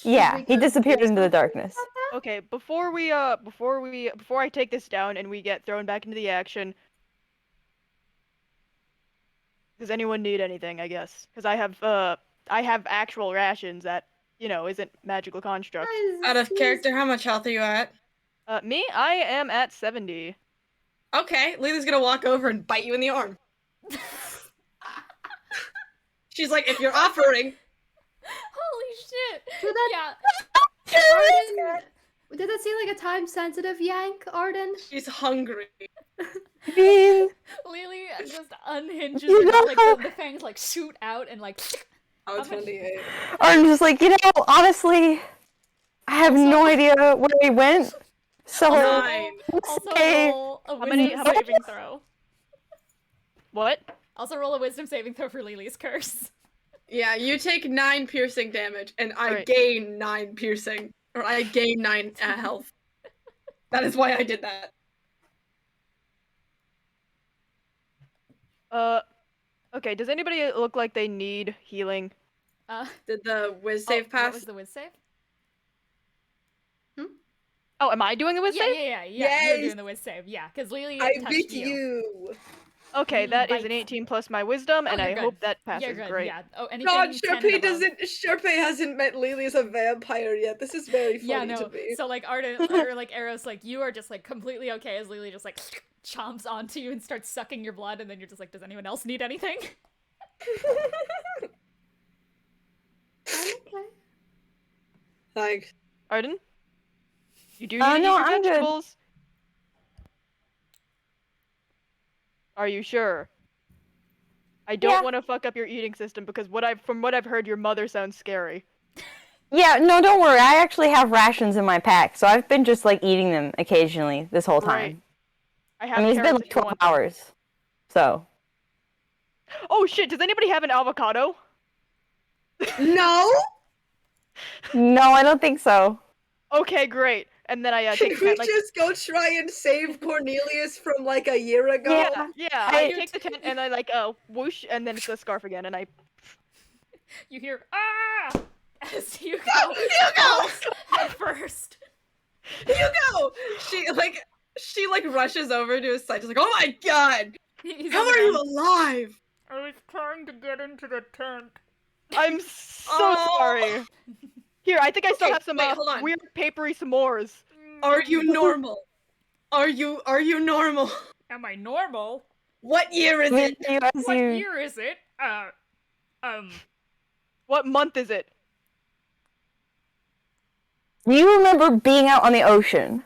Yeah, he disappeared into the darkness. Okay, before I take this down and we get thrown back into the action, does anyone need anything, I guess? Because I have actual rations that, isn't magical construct. Out of character, how much health are you at? Me, I am at 70. Okay, Lily's gonna walk over and bite you in the arm. She's like, if you're offering. Holy shit! So that- Yeah. Arden, did that seem like a time-sensitive yank, Arden? She's hungry. I mean, Lily just unhinges You and know like how- the fangs like shoot out and like Oh, How much- 28. I'm just like, honestly, I have no idea where he went. So 9. also Okay. roll a How many- wisdom how many- saving throw. What? Also roll a wisdom saving throw for Lily's curse. Yeah, you take 9 piercing damage, and I Alright. gain 9 piercing. Or I gain 9 health. That is why I did that. Okay, does anybody look like they need healing? Did the whiz save pass? What was the whiz save? Oh, am I doing a whiz Yeah, save? yeah. You're Yes! doing the whiz save. Yeah, because Lily I touched beat you. you. Okay, You that is an invite- 18 plus my wisdom, and you're I good. hope that You're passes. good. Great. Yeah. Oh, anything God, 10 and above. Sharpay hasn't met Lily as a vampire yet. This is very funny Yeah, no. to me. So like Arden or like Eros, like you are just like completely okay as Lily just like chomps onto you and starts sucking your blood, and then you're just like, does anyone else need anything? Okay. Like, Arden? You do need No, to eat your I'm good. vegetables. Are you sure? I don't Yeah. want to fuck up your eating system because from what I've heard, your mother sounds scary. Yeah, no, don't worry. I actually have rations in my pack, so I've been just like eating them occasionally this whole Great. time. I have I mean, it's been carrots like if you 12 want them. hours. So. Oh shit, does anybody have an avocado? no? No, I don't think so. Okay, great. And then I Can take the we tent, like, just go try and save Cornelius from like a year ago? yeah, I- I take the tent and I like whoosh, and then it's the scarf again, and I You hear ah as you go. No, Hugo! Head first. Hugo! She rushes over to his side, just like, oh my god! He's How on the are you ground. alive? I was trying to get into the tent. I'm so Oh. sorry. Here, I think I still Okay, have some wait, hold on. weird papery s'mores. Are you normal? Are you normal? Am I normal? What year is it? What year is it? What month is it? You remember being out on the ocean?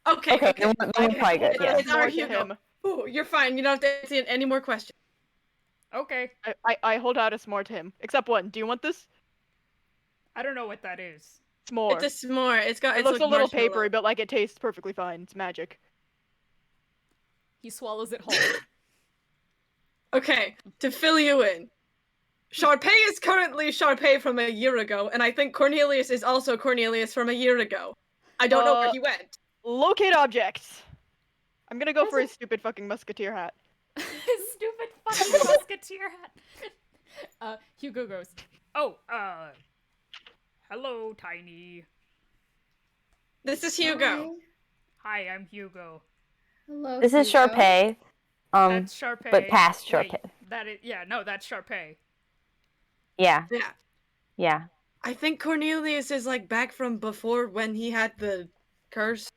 Okay, Okay, then we're probably good, yeah. It's our S'more to Hugo. him. Ooh, you're fine. You don't have to answer any more questions. Okay. I hold out a s'more to him. Except one. Do you want this? I don't know what that is. S'more. It's a s'more. It looks a like little marshmallow. papery, but like it tastes perfectly fine. It's magic. He swallows it whole. Okay, to fill you in. Sharpay is currently Sharpay from a year ago, and I think Cornelius is also Cornelius from a year ago. I don't know where he went. Locate objects. I'm gonna go for his stupid fucking musketeer hat. Stupid fucking musketeer hat. Hugo goes, oh, hello, Tiny. This is Hugo. Hi, I'm Hugo. Hello. This is Hugo. Sharpay. That's Sharpay. But past Wait, Sharpay. that is, yeah, no, that's Sharpay. Yeah, Yeah. yeah. I think Cornelius is like back from before when he had the curse.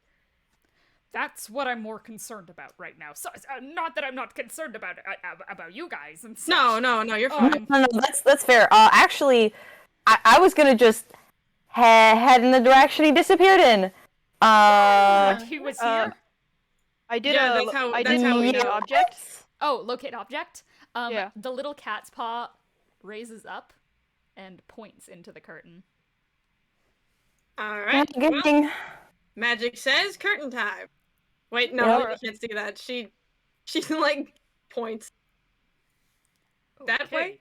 That's what I'm more concerned about right now. So, not that I'm not concerned about you guys and such. No, you're fine. No, that's fair. Actually, I was gonna just head in the direction he disappeared in. What, he was here? I did Yeah, a that's how locate we know. object. Oh, locate object. Yeah. The little cat's paw raises up and points into the curtain. Alright. Good Well, thing. magic says curtain time. Wait, no, Yeah. you can't see that. She like points. That way?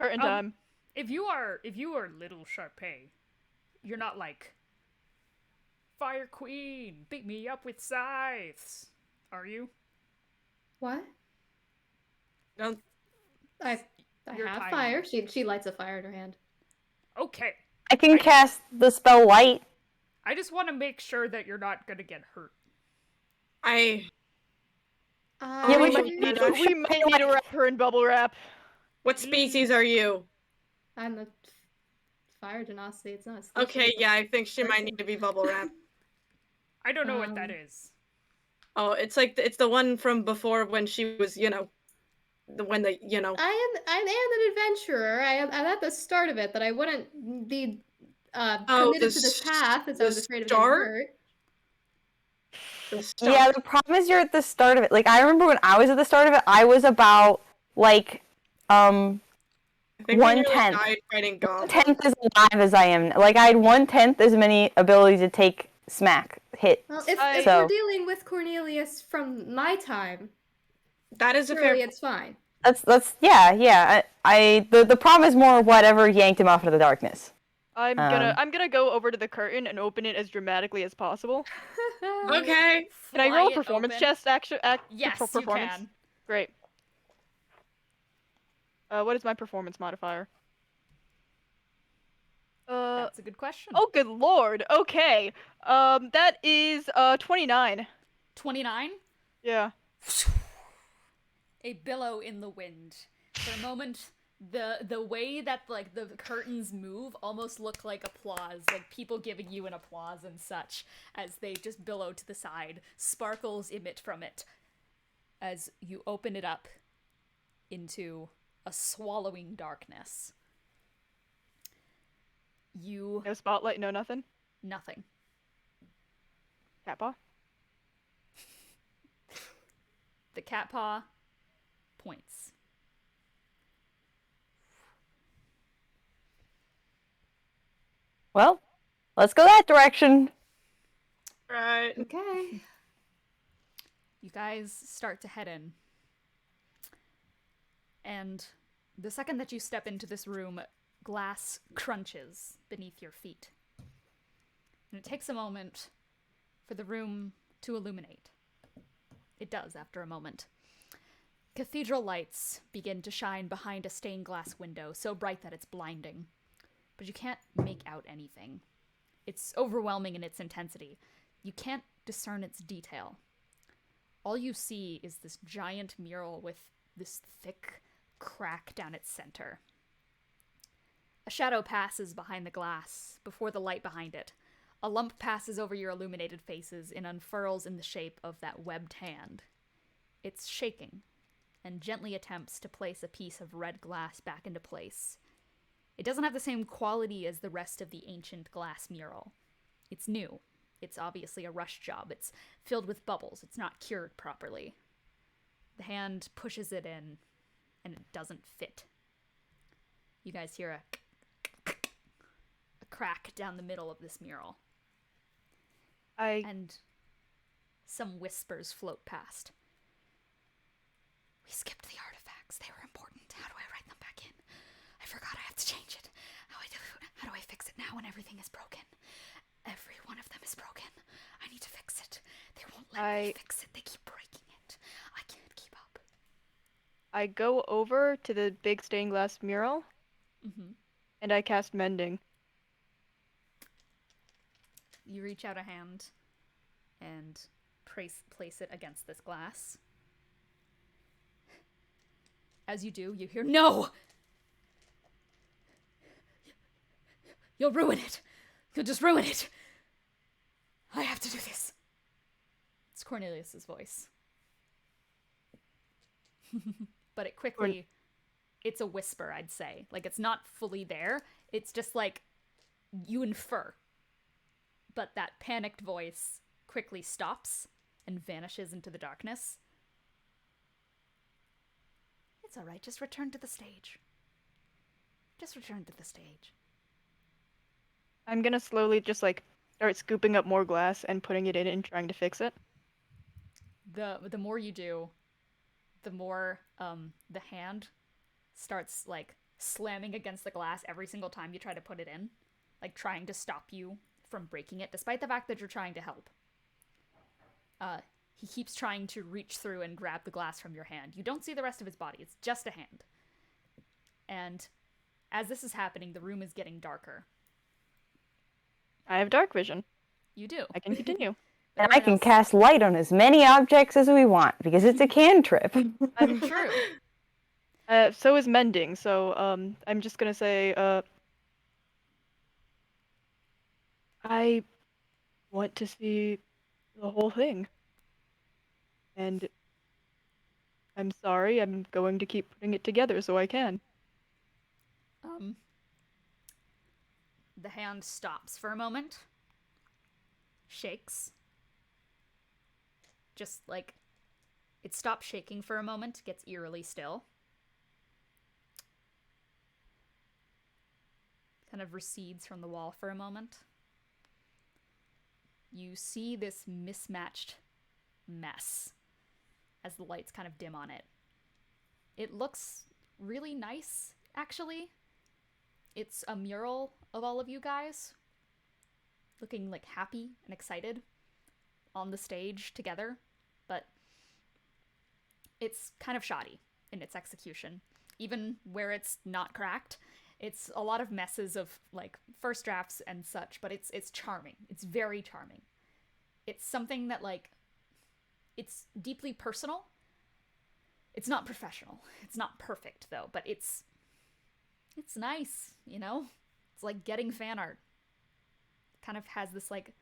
Curtain time. If you are little Sharpay, you're not like Fire Queen, beat me up with scythes, are you? What? Don't. I You're have tiny. fire. She lights a fire in her hand. Okay. I can cast the spell light. I just want to make sure that you're not gonna get hurt. I. Yeah, we might need to- We might need to wrap her in bubble wrap. What species are you? I'm the fire genasi. It's not. a Okay, species, yeah, I think she might need to be bubble wrapped. I don't know what that is. Oh, it's the one from before when she was, I'm an adventurer. I'm at the start of it that I wouldn't be Oh, committed the to this path as I the was afraid of start? getting hurt. The start. Yeah, the problem is you're at the start of it. Like, I remember when I was at the start of it, I was about, like, I think we nearly 1/10. died fighting goblins. 1/10 as alive as I am. Like, I had 1/10 as many abilities to take smack hit. Well, if So- we're dealing with Cornelius from my time, That is a surely fair. it's fine. That's yeah. The problem is more whatever yanked him off into the darkness. I'm gonna go over to the curtain and open it as dramatically as possible. Okay. Can I Fly roll a it performance open. test? Yes, you performance? can. Great. What is my performance modifier? That's a good question. Oh, good lord. Okay. That is 29. 29? Yeah. A billow in the wind. For a moment, the way that like the curtains move almost look like applause, like people giving you an applause and such as they just billow to the side. Sparkles emit from it as you open it up into a swallowing darkness. You No spotlight, no nothing. nothing. Cat paw. The cat paw points. Well, let's go that direction. Right. Okay. You guys start to head in. And the second that you step into this room, glass crunches beneath your feet. And it takes a moment for the room to illuminate. It does after a moment. Cathedral lights begin to shine behind a stained glass window, so bright that it's blinding. But you can't make out anything. It's overwhelming in its intensity. You can't discern its detail. All you see is this giant mural with this thick crack down its center. A shadow passes behind the glass, before the light behind it. A lump passes over your illuminated faces and unfurls in the shape of that webbed hand. It's shaking, and gently attempts to place a piece of red glass back into place. It doesn't have the same quality as the rest of the ancient glass mural. It's new. It's obviously a rush job. It's filled with bubbles. It's not cured properly. The hand pushes it in, and it doesn't fit. You guys hear a crack down the middle of this mural. And some whispers float past. We skipped the artifacts. They were important. How do I write them back in? I forgot I have to change it. How do I fix it now when everything is broken? Every one of them is broken. I need to fix it. They won't let me fix it. They keep breaking it. I can't keep up. I go over to the big stained glass mural, and I cast Mending. You reach out a hand and place it against this glass. As you do, you hear, "No! You'll ruin it. You'll just ruin it. I have to do this." It's Cornelius's voice. But it quickly, it's a whisper, I'd say. Like, it's not fully there. It's just like, you infer. But that panicked voice quickly stops and vanishes into the darkness. It's alright, just return to the stage. Just return to the stage. I'm gonna slowly just like start scooping up more glass and putting it in and trying to fix it. The more you do, the more the hand starts like slamming against the glass every single time you try to put it in, like trying to stop you from breaking it, despite the fact that you're trying to help. He keeps trying to reach through and grab the glass from your hand. You don't see the rest of his body, it's just a hand. And as this is happening, the room is getting darker. I have dark vision. You do. I can continue. And I can cast light on as many objects as we want, because it's a cantrip. That's true. So is Mending, so I'm just gonna say, I want to see the whole thing. And I'm sorry, I'm going to keep putting it together so I can. The hand stops for a moment, shakes. Just like, it stops shaking for a moment, gets eerily still. Kind of recedes from the wall for a moment. You see this mismatched mess as the lights kind of dim on it. It looks really nice, actually. It's a mural of all of you guys, looking like happy and excited on the stage together, but it's kind of shoddy in its execution. Even where it's not cracked, it's a lot of messes of like first drafts and such, but it's charming. It's very charming. It's something that like, it's deeply personal, It's not professional. It's not perfect though, but it's nice, you know? It's like getting fan art. Kind of has this like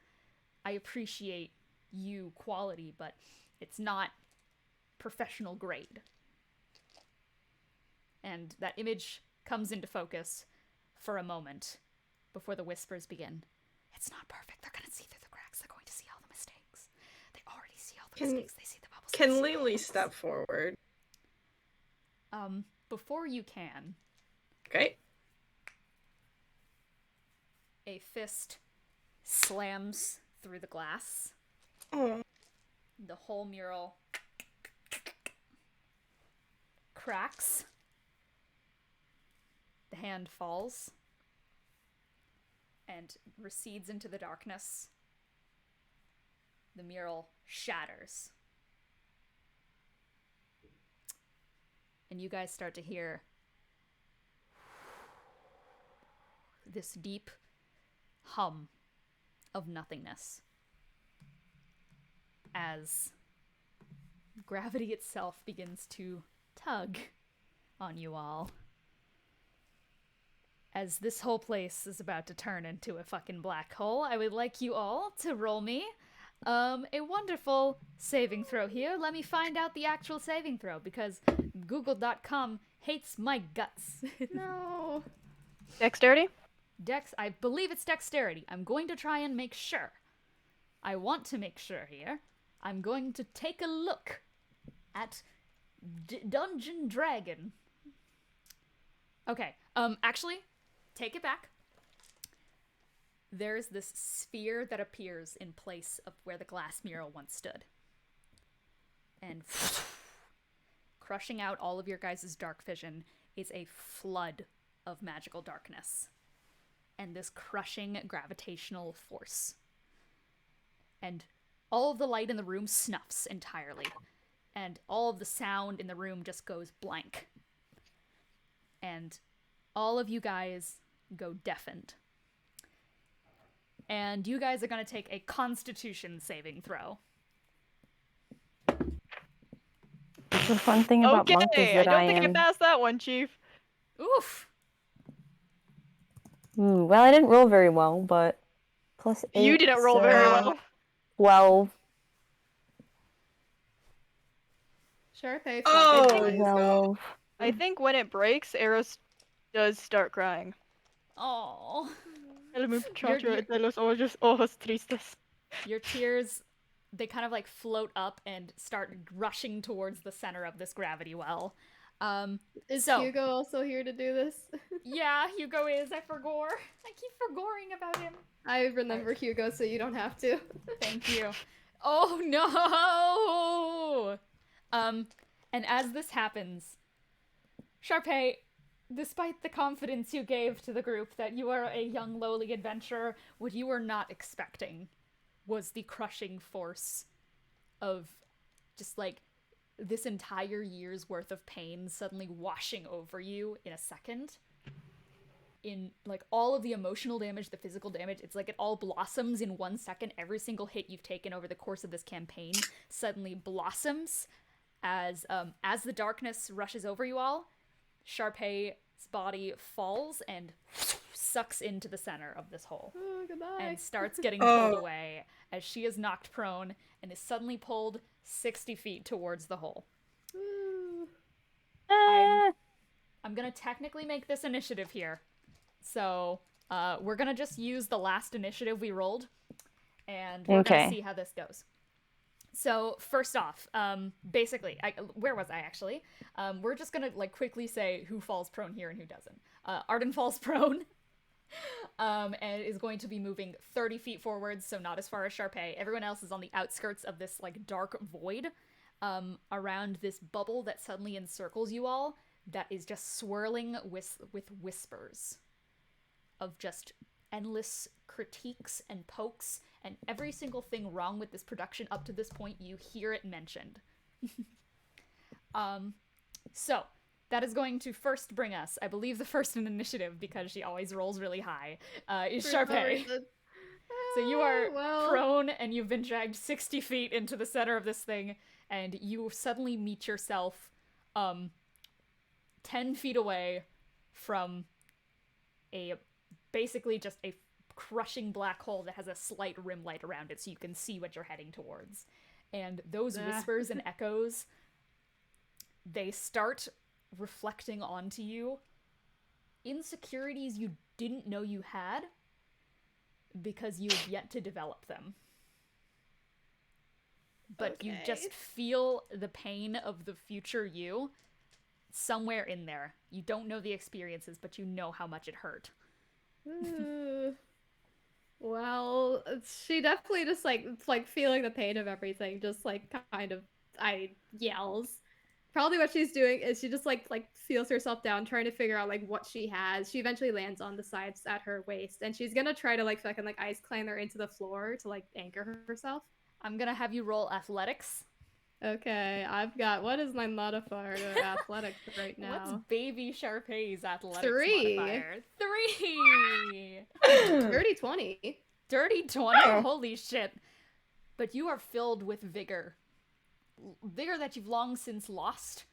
I appreciate you quality, but it's not professional grade. And that image comes into focus for a moment before the whispers begin. It's not perfect. They're going to see through the cracks. They're going to see all the mistakes. They already see all the mistakes. They see the bubbles. Can Lily step forward? Before you can, Okay. a fist slams through the glass. Oh. The whole mural cracks. The hand falls and recedes into the darkness. The mural shatters. And you guys start to hear this deep hum of nothingness as gravity itself begins to tug on you all. As this whole place is about to turn into a fucking black hole, I would like you all to roll me a wonderful saving throw here. Let me find out the actual saving throw, because Google.com hates my guts. No. Dexterity? I believe it's dexterity. I'm going to try and make sure. I want to make sure here. I'm going to take a look at Dungeon Dragon. Okay, actually, take it back. There's this sphere that appears in place of where the glass mural once stood. And crushing out all of your guys' dark vision is a flood of magical darkness. And this crushing gravitational force. And all of the light in the room snuffs entirely. And all of the sound in the room just goes blank. And all of you guys go deafened. And you guys are going to take a Constitution saving throw. The fun thing about monk is that I don't think I passed that one, Chief. Oof. Ooh, well, I didn't roll very well, but plus 8. You didn't roll very well. 12. Sharpay. Oh, 12. I think when it breaks, Eros does start crying. Aww. Your tears, they kind of like float up and start rushing towards the center of this gravity well. Is so, Hugo also here to do this? Yeah, Hugo is. I keep forgoing about him. I remember Hugo, so you don't have to. Thank you. Oh no! And as this happens, Sharpay, despite the confidence you gave to the group that you are a young lowly adventurer, what you were not expecting was the crushing force of just like this entire year's worth of pain suddenly washing over you in a second. In like all of the emotional damage, the physical damage, it's like it all blossoms in 1 second. Every single hit you've taken over the course of this campaign suddenly blossoms as the darkness rushes over you all. Sharpay's body falls and sucks into the center of this hole. Oh, goodbye. And starts getting pulled away as she is knocked prone and is suddenly pulled 60 feet towards the hole. I'm gonna technically make this initiative here. So, we're gonna just use the last initiative we rolled, and we're gonna see how this goes. So, first off, basically, where was I actually? We're just gonna, like, quickly say who falls prone here and who doesn't. Arden falls prone, and is going to be moving 30 feet forwards, so not as far as Sharpay. Everyone else is on the outskirts of this, like, dark void, around this bubble that suddenly encircles you all, that is just swirling with whispers of just endless critiques and pokes, and every single thing wrong with this production up to this point, you hear it mentioned. So, that is going to first bring us, I believe the first in initiative, because she always rolls really high, is Sharpay. So you are prone, and you've been dragged 60 feet into the center of this thing, and you suddenly meet yourself 10 feet away from basically just a crushing black hole that has a slight rim light around it so you can see what you're heading towards. And those whispers and echoes, they start reflecting onto you insecurities you didn't know you had because you've yet to develop them. But you just feel the pain of the future you somewhere in there. You don't know the experiences, but you know how much it hurt. Well, she definitely just like feeling the pain of everything, just like kind of yells. Probably what she's doing is she just like feels herself down, trying to figure out like what she has. She eventually lands on the sides at her waist, and she's gonna try to like fucking like ice climber into the floor to like anchor herself. I'm gonna have you roll athletics. Okay, I've got, what is my modifier to athletics right now? What's baby Sharpay's athletics 3. modifier? 3! Dirty 20. Dirty 20? Holy shit. But you are filled with vigor. Vigor that you've long since lost.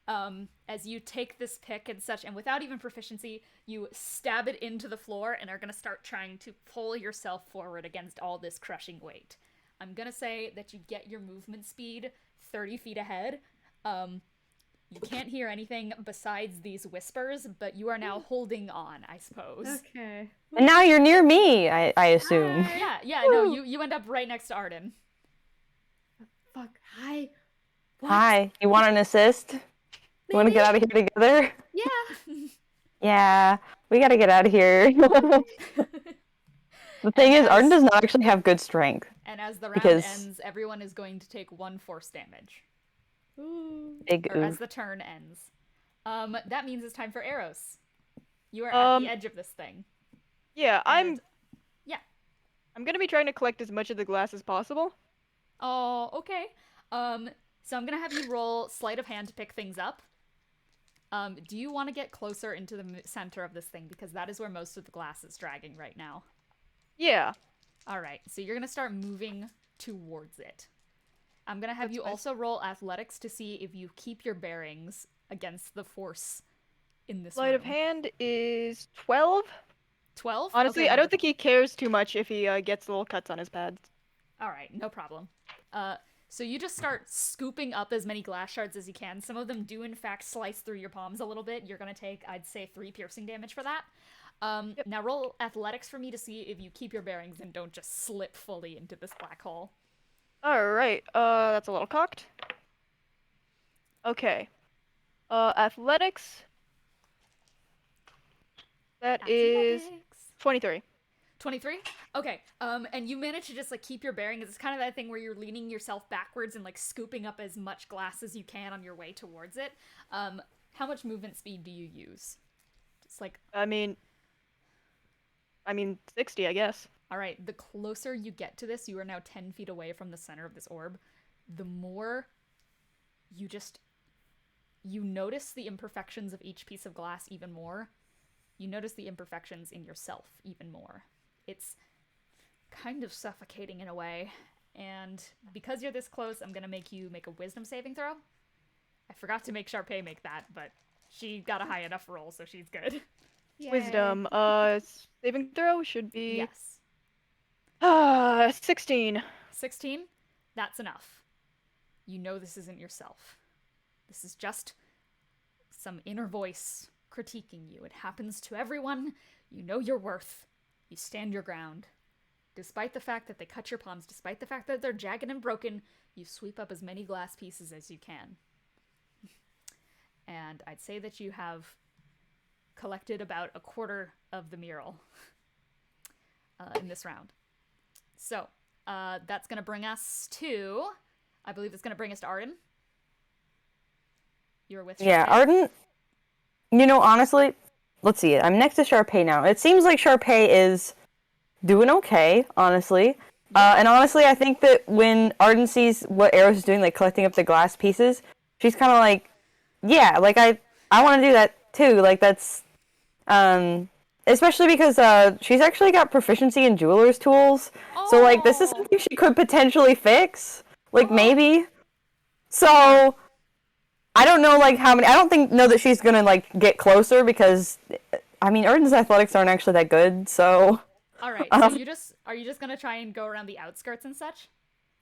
As you take this pick and such, and without even proficiency, you stab it into the floor and are gonna start trying to pull yourself forward against all this crushing weight. I'm gonna say that you get your movement speed 30 feet ahead. You can't hear anything besides these whispers, but you are now holding on, I suppose. Okay. And now you're near me, I assume. Yeah, no, you end up right next to Arden. Fuck, hi. What? Hi, you want an assist? You want to get out of here together? Yeah. Yeah, we gotta get out of here. The thing is, Arden does not actually have good strength. And as the round ends, everyone is going to take 1 force damage. As the turn ends. That means it's time for arrows. You are at the edge of this thing. Yeah, And- I'm gonna be trying to collect as much of the glass as possible. Oh, okay. So I'm gonna have you roll sleight of hand to pick things up. Do you want to get closer into the center of this thing? Because that is where most of the glass is dragging right now. Yeah. Alright, so you're gonna start moving towards it. I'm gonna have you also roll athletics to see if you keep your bearings against the force in this Sleight of room. hand is 12. 12? Honestly, Okay, I don't think he cares too much if he gets little cuts on his pads. Alright, no problem. So you just start scooping up as many glass shards as you can. Some of them do, in fact, slice through your palms a little bit. You're gonna take, I'd say, 3 piercing damage for that. Now roll athletics for me to see if you keep your bearings and don't just slip fully into this black hole. Alright, that's a little cocked. Okay. Athletics. That is 23. 23? Okay, and you manage to just, like, keep your bearings. It's kind of that thing where you're leaning yourself backwards and, like, scooping up as much glass as you can on your way towards it. How much movement speed do you use? Just, like... I mean, 60, I guess. Alright, the closer you get to this, you are now 10 feet away from the center of this orb, the more you notice the imperfections of each piece of glass even more. You notice the imperfections in yourself even more. It's kind of suffocating in a way, and because you're this close, I'm gonna make you make a wisdom saving throw. I forgot to make Sharpay make that, but she got a high enough roll, so she's good. Yay. Wisdom, saving throw should be... Yes. 16. 16? That's enough. You know this isn't yourself. This is just some inner voice critiquing you. It happens to everyone. You know your worth. You stand your ground. Despite the fact that they cut your palms, despite the fact that they're jagged and broken, you sweep up as many glass pieces as you can. And I'd say that you have collected about a quarter of the mural in this round. So, that's going to bring us to... I believe it's going to bring us to Arden. You're with Sharpay? Yeah, Arden... You know, honestly, let's see. I'm next to Sharpay now. It seems like Sharpay is doing okay, honestly. And honestly, I think that when Arden sees what Eros is doing, like collecting up the glass pieces, she's kind of like, yeah, like I want to do that too. Like that's, especially because she's actually got proficiency in jeweler's tools. So like this is something she could potentially fix, like maybe. So I don't know like how many. I don't know that she's gonna like get closer because, I mean, Erden's athletics aren't actually that good. So. All right. So are you just gonna try and go around the outskirts and such?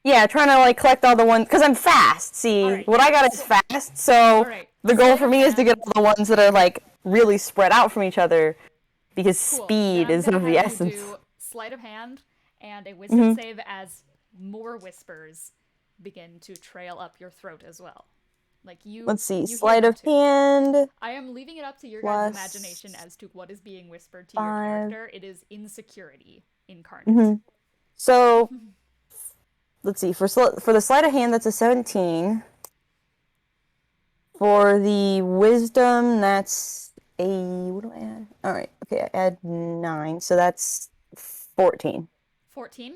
Yeah, trying to like collect all the ones because I'm fast. See, Alright, what I got is fast. So Alright, the goal sleight for of me is to get hand. all the ones that are like really spread out from each other, because Cool. speed Then I'm is gonna of the have essence. you do sleight of hand and a wisdom save as more whispers begin to trail up your throat as well. Like Let's see, you hear sleight them of too. hand. I am leaving it up to your guys' Plus imagination as to what is being whispered to your 5. character. It is insecurity incarnate. So let's see, for the sleight of hand, that's a 17. For the wisdom, that's a, what do I add? All right, okay, I add 9, so that's 14. 14.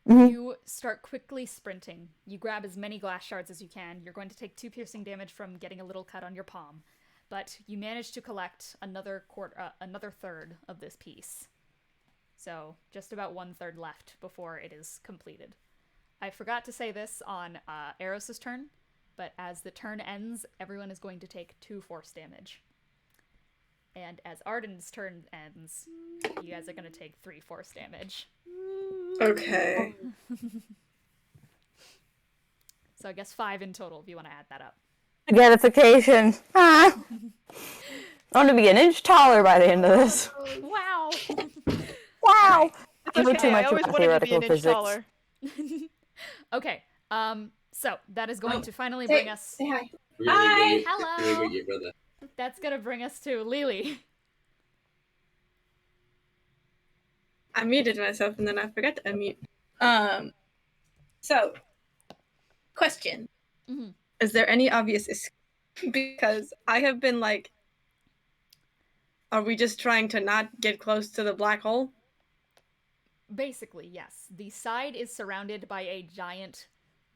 Mhm. You start quickly sprinting. You grab as many glass shards as you can. You're going to take 2 piercing damage from getting a little cut on your palm, but you manage to collect another third of this piece. So just about 1/3 left before it is completed. I forgot to say this on Eros' turn, but as the turn ends, everyone is going to take 2 force damage. And as Arden's turn ends, you guys are going to take 3 force damage. Okay. So I guess 5 in total if you want to add that up. Gratification. Ah. I want to be an inch taller by the end of this. Wow! Wow! I know Okay, too I much always about wanted to be theoretical an inch physics. taller. Okay, so that is going to finally bring us... Say hi. Really Hello! good, your brother. That's gonna bring us to Lily. I muted myself and then I forgot to unmute. So, question. Mhm. Is there any obvious escape? Because I have been like, are we just trying to not get close to the black hole? Basically, yes. The side is surrounded by a giant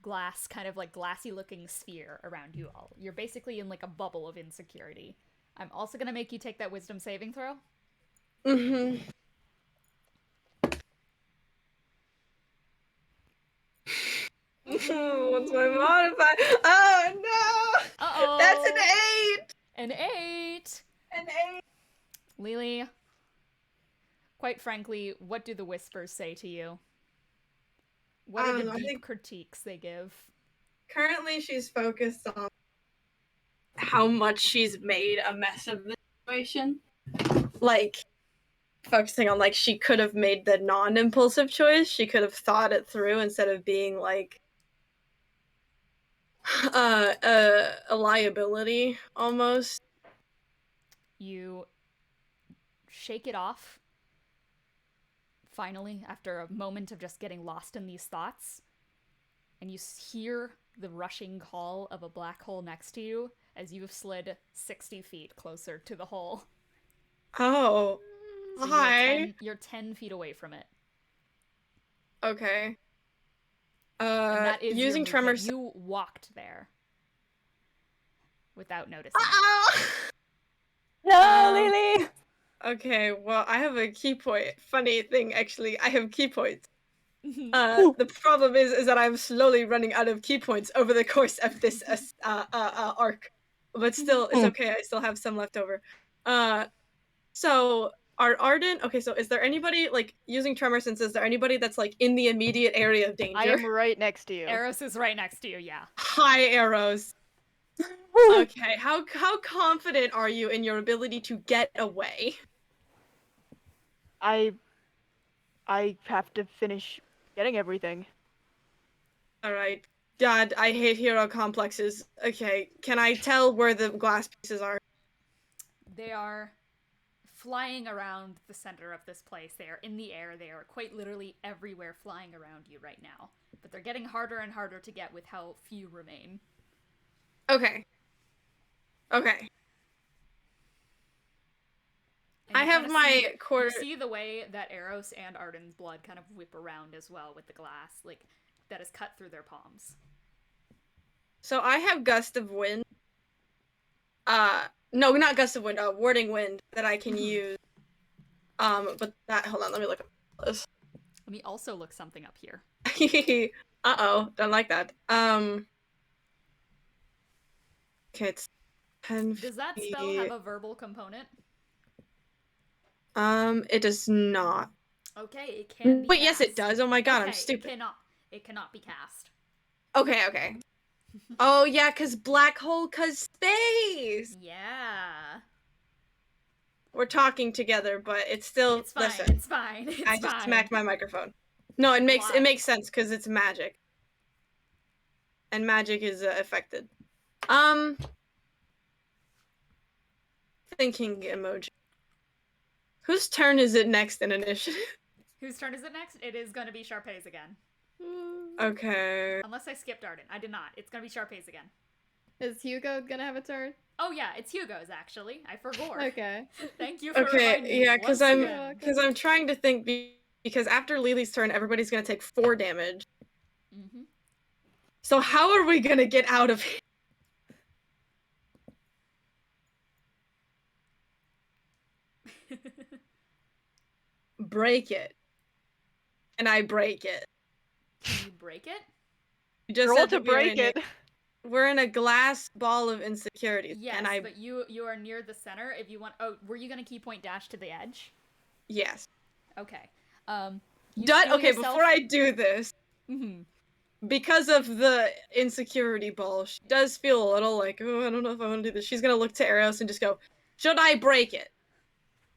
glass, kind of like glassy looking sphere around you all. You're basically in like a bubble of insecurity. I'm also gonna make you take that wisdom saving throw. Mm-hmm. What's my modifier? Oh no! Uh-oh! That's An an 8! 8! An 8! Lily, quite frankly, what do the whispers say to you? What are the deep critiques they give? Currently, she's focused on how much she's made a mess of the situation. Like, focusing on, like, she could have made the non-impulsive choice. She could have thought it through instead of being, like, a liability, almost. You shake it off, finally, after a moment of just getting lost in these thoughts, and you hear the rushing call of a black hole next to you as you have slid 60 feet closer to the hole. Oh. So Hi. you're 10 feet away from it. Okay. And that is using your movement. tremors. You walked there without noticing. No, Lily! Okay, well, I have a key point. Funny thing, actually, I have key points. The problem is that I'm slowly running out of key points over the course of this arc. But still, it's okay. I still have some left over. So are Arden? Okay, so is there anybody like using tremor sense? Is there anybody that's like in the immediate area of danger? I am right next to you. Eros is right next to you. Yeah. Hi, Arrows. Okay, how confident are you in your ability to get away? I have to finish getting everything. All right. Dad, I hate hero complexes. Okay, can I tell where the glass pieces are? They are flying around the center of this place. They are in the air. They are quite literally everywhere flying around you right now. But they're getting harder and harder to get with how few remain. Okay. Okay. And I you have kinda my see, quarter. You see the way that Eros and Arden's blood kind of whip around as well with the glass, like that is cut through their palms. So I have gust of wind. No, not gust of wind. Warding wind that I can use. But that. Hold on. Let me look at this. Let me also look something up here. Uh-oh, don't like that. Okay, it's 10 Does that feet. spell have a verbal component? It does not. Okay, it can be Wait, yes, it cast. does. Oh my god, I'm Okay, stupid. It cannot be cast. Okay. Oh yeah, cause black hole, cause space. Yeah. We're talking together, but it's still. It's fine. Listen, It's fine. It's I fine. just smacked my microphone. No, it makes Why? sense because it's magic, and magic is affected. Thinking emoji. Whose turn is it next in initiative? Whose turn is it next? It is gonna be Sharpay's again. Okay. Unless I skipped Arden. I did not. It's gonna be Sharpay's again. Is Hugo gonna have a turn? Oh yeah, it's Hugo's actually. I forgot. Okay. Thank you for Okay, reminding me. yeah, Once again. because I'm trying to think because after Lily's turn, everybody's gonna take 4 damage. Mm-hmm. So how are we gonna get out of here? Break it. And I break it. Can you break it? You just Roll said to that we were break in it. we're in a glass ball of insecurities. Yes, and I but you are near the center. If you want, were you gonna key point dash to the edge? yes. Okay. You Done. steal Okay, yourself- before I do this, Mhm. because of the insecurity ball, she does feel a little like, oh, I don't know if I want to do this. She's gonna look to Eros and just go, should I break it?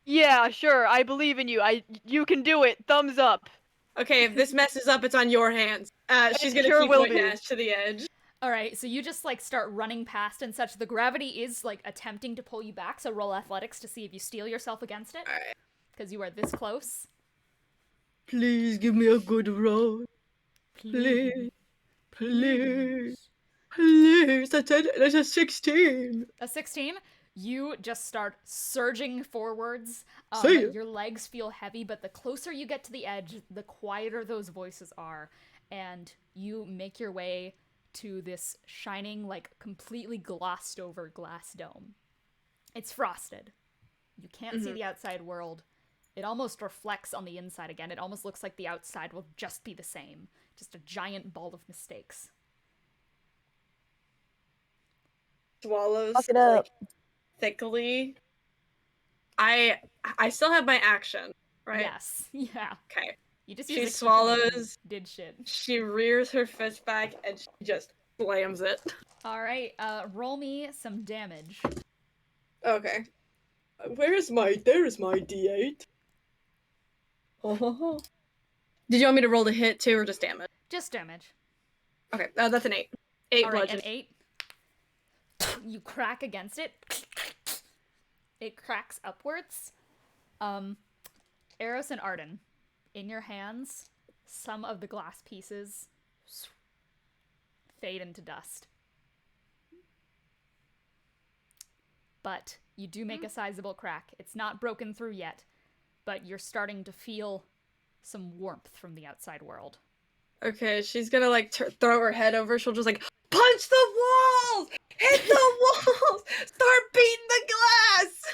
Yeah, sure. I believe in you. You can do it. Thumbs up. Okay, if this messes up, it's on your hands. She's gonna sure keep will point be. dash to the edge. All right, so you just like start running past and such. The gravity is like attempting to pull you back. So roll athletics to see if you steel yourself against it, Alright. because you are this close. Please give me a good roll. Please. That's a 16. A 16. You just start surging forwards. See ya. Your legs feel heavy, but the closer you get to the edge, the quieter those voices are, and you make your way to this shining, like completely glossed over glass dome. It's frosted. You can't see the outside world. It almost reflects on the inside again. It almost looks like the outside will just be the same. Just a giant ball of mistakes. Swallows Fuck it up. like, thickly. I still have my action, right? Yes. Yeah. Okay. You just She used a key point and swallows. did shit. She rears her fist back and she just slams it. All right. Roll me some damage. Okay. There's my D8. Oh. Did you want me to roll the hit too, or just damage? Just damage. Okay, that's an 8. 8 All right, bludgeon. an 8. You crack against it. It cracks upwards. Eros and Arden, in your hands, some of the glass pieces fade into dust. But you do make a sizable crack. It's not broken through yet, but you're starting to feel some warmth from the outside world. Okay, she's gonna like throw her head over. She'll just like punch the walls, hit the walls, start beating the glass.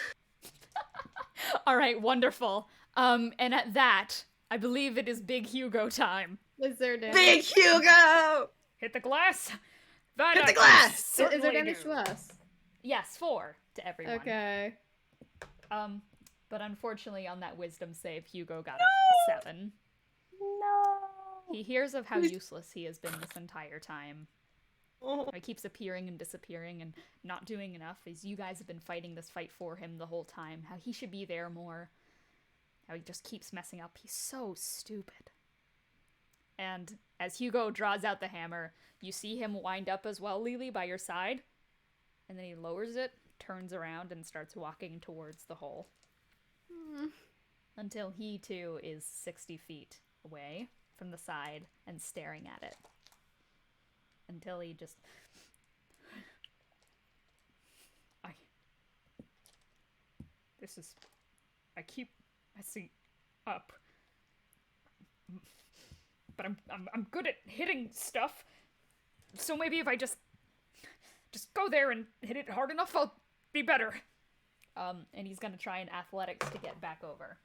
All right, wonderful. And at that, I believe it is Big Hugo time. Is there damage? Big Hugo! Hit the glass. That Hit I the can glass! Is there certainly damage do. to us? Yes, 4 to everyone. Okay. But unfortunately, on that wisdom save, Hugo got a 7. No. He hears of how useless he has been this entire time. Oh. He keeps appearing and disappearing and not doing enough, as you guys have been fighting this fight for him the whole time. How he should be there more. How he just keeps messing up. He's so stupid. And as Hugo draws out the hammer, you see him wind up as well, Lily, by your side. And then he lowers it, turns around, and starts walking towards the hole. Until he, too, is 60 feet away from the side and staring at it. Until he just... I keep messing up. But I'm good at hitting stuff. So maybe if I just go there and hit it hard enough, I'll be better. And he's gonna try an athletics to get back over.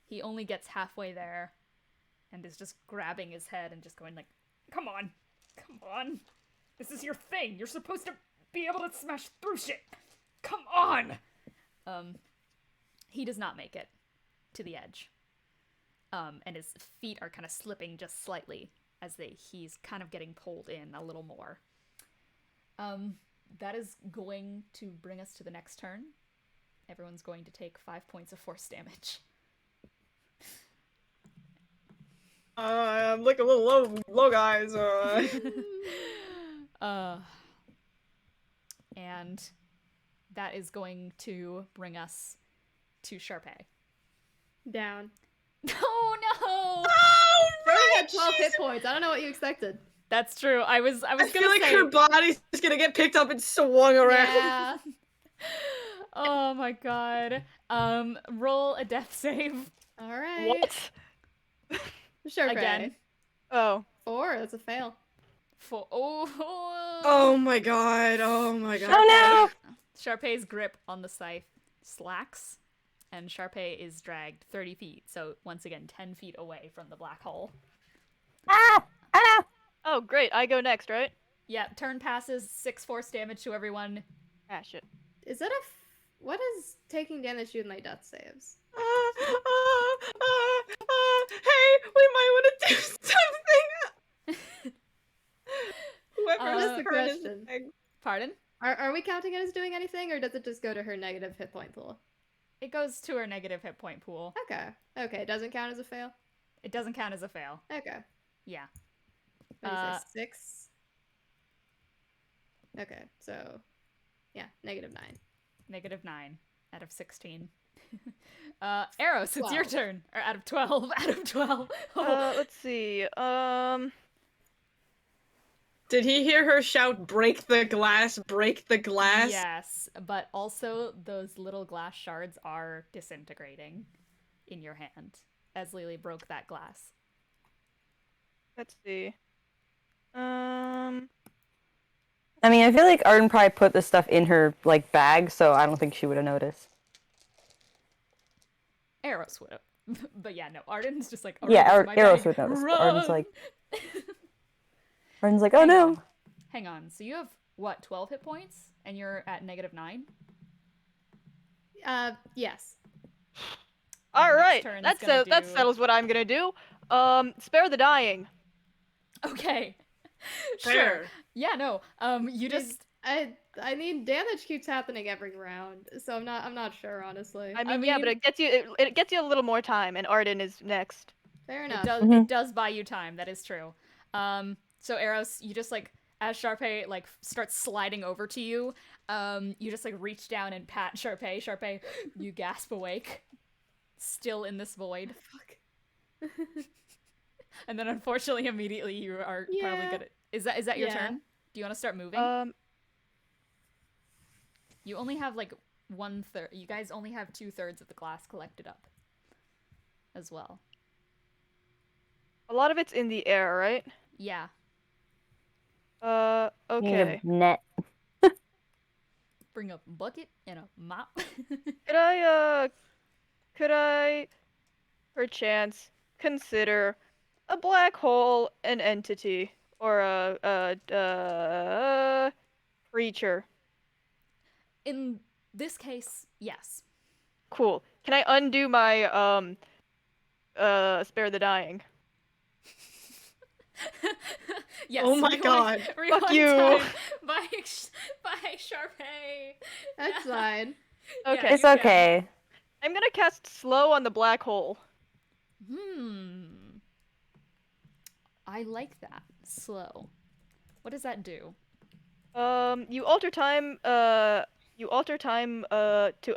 He only gets halfway there and is just grabbing his head and just going like, come on. This is your thing. You're supposed to be able to smash through shit. Come on. He does not make it to the edge. And his feet are kind of slipping just slightly as he's kind of getting pulled in a little more. That is going to bring us to the next turn. Everyone's going to take 5 points of force damage. I'm like a little low guys. And that is going to bring us to Sharpay. Down. Oh no! Oh, no! Had 12 hit points. I don't know what you expected. That's true. I was I gonna feel like say her body's just gonna get picked up and swung around. yeah. Oh my god. Roll a death save. All right. What? Sure. Again. Oh. 4. That's a fail. Oh my god. Oh my god. Oh no! Sharpay's grip on the scythe slacks, and Sharpay is dragged 30 feet, so once again 10 feet away from the black hole. Ah! Ah! Oh, great. I go next, right? Yeah, turn passes, 6 force damage to everyone. Ah, shit. Is that what is taking damage do with my death saves? Hey, we might want to do something. Whoever That's the heard his question. thing. Pardon? Are we counting it as doing anything, or does it just go to her negative hit point pool? It goes to her negative hit point pool. Okay. Okay, it doesn't count as a fail? It doesn't count as a fail. Okay. Yeah. What do you say, 6? Okay, so, yeah, -9. -9 out of 16. Eros, it's your 12. turn. Or out of 12. Out of 12. Let's see. Did he hear her shout, break the glass, break the glass? Yes, but also those little glass shards are disintegrating in your hand as Lily broke that glass. Let's see. I mean, I feel like Arden probably put this stuff in her, like, bag, so I don't think she would have noticed. Eros would have. But yeah, no, Arden's just like, Yeah, "Arden's in my Eros bag. would notice, but Run!" Arden's like, oh no! Hang on, so you have, what, 12 hit points? And you're at -9? Yes. Alright, turn's that gonna do- settles what I'm gonna do. Spare the dying. Okay. Sure. Fair. Yeah, no, you just... I mean, damage keeps happening every round, so I'm not sure, honestly. I mean, yeah, but it gets you a little more time, and Arden is next. Fair enough. It does buy you time, that is true. So Eros, you just, like, as Sharpay, like, starts sliding over to you, you just, like, reach down and pat Sharpay. Sharpay, you gasp awake. Still in this void. Fuck. And then, unfortunately, immediately you are probably Yeah. gonna... Is that your Yeah. turn? Do you want to start moving? You only have, like, 1/3. You guys only have 2/3 of the glass collected up. As well. A lot of it's in the air, right? Yeah. Need Okay. a net. Bring a bucket and a mop. Could I, perchance, consider a black hole an entity or a creature? In this case, yes. Cool. Can I undo my spare the dying? Yes. Oh my god. Fuck you. Time by Sharpay. That's fine. Okay. Yeah, It's you can. okay. I'm gonna cast slow on the black hole. I like that. Slow. What does that do? You alter time to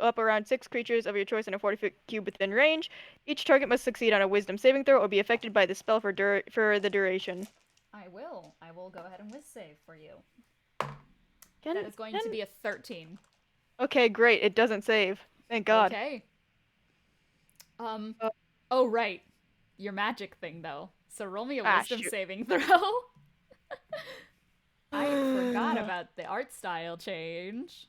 up around 6 creatures of your choice in a 40-foot cube within range. Each target must succeed on a wisdom saving throw or be affected by the spell for the duration. I will go ahead and whiz save for you. Can- That is going to be a 13. Okay, great. It doesn't save. Thank God. Okay. Oh right. Your magic thing though. So roll me a wisdom shoot. saving throw. I forgot about the art style change.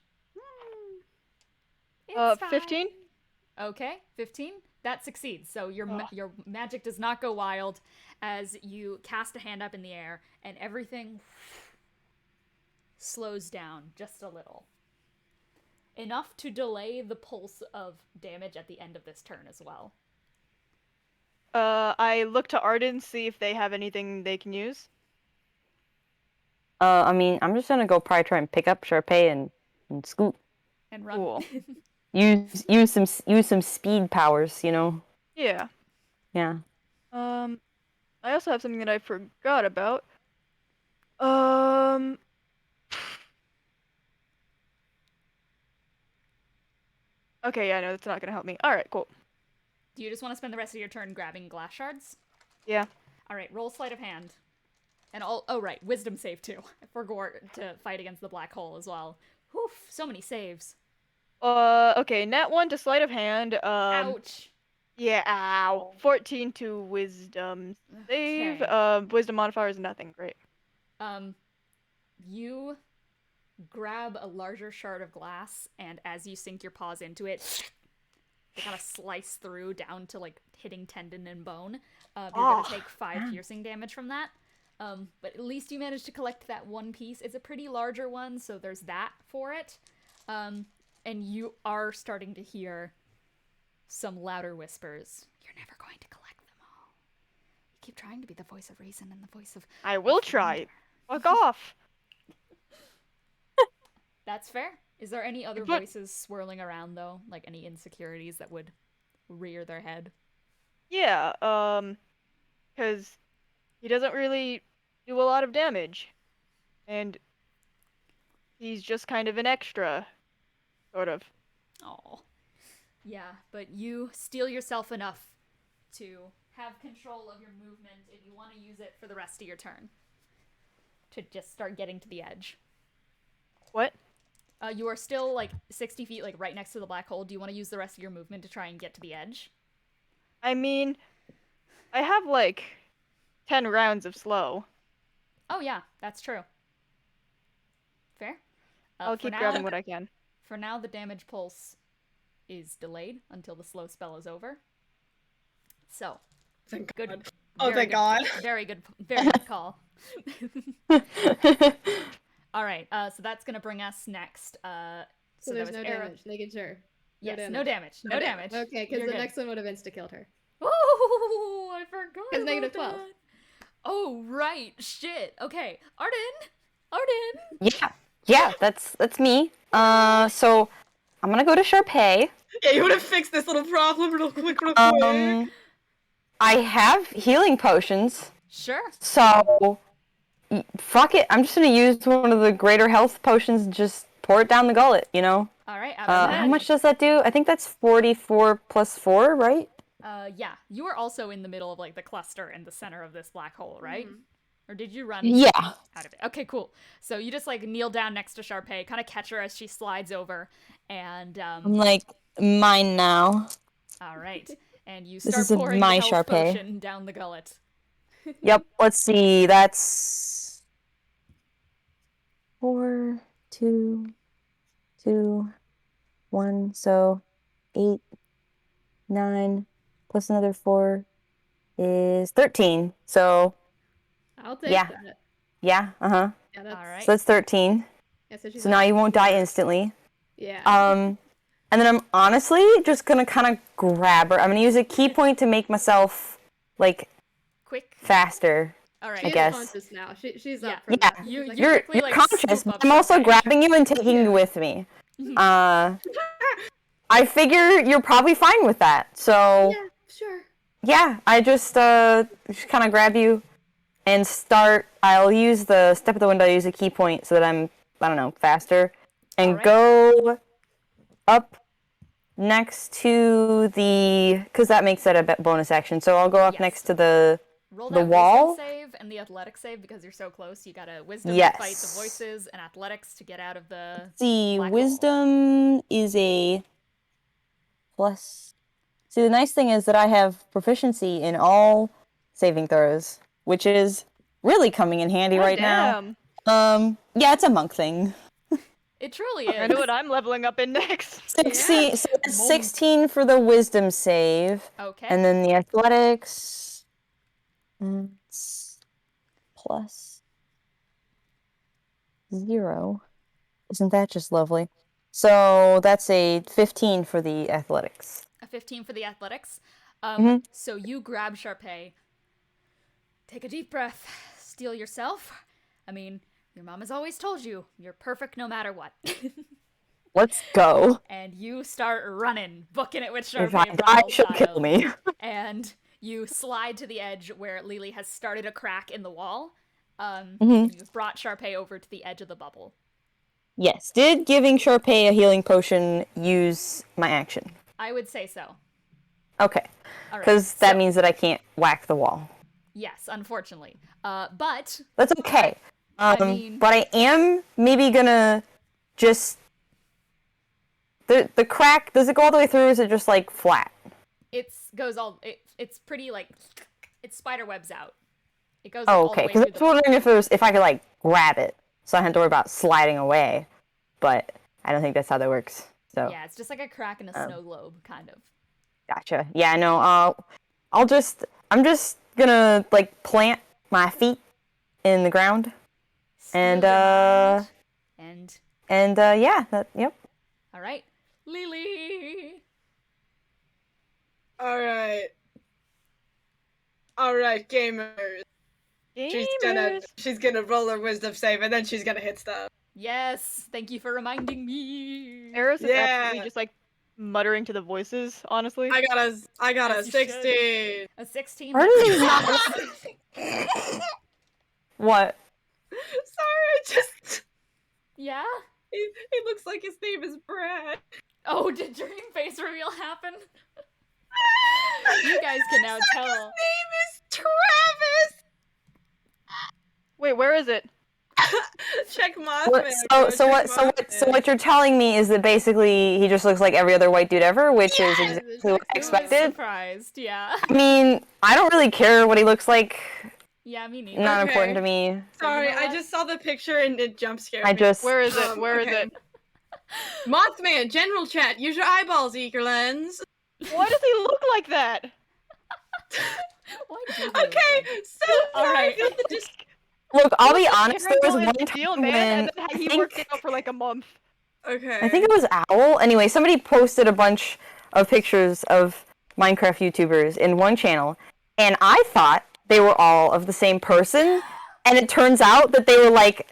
It's 15? fine. Okay, 15. That succeeds. So your magic does not go wild as you cast a hand up in the air and everything slows down just a little. Enough to delay the pulse of damage at the end of this turn as well. I look to Arden, see if they have anything they can use. I mean, I'm just gonna go probably try and pick up Sharpay and scoot. And run. Cool. Use some speed powers, you know. Yeah. Yeah. I also have something that I forgot about. Okay, yeah, no, that's not gonna help me. Alright, cool. Do you just want to spend the rest of your turn grabbing glass shards? Yeah. Alright, roll sleight of hand. And oh right, wisdom save too. I forgot to fight against the black hole as well. Whew, so many saves. Okay, nat 1 to sleight of hand. Ouch. Yeah, ow. 14 to wisdom save. Okay. Wisdom modifier is nothing. Great. You grab a larger shard of glass, and as you sink your paws into it, they kind of slice through down to like hitting tendon and bone. You're gonna take 5 piercing damage from that. But at least you managed to collect that one piece. It's a pretty larger one, so there's that for it. And you are starting to hear some louder whispers. You're never going to collect them all. You keep trying to be the voice of reason and the voice of... I will try. Fuck off. That's fair. Is there any other voices swirling around, though? Like any insecurities that would rear their head? Yeah, because he doesn't really do a lot of damage. And he's just kind of an extra, sort of. Oh. Yeah, but you steel yourself enough to have control of your movement if you want to use it for the rest of your turn. To just start getting to the edge. What? You are still, like, 60 feet, like, right next to the black hole. Do you want to use the rest of your movement to try and get to the edge? I mean, I have, like, 10 rounds of slow. Oh, yeah, that's true. Fair. I'll keep grabbing what I can. For now, the damage pulse is delayed until the slow spell is over. So, Thank good. God. Oh, thank God. Very good call. All right, so that's gonna bring us next. So there's no damage, making sure. Yes, no damage. No damage. Okay, because the next one would have insta-killed her. Oh, I forgot. Because negative 12. That. Oh, right. Shit. Okay, Arden. Yeah, that's me. So I'm gonna go to Sharpay. Yeah, you want to fix this little problem real quick. I have healing potions. Sure. So fuck it. I'm just gonna use one of the greater health potions and just pour it down the gullet, you know? Alright, how much does that do? I think that's 44 plus 4, right? Yeah. You are also in the middle of, like, the cluster in the center of this black hole, right? Mm-hmm. Or did you run out of it? Okay, cool. So you just, like, kneel down next to Sharpay, kind of catch her as she slides over, and, I'm like, mine now. Alright. And you This start is pouring my the health Sharpay. potion down the gullet. Yep, let's see, that's 4, 2, 1, so 8, 9, plus another 4 is 13. So I'll take yeah. that. Yeah, Yeah, that's... All right. So that's 13. Yeah, so now you won't die instantly. Yeah. And then I'm honestly just gonna kind of grab her. I'm gonna use a key point to make myself like quick, faster. All right. I guess. Conscious now. She's up for yeah. that. You're like, conscious, but I'm also grabbing you and taking you with me. I figure you're probably fine with that. So yeah, sure. Yeah, I just kind of grab you and start. I'll use the step of the window. Use a key point so that I'm, I don't know, faster, and go up next to the, because that makes it a bonus action. So I'll go up next to the wall. Wisdom save and the athletics save because you're so close. You gotta wisdom to fight the voices and athletics to get out of the. The wisdom is a plus. See, the nice thing is that I have proficiency in all saving throws, which is really coming in handy now. Yeah, it's a monk thing. It truly is. I know what I'm leveling up in next. 16, so it's 16 for the wisdom save. Okay. And then the athletics, it's plus 0. Isn't that just lovely? So that's a 15 for the athletics. A 15 for the athletics. Mhm. So you grab Sharpay, take a deep breath, steel yourself. I mean, your mom has always told you you're perfect no matter what. Let's go. And you start running, booking it with If I Sharpay die, Bronto she'll style. kill me. And you slide to the edge where Lily has started a crack in the wall. Mhm. And you've brought Sharpay over to the edge of the bubble. Yes. Did giving Sharpay a healing potion use my action? I would say so. Okay. All right, Because that so- means that I can't whack the wall. Yes, unfortunately. But That's okay. I mean- But I am maybe gonna just... The crack, does it go all the way through, or is it just, like, flat? it's pretty, like, it spider webs out. It goes Oh, all the okay. way Because I through was the wondering if I could, like, grab it, so I had to worry about sliding away. But I don't think that's how that works. So Yeah, it's just like a crack in a snow globe, kind of. Gotcha. Yeah, no, I'm just gonna, like, plant my feet in the ground. And, Steal your mind. And yeah, yep. all right, Lily. All right, gamers. She's gonna roll her wisdom save, and then she's gonna hit stuff. Yes, thank you for reminding me. Eris is Yeah. absolutely just like muttering to the voices, honestly. I got a As you should. 16. A 16. Where does he not... What? Sorry, I just Yeah? he looks like his name is Brad. Oh, did dream face reveal happen? You guys can now tell. His name is Travis. Wait, where is it? Check Mothman. So what you're telling me is that basically he just looks like every other white dude ever, which is exactly what I Who was expected. surprised? Yeah. I mean, I don't really care what he looks like. Yeah, me neither. Not Okay. important to me. Sorry, You know I what? just saw the picture and it jump scared I me. just... Where is it? Where is okay. it? Mothman, general chat. Use your eyeballs, Eager Lens. Why does he look like that? Why do you Okay, so All right. sorry. Just Look, I'll be honest, there was Terrible one as time deal, when man, and then I he think, worked it out for like a month. okay. I think it was Owl. Anyway, somebody posted a bunch of pictures of Minecraft YouTubers in one channel, and I thought they were all of the same person, and it turns out that they were like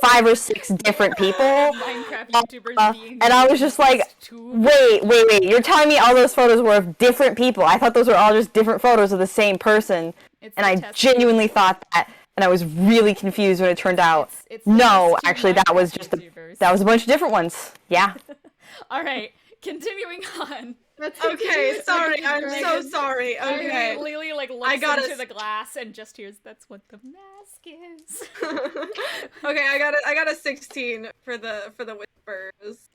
5 or 6 different people. Minecraft YouTubers being And I was just like, too. wait, you're telling me all those photos were of different people? I thought those were all just different photos of the same person, It's and the I test genuinely thought that, and I was really confused when it turned out. It's the No, test tube actually, that was Minecraft just YouTubers. that was a bunch of different ones. Yeah. All right, continuing on. Okay, sorry. I'm so sorry. I Okay. mean, Lily like looks gotta into the glass and just hears, "That's what the mask is." Okay, I got a 16 for the whispers.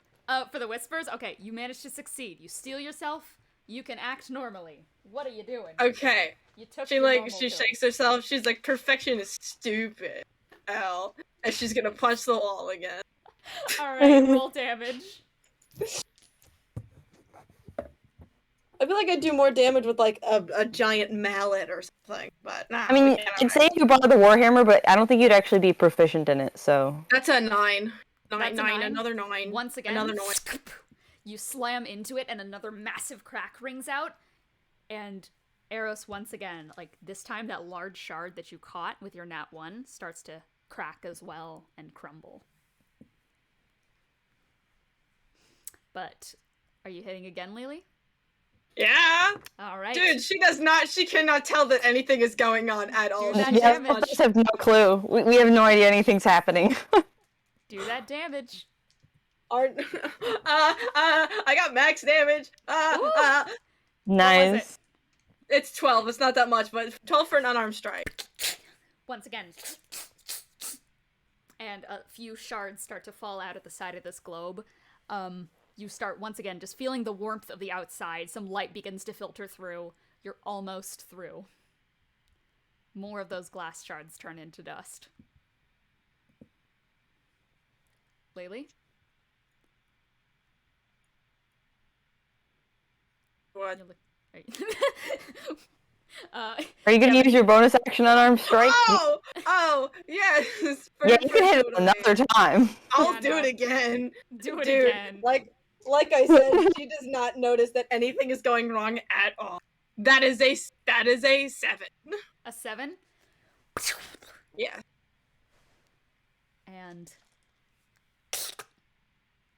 For the whispers, okay, you managed to succeed. You steel yourself. You can act normally. What are you doing? Okay. You took She your like normal she pill. shakes herself. She's like, perfection is stupid. L. And she's gonna punch the wall again. All right, roll damage. I feel like I'd do more damage with like a giant mallet or something, but nah. I mean, we can't have I'd say you brought the Warhammer, but I don't think you'd actually be proficient in it. So That's a 9. That's a 9? Another 9. Once again, Another 9. you slam into it, and another massive crack rings out. And Eros, once again, like this time, that large shard that you caught with your nat 1 starts to crack as well and crumble. But are you hitting again, Lily? Yeah. All right. Dude, she cannot tell that anything is going on at all. Do that She yeah, just damage. I just have no clue. We have no idea anything's happening. Do that damage. aren't I got max damage. Nice. It's 12. It's not that much, but 12 for an unarmed strike. Once again. And a few shards start to fall out at the side of this globe. You start, once again, just feeling the warmth of the outside. Some light begins to filter through. You're almost through. More of those glass shards turn into dust. Lily? What? You look- Are you gonna yeah, use your bonus action unarmed strike? Oh, yes. Yeah, you can hit it another time. I'll Yeah, do no. it again. Do it Dude, again. like I said, she does not notice that anything is going wrong at all. That is a 7. A 7? Yeah. And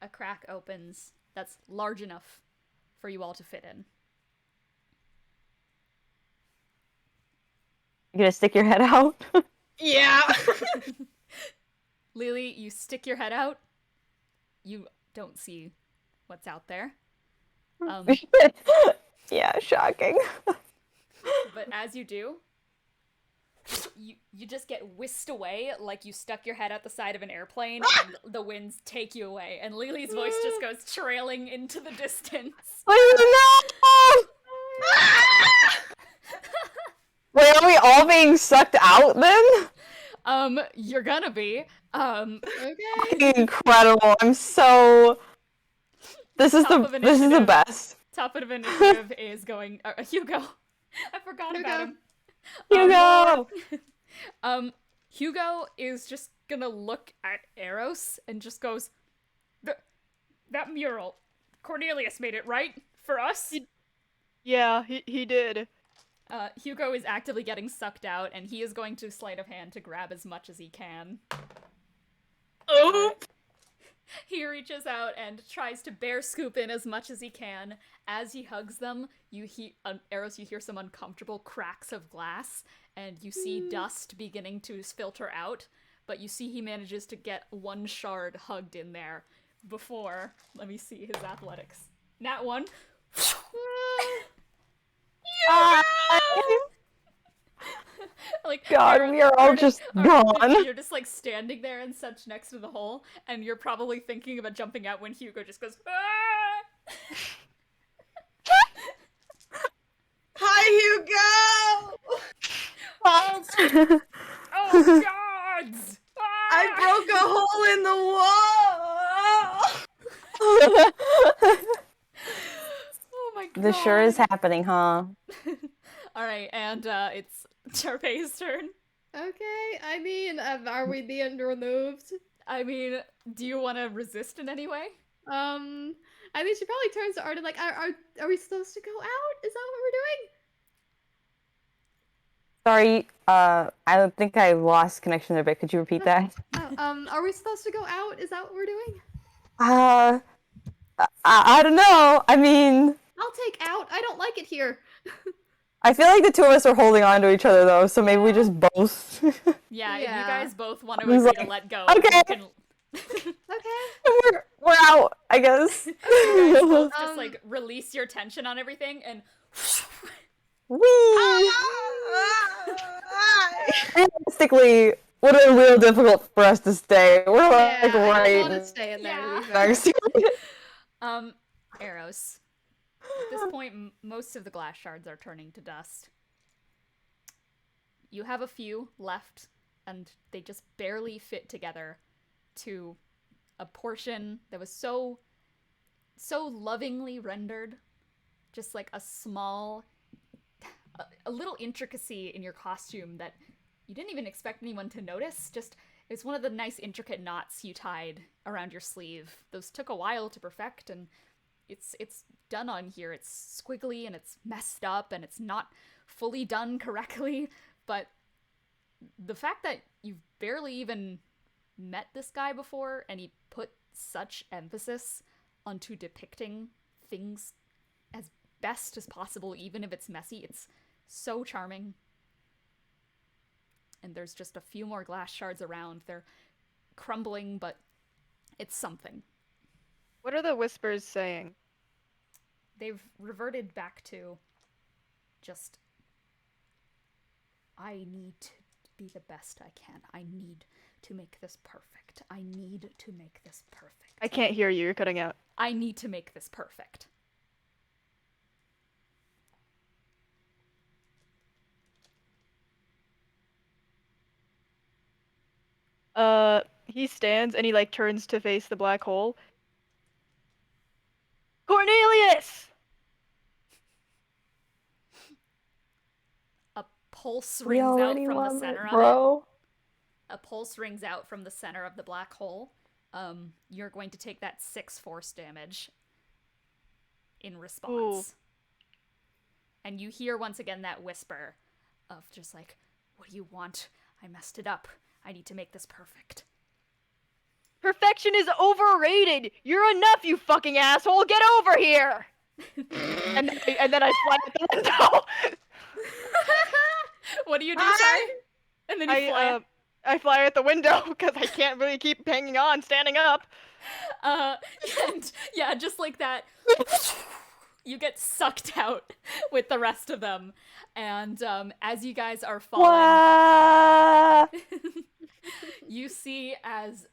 a crack opens that's large enough for you all to fit in. You gonna stick your head out? Yeah. Lily, you stick your head out. You don't see what's out there. Yeah, shocking. But as you do, you just get whisked away like you stuck your head out the side of an airplane and the winds take you away. And Lily's voice just goes trailing into the distance. Oh no! Wait, are we all being sucked out then? You're gonna be. Okay. Incredible! I'm so. This is the best. Top of initiative is going Hugo. I forgot about him. Hugo. Hugo is just gonna look at Eros and just goes, "That mural, Cornelius made it, right? For us?" Yeah, he did. Hugo is actively getting sucked out, and he is going to sleight of hand to grab as much as he can. Oh. He reaches out and tries to bear scoop in as much as he can. As he hugs them, you Eros, you hear some uncomfortable cracks of glass, and you see dust beginning to filter out, but you see he manages to get one shard hugged in there before, let me see his athletics. Nat 1. Like, God, we are all just gone. You're just like standing there and such next to the hole, and you're probably thinking about jumping out when Hugo just goes, "Ah!" Hi, Hugo! Oh gods! I broke a hole in the wall! Oh my god. This sure is happening, huh? Alright, and it's Sharpay's turn. Okay, I mean, are we being removed? I mean, do you want to resist in any way? I mean, she probably turns to Arden like, are we supposed to go out? Is that what we're doing? Sorry, I think I lost connection there a bit. Could you repeat that? Are we supposed to go out? Is that what we're doing? I don't know. I mean, I'll take out. I don't like it here. I feel like the two of us are holding on to each other though, so maybe we just both. Yeah, if you Yeah. guys both want to I was agree to like, let go, okay. you can... Okay. we're out, I guess. You guys both just like release your tension on everything and Whee! Realistically, would have been real difficult for us to stay. We're like I don't right want to stay in there. Yeah. To be fair. next to Arrows. At this point, most of the glass shards are turning to dust. You have a few left, and they just barely fit together to a portion that was so lovingly rendered. Just like a small, a little intricacy in your costume that you didn't even expect anyone to notice. Just, it's one of the nice intricate knots you tied around your sleeve. Those took a while to perfect, and it's done on here. It's squiggly and it's messed up and it's not fully done correctly, but the fact that you've barely even met this guy before and he put such emphasis onto depicting things as best as possible, even if it's messy, it's so charming. And there's just a few more glass shards around. They're crumbling, but it's something. What are the whispers saying? They've reverted back to just, I need to be the best I can. I need to make this perfect. I need to make this perfect. I can't hear you, you're cutting out. I need to make this perfect. He stands and he like turns to face the black hole. Cornelius! pulse We rings out already from the won center it, of it. bro. A pulse rings out from the center of the black hole. You're going to take that 6 force damage in response. And you hear once again that whisper of just like, what do you want? I messed it up. I need to make this perfect. Perfection is overrated. You're enough, you fucking asshole. Get over here. and then I fly out the window. What do you do, sorry? And then you fly. I fly out the window because I can't really keep hanging on, standing up. And yeah, just like that, you get sucked out with the rest of them. And as you guys are falling, Wah! you see as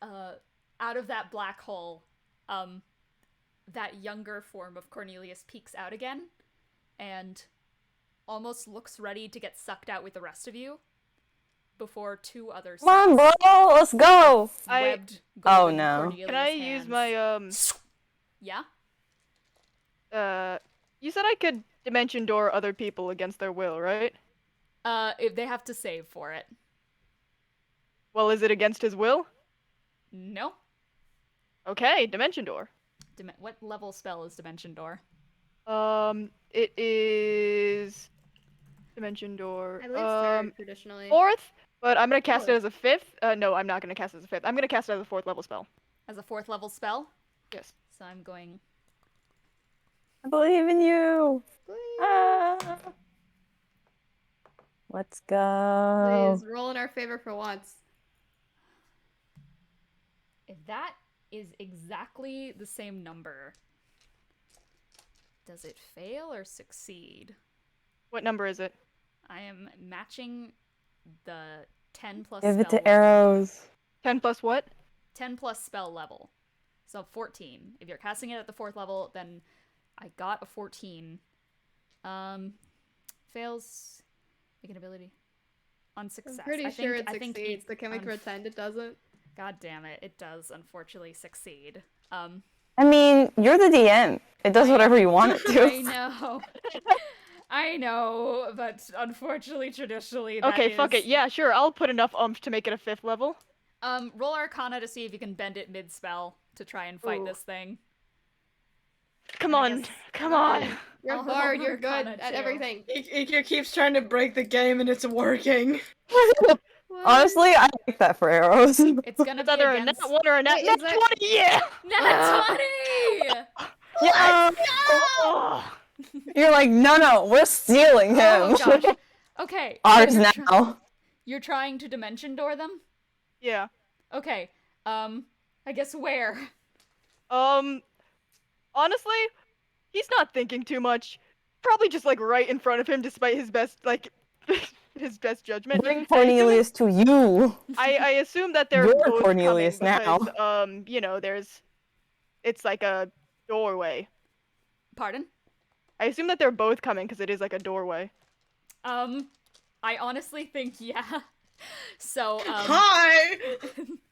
out of that black hole, that younger form of Cornelius peeks out again and almost looks ready to get sucked out with the rest of you before 2 other Come on, bro, let's go. webbed Oh, golden no. Cornelius Can I hands. use my Yeah? You said I could dimension door other people against their will, right? If they have to save for it. Well, is it against his will? No. Okay, dimension door. What level spell is Dimension Door? It is dimension door. I believe third traditionally. 4th, but I'm gonna cast it Fourth. as a 5th. No, I'm not gonna cast it as a 5th. I'm gonna cast it as a 4th level spell. As a 4th level spell? Yes. So I'm going... I believe in you. Ah. Let's go. Please roll in our favor for once. If that is exactly the same number, does it fail or succeed? What number is it? I am matching the 10 plus Give it spell to level. arrows. 10 plus what? 10 plus spell level. So 14. If you're casting it at the 4th level, then I got a 14. Fails. Make an ability. On success. I'm pretty sure it I think succeeds, but can we pretend it doesn't? God damn it. It does unfortunately succeed. I mean, you're the DM. It does whatever you want it to. I know. I know, but unfortunately, traditionally, that Okay, is... fuck it. Yeah, sure. I'll put enough oomph to make it a 5th level. Roll Arcana to see if you can bend it mid-spell to try and fight this thing. Come on. Come on. You're I'll hard, roll you're good Arcana, at too. everything. Ikea keeps trying to break the game and it's working. Honestly, I like that for arrows. It's gonna It's be either against... a nat 1 or a nat, Wait, nat is that- 20, yeah! Nat 20! Yeah. Oh. You're like, no, we're stealing him. Oh, gosh. Okay. so Ours you're now. You're trying to dimension door them? Yeah. Okay. I guess where? Honestly, he's not thinking too much. Probably just like right in front of him, despite his best his best judgment. Bring Cornelius to you. I assume that they're You're both Cornelius coming now. because it's like a doorway. Pardon? I assume that they're both coming because it is like a doorway. I honestly think yeah. So, Hi!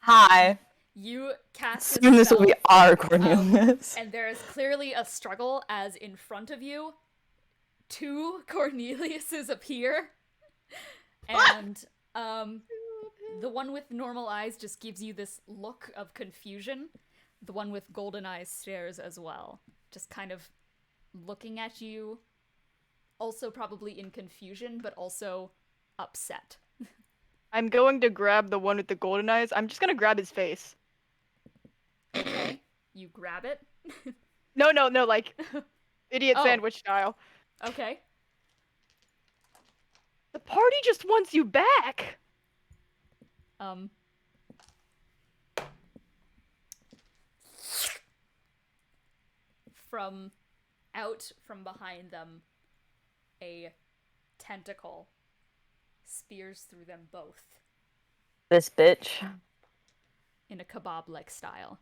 Hi. you cast Soon this will be spell, our Cornelius. and there is clearly a struggle as in front of you, 2 Corneliuses appear, and the one with normal eyes just gives you this look of confusion. The one with golden eyes stares as well, just kind of looking at you, also probably in confusion, but also upset. I'm going to grab the one with the golden eyes. I'm just gonna grab his face. Okay, you grab it. No, like idiot Oh. sandwich style. Okay. The party just wants you back. From out from behind them, a tentacle spears through them both This bitch. in a kebab-like style.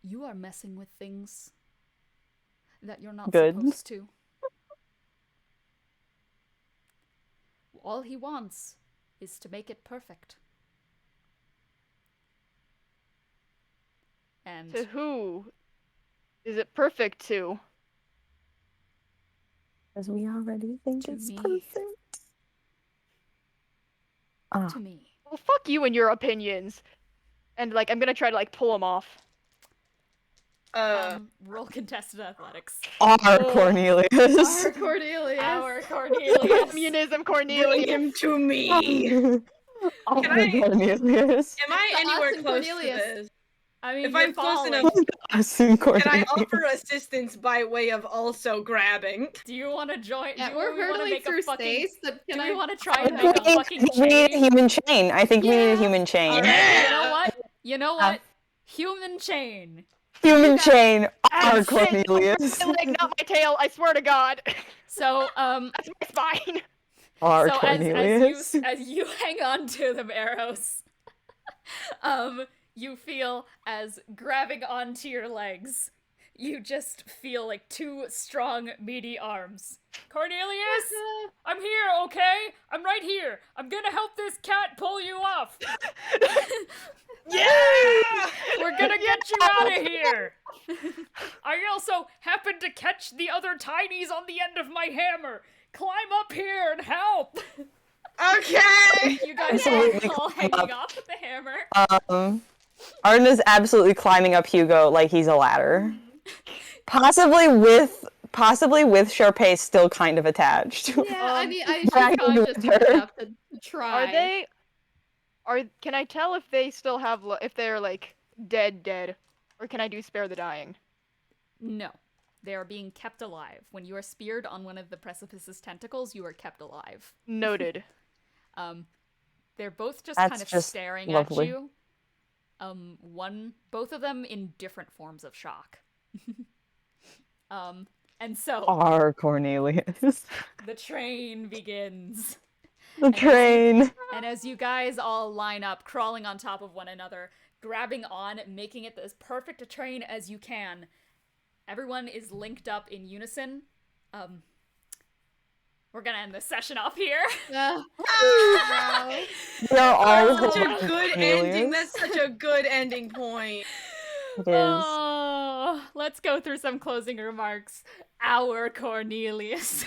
You are messing with things that you're not Good. supposed to. All he wants is to make it perfect. And To who is it perfect to? Because we already think To it's me. perfect. Ah. To me. Well, fuck you and your opinions. And like, I'm gonna try to like pull them off. Roll contested athletics. Our Oh. Cornelius. Our Cornelius. Our Cornelius. Communism, Bring Cornelius. him to me. Our I- Cornelius. Am I The anywhere Austin close Cornelius. to this? I mean, If you're I'm close falling. enough, Austin can I Cornelius. offer assistance by way of also grabbing? Do you want to join? Yeah, do we're we want to hurtling make through a fucking? space, but Do can we I? want to try I and make a think fucking we need a chain? human chain. I think we need Yeah. a human chain. All right. Yeah. You know what? You know what? Human chain. Human You guys- chain. Ah, Our shit. Cornelius. My leg, not my tail. I swear to God. So That's my spine. Our so Cornelius. as you hang on to them, Arrows, you feel as grabbing onto your legs, you just feel like two strong, meaty arms. Cornelius, I'm here, okay? I'm right here. I'm gonna help this cat pull you off. Yeah! We're gonna get you out of here. I also happened to catch the other tinies on the end of my hammer. Climb up here and help. Okay! You guys Absolutely are all climb hanging up. off with the hammer. Arden is absolutely climbing up Hugo like he's a ladder. Possibly with Sharpay still kind of attached. Yeah, I mean, she's Dragging probably with just good her. enough to try. Can I tell if they still have, if they're like dead, or can I do spare the dying? No. They are being kept alive. When you are speared on one of the precipice's tentacles, you are kept alive. Noted. They're both just That's kind of just staring lovely. at you. Both of them in different forms of shock. And so Our Cornelius. the train begins. The train. And as you guys all line up, crawling on top of one another, grabbing on, making it as perfect a train as you can, everyone is linked up in unison. We're gonna end this session off here. Wow. We are all Such a holding good Cornelius. ending. That's such a good ending point. It is. Oh, let's go through some closing remarks. Our Cornelius.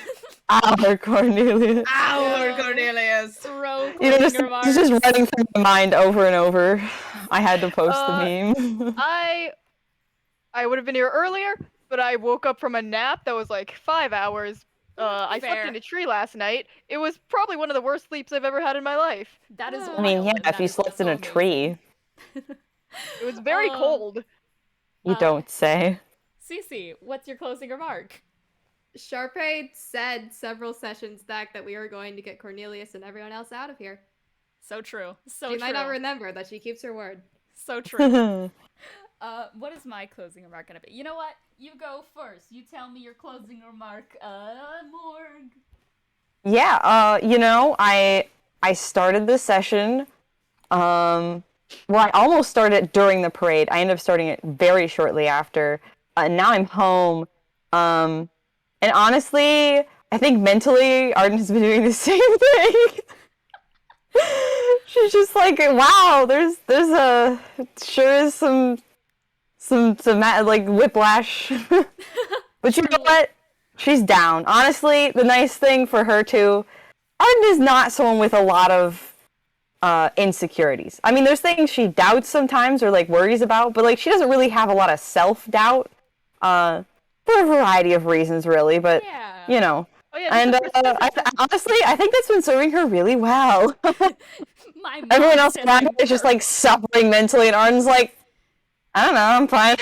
Our Cornelius. Our Cornelius. Throw You know, closing remarks. it's just running through my mind over and over. I had to post the meme. I would have been here earlier, but I woke up from a nap that was like 5 hours. I Fair. slept in a tree last night. It was probably one of the worst sleeps I've ever had in my life. That is I mean, wild, yeah, and if that you is slept in also a amazing. tree, It was very cold. you don't say. Cece, what's your closing remark? Sharpay said several sessions back that we were going to get Cornelius and everyone else out of here. So true. So She true. might not remember that she keeps her word. So true. What is my closing remark gonna be? You know what? You go first. You tell me your closing remark. Morgue. Yeah, you know, I started this session. Well, I almost started it during the parade. I ended up starting it very shortly after. Now I'm home. And honestly, I think mentally, Arden has been doing the same thing. She's just like, wow, there's sure is some like whiplash. But you know what? She's down. Honestly, the nice thing for her too, Arden is not someone with a lot of insecurities. I mean, there's things she doubts sometimes or like worries about, but like she doesn't really have a lot of self-doubt for a variety of reasons, really. But Yeah. you know, Oh yeah, and honestly, I think that's been serving her really well. My Everyone else mom around said her is just like suffering mentally, and Arden's like, I don't know, I'm fine.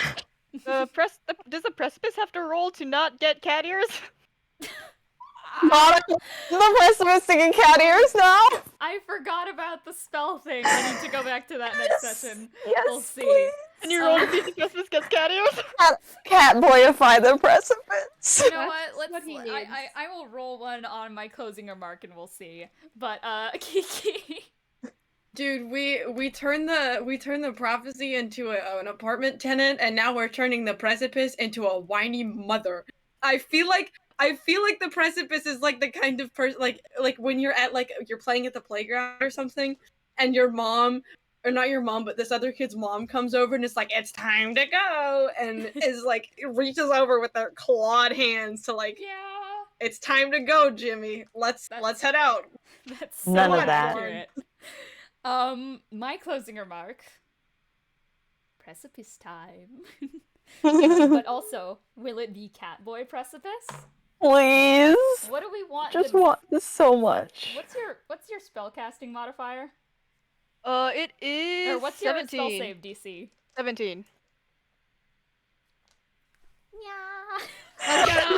does the precipice have to roll to not get cat ears? Not the precipice to get cat ears now. I forgot about the spell thing. I need to go back to that next session. Yes, We'll see. please. And you roll to see if the precipice gets cat ears? Cat boyify the precipice. You know That's what? what he needs. I will roll one on my closing remark and we'll see. But Kiki. Dude, we turned the prophecy into an apartment tenant, and now we're turning the precipice into a whiny mother. I feel like the precipice is like the kind of person like when you're at like you're playing at the playground or something, and your mom, or not your mom, but this other kid's mom comes over and it's like, it's time to go, and is like reaches over with their clawed hands to like Yeah. It's time to go, Jimmy. Let's head out. That's so None of accurate. that. My closing remark. Precipice time. But also, will it be Catboy Precipice? Please. What do we want? Just want this so much. What's your spellcasting modifier? It is Or what's your 17. spell save DC? 17. Yeah. Let's go.